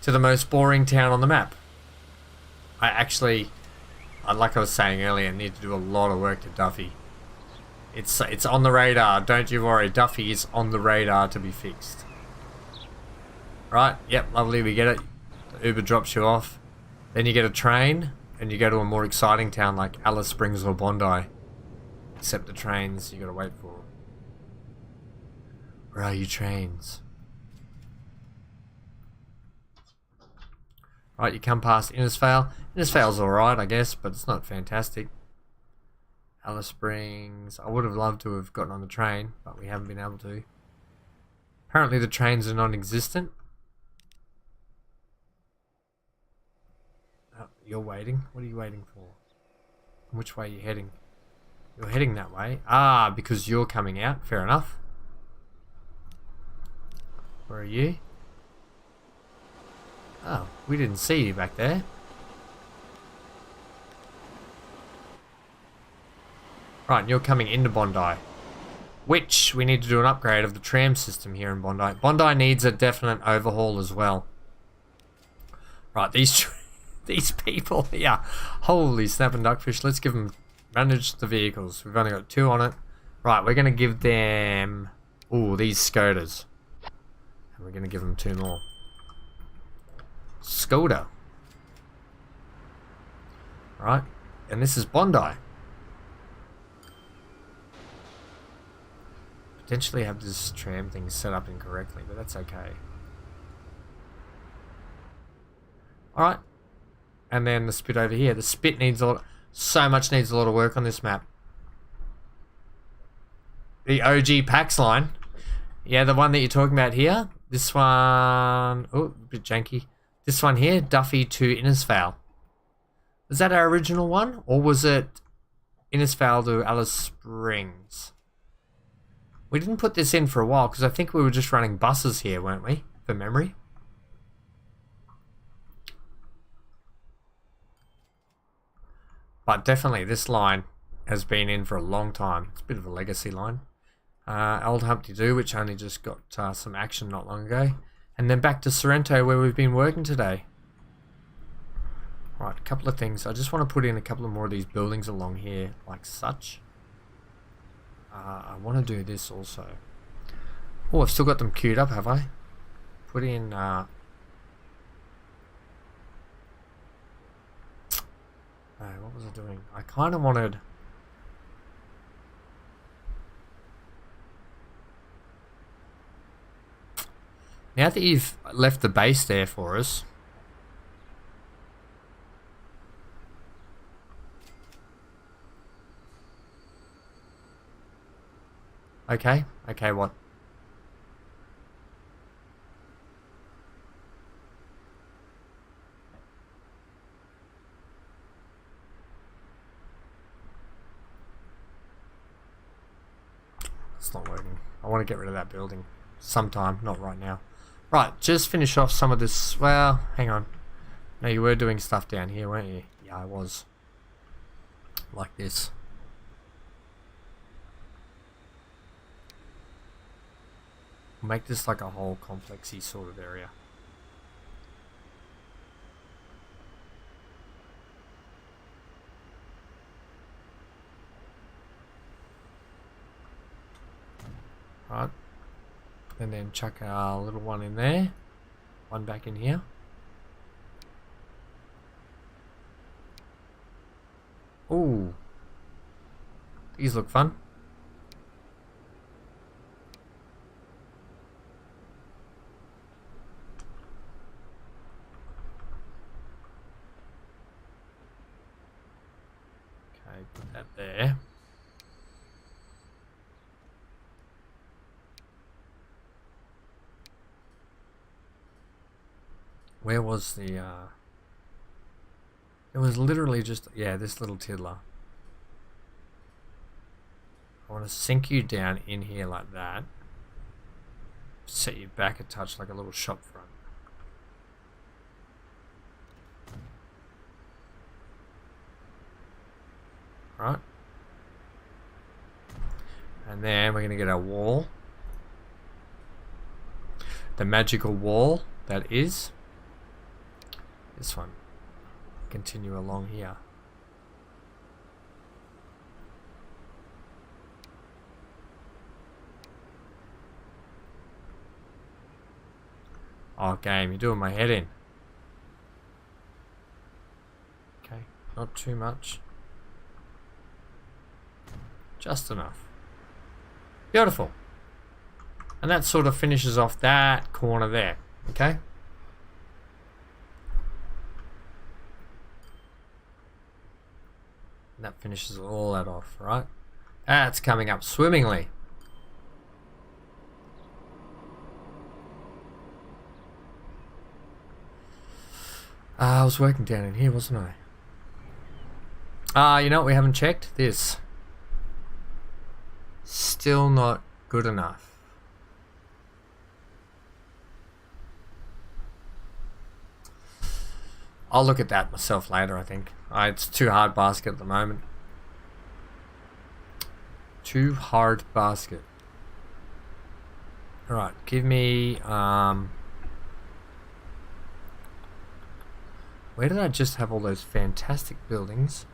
To the most boring town on the map. Like I was saying earlier, need to do a lot of work to Duffy. It's on the radar, don't you worry. Duffy is on the radar to be fixed. Right, yep, lovely, we get it. The Uber drops you off. Then you get a train, and you go to a more exciting town like Alice Springs or Bondi. Except the trains you gotta wait for. Where are you, trains? Right, you come past Innisfail. Innisfail's alright, I guess, but it's not fantastic. Alice Springs. I would have loved to have gotten on the train, but we haven't been able to. Apparently the trains are non-existent. Oh, you're waiting? What are you waiting for? Which way are you heading? You're heading that way. Ah, because you're coming out. Fair enough. Where are you? Oh, we didn't see you back there. Right, and you're coming into Bondi. Which, we need to do an upgrade of the tram system here in Bondi. Bondi needs a definite overhaul as well. Right, these people here. Holy snap and duckfish. Let's give them... Manage the vehicles. We've only got 2 on it. Right, we're going to give them... Ooh, these Scooters. And we're going to give them 2 more. Skoda. Right, and this is Bondi. Potentially have this tram thing set up incorrectly, but that's okay. Alright. And then the Spit over here. The Spit needs a lot, needs a lot of work on this map. The OG PAX line. Yeah, the one that you're talking about here. This one... Oh, a bit janky. This one here, Duffy to Innisfail. Was that our original one? Or was it Innisfail to Alice Springs? We didn't put this in for a while because I think we were just running buses here, weren't we? For memory. But definitely this line has been in for a long time. It's a bit of a legacy line. Old Humpty Doo, which only just got some action not long ago. And then back to Sorrento where we've been working today. Right, a couple of things. I just want to put in a couple of more of these buildings along here, like such. I want to do this also. Oh, I've still got them queued up, have I? Put in... what was I doing? I kind of wanted... Now that you've left the base there for us... Okay, okay, what? It's not working. I want to get rid of that building. Sometime, not right now. Right, just finish off some of this. Well, hang on. No, you were doing stuff down here, weren't you? Yeah, I was. Like this. Make this like a whole complexy sort of area. Right. And then chuck our little one in there. One back in here. Ooh. These look fun. Okay, put that there. Where was the, it was literally just, yeah, this little tiddler. I want to sink you down in here like that. Set you back a touch like a little shop front. Right. And then we're going to get our wall. The magical wall that is this one. Continue along here. Oh, game, you're doing my head in. Okay, not too much. Just enough. Beautiful. And that sort of finishes off that corner there. Okay? And that finishes all that off, right? That's coming up swimmingly. I was working down in here, wasn't I? You know what we haven't checked? This. Still not good enough. I'll look at that myself later, I think. It's too hard basket at the moment. Too hard basket. Alright, give me... Where did I just have all those fantastic buildings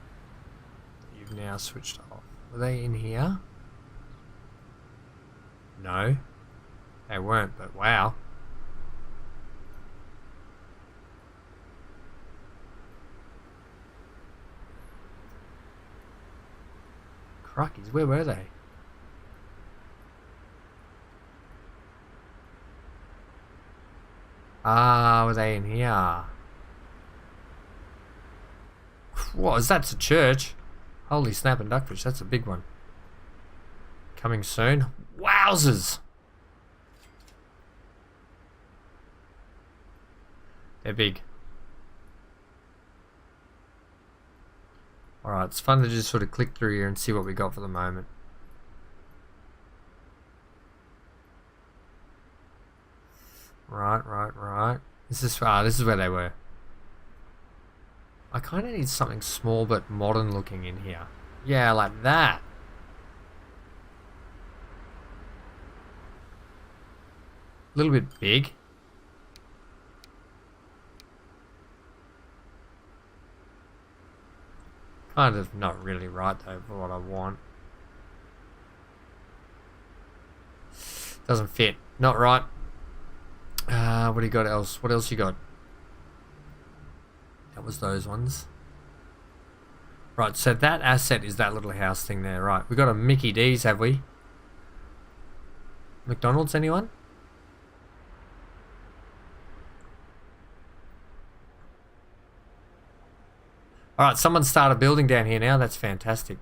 that you've now switched off? Were they in here? No. They weren't, but wow. Crikey's, where were they? Were they in here? What is that? It's a church. Holy snap and duckfish, that's a big one. Coming soon. Wowzers! They're big. Alright, it's fun to just sort of click through here and see what we got for the moment. Right. This is where they were. I kind of need something small but modern looking in here. Yeah, like that. A little bit big. Kind of not really right though for what I want. Doesn't fit. Not right. What do you got else? What else you got? That was those ones. Right, so that asset is that little house thing there. Right, we got a Mickey D's, have we? McDonald's, anyone? Alright, someone started a building down here now. That's fantastic.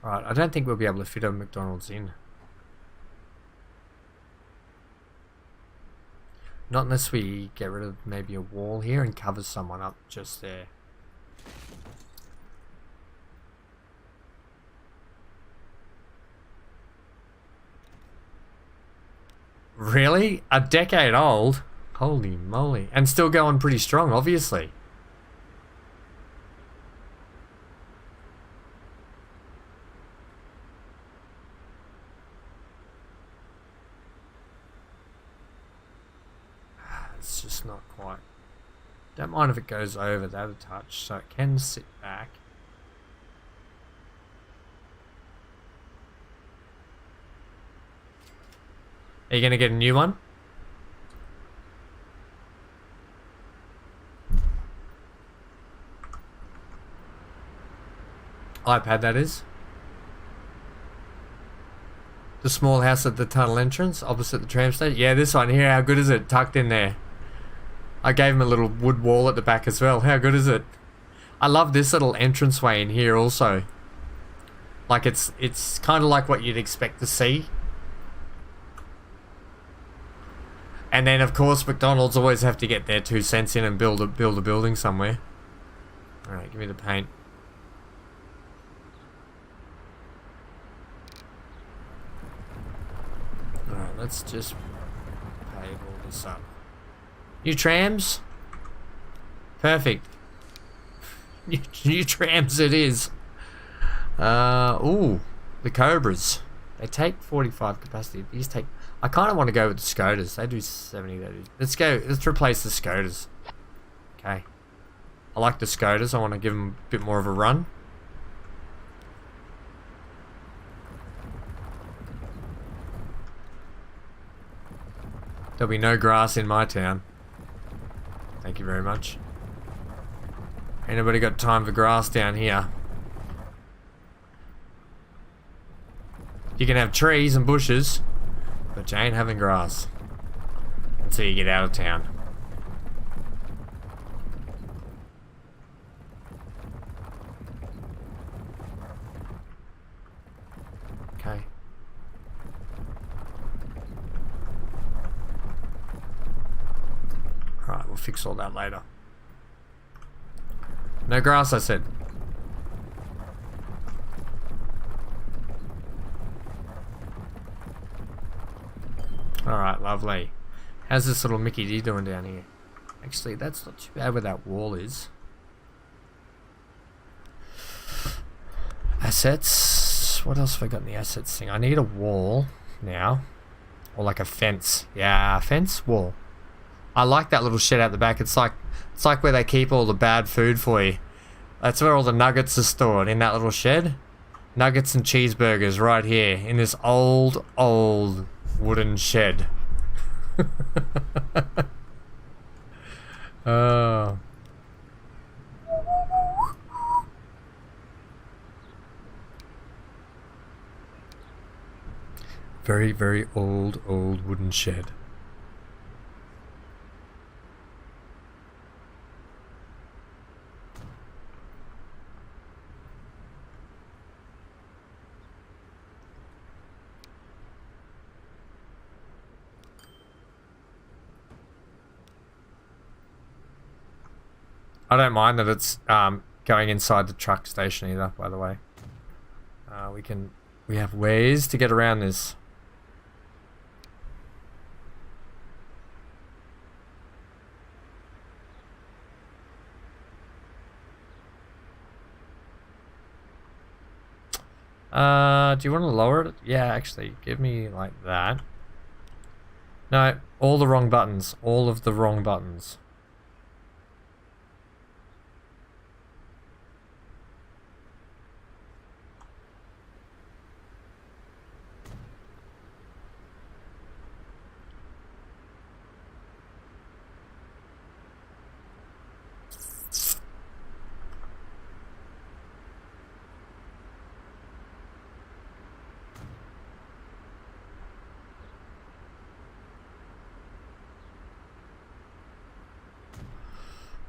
Alright, I don't think we'll be able to fit a McDonald's in. Not unless we get rid of maybe a wall here and cover someone up just there. Really? A decade old? Holy moly. And still going pretty strong, obviously. It's just not quite. Don't mind if it goes over that a touch, so it can sit back. Are you gonna get a new one? iPad, that is. The small house at the tunnel entrance, opposite the tram station. Yeah, this one here, how good is it? Tucked in there. I gave him a little wood wall at the back as well. How good is it? I love this little entranceway in here also. Like it's kind of like what you'd expect to see. And then of course McDonald's always have to get their 2 cents in and build a building somewhere. Alright, give me the paint. Alright, let's just pave all this up. New trams? Perfect. New trams it is. Ooh, the Cobras. They take 45 capacity. These take... I kind of want to go with the Scotas. They do 70. They do. Let's go. Let's replace the Scotas. Okay. I like the Scotas. I want to give them a bit more of a run. There'll be no grass in my town. Thank you very much. Ain't nobody got time for grass down here. You can have trees and bushes, but you ain't having grass until you get out of town. Okay. Alright, we'll fix all that later. No grass, I said. Alright, lovely. How's this little Mickey D doing down here? Actually, that's not too bad where that wall is. Assets. What else have I got in the assets thing? I need a wall now. Or like a fence. Yeah, fence, wall. I like that little shed out the back. It's like where they keep all the bad food for you. That's where all the nuggets are stored, in that little shed. Nuggets and cheeseburgers right here in this old wooden shed. Oh. Very, very old wooden shed. I don't mind that it's going inside the truck station either, by the way. We have ways to get around this. Do you want to lower it? Yeah, actually, give me like that. No, all the wrong buttons. All of the wrong buttons.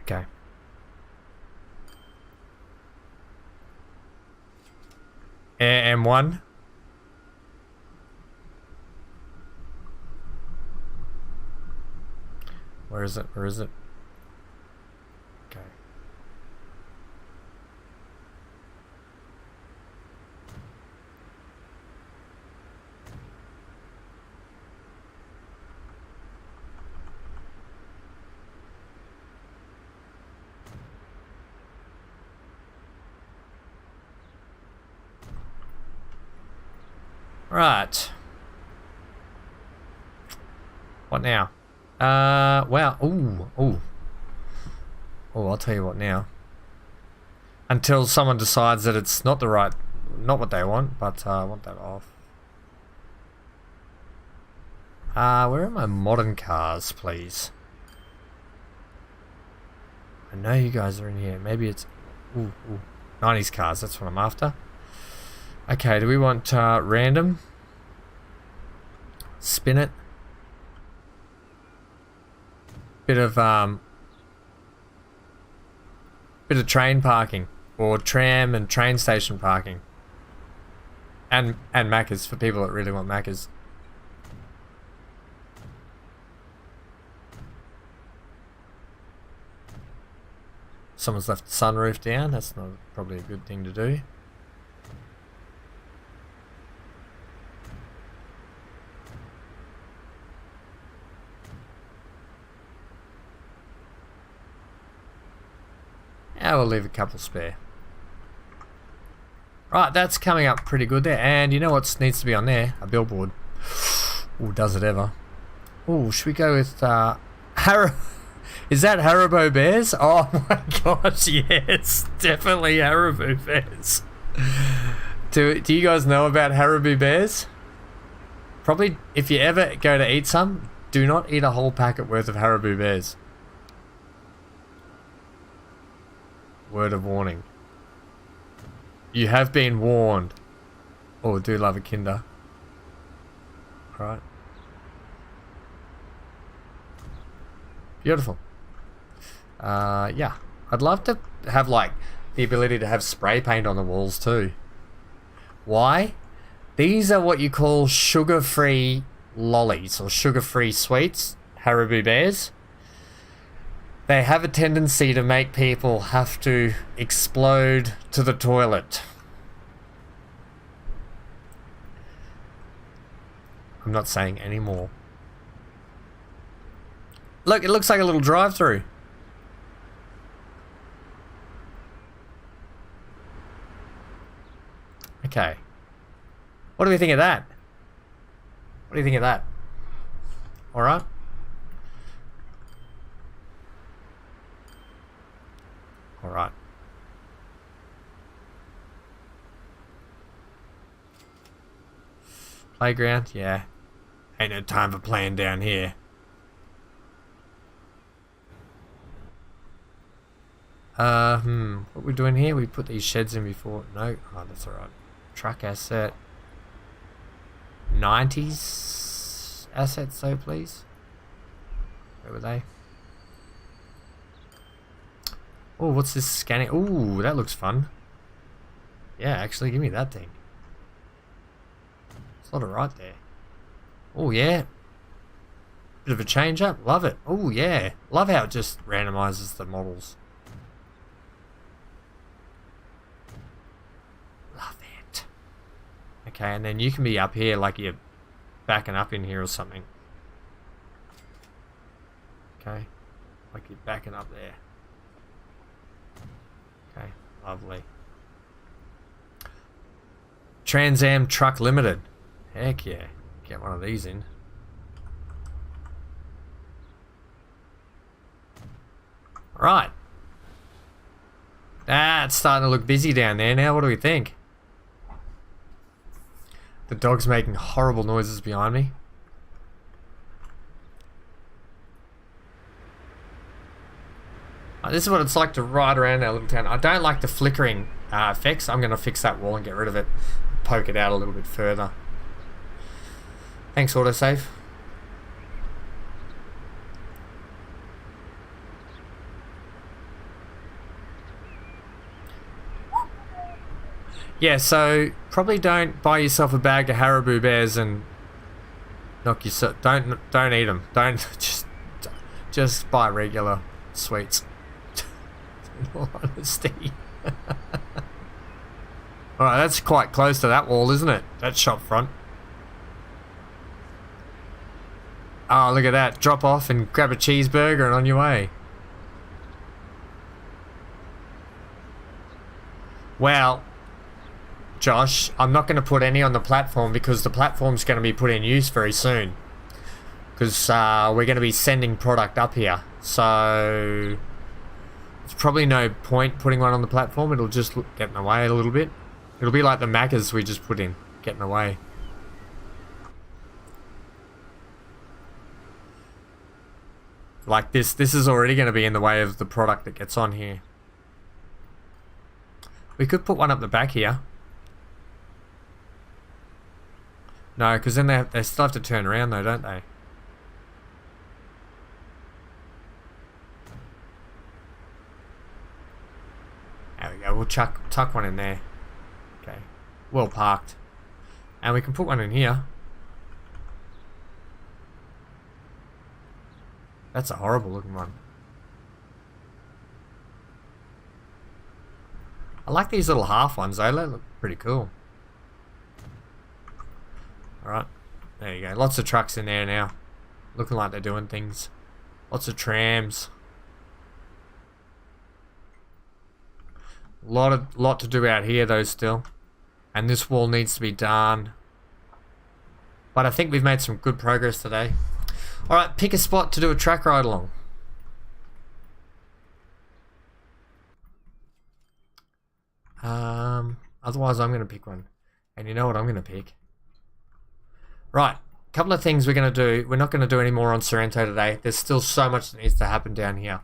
Okay. M1. Where is it? Where is it? Okay. Right. What now? Wow. Ooh. Oh, I'll tell you what now. Until someone decides that it's not what they want, but I want that off. Where are my modern cars, please? I know you guys are in here. Maybe it's... Ooh, 90s cars, that's what I'm after. Okay, do we want random? Spin it. Bit of train parking. Or tram and train station parking. And Macca's for people that really want Macca's. Someone's left the sunroof down. That's not probably a good thing to do. Yeah, we'll leave a couple spare. Right, that's coming up pretty good there. And you know what needs to be on there? A billboard. Ooh, does it ever? Ooh, should we go with Is that Haribo Bears? Oh my gosh, yes. Definitely Haribo Bears. Do you guys know about Haribo Bears? Probably, if you ever go to eat some, do not eat a whole packet worth of Haribo Bears. Word of warning. You have been warned. Oh, do love a Kinder. Alright. Beautiful. Yeah. I'd love to have, like, the ability to have spray paint on the walls too. Why? These are what you call sugar-free lollies or sugar-free sweets. Haribo Bears. They have a tendency to make people have to explode to the toilet. I'm not saying any more. Look, it looks like a little drive-through. Okay. What do we think of that? What do you think of that? Alright. Alright. Playground? Yeah. Ain't no time for playing down here. What we doing here? We put these sheds in before. No? Oh, that's alright. Truck asset. 90s assets, though, please. Where were they? Oh, what's this scanning? Ooh, that looks fun. Yeah, actually, give me that thing. It's a lot of right there. Oh, yeah. Bit of a change up. Love it. Oh, yeah. Love how it just randomizes the models. Love it. Okay, and then you can be up here like you're backing up in here or something. Okay. Like you're backing up there. Okay, lovely. Trans Am Truck Limited. Heck yeah. Get one of these in. Right. It's starting to look busy down there now. What do we think? The dog's making horrible noises behind me. This is what it's like to ride around our little town. I don't like the flickering effects. I'm going to fix that wall and get rid of it. Poke it out a little bit further. Thanks, autosave. Yeah, so probably don't buy yourself a bag of Haribo Bears and knock yourself. Don't eat them. Don't just buy regular sweets. In all honesty. Alright, that's quite close to that wall, isn't it? That shop front. Oh, look at that. Drop off and grab a cheeseburger and on your way. Well, Josh, I'm not going to put any on the platform because the platform's going to be put in use very soon. Because we're going to be sending product up here. So there's probably no point putting one on the platform. It'll just get in the way a little bit. It'll be like the Maccas we just put in, getting away. Like this is already going to be in the way of the product that gets on here. We could put one up the back here. No, because then they still have to turn around though, don't they? There we go, we'll tuck one in there. Okay, well parked. And we can put one in here. That's a horrible looking one. I like these little half ones though, they look pretty cool. Alright, there you go. Lots of trucks in there now. Looking like they're doing things. Lots of trams. Lot to do out here though still. And this wall needs to be done. But I think we've made some good progress today. Alright, pick a spot to do a track ride along. Otherwise I'm going to pick one. And you know what I'm going to pick? Right, a couple of things we're going to do. We're not going to do any more on Sorrento today. There's still so much that needs to happen down here.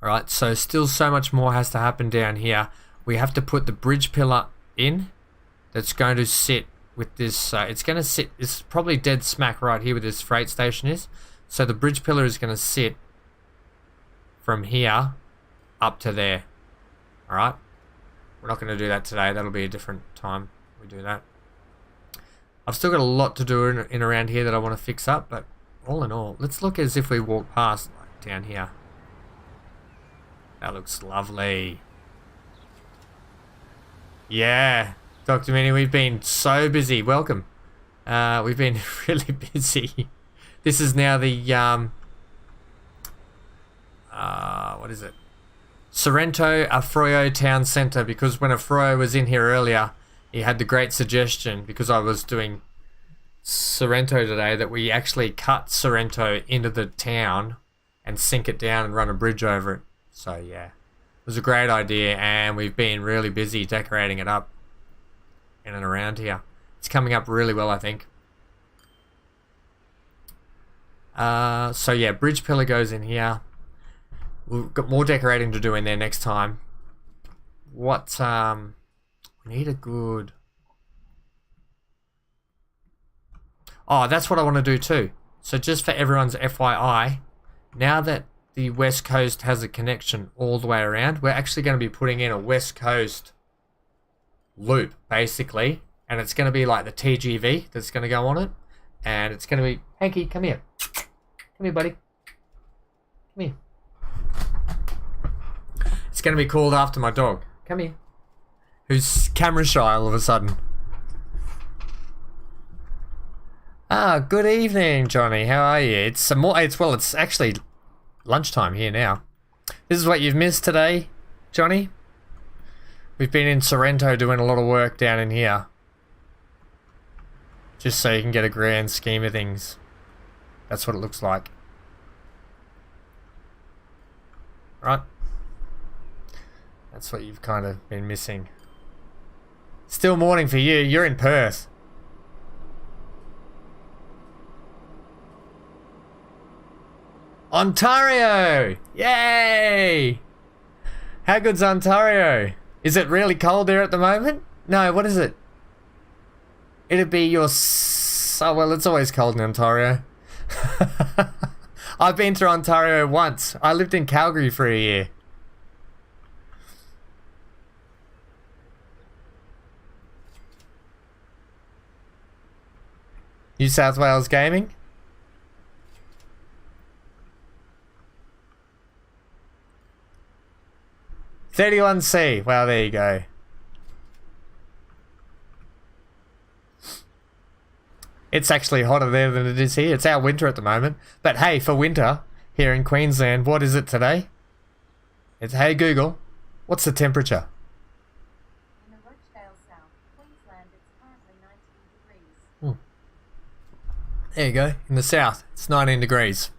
Alright, so still so much more has to happen down here. We have to put the bridge pillar in. That's going to sit with this, it's going to sit, it's probably dead smack right here where this freight station is. So the bridge pillar is going to sit from here up to there. Alright, we're not going to do that today. That'll be a different time we do that. I've still got a lot to do in around here that I want to fix up, but all in all, let's look as if we walk past like, down here. That looks lovely. Yeah, Dr. Minnie, we've been so busy. Welcome. We've been really busy. This is now the, what is it? Sorrento Afroyo Town Centre, because when Afroyo was in here earlier, he had the great suggestion, because I was doing Sorrento today, that we actually cut Sorrento into the town and sink it down and run a bridge over it. So yeah, it was a great idea, and we've been really busy decorating it up in and around here. It's coming up really well, I think. So yeah, bridge pillar goes in here. We've got more decorating to do in there next time. What, we need a good... Oh, that's what I want to do too. So just for everyone's FYI, now that the West Coast has a connection all the way around, we're actually going to be putting in a West Coast loop, basically. And it's going to be like the TGV that's going to go on it. And it's going to be... Hanky, come here. Come here, buddy. Come here. It's going to be called after my dog. Come here. Who's camera shy all of a sudden. Ah, good evening, Johnny. How are you? It's actually lunchtime here now. This is what you've missed today, Johnny. We've been in Sorrento doing a lot of work down in here. Just so you can get a grand scheme of things. That's what it looks like. Right? That's what you've kind of been missing. Still morning for you. You're in Perth. Ontario! Yay! How good's Ontario? Is it really cold there at the moment? No, what is it? It'd be your... Oh, well, it's always cold in Ontario. I've been through Ontario once. I lived in Calgary for a year. New South Wales Gaming? $31C. Well, there you go. It's actually hotter there than it is here. It's our winter at the moment. But hey, for winter here in Queensland, what is it today? It's, hey Google, what's the temperature? In the Rochdale South, Queensland, it's currently 19 degrees. There you go. In the south, it's 19 degrees.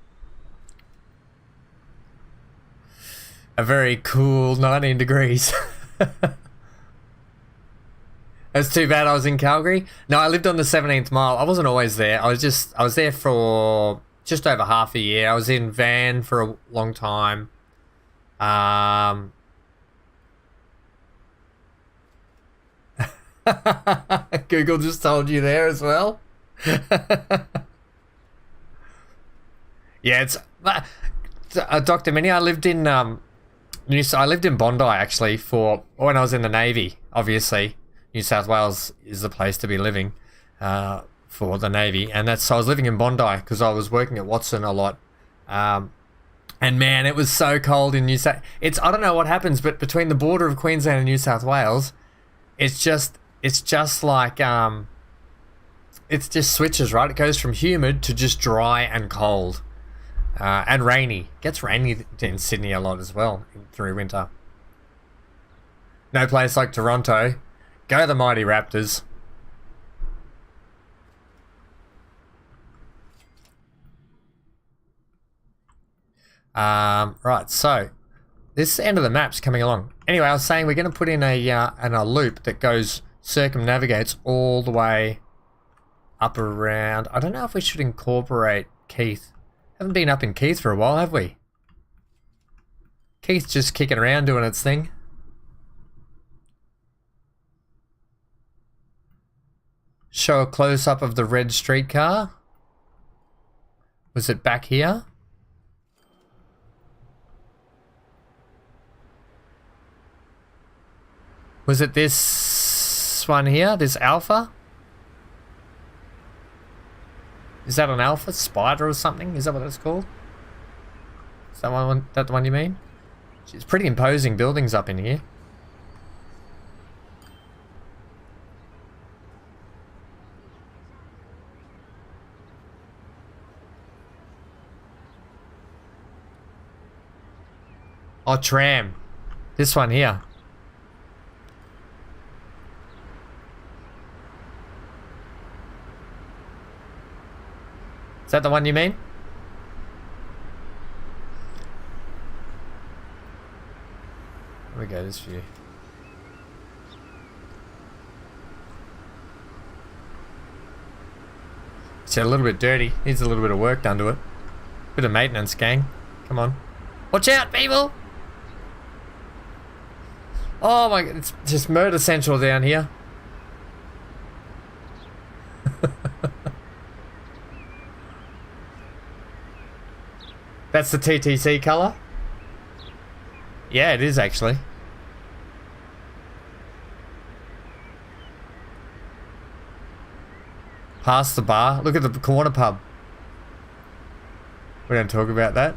A very cool 19 degrees. It's too bad I was in Calgary. No, I lived on the 17th mile. I wasn't always there. I was there for just over half a year. I was in van for a long time. Google just told you there as well. Yeah, it's Dr. Mini. I lived in Bondi actually for when I was in the Navy. Obviously, New South Wales is the place to be living for the Navy, and so I was living in Bondi because I was working at Watson a lot. And man, it was so cold in New South. I don't know what happens, but between the border of Queensland and New South Wales, it's just like it just switches, right? It goes from humid to just dry and cold. And rainy. It gets rainy in Sydney a lot as well through winter. No place like Toronto. Go the mighty Raptors. Right, so this end of the map's coming along. Anyway, I was saying we're going to put in a loop that goes circumnavigates all the way up around. I don't know if we should incorporate Keith. Haven't been up in Keith for a while, have we? Keith's just kicking around doing its thing. Show a close-up of the red streetcar. Was it back here? Was it this one here? This Alpha? Is that an Alpha Spider or something? Is that what it's called? Is that the one you mean? It's pretty imposing buildings up in here. Oh, tram. This one here. Is that the one you mean? There we go, this view. It's a little bit dirty. Needs a little bit of work done to it. Bit of maintenance, gang. Come on. Watch out, people! Oh my god, it's just murder central down here. That's the TTC colour? Yeah, it is actually. Past the bar. Look at the corner pub. We don't talk about that.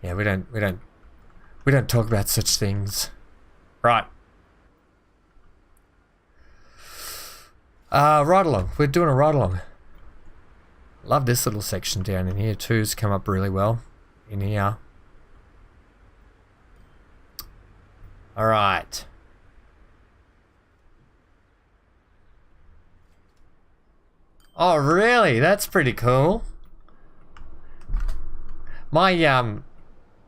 Yeah, we don't talk about such things. Right. Ride along. We're doing a ride along. Love this little section down in here too. It's come up really well in here. All right. Oh, really? That's pretty cool. My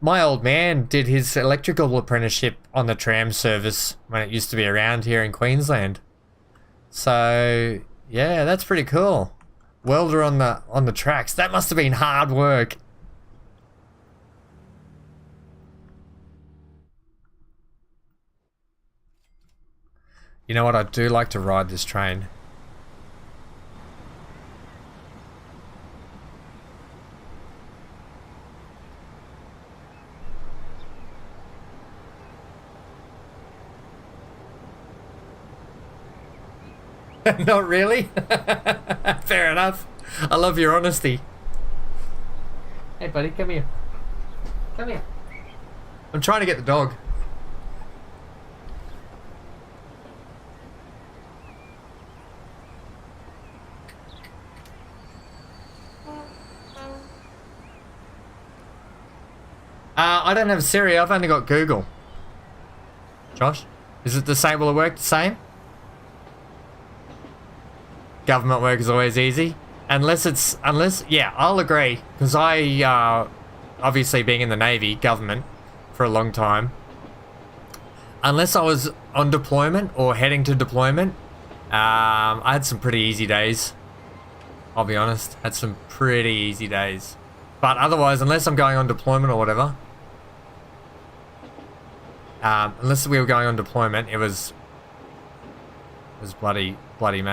old man did his electrical apprenticeship on the tram service when it used to be around here in Queensland. So, yeah, that's pretty cool. Welder on the tracks. That must have been hard work. You know what? I do like to ride this train. Not really? Fair enough. I love your honesty. Hey buddy, come here. Come here. I'm trying to get the dog. I don't have Siri, I've only got Google. Josh, is it the same? Will it work the same? Government work is always easy. Yeah, I'll agree. Because I, obviously being in the Navy, government, for a long time. Unless I was on deployment or heading to deployment, I had some pretty easy days I'll be honest. Had some pretty easy days. But otherwise, unless I'm going on deployment or whatever, unless we were going on deployment, it was bloody